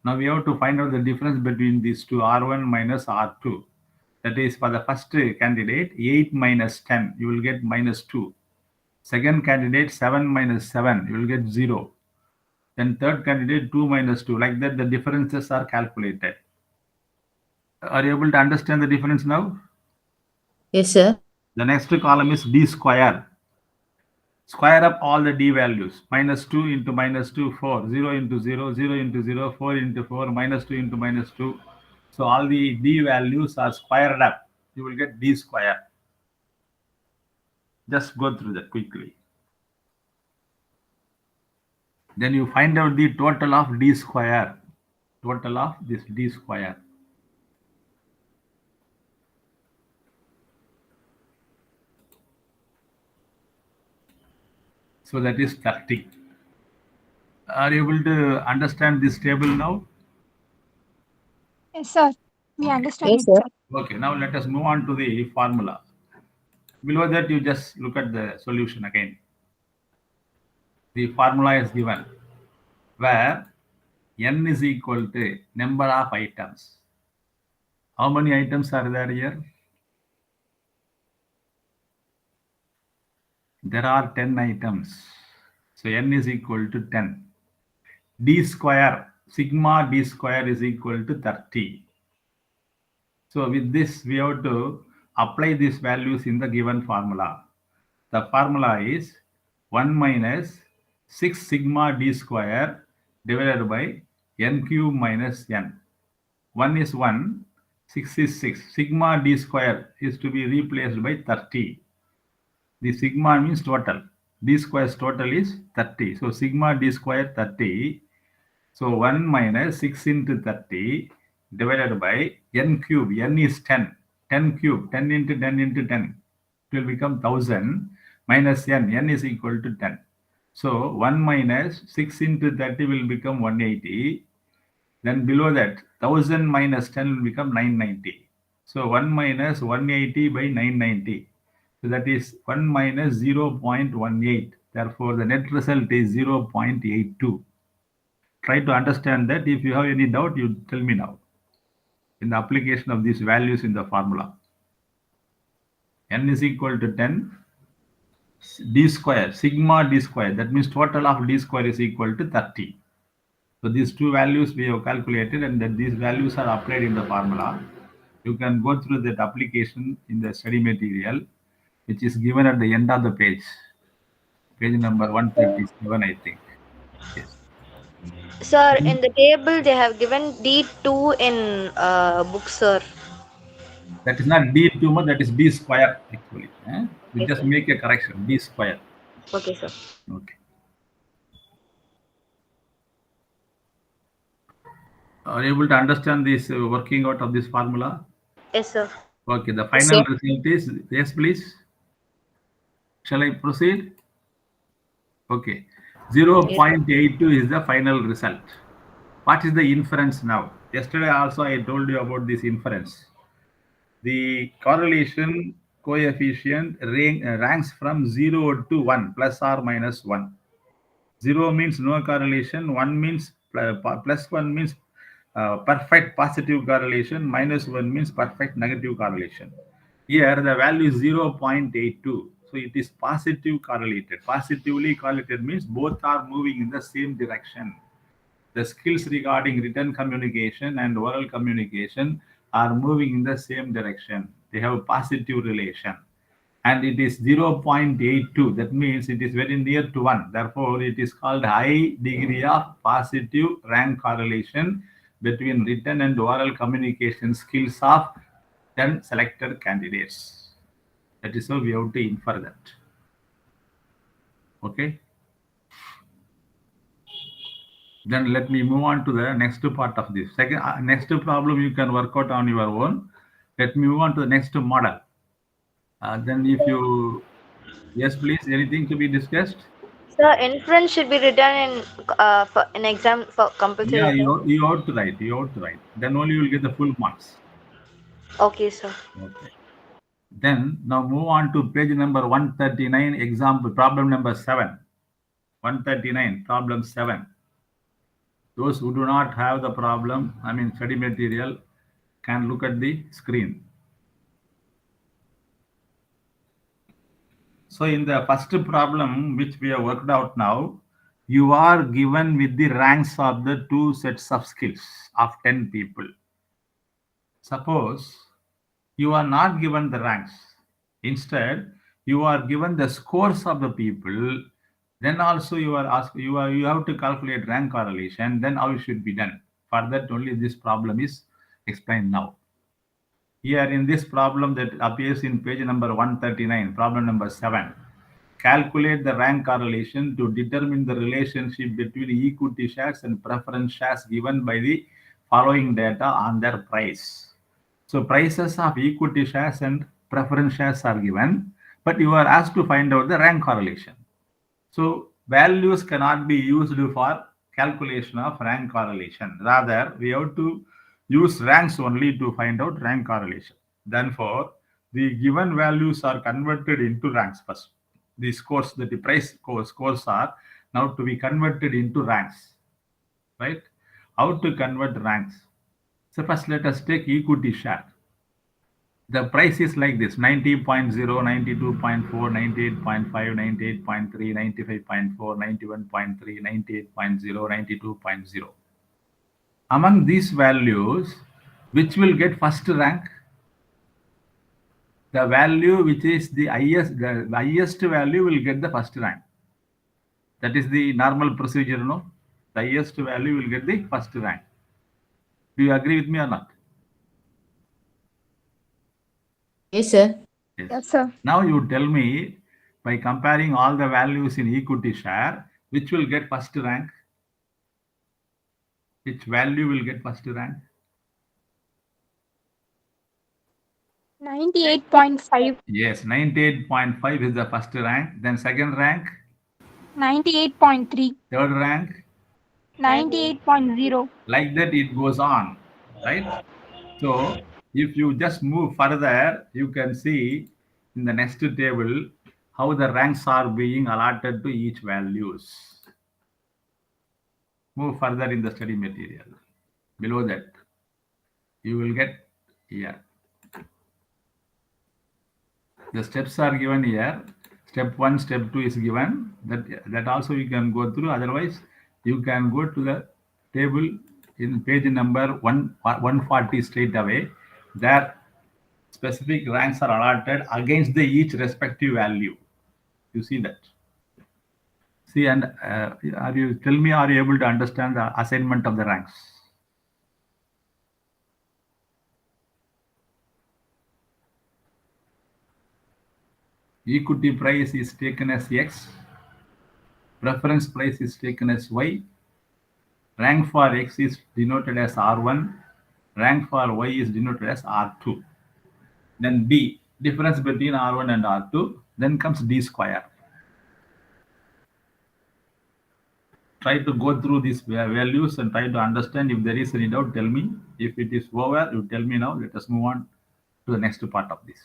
Now we have to find out the difference between these two, R1 minus R2. That is, for the first candidate, 8 minus 10, you will get minus 2. Second candidate, 7 minus 7, you will get 0. Then third candidate, 2 minus 2. Like that, the differences are calculated. Are you able to understand the difference now? Yes, sir. The next column is D square. Square up all the D values. Minus 2 into minus 2, 4. 0 into 0, 0 into 0, 4 into 4, minus 2 into minus 2. So all the D values are squared up. You will get D square. Just go through that quickly. Then you find out the total of D square. Total of this D square. So that is 30. Are you able to understand this table now? Yes, sir. We understand Yes, it, sir. sir. Okay, now let us move on to the formula. Below that, you just look at the solution again. The formula is given where n is equal to number of items. How many items are there here? There are 10 items. So n is equal to 10. D square, sigma D square is equal to 30. So with this, we have to apply these values in the given formula. The formula is 1 minus 6 sigma D square divided by n cube minus n. 1 is 1, 6 is 6. Sigma D square is to be replaced by 30. The sigma means total. D square's total is 30. So sigma D square 30. So 1 minus 6 into 30 divided by n cube. N is 10. 10 cube. 10 into 10 into 10. It will become 1000 minus n. N is equal to 10. So 1 minus 6 into 30 will become 180. Then below that, 1000 minus 10 will become 990. So 1 minus 180 by 990. So that is 1 minus 0.18. Therefore, the net result is 0.82. Try to understand that. If you have any doubt, you tell me now. In the application of these values in the formula. N is equal to 10. D square, sigma D square. That means total of D square is equal to 30. So these two values we have calculated, and that these values are applied in the formula. You can go through that application in the study material, which is given at the end of the page. Page number 137, I think. Yes. Sir, in the table they have given D2 in book, sir. That is not D too much, that is D square actually. We Okay, just sir. make a correction, D square. Okay, sir. Okay. Are you able to understand this working out of this formula? Yes, sir. Okay, the Yes, final sir. result is, yes, please. Shall I proceed? Okay. 0.82 is the final result. What is the inference now? Yesterday also I told you about this inference. The correlation coefficient ranks from 0 to 1, plus or minus 1. 0 means no correlation, 1 means plus 1 means perfect positive correlation, minus 1 means perfect negative correlation. Here the value is 0.82. So it is positive correlated. Positively correlated means both are moving in the same direction. The skills regarding written communication and oral communication are moving in the same direction. They have a positive relation. And it is 0.82. That means it is very near to 1. Therefore, it is called high degree of positive rank correlation between written and oral communication skills of 10 selected candidates. That is how we have to infer that. Okay. Then let me move on to the next part of this. Next problem you can work out on your own. Let me move on to the next model. Then if you, yes, please, anything to be discussed? Sir, inference should be written in for an exam for compulsory Yeah, exam. you ought to write. You ought to write. Then only you will get the full marks. Okay, sir. Okay. Then now move on to page number 139, example, problem number 7. 139, problem 7. Those who do not have the problem, study material, can look at the screen. So in the first problem, which we have worked out now, you are given with the ranks of the two sets of skills of 10 people. Suppose you are not given the ranks. Instead, you are given the scores of the people. Then also you are asked, you have to calculate rank correlation. Then how it should be done. For that only this problem is explained now. Here in this problem that appears in page number 139, problem number 7. Calculate the rank correlation to determine the relationship between equity shares and preference shares given by the following data on their price. So prices of equity shares and preference shares are given, but you are asked to find out the rank correlation. So values cannot be used for calculation of rank correlation. Rather, we have to use ranks only to find out rank correlation. Therefore, the given values are converted into ranks first. The scores, the price scores are now to be converted into ranks. Right? How to convert ranks? So first let us take equity share. The price is like this: 90.0, 92.4, 98.5, 98.3, 95.4, 91.3, 98.0, 92.0. Among these values, which will get first rank? The value which is the highest value will get the first rank. That is the normal procedure, no? The highest value will get the first rank. Do you agree with me or not? Yes, sir. Yes, sir. Now you tell me, by comparing all the values in equity share, which will get first rank? Which value will get first rank? 98.5. Yes, 98.5 is the first rank. Then second rank, 98.3. third rank, 98.0. like that it goes on, right? So if you just move further, you can see in the next table how the ranks are being allotted to each values. Move further in the study material. Below that, you will get here. The steps are given here. Step 1, step 2 is given. That also you can go through. Otherwise, you can go to the table in page number 140 straight away. There specific ranks are allotted against the each respective value. You see that. See, and are you able to understand the assignment of the ranks? Equity price is taken as X, preference price is taken as Y, rank for X is denoted as R1, rank for Y is denoted as R2. Then D, difference between R1 and R2, then comes D square. Try to go through these values and try to understand. If there is any doubt, tell me. If it is over, you tell me now. Let us move on to the next part of this.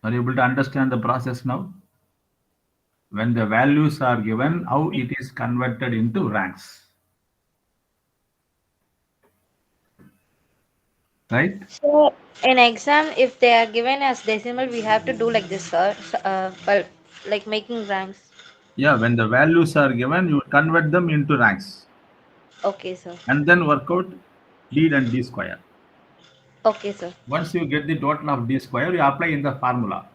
Are you able to understand the process now? When the values are given, how it is converted into ranks. Right? So in exam, if they are given as decimal, we have to do like this, sir. Well, like making ranks. Yeah, when the values are given, you convert them into ranks. Okay, sir. And then work out D and D square. Okay, sir. Once you get the total of D square, you apply in the formula.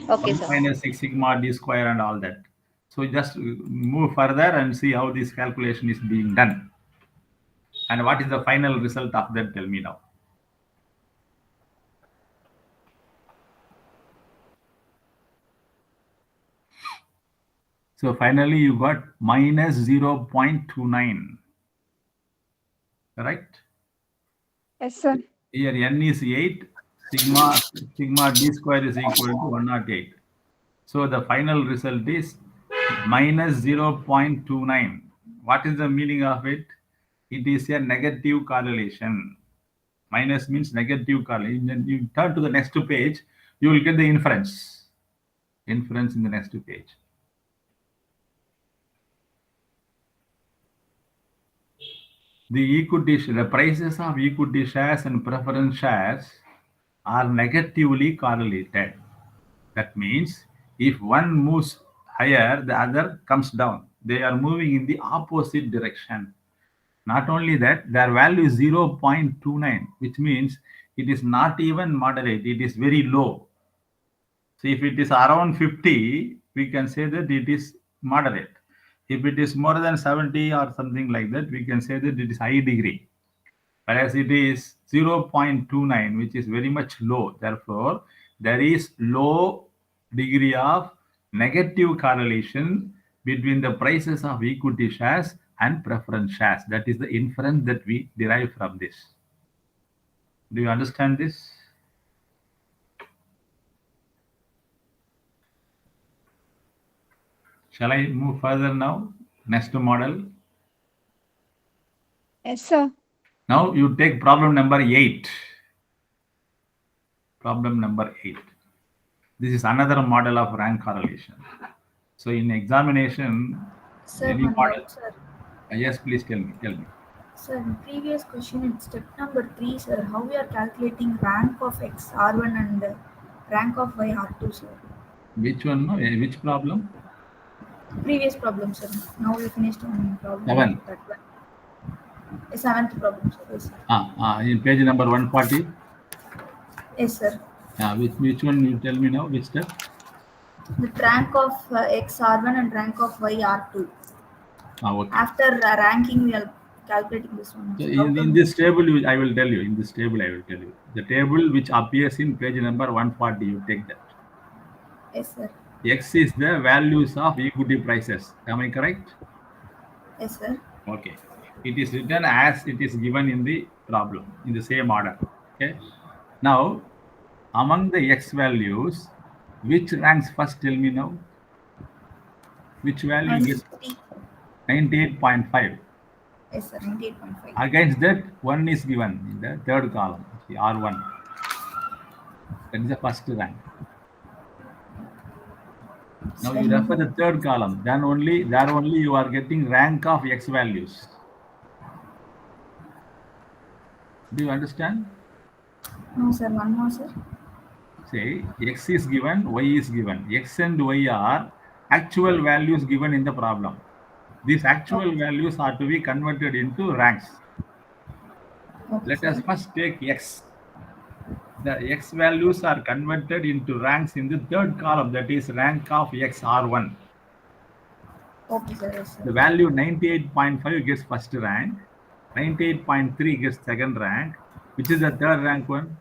Okay, 1 sir. minus 6 sigma D square and all that. So just move further and see how this calculation is being done. And what is the final result of that? Tell me now. So finally you got minus 0.29. Correct? Yes, sir. Here n is 8. Sigma D square is equal to 108. So the final result is minus 0.29. What is the meaning of it? It is a negative correlation. Minus means negative correlation. Then you turn to the next page, you will get the inference. Inference in the next page. The prices of equity shares and preference shares are negatively correlated. That means if one moves higher, the other comes down. They are moving in the opposite direction. Not only that, their value is 0.29, which means it is not even moderate, it is very low. So if it is around 50, we can say that it is moderate. If it is more than 70 or something like that, we can say that it is high degree. Whereas it is 0.29, which is very much low. Therefore, there is low degree of negative correlation between the prices of equity shares and preference shares. That is the inference that we derive from this. Do you understand this? Shall I move further now? Next model. Yes, sir. Now you take problem number 8. Problem number 8. This is another model of rank correlation. So in examination, Sir, any one model. doubt, sir. Yes, please tell me. Sir, in previous question in step number 3, sir, how we are calculating rank of X R1 and rank of Y R2, sir? Which one? No? Which problem? Previous problem, sir. Now we finished one problem. 7. That one. The 7th problem, sir. Yes, sir. In page number 140. Yes, sir. Which one you tell me now? Which step? The rank of X R1 and rank of Y R2. Okay. After ranking, we are calculating this one? So Also? How in to this table, I will tell you. In this table, I will tell you. The table which appears in page number 140, you take that. Yes, sir. X is the values of equity prices. Am I correct? Yes, sir. Okay. It is written as it is given in the problem in the same order. Okay. Now, among the X values, which ranks first? Tell me now. Which value gets 98.5? Yes, sir. 98.5. Against that, one is given in the third column, the R1. That is the first rank. Now you refer the third column. Then only there only you are getting rank of X values. Do you understand? No, sir. One more, sir. Say X is given, Y is given. X and Y are actual values given in the problem. These actual values are to be converted into ranks. Okay, Let sir. us first take X. The X values are converted into ranks in the third column, that is rank of X R1. Okay, sir. Yes, sir. The value 98.5 gets first rank, 98.3 gets second rank. Which is the third rank one?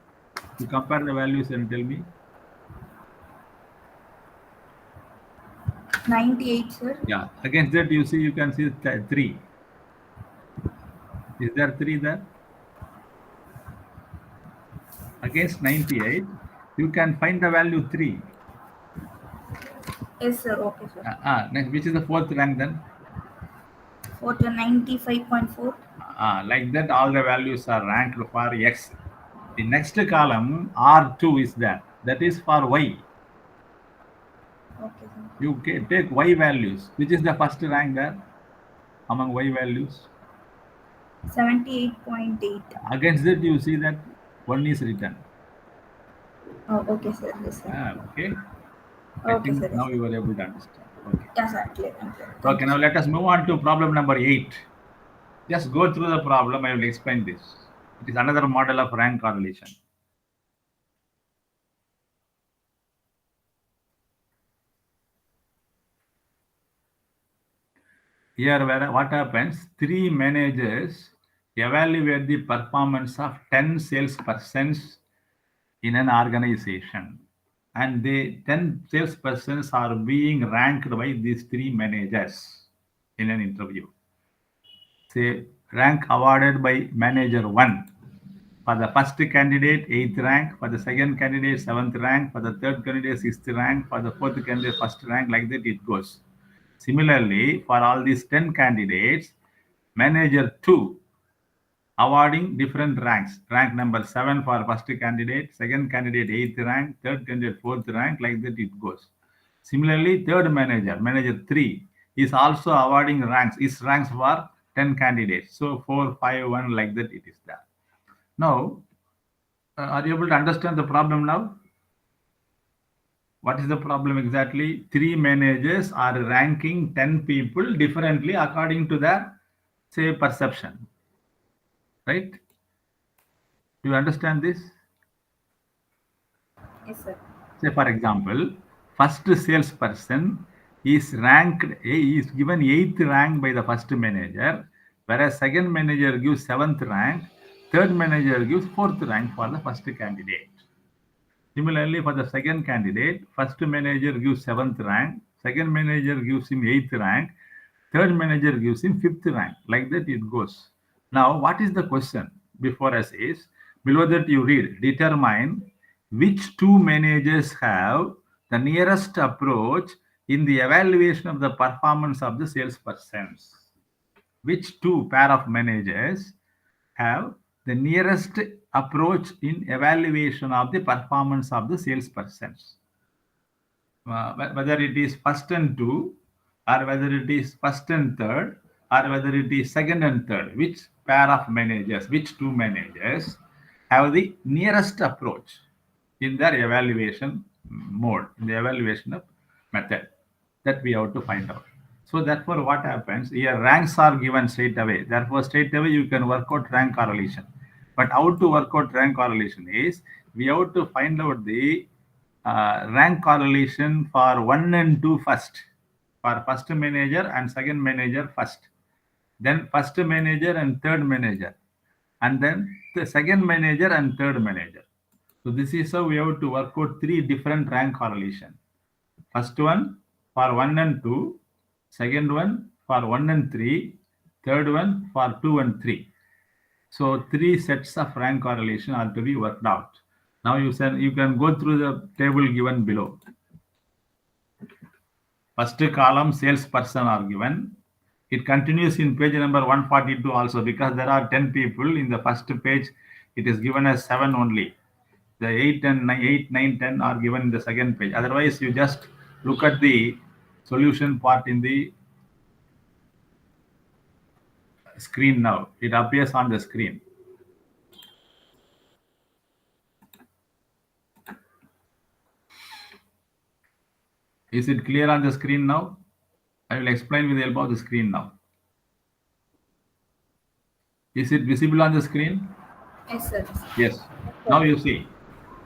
You compare the values and tell me. 98, sir. Yeah, against that you can see 3. Is there 3 there? Against 98, you can find the value 3. Yes, sir. Okay, sir. Next, which is the fourth rank then? For the 95.4. Like that, all the values are ranked for X. The next column R2 is there. That is for Y. Okay, sir. You take Y values. Which is the first rank there among Y values? 78.8. Against that, you see that 1 is written. Oh, okay, sir. Yes, sir. Okay. I Okay, think sir. now you are able to understand. Okay. Yes, sir. Clear. Okay, now let us move on to problem number 8. Just go through the problem. I will explain this. It is another model of rank correlation. Here, what happens? 3 managers evaluate the performance of 10 salespersons in an organization, and the 10 salespersons are being ranked by these 3 managers in an interview. Say rank awarded by manager 1. For the first candidate, 8th rank. For the second candidate, 7th rank. For the third candidate, 6th rank. For the fourth candidate, 1st rank. Like that it goes. Similarly, for all these 10 candidates, manager 2 awarding different ranks. Rank number 7 for first candidate, second candidate 8th rank, third candidate 4th rank. Like that it goes. Similarly, third manager, manager 3, is also awarding ranks. His ranks for 10 candidates. So 4, 5, 1, like that it is there. Now, are you able to understand the problem now? What is the problem exactly? 3 managers are ranking 10 people differently according to their, say, perception. Right? Do you understand this? Yes, sir. Say, for example, first salesperson is given 8th rank by the first manager, whereas second manager gives 7th rank, third manager gives 4th rank for the first candidate. Similarly, for the second candidate, first manager gives 7th rank, second manager gives him 8th rank, third manager gives him 5th rank. Like that it goes. Now, what is the question before us is, below that you read, determine which 2 managers have the nearest approach in the evaluation of the performance of the salespersons. Which 2 pair of managers have the nearest approach in evaluation of the performance of the salespersons. Whether it is first and 2, or whether it is first and third, or whether it is second and third, which pair of managers, which 2 managers have the nearest approach in their evaluation mode, in the evaluation of method, that we have to find out. So therefore, what happens here? Ranks are given straight away. Therefore, straight away you can work out rank correlation. But how to work out rank correlation is, we have to find out the rank correlation for 1 and 2 first, for first manager and second manager first. then first manager and third manager, and then the second manager and third manager. So this is how we have to work out three different rank correlation. First one for 1 and 2, second one for 1 and 3, third one for 2 and 3. So three sets of rank correlation are to be worked out. Now you can go through the table given below. First column salesperson are given. It continues in page number 142 also, because there are 10 people in the first page. It is given as 7 only. The 8 and 9, 10 are given in the second page. Otherwise, you just look at the solution part in the screen now. It appears on the screen. Is it clear on the screen now? I will explain with the help of the screen now. Is it visible on the screen? Yes, sir. Yes. Now you see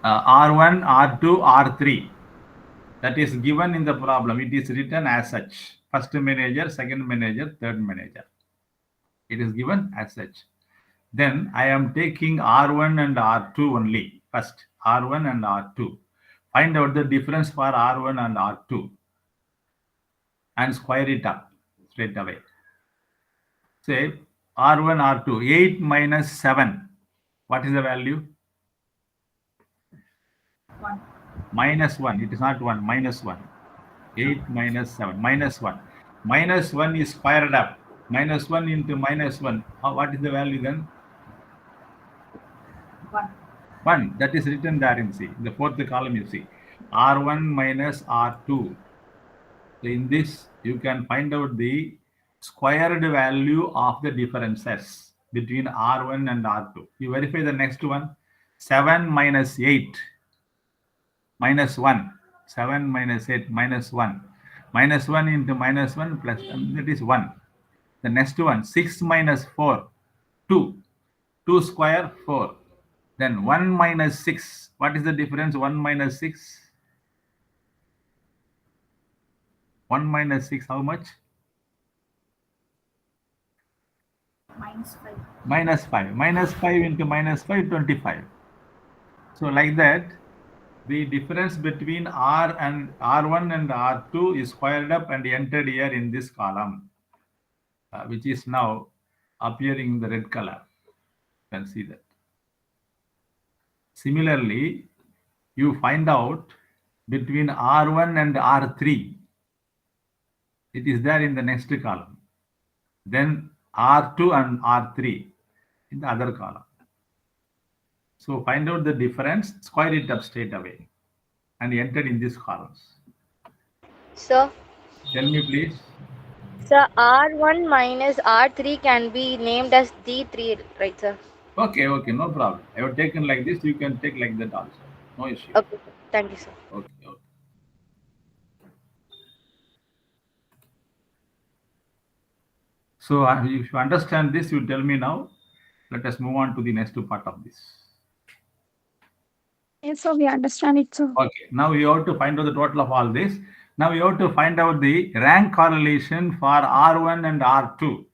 R1, R2, R3. That is given in the problem. It is written as such. First manager, second manager, third manager. It is given as such. Then I am taking R1 and R2 only. First, R1 and R2. Find out the difference for R1 and R2 and square it up straight away. Say R1, R2, 8 minus 7. What is the value? 1. Minus 1. It is not 1, minus 1. 8 minus 7, minus 1. Minus 1 is squared up. Minus 1 into minus 1. What is the value then? 1. 1. That is written there in C. The fourth column you see. R1 minus R2. So in this, you can find out the squared value of the differences between R1 and R2. You verify the next one. 7 minus 8 minus 1. 7 minus 8 minus 1. Minus 1 into minus 1 plus, that is 1. The next one, 6 minus 4, 2. 2 square, 4. Then 1 minus 6. What is the difference? 1 minus 6. 1 minus 6, how much? Minus 5. Minus 5. Minus 5 into minus 5, 25. So like that, the difference between R and R1 and R2 is squared up and entered here in this column, which is now appearing in the red color. You can see that. Similarly, you find out between R1 and R3. It is there in the next column. Then R2 and R3 in the other column. So find out the difference, square it up straight away, and enter in these columns. Sir? Tell me please. Sir, R1 minus R3 can be named as D3, right, sir? Okay, no problem. I have taken like this, you can take like that also. No issue. Okay, thank you, sir. Okay. So if you understand this, you tell me now. Let us move on to the next part of this. Yes, so we understand it, sir. Okay, now you have to find out the total of all this. Now you have to find out the rank correlation for R1 and R2.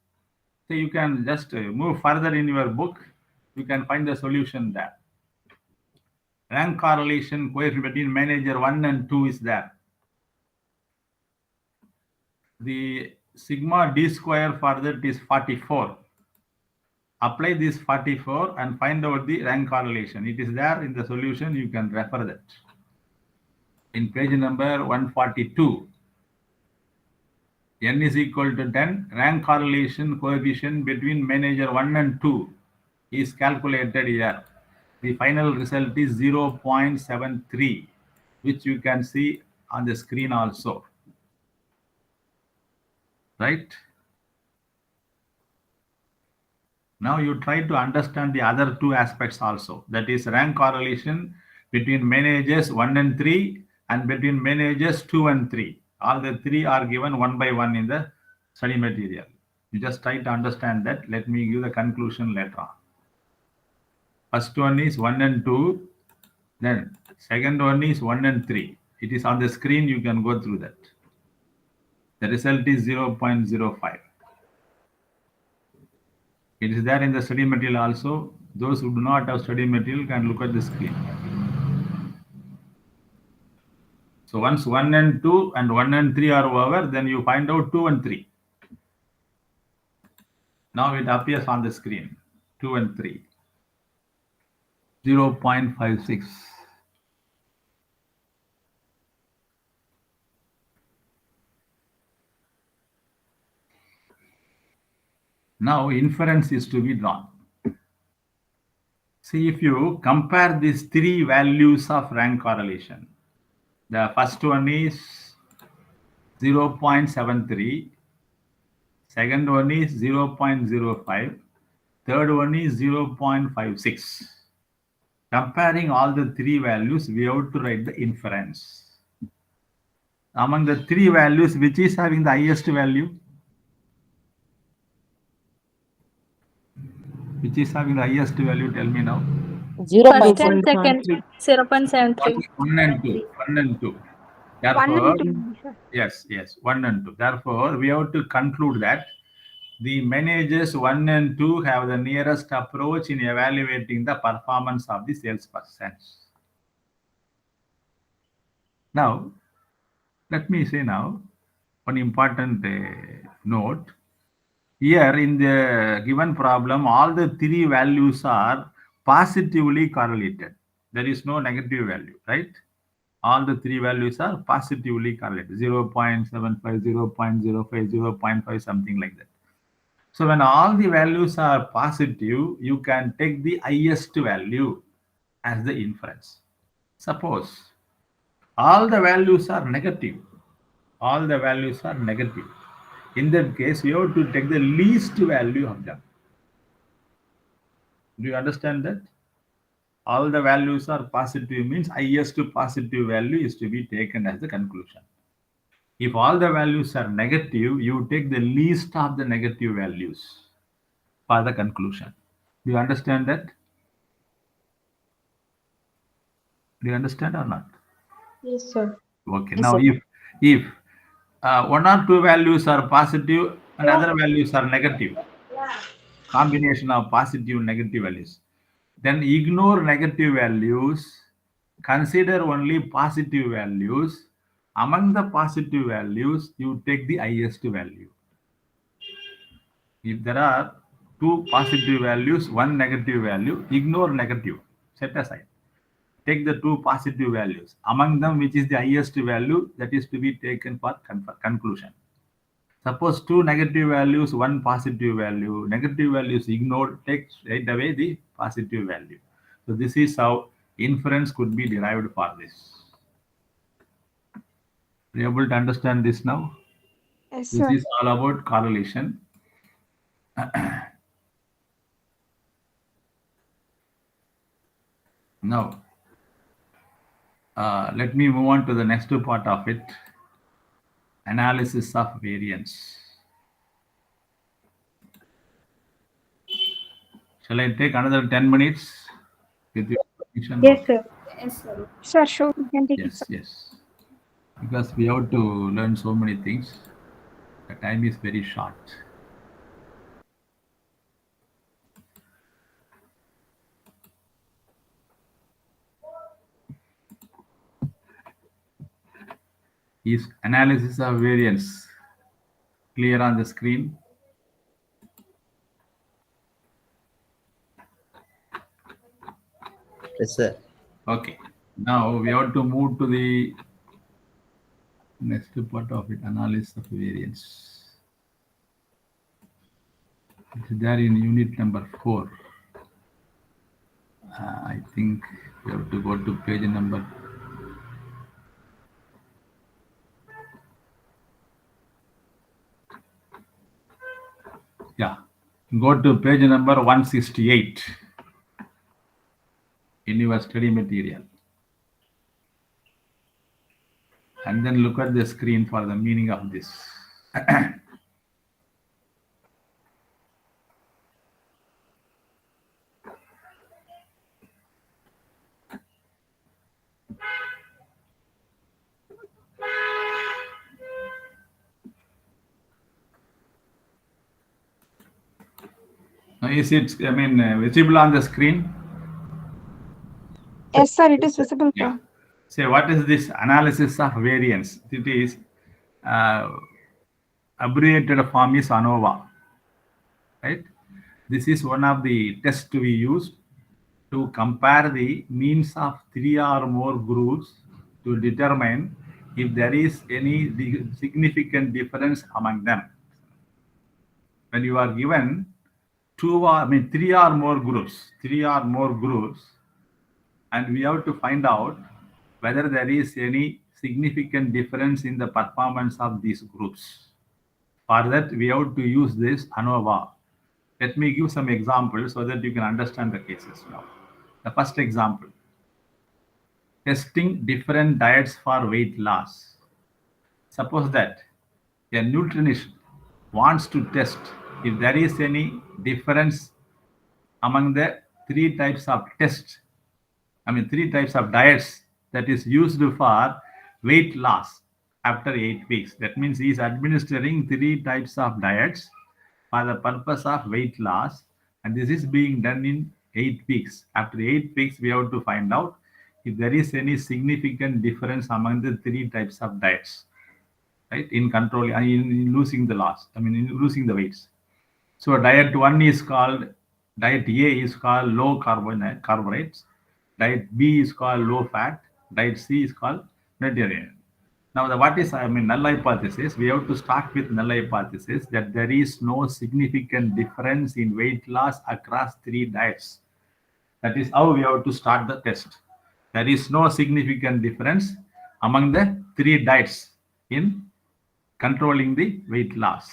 So you can just move further in your book. You can find the solution there. Rank correlation coefficient between manager 1 and 2 is there. The sigma d square for that is 44. Apply this 44 and find out the rank correlation. It is there in the solution. You can refer that. In page number 142, n is equal to 10. Rank correlation coefficient between manager 1 and 2 is calculated here. The final result is 0.73, which you can see on the screen also. Right? Now you try to understand the other two aspects also. That is rank correlation between managers 1 and 3 and between managers 2 and 3. All the three are given one by one in the study material. You just try to understand that. Let me give the conclusion later on. First one is 1 and 2. Then second one is 1 and 3. It is on the screen. You can go through that. The result is 0.05. It is there in the study material also. Those who do not have study material can look at the screen. So once 1 and 2 and 1 and 3 are over, then you find out 2 and 3. Now it appears on the screen. 2 and 3. 0.56. Now inference is to be drawn. See, if you compare these three values of rank correlation, the first one is 0.73, second one is 0.05, third one is 0.56. Comparing all the three values, we have to write the inference. Among the three values, which is having the highest value? Which is having the highest value? Tell me now. First and second, 0.73. 1 and 2. 1 and 2. 1 Therefore, and 2, sir. yes, 1 and 2. Therefore, we have to conclude that the managers 1 and 2 have the nearest approach in evaluating the performance of the salespersons. Now, let me say now one important note. Here in the given problem, all the three values are positively correlated. There is no negative value, right? All the three values are positively correlated. 0.75, 0.05, 0.5, something like that. So when all the values are positive, you can take the highest value as the inference. Suppose all the values are negative. All the values are negative. In that case, you have to take the least value of them. Do you understand that? All the values are positive means highest positive value is to be taken as the conclusion. If all the values are negative, you take the least of the negative values for the conclusion. Do you understand that? Do you understand or not? Yes, sir. Okay. Now, if one or two values are positive and other values are negative, combination of positive and negative values, then ignore negative values, consider only positive values. Among the positive values, you take the highest value. If there are two positive values, one negative value, ignore negative, set aside. Take the two positive values. Among them, which is the highest value, that is to be taken for conclusion. Suppose two negative values, one positive value, negative values ignored, take straight away the positive value. So this is how inference could be derived for this. Are you able to understand this now? Yes, This sir. is all about correlation. Now, let me move on to the next part of it. Analysis of variance. Shall I take another 10 minutes with your permission? Yes, sir. Yes, sir. Sir, sure, you can take it, sir. Yes. Because we have to learn so many things. The time is very short. Is analysis of variance clear on the screen? Yes, sir. Okay. Now we have to move to the next part of it, analysis of variance. It is there in unit number 4. I think we have to go to page number. Yeah. Go to page number 168 in your study material. And then look at the screen for the meaning of this. Now Is it, visible on the screen? Yes, sir, it is visible, Yeah. sir. Say, what is this analysis of variance? It is abbreviated form is ANOVA, right? This is one of the tests we use to compare the means of 3 or more groups to determine if there is any significant difference among them. When you are given 3 or more groups, and we have to find out whether there is any significant difference in the performance of these groups. For that, we have to use this ANOVA. Let me give some examples so that you can understand the cases now. The first example, testing different diets for weight loss. Suppose that a nutritionist wants to test if there is any difference among the three types of diets that is used for weight loss after 8 weeks. That means he is administering 3 types of diets for the purpose of weight loss, and this is being done in 8 weeks. After 8 weeks, we have to find out if there is any significant difference among the 3 types of diets, right? In control, in losing the loss, in losing the weights. So diet 1 is called, diet A is called low carbohydrates. Diet B is called low fat. Diet C is called Mediterranean. Now, what is null hypothesis? We have to start with null hypothesis that there is no significant difference in weight loss across 3 diets. That is how we have to start the test. There is no significant difference among the 3 diets in controlling the weight loss.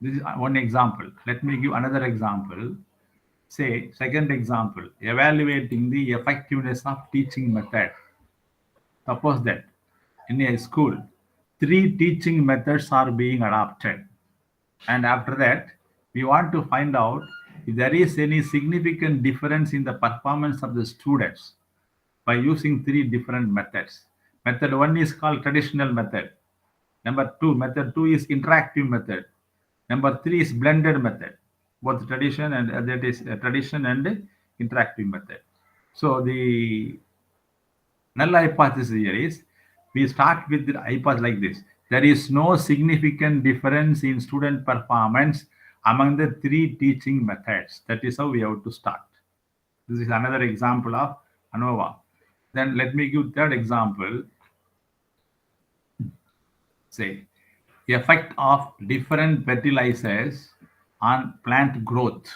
This is one example. Let me give another example. Say, second example, evaluating the effectiveness of teaching method. Suppose that in a school, 3 teaching methods are being adopted. And after that, we want to find out if there is any significant difference in the performance of the students by using 3 different methods. Method 1 is called traditional method. Method 2 is interactive method. Number 3 is blended method, both tradition and tradition and interactive method. So the null hypothesis here is we start with the hypothesis like this. There is no significant difference in student performance among the 3 teaching methods. That is how we have to start. This is another example of ANOVA. Then let me give third example. Say, effect of different fertilizers on plant growth.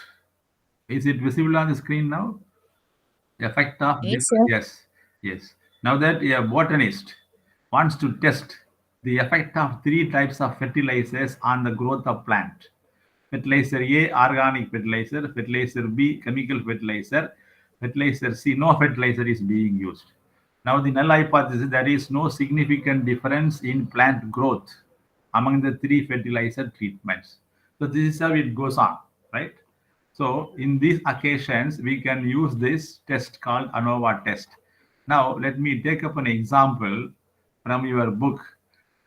Is it visible on the screen now? Effect of Yes, sir. yes. Now that a botanist wants to test the effect of 3 types of fertilizers on the growth of plant. Fertilizer A, organic fertilizer. Fertilizer B, chemical fertilizer. Fertilizer C, no fertilizer is being used. Now the null hypothesis, there is no significant difference in plant growth among the 3 fertilizer treatments. So this is how it goes on, right? So in these occasions, we can use this test called ANOVA test. Now let me take up an example from your book.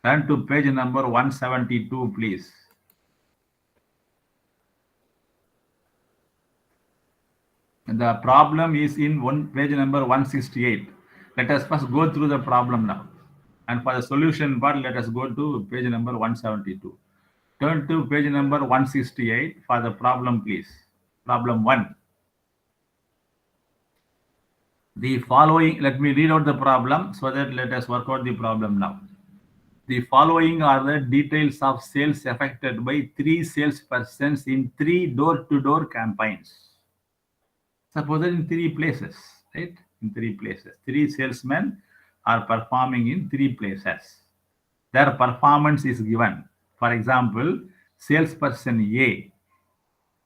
Turn to page number 172, please. And the problem is in page number 168. Let us first go through the problem now. And for the solution part, let us go to page number 172. Turn to page number 168 for the problem, please. Problem 1. The following, let me read out the problem so that let us work out the problem now. The following are the details of sales affected by 3 salespersons in 3 door-to-door campaigns. Suppose that in 3 places, right? In 3 places. 3 salesmen are performing in 3 places. Their performance is given. For example, salesperson A,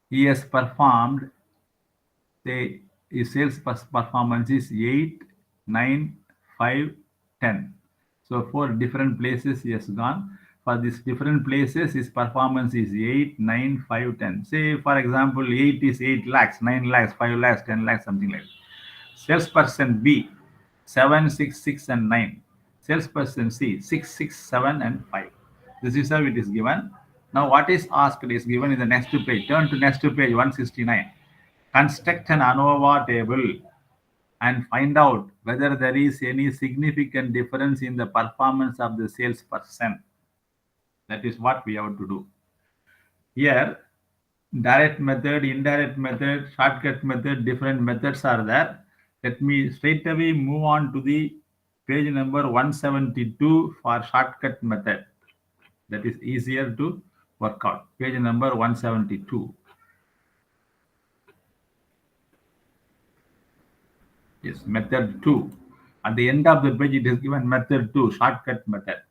he has performed, say, his sales performance is 8, 9, 5, 10. So 4 different places he has gone. For these different places, his performance is 8, 9, 5, 10. Say, for example, 8 is 8 lakhs, 9 lakhs, 5 lakhs, 10 lakhs, something like that. Salesperson B, 7, 6, 6, and 9. Salesperson C, 6, 6, 7, and 5. This is how it is given. Now what is asked is given in the next page. Turn to next page 169. Construct an ANOVA table and find out whether there is any significant difference in the performance of the salesperson. That is what we have to do. Here, direct method, indirect method, shortcut method, different methods are there. Let me straight away move on to the page number 172 for shortcut method. That is easier to work out. Page number 172. Yes, method 2. At the end of the page, it is given method 2, shortcut method.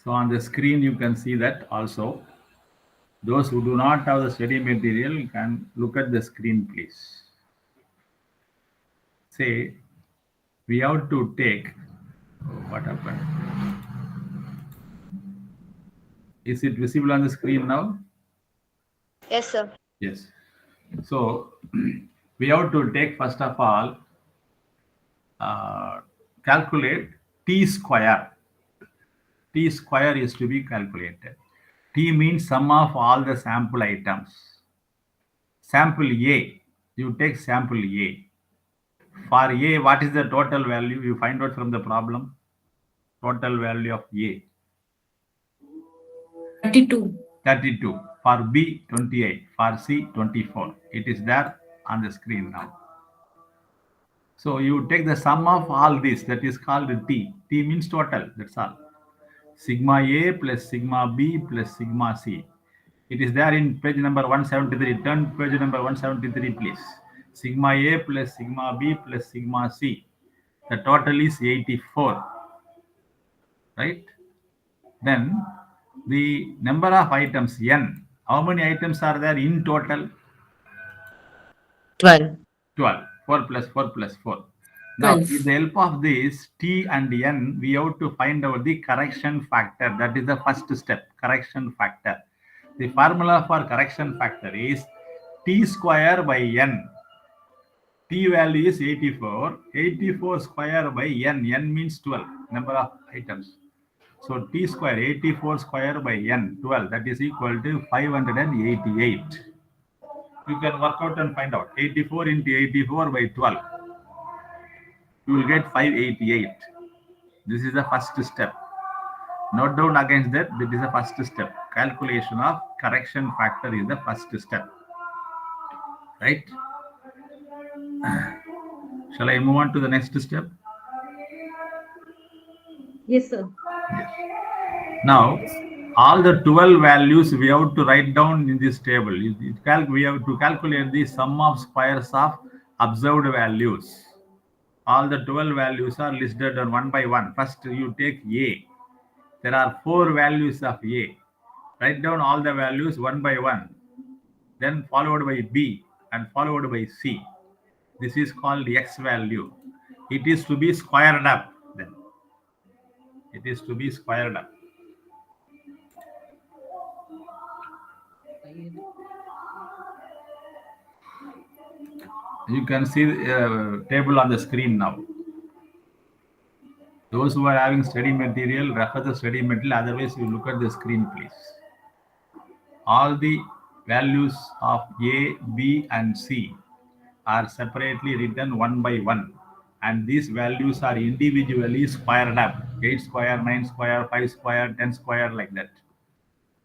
So on the screen, you can see that also. Those who do not have the study material can look at the screen, please. Say, we have to take, what happened? Is it visible on the screen now? Yes, sir. Yes. So we have to take, first of all, calculate T square. T square is to be calculated. T means sum of all the sample items. Sample A, you take sample A. For A, what is the total value? You find out from the problem. Total value of A. 32. 32. For B, 28. For C, 24. It is there on the screen now. So you take the sum of all this, that is called T. T means total, that's all. Sigma A plus sigma B plus sigma C. It is there in page number 173. Turn page number 173, please. Sigma A plus sigma B plus sigma C. The total is 84. Right? Then the number of items N. How many items are there in total? 12. 12. 4 plus 4 plus 4. Now, 12. with the help of this T and N, we have to find out the correction factor. That is the first step, correction factor. The formula for correction factor is T square by N. T value is 84. 84 square by N. N means 12, number of items. So T square, 84 square by N, 12. That is equal to 588. You can work out and find out. 84 into 84 by 12. You will get 588. This is the first step. Note down against that. This is the first step. Calculation of correction factor is the first step. Right? Shall I move on to the next step? Yes, sir. Yes. Now, all the 12 values we have to write down in this table. We have to calculate the sum of squares of observed values. All the 12 values are listed on one by one. First, you take A. There are 4 values of A. Write down all the values one by one. Then followed by B and followed by C. This is called X value. It is to be squared up then. It is to be squared up. You can see the table on the screen now. Those who are having study material, refer the study material. Otherwise, you look at the screen, please. All the values of A, B, and C are separately written one by one. And these values are individually squared up. 8 square, 9 square, 5 square, 10 square, like that.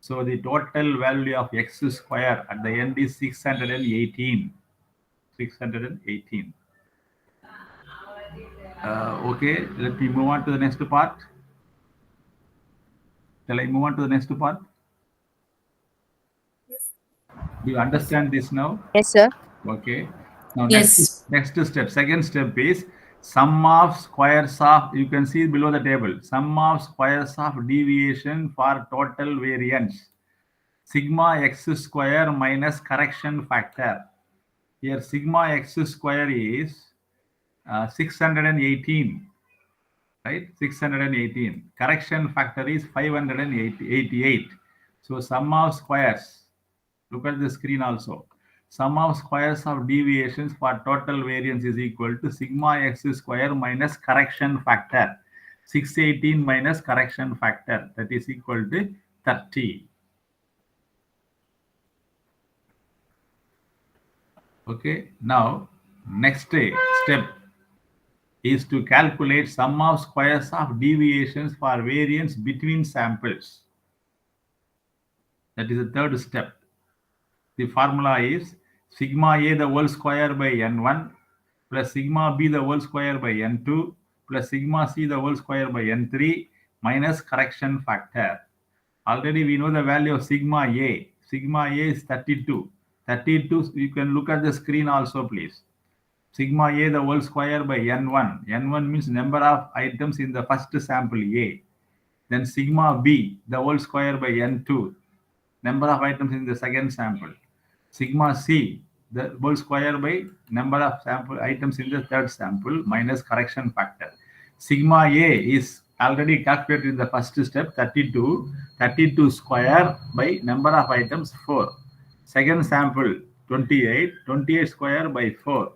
So the total value of X square at the end is 618. 618. Okay, let me move on to the next part. Shall I move on to the next part? Do you understand this now? Yes, sir. Okay. Now Yes. next step, second step is sum of squares of, you can see below the table, sum of squares of deviation for total variance. Sigma x square minus correction factor. Here sigma x square is 618. Right? 618. Correction factor is 588. So sum of squares. Look at the screen also. sum of squares of deviations for total variance is equal to sigma x square minus correction factor. 618 minus correction factor, that is equal to 30. Okay, now next step is to calculate sum of squares of deviations for variance between samples. That is the third step. The formula is sigma a the whole square by n1 plus sigma b the whole square by n2 plus sigma c the whole square by n3 minus correction factor. Already we know the value of sigma a. Sigma a is 32. 32, you can look at the screen also, please. Sigma a the whole square by n1. n1 means number of items in the first sample a. Then sigma b the whole square by n2. Number of items in the second sample. Sigma c the whole square by number of sample items in the third sample minus correction factor. Sigma a is already calculated in the first step, 32. 32 square by number of items 4. Second sample 28. 28 square by 4.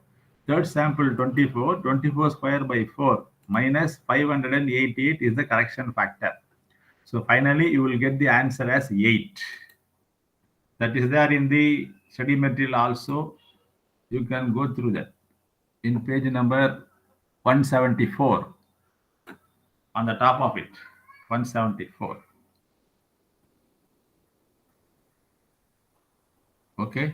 Third sample 24. 24 square by 4 minus 588 is the correction factor. So finally you will get the answer as 8. That is there in the study material also. You can go through that in page number 174 on the top of it. 174. Okay.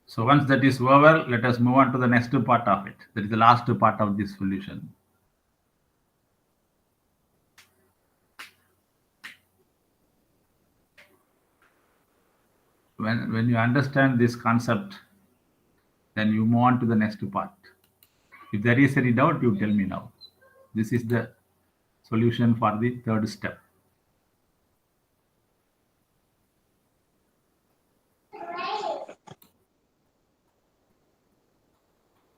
So once that is over, let us move on to the next part of it. That is the last part of this solution. When you understand this concept, then you move on to the next part. If there is any doubt, you tell me now. This is the solution for the third step.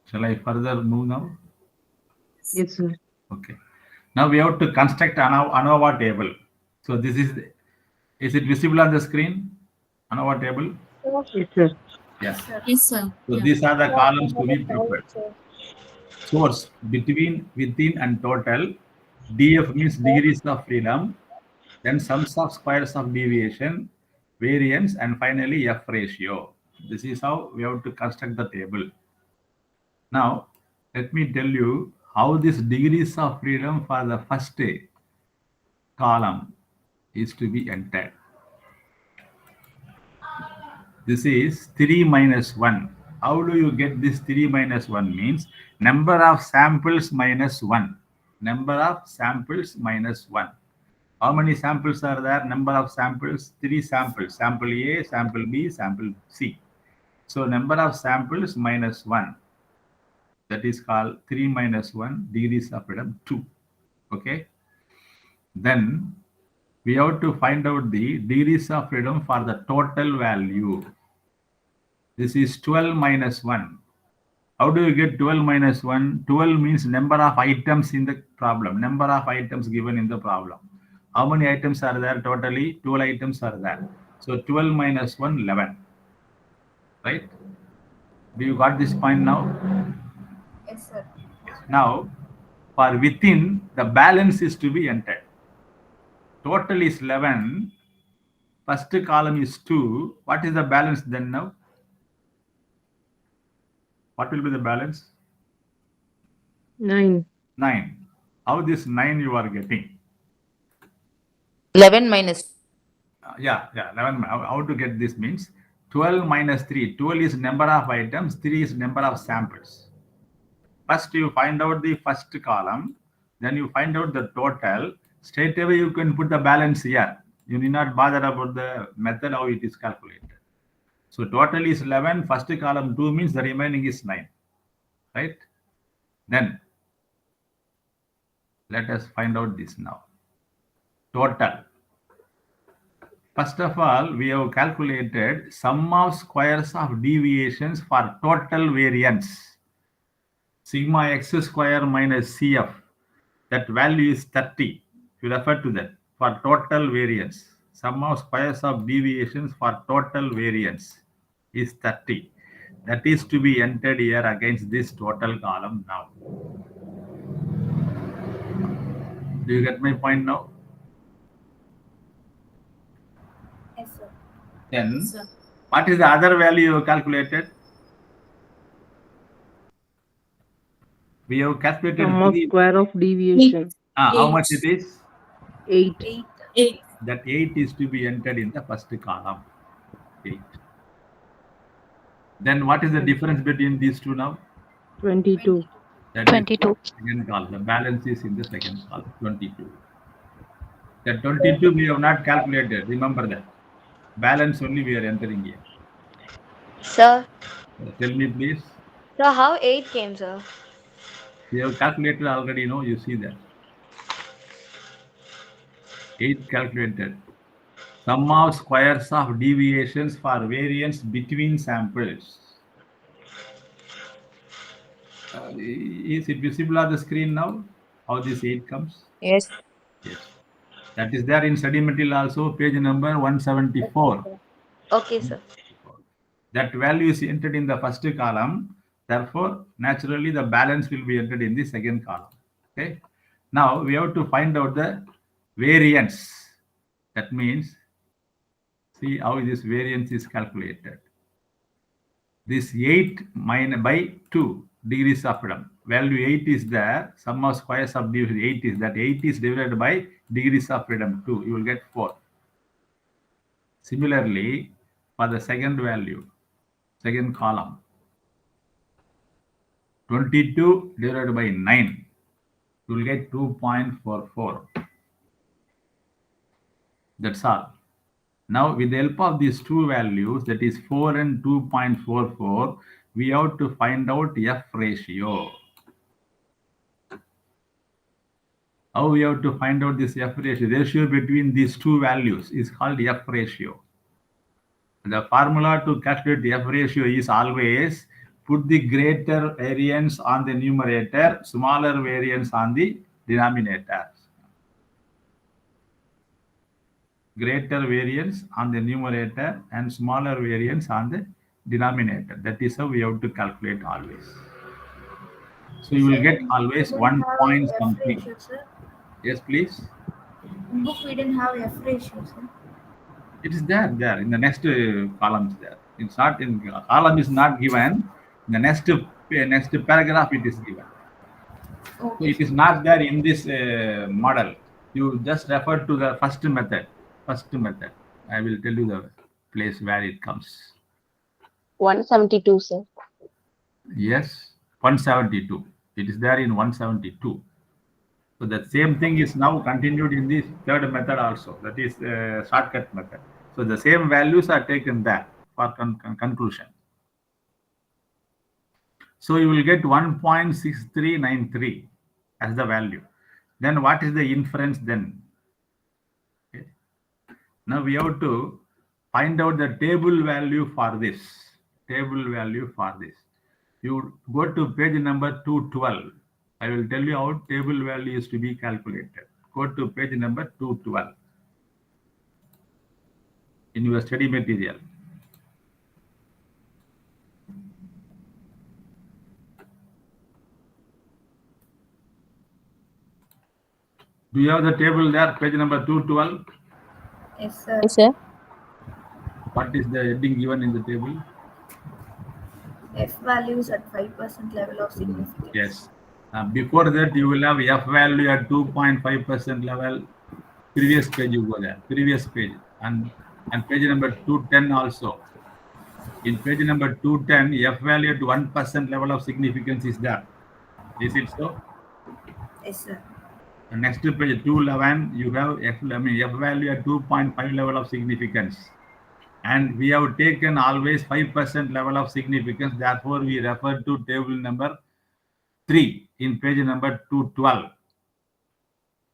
Shall I further move now? Yes, sir. Okay. Now we have to construct ANOVA table. So this is it visible on the screen? ANOVA table? Yes, sir. Yes. Yes, sir. So Yeah. these are the Yeah, I columns to have be a doubt, prepared. sir. Source, between, within, and total. DF means degrees of freedom. Then sums of squares of deviation, variance, and finally F ratio. This is how we have to construct the table. Now, let me tell you how this degrees of freedom for the first column is to be entered. This is 3 minus 1. How do you get this 3 minus 1 means number of samples minus 1. Number of samples minus 1. How many samples are there? Number of samples, 3 samples. Sample A, sample B, sample C. So number of samples minus 1. That is called 3 minus 1 degrees of freedom 2. Okay. Then we have to find out the degrees of freedom for the total value. This is 12 minus 1. How do you get 12 minus 1? 12 means number of items in the problem. Number of items given in the problem. How many items are there totally? 12 items are there. So 12 minus 1, 11. Right? Do you got this point now? Yes, sir. Now, for within, the balance is to be entered. Total is 11. First column is 2. What is the balance then now? What will be the balance? 9. 9. How this 9 you are getting? 11 minus. Yeah, 11. How to get this means 12 minus 3. 12 is number of items, 3 is number of samples. First you find out the first column, then you find out the total. Straight away you can put the balance here. You need not bother about the method how it is calculated. So total is 11, first column 2 means the remaining is 9. Right? Then let us find out this now. Total. First of all, we have calculated sum of squares of deviations for total variance. Sigma x square minus CF. That value is 30. You refer to that for total variance. Sum of squares of deviations for total variance is 30. That is to be entered here against this total column now. Do you get my point now? Yes, sir. Then, Yes, sir. what is the other value you calculated? We have calculated Sum of square of deviation. how much it is? 8. 8. That 8 is to be entered in the first column. 8. Then what is the difference between these two now? 22. That is the second column. The balance is in the second column, 22. The 22 we have not calculated. Remember that. Balance only we are entering here. Sir, Tell me please. so how 8 came, sir? We have calculated already, no? You see that. 8 calculated. Sum of squares of deviations for variance between samples. Is it visible on the screen now? How this 8 comes? Yes. Yes. That is there in study material also, page number 174. Okay, sir. That value is entered in the first column. Therefore, naturally, the balance will be entered in the second column. Okay. Now, we have to find out the variance. That means, see how this variance is calculated. This 8 minus by 2 degrees of freedom. Value 8 is there. Sum of squares of division 8 is that. 8 is divided by degrees of freedom 2. You will get 4. Similarly, for the second value, second column, 22 divided by 9, you will get 2.44. That's all. Now, with the help of these two values, that is 4 and 2.44, we have to find out F ratio. How we have to find out this F ratio? Ratio between these two values is called F ratio. The formula to calculate the F ratio is always put the greater variance on the numerator, smaller variance on the denominator. Greater variance on the numerator and smaller variance on the denominator. That is how we have to calculate always. So you will get always 1 point something. Ratio, sir. Yes, please. In book we didn't have F ratio, sir. It is there in the next columns there. It's not in column is not given. In the next paragraph it is given. Okay. So it is not there in this model. You just refer to the first method. I will tell you the place where it comes. 172, sir. Yes, 172. It is there in 172. So the same thing is now continued in this third method also. That is shortcut method. So the same values are taken there for conclusion. So you will get 1.6393 as the value. Then what is the inference then? Okay. Now we have to find out the table value for this. You go to page number 212. I will tell you how table value is to be calculated. Go to page number 212 in your study material. Do you have the table there, page number 212? Yes, sir. Yes, sir. What is the heading given in the table? F values at 5% level of significance. Yes. Before that, you will have F value at 2.5% level. Previous page you go there. Previous page. And page number 210 also. In page number 210, F value at 1% level of significance is there. Is it so? Yes, sir. The next page 211, you have F value at 2.5 level of significance. And we have taken always 5% level of significance. Therefore, we refer to table number 3 in page number 212.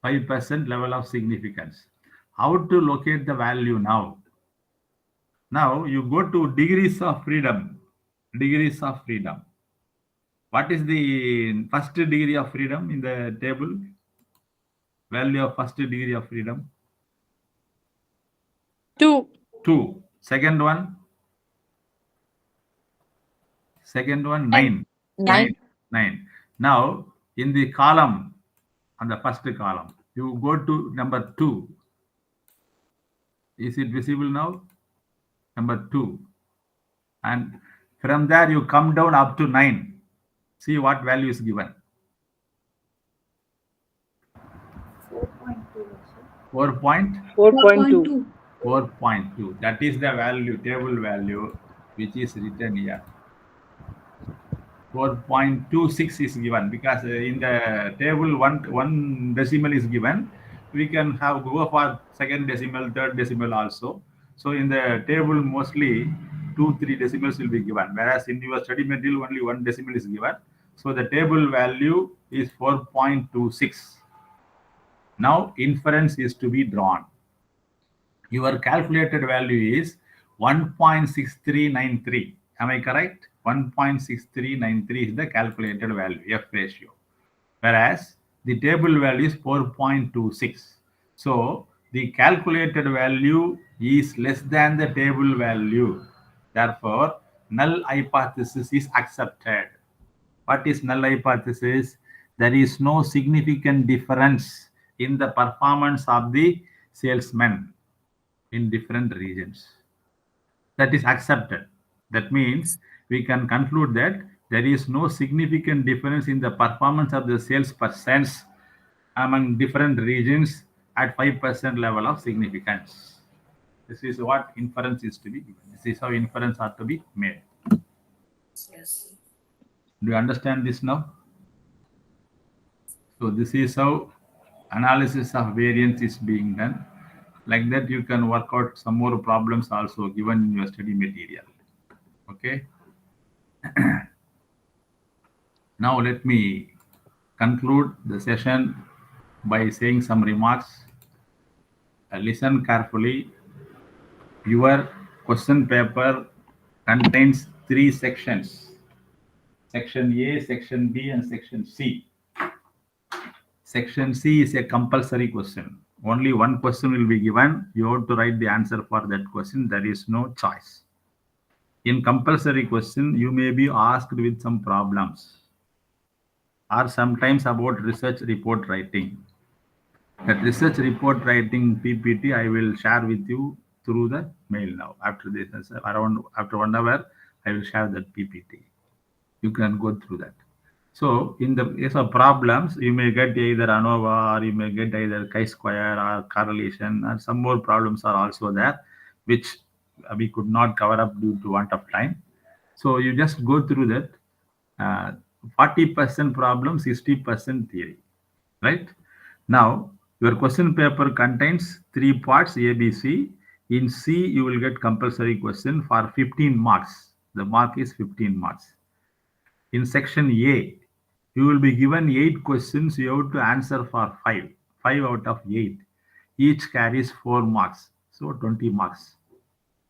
5% level of significance. how to locate the value now? Now you go to degrees of freedom. Degrees of freedom. What is the first degree of freedom in the table? Value of first degree of freedom? 2. 2. Second one? Second one, 9. 9. 9. Now, in the column, on the first column, you go to number 2. Is it visible now? Number 2. And from there, you come down up to 9. See what value is given. 4.2. 4.2. That is the value, table value, which is written here. 4.26 is given because in the table one decimal is given. We can have go for second decimal, third decimal also. So in the table mostly 2-3 decimals will be given, whereas in your study material only one decimal is given. So the table value is 4.26. Now inference is to be drawn. Your calculated value is 1.6393. Am I correct? 1.6393 is the calculated value, F ratio. Whereas the table value is 4.26. So the calculated value is less than the table value. Therefore, null hypothesis is accepted. What is null hypothesis? There is no significant difference in the performance of the salesman in different regions. That is accepted. That means we can conclude that there is no significant difference in the performance of the salespersons among different regions at 5% level of significance. This is what inference is to be given. This is how inference are to be made. Yes. Do you understand this now? So this is how analysis of variance is being done. Like that, you can work out some more problems also given in your study material. Okay. Now let me conclude the session by saying some remarks. Listen carefully. Your question paper contains 3 sections. Section A, Section B, and Section C. Section C is a compulsory question. Only one question will be given. You have to write the answer for that question. There is no choice. In compulsory question, you may be asked with some problems or sometimes about research report writing. That research report writing PPT, I will share with you through the mail now. After this, after 1 hour, I will share that PPT. You can go through that. So in the case of problems, you may get either ANOVA or you may get either chi-square or correlation, and some more problems are also there, which we could not cover up due to want of time. So you just go through that. 40% problem, 60% theory, right? Now, your question paper contains 3 parts, A, B, C. In C, you will get compulsory question for 15 marks. The mark is 15 marks. In section A, you will be given 8 questions. You have to answer for 5. 5 out of 8. Each carries 4 marks. So 20 marks.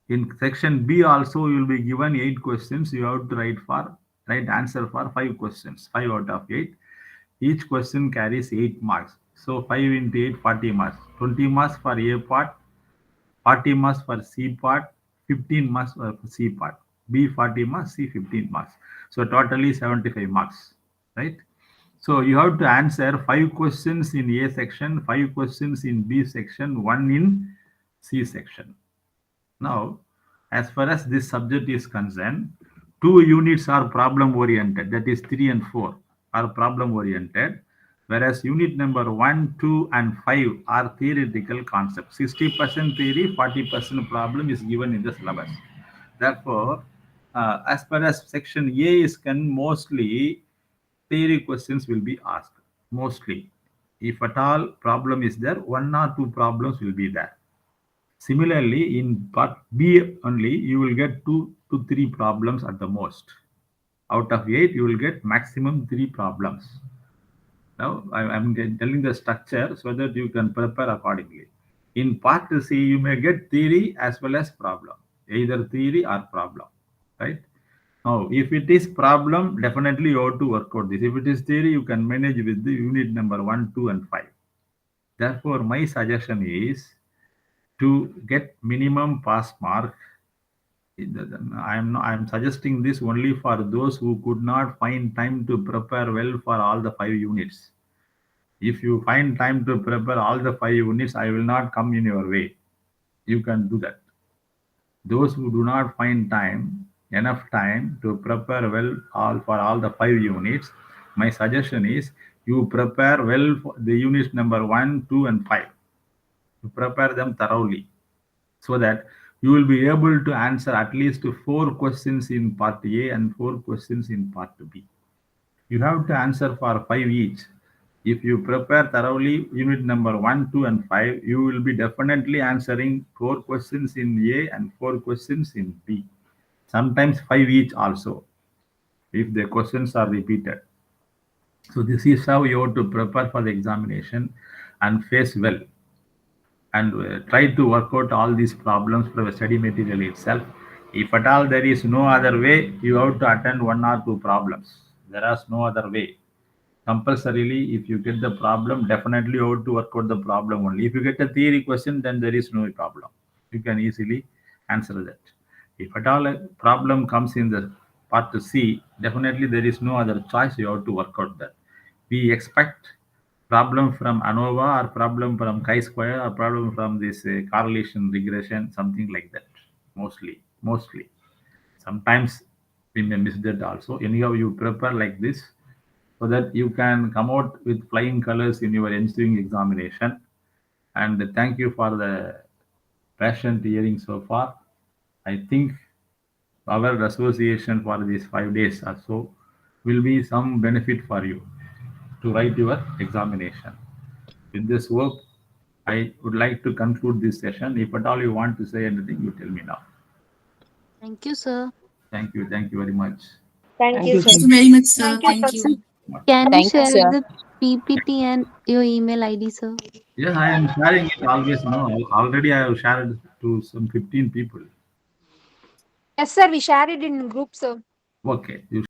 In section B also, you will be given 8 questions. You have to write answer for 5 questions. 5 out of 8. Each question carries 8 marks. So 5 into 8, 40 marks. 20 marks for A part, 40 marks for C part, 15 marks for C part. B 40 marks, C 15 marks. So totally 75 marks, right? So you have to answer 5 questions in A section, 5 questions in B section, 1 in C section. Now, as far as this subject is concerned, 2 units are problem oriented, that is 3 and 4 are problem oriented, whereas unit number 1, 2, and 5 are theoretical concepts. 60% theory, 40% problem is given in the syllabus. Therefore, as far as section A is concerned, mostly theory questions will be asked. Mostly. If at all problem is there, 1 or 2 problems will be there. Similarly, in part B only, you will get 2 to 3 problems at the most. Out of 8, you will get maximum 3 problems. Now, I'm telling the structure so that you can prepare accordingly. In part C, you may get theory as well as problem, either theory or problem, right? Now, if it is problem, definitely you have to work out this. If it is theory, you can manage with the unit number 1, 2, and 5. Therefore, my suggestion is to get minimum pass mark. I'm suggesting this only for those who could not find time to prepare well for all the 5 units. If you find time to prepare all the 5 units, I will not come in your way. You can do that. Those who do not find enough time to prepare well for all the 5 units, my suggestion is you prepare well for the units number 1, 2, and 5. You prepare them thoroughly so that you will be able to answer at least 4 questions in part A and 4 questions in part B. You have to answer for 5 each. If you prepare thoroughly unit number 1, 2, and 5, you will be definitely answering 4 questions in A and 4 questions in B. Sometimes 5 each also, if the questions are repeated. So this is how you have to prepare for the examination and face well. And try to work out all these problems from the study material itself. If at all there is no other way, you have to attend 1 or 2 problems. There is no other way. Compulsorily, if you get the problem, definitely you have to work out the problem only. If you get a theory question, then there is no problem. You can easily answer that. If at all a problem comes in the part C, definitely there is no other choice. You have to work out that. We expect problem from ANOVA or problem from chi-square or problem from this correlation regression, something like that. Mostly. Sometimes we may miss that also. Anyhow, you prepare like this so that you can come out with flying colors in your ensuing examination. And thank you for the patient hearing so far. I think our association for these 5 days or so will be some benefit for you to write your examination. With this work, I would like to conclude this session. If at all you want to say anything, you tell me now. Thank you, sir. Thank you very much. Thank you, sir. Thank you very much, sir. Thank Thank you, you. Can you Thank you, share sir. the PPT and your email ID, sir? Yes, I am sharing it always now. Already I have shared to some 15 people. Yes, sir. We share it in group, sir. Okay, you